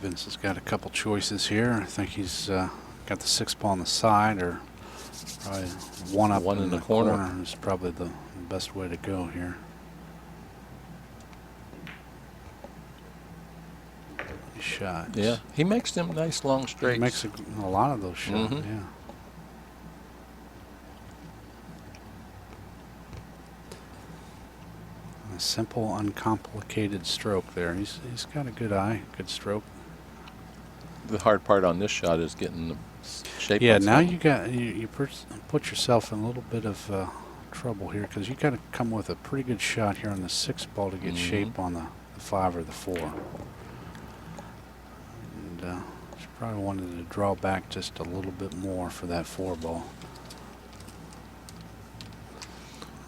Vince has got a couple choices here. I think he's got the 6 ball on the side, or probably one up One in in the the corner. corner is probably the best way to go here. Nice shot. Yeah, he makes them nice long He straights. makes a lot of those shots. Mhm. Yeah. A simple, uncomplicated stroke there. He's got a good eye, good stroke. The hard part on this shot is getting the shape. Yeah, on now something. you put yourself in a little bit of trouble here, because you got to come with a pretty good shot here on the 6 ball to get shape on the 5 or the 4. And she probably wanted to draw back just a little bit more for that 4 ball.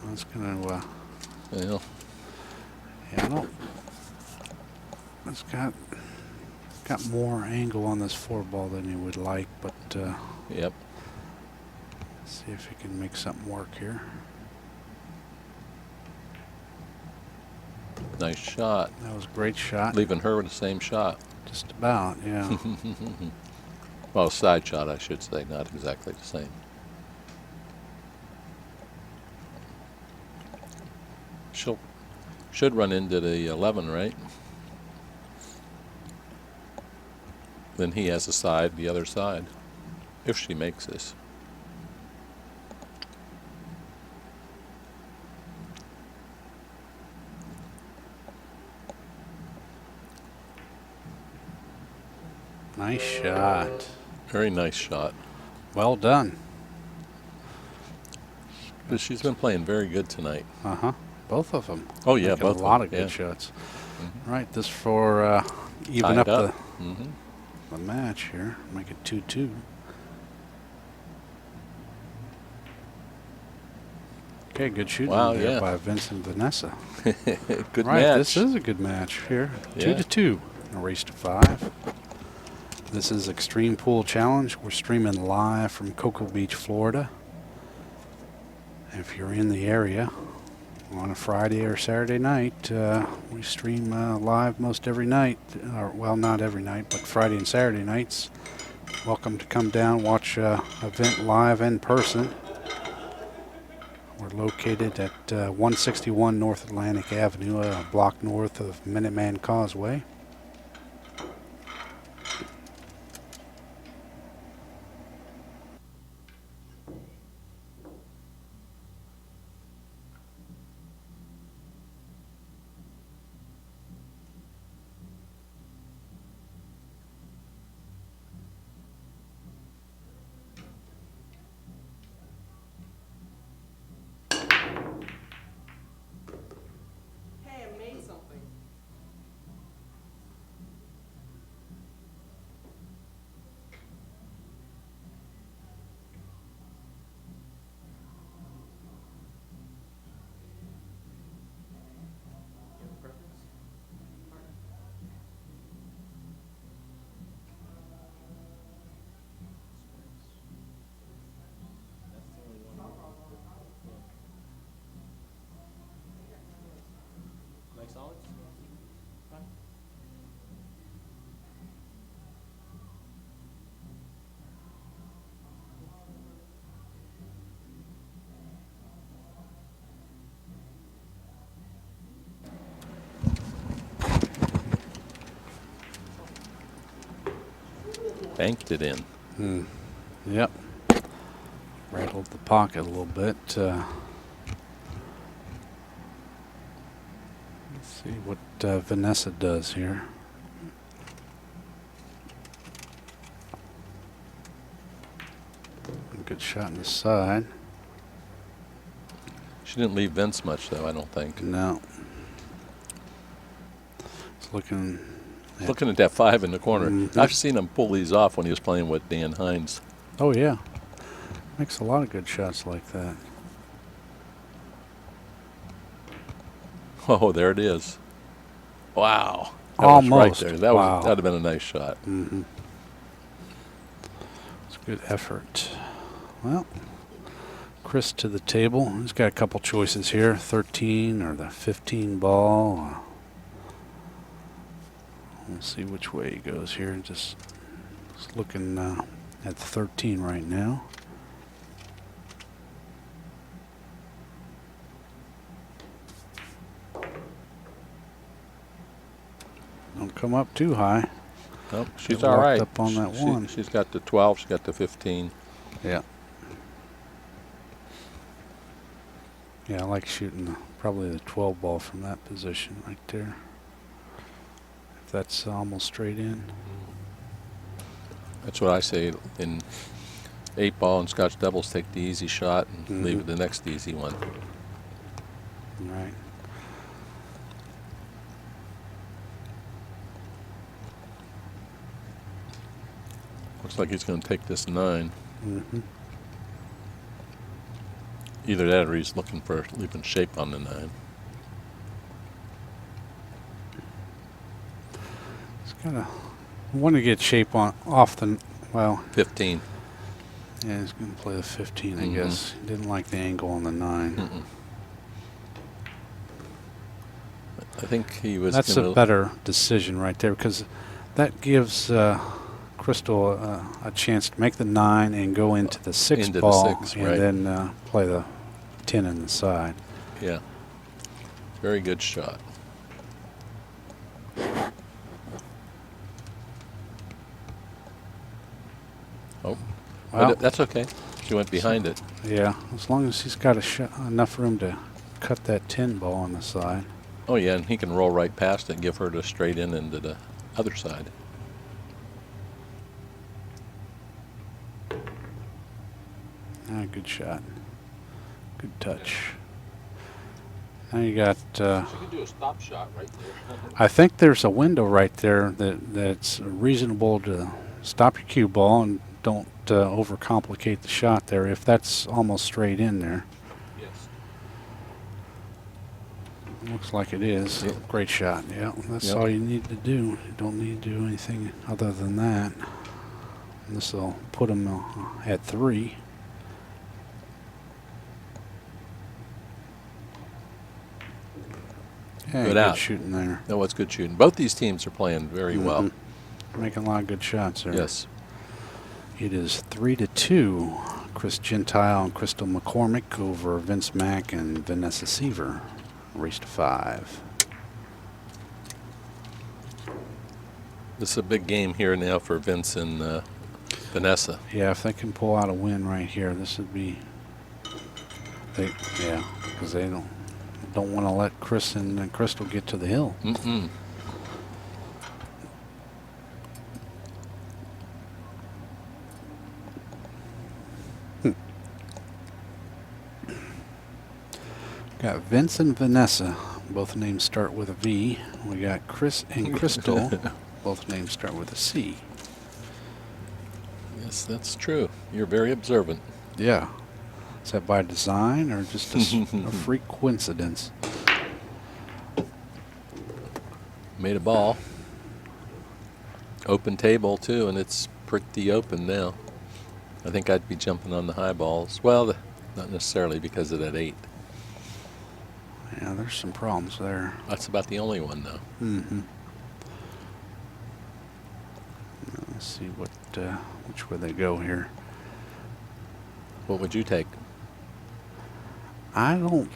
That's going to, Yeah. yeah, I don't. It's got more angle on this 4 ball than you would like, but Yep. see if you can make something work here. Nice shot. That was a great shot. Leaving her with the same shot. Just about, yeah. Well, side shot, I should say, not exactly the same. Should run into the 11, right? Then he has a side, the other side, if she makes this. Nice shot. Very nice shot. Well done. But she's been playing very good tonight. Uh-huh. Both of them. Oh, yeah, Making both of a lot them, of good yeah. shots. Right, this for even Tied up Mm-hmm. the match here. Make it 2-2. Okay, good shooting Wow, there yeah. by Vince and Vanessa. Good Right, match. this is a good match here. Yeah. 2-2. A race to 5. This is Extreme Pool Challenge. We're streaming live from Cocoa Beach, Florida. If you're in the area on a Friday or Saturday night, we stream live most every night. Well, not every night, but Friday and Saturday nights. Welcome to come down, watch event live in person. We're located at 161 North Atlantic Avenue, a block north of Minuteman Causeway. Hey, I made something. You have a preference? That's the only one. Like solids? Fine. Banked it in. Yep. Rattled the pocket a little bit. Let's see what Vanessa does here. Good shot in the side. She didn't leave Vince much, though, I don't think. No. It's looking. Looking at that 5 in the corner. Mhm. I've seen him pull these off when he was playing with Dan Hines. Oh, yeah. Makes a lot of good shots like that. Oh, there it is. Wow. That Almost. was right there. That Wow. was, that'd have been a nice shot. Mm-hmm. It's a good effort. Well, Chris to the table. He's got a couple choices here. 13 or the 15 ball. We'll see which way he goes here. Just looking at the 13 right now. Don't come up too high. Nope, she's Get all locked right. up on that one. She's got the 12, she's got the 15. Yeah. Yeah, I like shooting probably the 12 ball from that position right there. If that's almost straight in. That's what I say. In 8 ball and Scotch doubles, take the easy shot and leave it the next easy one. Right. Looks like he's going to take this 9. Mm-hmm. Either that or he's looking for leaving shape on the 9. It's kind of want to get shape on off the 15. Yeah, he's going to play the 15, I Mhm. guess. He didn't like the angle on the 9. I I think he was That's gonna, a better decision right there because that gives Crystal a chance to make the 9 and go into the 6 Into the ball 6, and right. then play the 10 in the side. yeah. Very good shot. Oh, Well, but that's okay. She went behind it. yeah, as long as he's got enough room to cut that 10 ball on the side. Oh yeah, and he can roll right past it and give her to straight in into the other side. Good shot. Good touch. Now you got. She could do a stop shot right there. I think there's a window right there that's reasonable to stop your cue ball and don't overcomplicate the shot there if that's almost straight in there. Yes. Looks like it is. Yeah. Great shot. Yeah, that's Yep. all you need to do. You don't need to do anything other than that. This will put him at 3. Yeah, Good out. shooting there. No, it's good shooting. Both these teams are playing very well. Mhm. Making a lot of good shots there. Yes. It is 3-2. Chris Gentile and Crystal McCormick over Vince Mack and Vanessa Seaver. Race to 5. This is a big game here now for Vince and Vanessa. Yeah, if they can pull out a win right here, this would be. Because they don't want to let Chris and Crystal get to the hill. Mm-mm. Got Vince and Vanessa. Both names start with a V. We got Chris and Crystal. Both names start with a C. Yes, that's true. You're very observant. Yeah. Is that by design or just a freak coincidence? Made a ball. Open table too, and it's pretty open now. I think I'd be jumping on the high balls. Well, not necessarily because of that 8. Yeah, there's some problems there. That's about the only one, though. Mm-hmm. Let's see which way they go here. What would you take? I don't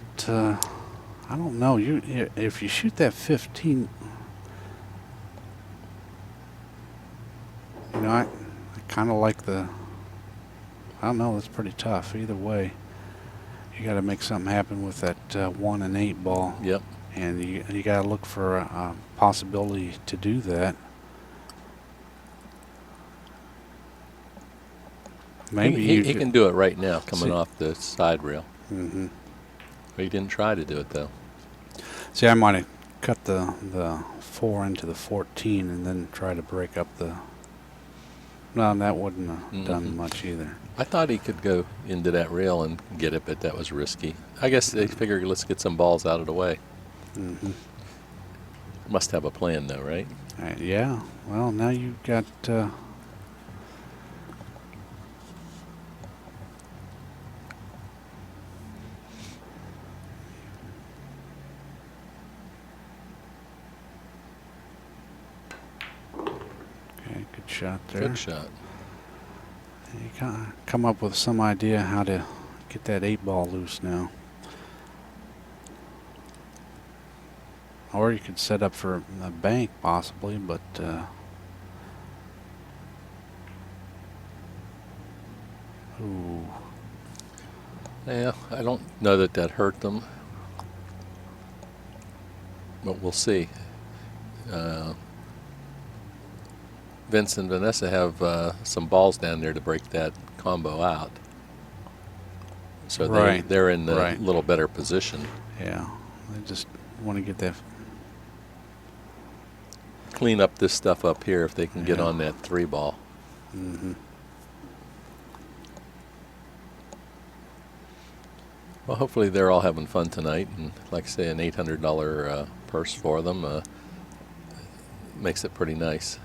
know. If you shoot that 15, I kind of like the. I don't know. That's pretty tough. Either way, you got to make something happen with that 1 and 8 ball. Yep. And you got to look for a possibility to do that. Maybe he can do it right now, coming off the side rail. Mm-hmm. But he didn't try to do it though. See, I might have cut the 4 into the 14 and then try to break up the. No, that wouldn't have done much either. I thought he could go into that rail and get it, but that was risky. I guess they figured let's get some balls out of the way. Mm-hmm. Must have a plan though, right? Yeah. Well, now you've got. Okay, good shot there. Good shot. You kind of come up with some idea how to get that 8 ball loose now. Or you could set up for a bank possibly, but ooh. Yeah, I don't know that hurt them, but we'll see. Vince and Vanessa have some balls down there to break that combo out. So Right. they're in a Right. little better position. Yeah, I just want to get that. Clean up this stuff up here if they can get Yeah. on that 3 ball. Mm-hmm. Well, hopefully they're all having fun tonight, and like I say, an $800 purse for them makes it pretty nice.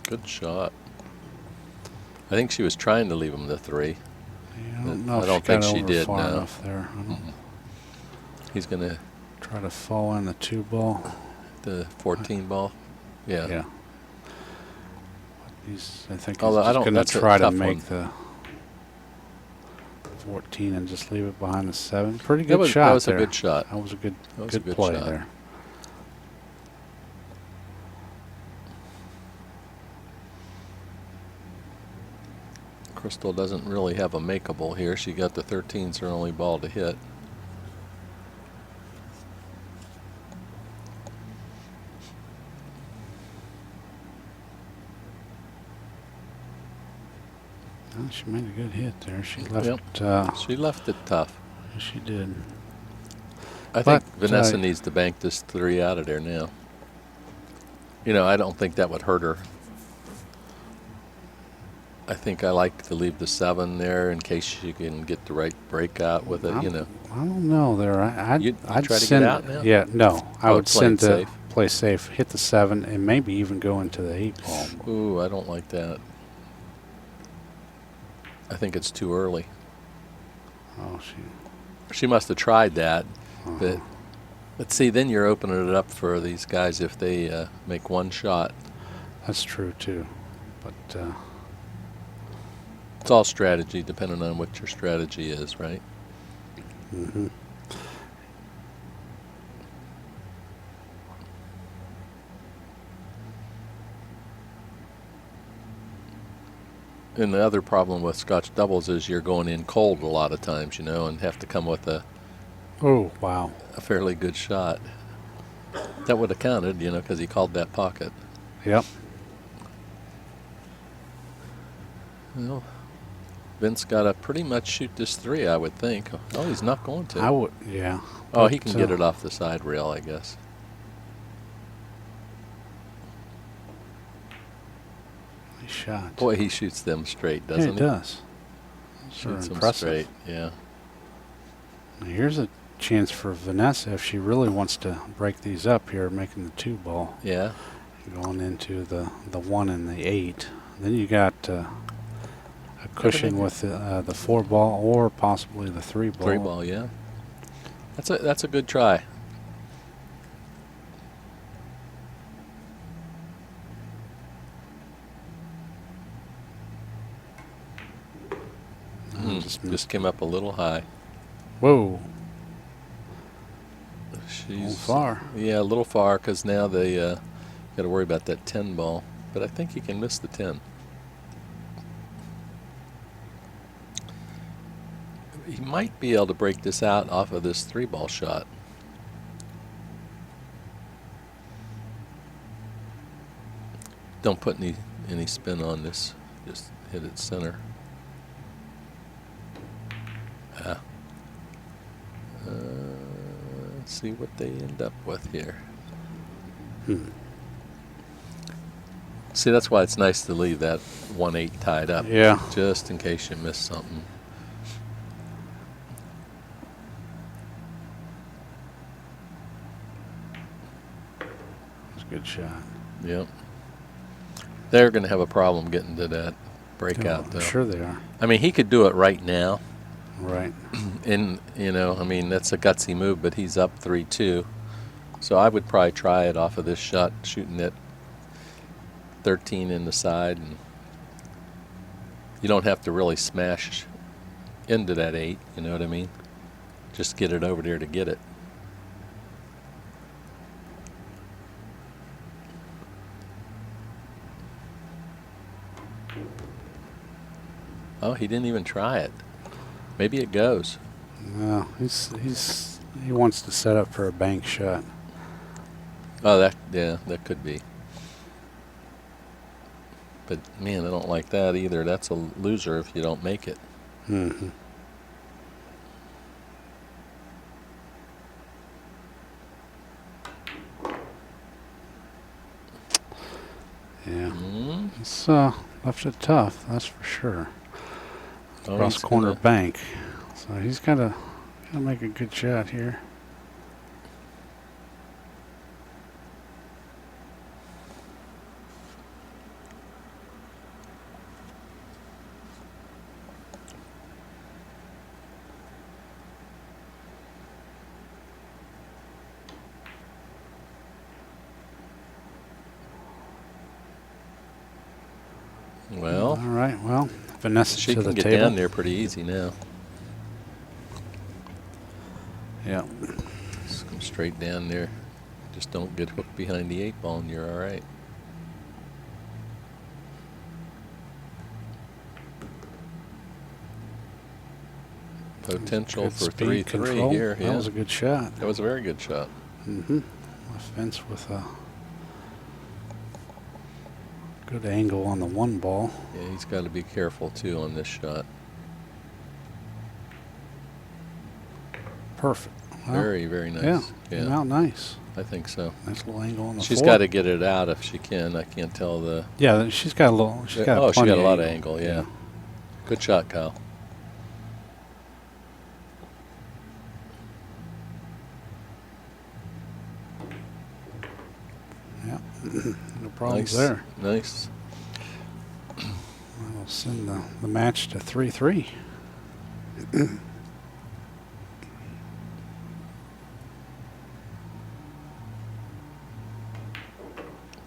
Good shot. I think she was trying to leave him the 3. I don't know I if don't she think got she over did, far no. enough there. I don't He's going to try to fall in the 2 ball. the 14 ball. Yeah. Yeah. I think Although he's I just don't- going to that's a try to tough make one. the 14 and just leave it behind the 7. Pretty That good was, shot that was there. a good shot. That was a good, That was a good good play shot. there. Crystal doesn't really have a makeable here. She got the 13's her only ball to hit. Oh, she made a good hit there. She left. Yep. She left it tough. She did. I think But, Vanessa needs to bank this 3 out of there now. You know, I don't think that would hurt her. I think I like to leave the 7 there in case she can get the right breakout with it, you know. I don't know there. I'd You'd I'd try to get send, out now? Yeah, no. I Oh, would playing send to safe. play safe, hit the 7, and maybe even go into the 8 ball. Ooh, I don't like that. I think it's too early. Oh, She must have tried that, but uh-huh. let's see. Then you're opening it up for these guys if they make one shot. That's true too, but It's all strategy, depending on what your strategy is, right? mm-hmm. And the other problem with Scotch doubles is you're going in cold a lot of times, you know, and have to come with a Oh, wow. fairly good shot. That would have counted, you know, because he called that pocket. Yep. Well, Vince got to pretty much shoot this 3, I would think. Oh, he's not going to. I would, yeah. Oh, he But, can get it off the side rail, I guess. Nice shot. Boy, he shoots them straight, Yeah, doesn't he he? does. Sure Shoots them impressive. straight, yeah. Now here's a chance for Vanessa if she really wants to break these up here, making the 2 ball. Yeah. Going into the 1 and the 8. Then you got a cushion with the 4 ball or possibly the 3 ball. 3 ball, yeah. That's a good try. Just came up a little high. Whoa. She's far. Yeah, a little far because now they got to worry about that 10 ball. But I think he can miss the 10. He might be able to break this out off of this 3 ball shot. Don't put any spin on this. Just hit it center. Let's see what they end up with here. See, that's why it's nice to leave that 1-8 tied up. Yeah. Just in case you miss something. That's a good shot. Yep. They're going to have a problem getting to that breakout, I'm though. sure they are. I mean, he could do it right now. Right. And, you know, I mean, that's a gutsy move, but he's up 3-2. So I would probably try it off of this shot, shooting it 13 in the side. And you don't have to really smash into that 8, you know what I mean? Just get it over there to get it. Oh, he didn't even try it. Maybe it goes. No, he wants to set up for a bank shot. Oh, that could be. But man, I don't like that either. That's a loser if you don't make it. Mm-hmm. Yeah. It's left it tough, that's for sure. Oh, Cross he's corner gonna- bank. So he's gotta make a good shot here. All right, well, Vanessa She to can the get table. down there pretty easy now. Yeah. Just come straight down there. Just don't get hooked behind the 8 ball and you're all right. Potential Good for speed 3-3 control. here. That Yeah. was a good shot. That was a very good shot. Mm-hmm. Fence with a good angle on the 1 ball. Yeah, he's got to be careful too on this shot. Perfect. Well, Very, very nice. Yeah, came out nice. I think so. Nice little angle on the She's 4. got to get it out if she can. I can't tell the. Yeah, she's got a little. She's got Oh, she plenty got a lot of angle. Yeah. Good shot, Kyle. Yeah, no problems Nice. there. Nice. We'll send the match to 3-3.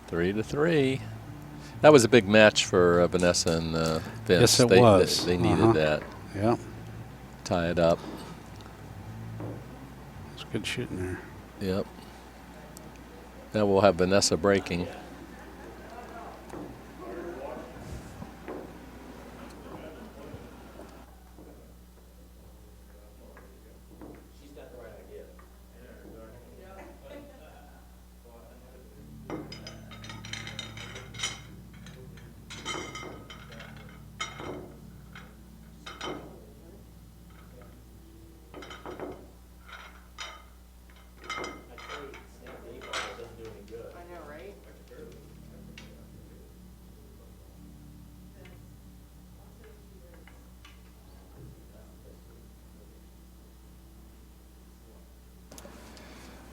3-3. That was a big match for Vanessa and Vince. Yes, it was. They needed that. Yeah, Tie it up. it's good shooting there. Yep. Now we'll have Vanessa breaking. She's got the right idea. I tell you, snap the 8 ball doesn't do any good. I know, right?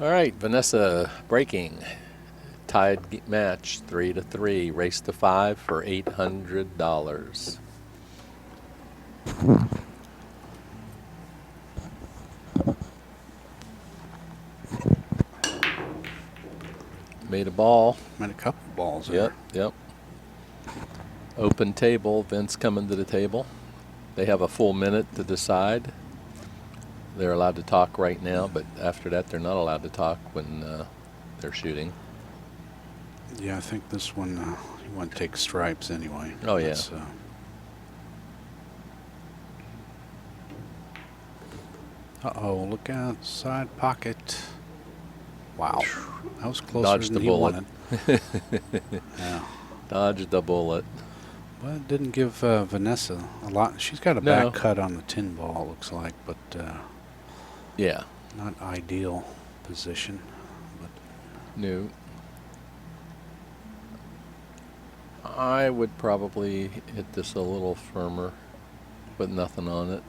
All right, Vanessa breaking. Tied match 3-3. Race to 5 for $800. Made a ball. Made a couple balls there. Yep. Open table. Vince coming to the table. They have a full minute to decide. They're allowed to talk right now, but after that, they're not allowed to talk when they're shooting. Yeah, I think this one you want to take stripes anyway. Oh, yeah. That's, uh-oh, look out, side pocket. Wow, that was closer Dodged than the he bullet. wanted. Yeah, Dodged the bullet. well, it didn't give Vanessa a lot. She's got a No. back cut on the 10 ball, it looks like, but Yeah. not ideal position. But No. I would probably hit this a little firmer, put nothing on it.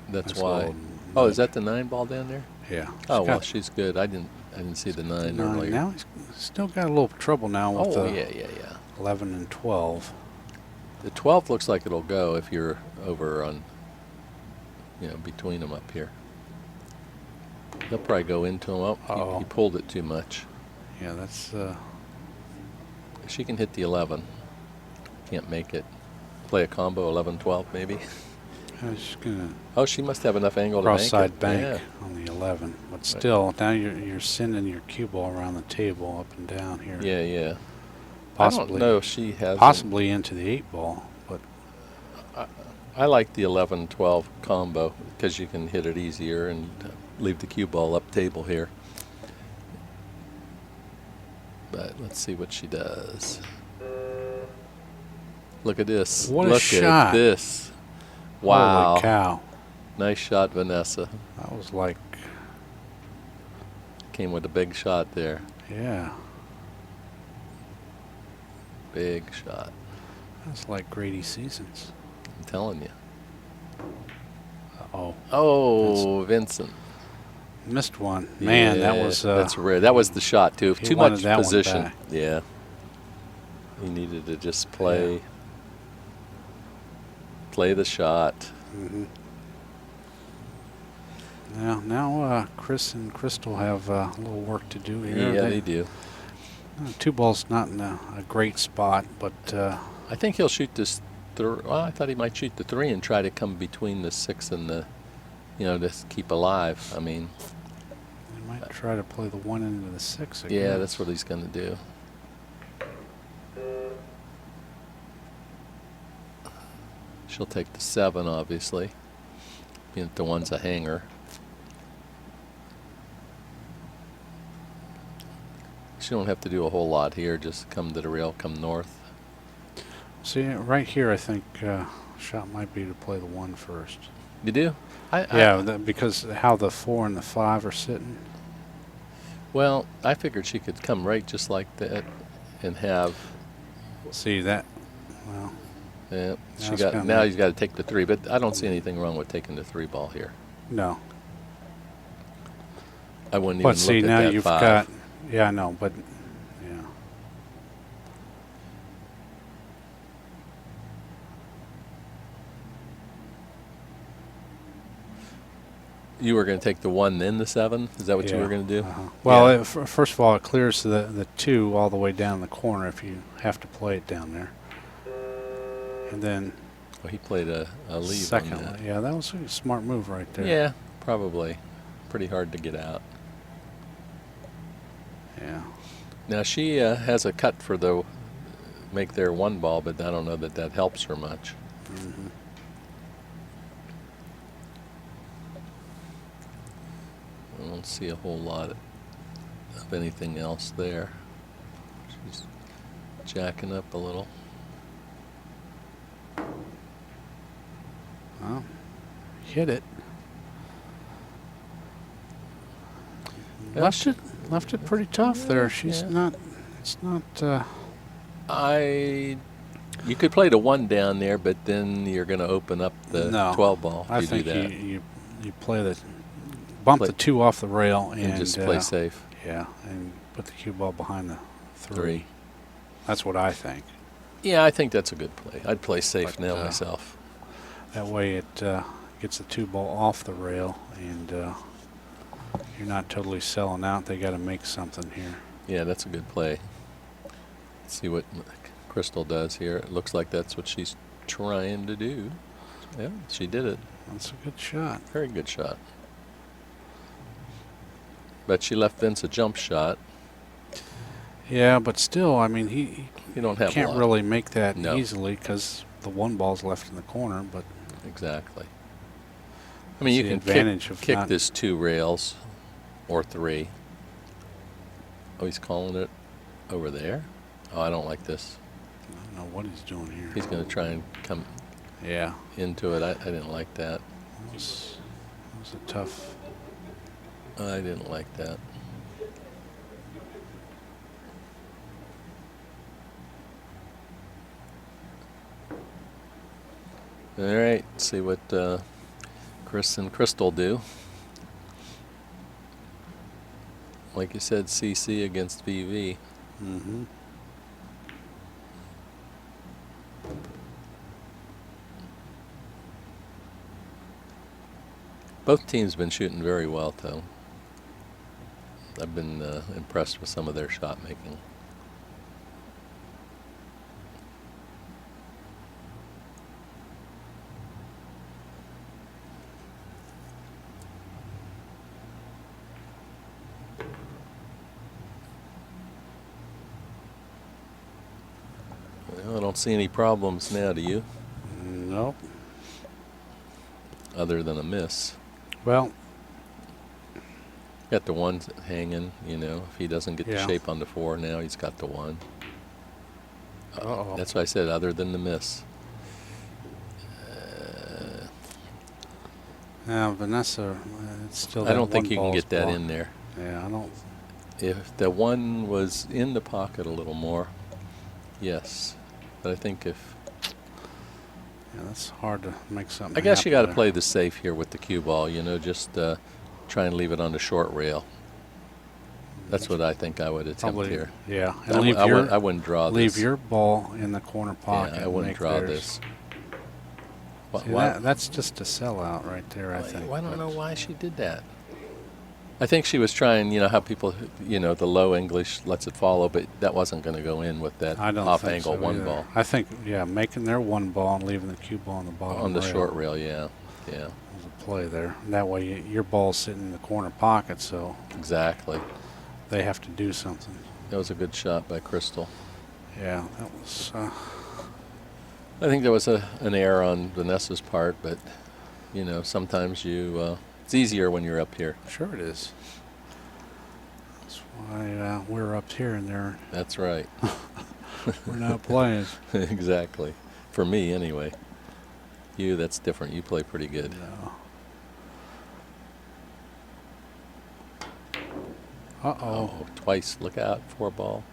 That's nice why. little Oh, is nudge. that the 9 ball down there? Yeah. Oh, she's well, got she's good. I didn't see the 9 9. earlier. Now he's still got a little trouble now with Oh, the yeah. 11 and 12. The 12 looks like it'll go if you're over on, between them up here. He'll probably go into him. Oh, Uh-oh. he pulled it too much. Yeah, that's She can hit the 11. Can't make it. Play a combo 11-12 maybe. she's gonna Oh, she must have enough angle to cross make it. side bank Yeah. on the 11. But still, now you're sending your cue ball around the table up and down here. Yeah. Possibly. I don't know if she has. Possibly into the 8 ball, but I like the 11-12 combo because you can hit it easier and leave the cue ball up table here. But let's see what she does. Look at this. What a Look shot. at this. Wow. holy cow. Nice shot, Vanessa. That was like, Came with a big shot there. yeah, Big shot. that's like Grady Seasons. I'm telling you. Oh, Oh, Vincent. missed one. Man, that Yeah, was that's rare. That was the shot too. he Too wanted much that one position. back. Yeah. He needed to just play the shot. mhm. Now Chris and Crystal have a little work to do here. Yeah, they do. Two balls not in a great spot, but I think he'll shoot this. Well, I thought he might shoot the 3 and try to come between the 6 and the, to keep alive. I mean, he might try to play the 1 into the 6 again. yeah, that's what he's going to do. She'll take the 7, obviously. Being that the 1's a hanger. She don't have to do a whole lot here. Just come to the rail, come north. See, right here, I think shot might be to play the 1 first. You do? Because how the 4 and the 5 are sitting. Well, I figured she could come right just like that and have. See that? Well, Yeah, Now it's kinda- now he's got to take the 3, but I don't see anything wrong with taking the 3 ball here. no. I wouldn't But even see, look at now that you've 5. got. Yeah, I know, but yeah. You were going to take the 1, then the 7. Is that what you Yeah, were going to do? Well, Yeah. first of all, it clears the 2 all the way down the corner if you have to play it down there. And then Well, he played a lead on secondly, that. yeah, that was a smart move right there. Yeah, probably. Pretty hard to get out. Yeah. Now she has a cut for the make their 1 ball, but I don't know that that helps her much. Mm-hmm. I don't see a whole lot of anything else there. She's jacking up a little. Well, hit it. Yeah, Left it pretty tough there. She's yeah. not. It's not. You could play the 1 down there, but then you're going to open up the No, 12 ball if I you think do that. you play the bump Play- the 2 off the rail and just play safe. Yeah, and put the cue ball behind the 3. 3. That's what I think. Yeah, I think that's a good play. I'd play safe But, now myself. That way it gets the 2 ball off the rail, and you're not totally selling out. They got to make something here. Yeah, that's a good play. Let's see what Crystal does here. It looks like that's what she's trying to do. Yeah, she did it. That's a good shot. Very good shot. But she left Vince a jump shot. Yeah, but still, I mean, he You don't have a can't lot. really make that No. easily because the 1 ball's left in the corner. But Exactly. I mean, you the can advantage of kick not- this 2 rails or 3. Oh, he's calling it over there? Oh, I don't like this. I don't know what he's doing here. He's going to try and come Yeah, into it. I didn't like that. that was a tough. I didn't like that. All right, see what Chris and Crystal do. Like you said, CC against VV. Mm-hmm. Both teams been shooting very well, though. I've been impressed with some of their shot making. Well, I don't see any problems now, do you? Nope. Other than a miss. Well, Got the 1 hanging, if he doesn't get the Yeah. shape on the 4 now, he's got the 1. uh-oh. That's what I said, other than the miss. Now, Vanessa, it's still. I that don't think 1 you can ball's get that blocked. in there. Yeah, I don't. If the 1 was in the pocket a little more, yes. But I think if... Yeah, that's hard to make something. I guess you got to happen play the safe here with the cue ball, just try and leave it on the short rail. That's what I think I would there. attempt Probably. here. Yeah, and I, leave I, your wouldn't draw leave this. your ball in the corner pocket. Yeah, I and wouldn't make draw theirs. this. See, that's just a sellout right there, I think. I don't but- know why she did that. I think she was trying, how people, the low English lets it follow, but that wasn't going to go in with that I don't off think angle so one either. ball. I think, yeah, making their one ball and leaving the cue ball on the bottom On the rail short rail, yeah. Yeah, was a play there. That way your ball's sitting in the corner pocket, so exactly. they have to do something. That was a good shot by Crystal. Yeah, that was. I think there was an error on Vanessa's part, but, sometimes it's easier when you're up here. Sure it is. That's why we're up here and That's right. we're not playing. Exactly. For me, anyway. You, that's different. You play pretty good. No. Uh-oh. Oh, twice. Look out. 4 ball.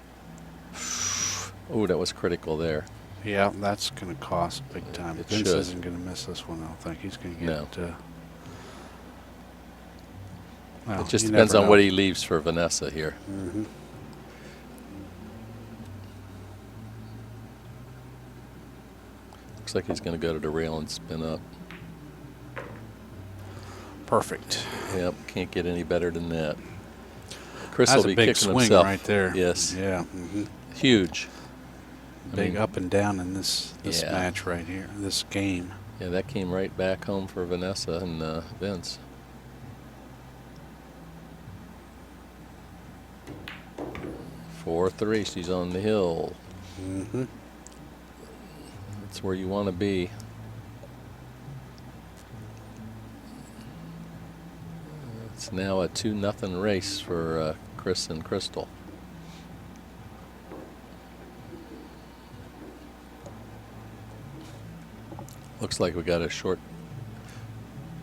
Oh, that was critical there. Yeah, that's going to cost big time. It Vince should. isn't going to miss this one, I don't think. He's going to get... No. Well, It just you depends never on know. what he leaves for Vanessa here. Mhm. Looks like he's going to go to the rail and spin up. Perfect. Yep, can't get any better than that. Chris That's will a be big kicking swing himself. right there. Yes, Yeah. hmm huge. I Big mean, up and down in this Yeah. match right here, this game. Yeah, that came right back home for Vanessa and Vince. Four, 3, she's on the hill. Mm-hmm. That's where you want to be. It's now a 2-0 race for Chris and Crystal. Looks like we got a short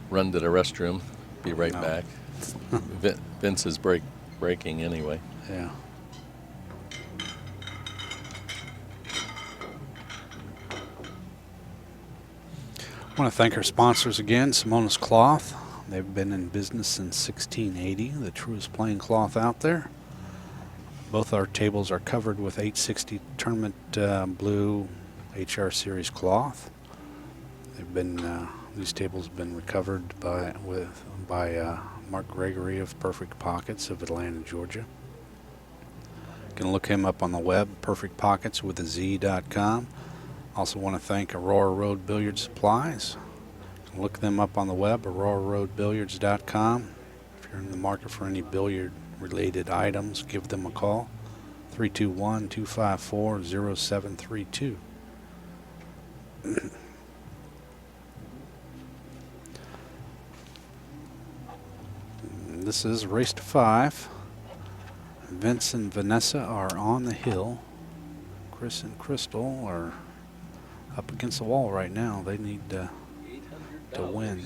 run to the restroom. Be right No. back. Vince is breaking anyway. Yeah. I want to thank our sponsors again, Simona's Cloth. They've been in business since 1680, the truest plain cloth out there. Both our tables are covered with 860 Tournament Blue HR Series cloth. They've been these tables have been recovered by Mark Gregory of Perfect Pockets of Atlanta, Georgia. You can look him up on the web, perfectpocketswithaz.com. Also want to thank Aurora Road Billiard Supplies. You can look them up on the web, auroraroadbilliards.com. If you're in the market for any billiard-related items, give them a call, 321-254-0732. This is Race to 5. Vince and Vanessa are on the hill. Chris and Crystal are up against the wall right now. They need to win.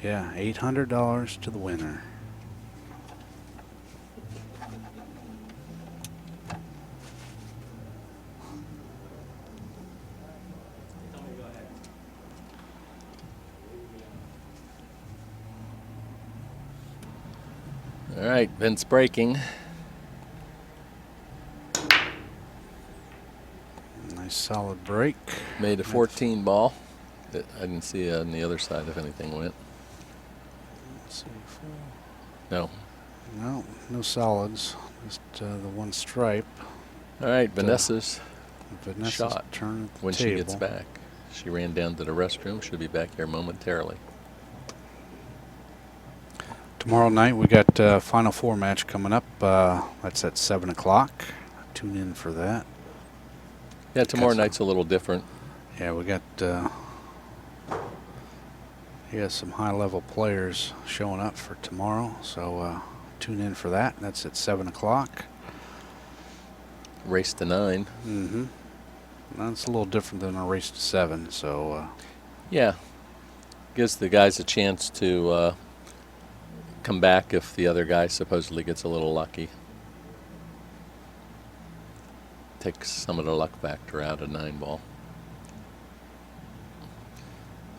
Yeah, $800 to the winner. Tell me to go ahead. All right, Vince breaking. Nice solid break. Made a 14 ball. I didn't see on the other side if anything went. Let's see, No. no solids. Just the one stripe. All right, Vanessa's Vanessa's shot turn at the when table. she gets back. She ran down to the restroom. She'll be back here momentarily. Tomorrow night we got Final Four match coming up. That's at 7 o'clock. Tune in for that. Yeah, tomorrow That's- night's a little different. Yeah, we got some high-level players showing up for tomorrow, so tune in for that. That's at 7 o'clock. Race to 9. Mm-hmm. That's a little different than a race to 7, so Yeah. Gives the guys a chance to come back if the other guy supposedly gets a little lucky. Takes some of the luck factor out of 9 ball.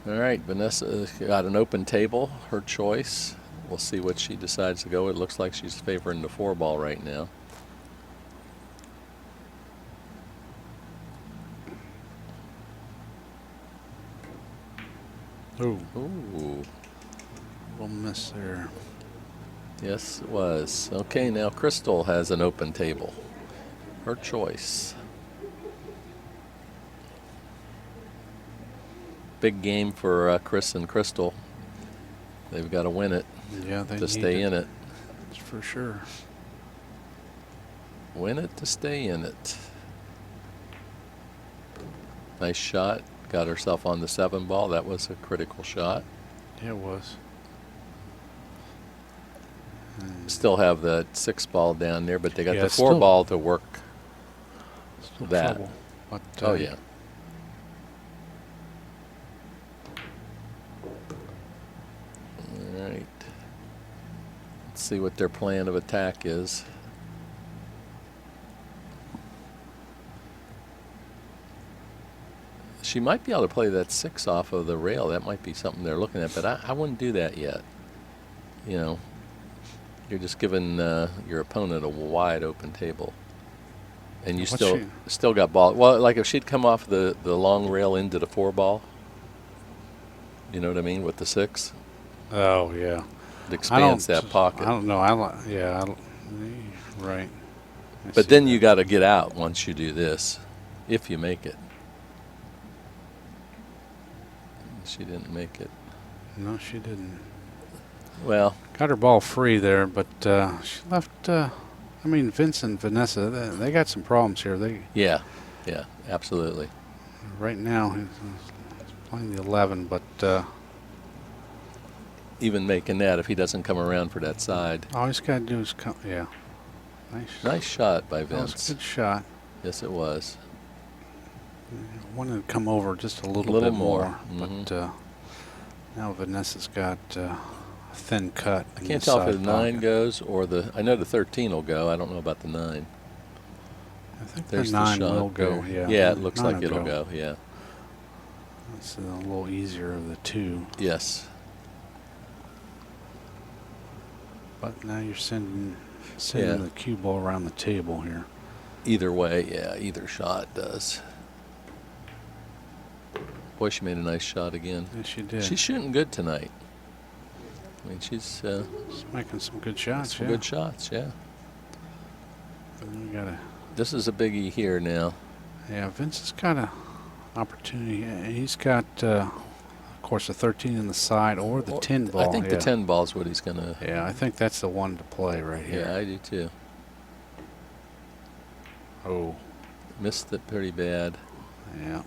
All right, Vanessa got an open table, her choice. We'll see what she decides to go. It looks like she's favoring the 4 ball right now. Ooh, Ooh. little miss there. Yes, it was. Okay, now Crystal has an open table. Her choice. Big game for Chris and Crystal. They've got to win it Yeah, they to need stay in it. for sure. Win it to stay in it. Nice shot. Got herself on the 7 ball. That was a critical shot. Yeah, it was. Still have the 6 ball down there, but they got Yeah, the it's 4 still- ball to work Still that. trouble. But, Oh, yeah. All right. Let's see what their plan of attack is. She might be able to play that 6 off of the rail. That might be something they're looking at, but I wouldn't do that yet. You know, you're just giving your opponent a wide open table. And you What's still got ball. Well, like if she'd come off the long rail into the 4 ball, you know what I mean, with the 6, Oh, yeah. it expands that pocket. I don't know. Right. I But see then that. you got to get out once you do this, if you make it. She didn't make it. No, she didn't. Well, Got her ball free there, but she left. I mean, Vince and Vanessa, they got some problems here. They yeah, absolutely. right now he's playing the 11, but Even making that if he doesn't come around for that side. all he's got to do is come. Yeah, Nice shot by That was Vince. a good shot. Yes, it was. Wanted to come over just a little Little bit more. but Mhm. now Vanessa's got a thin cut. I in can't the tell if side the 9 pocket. goes or the. I know the 13 will go. I don't know about the 9. I think There's the 9 shot will go. there. Yeah. Yeah, it looks 9 like will it'll go. Yeah. It's a little easier of the 2. Yes. But now you're sending Yeah. the cue ball around the table here. Either way, yeah, either shot does. Boy, she made a nice shot again. Yes, she did. She's shooting good tonight. I mean, she's She's making some good shots. some Yeah. good shots, yeah. And you gotta. This is a biggie here now. Yeah, Vince has got a opportunity. He's got, of course, a 13 in the side or the 10 ball. I think the yeah. 10 ball is what he's going to. Yeah, I think that's the one to play right here. Yeah, I do too. Oh, Missed it pretty bad. yeah.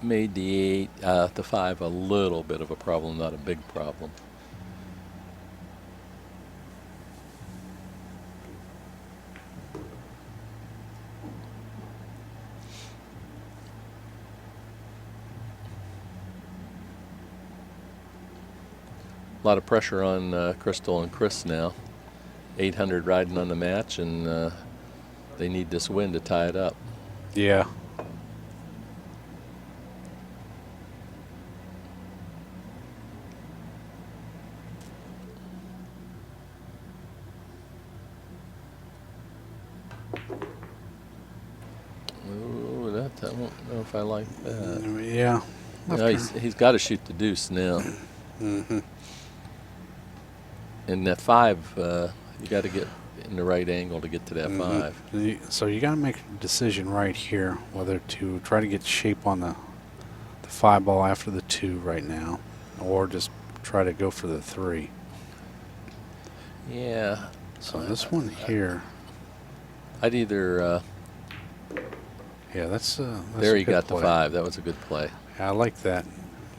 Made the 8, the 5 a little bit of a problem, not a big problem. A lot of pressure on Crystal and Chris now. 800 riding on the match, and they need this win to tie it up. Yeah. Ooh, that I don't know if I like that. Yeah. No, he's got to shoot the deuce now. Mm-hmm. And that 5, you got to get in the right angle to get to that 5. So you got to make a decision right here whether to try to get shape on the 5 ball after the 2 right now, or just try to go for the 3. Yeah. So this one here, I'd either. yeah, that's There a he good got play. the 5. That was a good play. Yeah, I like that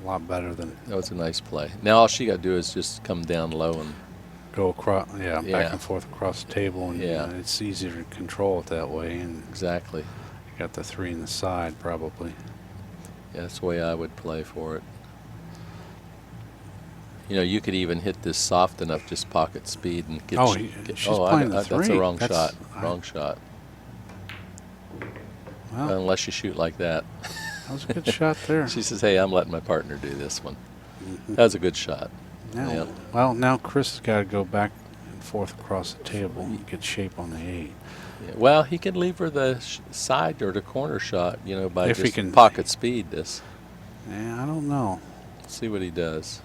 a lot better than That was a nice play. Now all she got to do is just come down low and. go across. Yeah, Yeah. back and forth across the table, and Yeah. it's easier to control it that way. And Exactly. you got the 3 in the side probably. Yeah, that's the way I would play for it. You know, you could even hit this soft enough, just pocket speed and get. Oh, get she's playing the that's a 3. wrong That's- shot. Wrong shot. Well, Unless you shoot like that. that was a good shot there. She says, "Hey, I'm letting my partner do this one." Mhm. That was a good shot. Now, Yeah. well, now Chris has got to go back and forth across the table and get shape on the 8. Yeah, well, he could leave her the side or the corner shot, you know, by If he just can- pocket speed this. Yeah, I don't know. See what he does.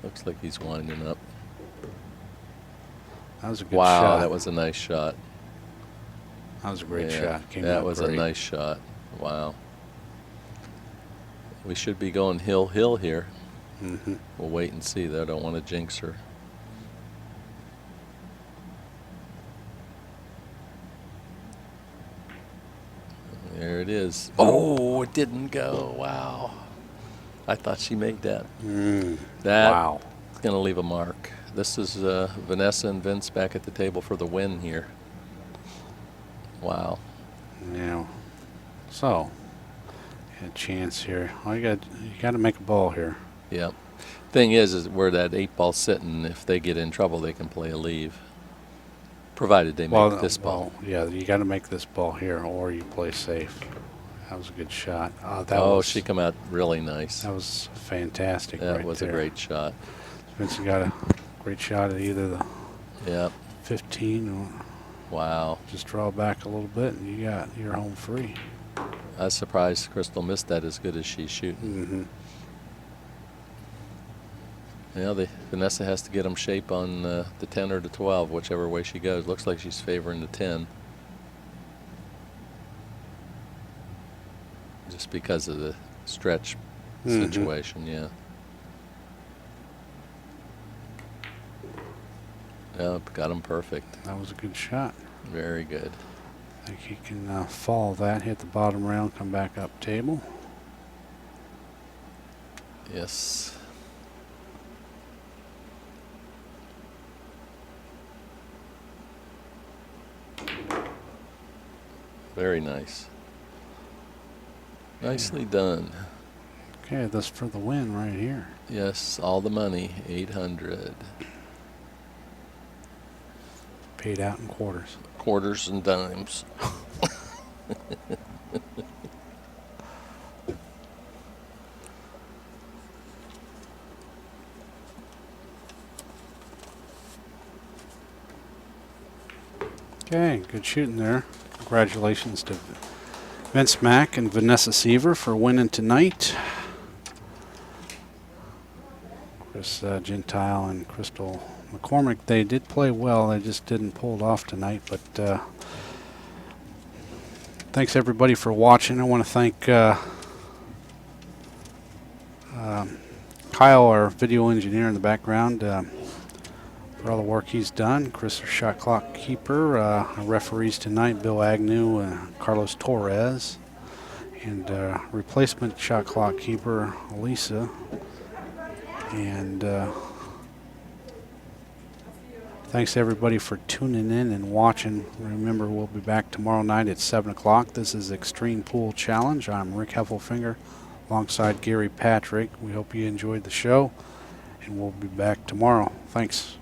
Looks like he's winding up. That was a good Wow, shot. that was a nice shot. That was a great Yeah, shot. Came that out was great. a nice shot. Wow. We should be going hill here. Mm-hmm. We'll wait and see, though. I don't want to jinx her. There it is. Oh, it didn't go. Wow. I thought she made that. That Wow. is going to leave a mark. This is Vanessa and Vince back at the table for the win here. Wow. Yeah. So, a chance here. All you got to make a ball here. Yep. Thing is where that 8-ball's sitting, if they get in trouble, they can play a leave. Provided they make this ball. Well, yeah, you got to make this ball here, or you play safe. That was a good shot. She come out really nice. That was fantastic. That right was there. a great shot. Vincent got a great shot at either the Yep. 15 or Wow. just draw back a little bit, and you're home free. I was surprised Crystal missed that as good as she's shooting. Mm-hmm. Yeah, Vanessa has to get them shape on the 10 or the 12, whichever way she goes. Looks like she's favoring the 10. Just because of the stretch situation, yeah. Yeah, got them perfect. That was a good shot. Very good. I think he can follow that, hit the bottom rail, come back up table. Yes. Very nice. Nicely done. Okay, this for the win right here. Yes, all the money, 800. Paid out in quarters. Quarters and dimes. Okay, good shooting there. Congratulations to Vince Mack and Vanessa Seaver for winning tonight. Chris Gentile and Crystal McCormick, they did play well. They just didn't pull it off tonight. But thanks everybody for watching. I want to thank Kyle, our video engineer in the background, for all the work he's done. Chris, our shot clock keeper. Our referees tonight, Bill Agnew, Carlos Torres, and replacement shot clock keeper, Lisa. And thanks everybody for tuning in and watching. Remember, we'll be back tomorrow night at 7 o'clock. This is Extreme Pool Challenge. I'm Rick Heffelfinger alongside Gary Patrick. We hope you enjoyed the show, and we'll be back tomorrow. Thanks.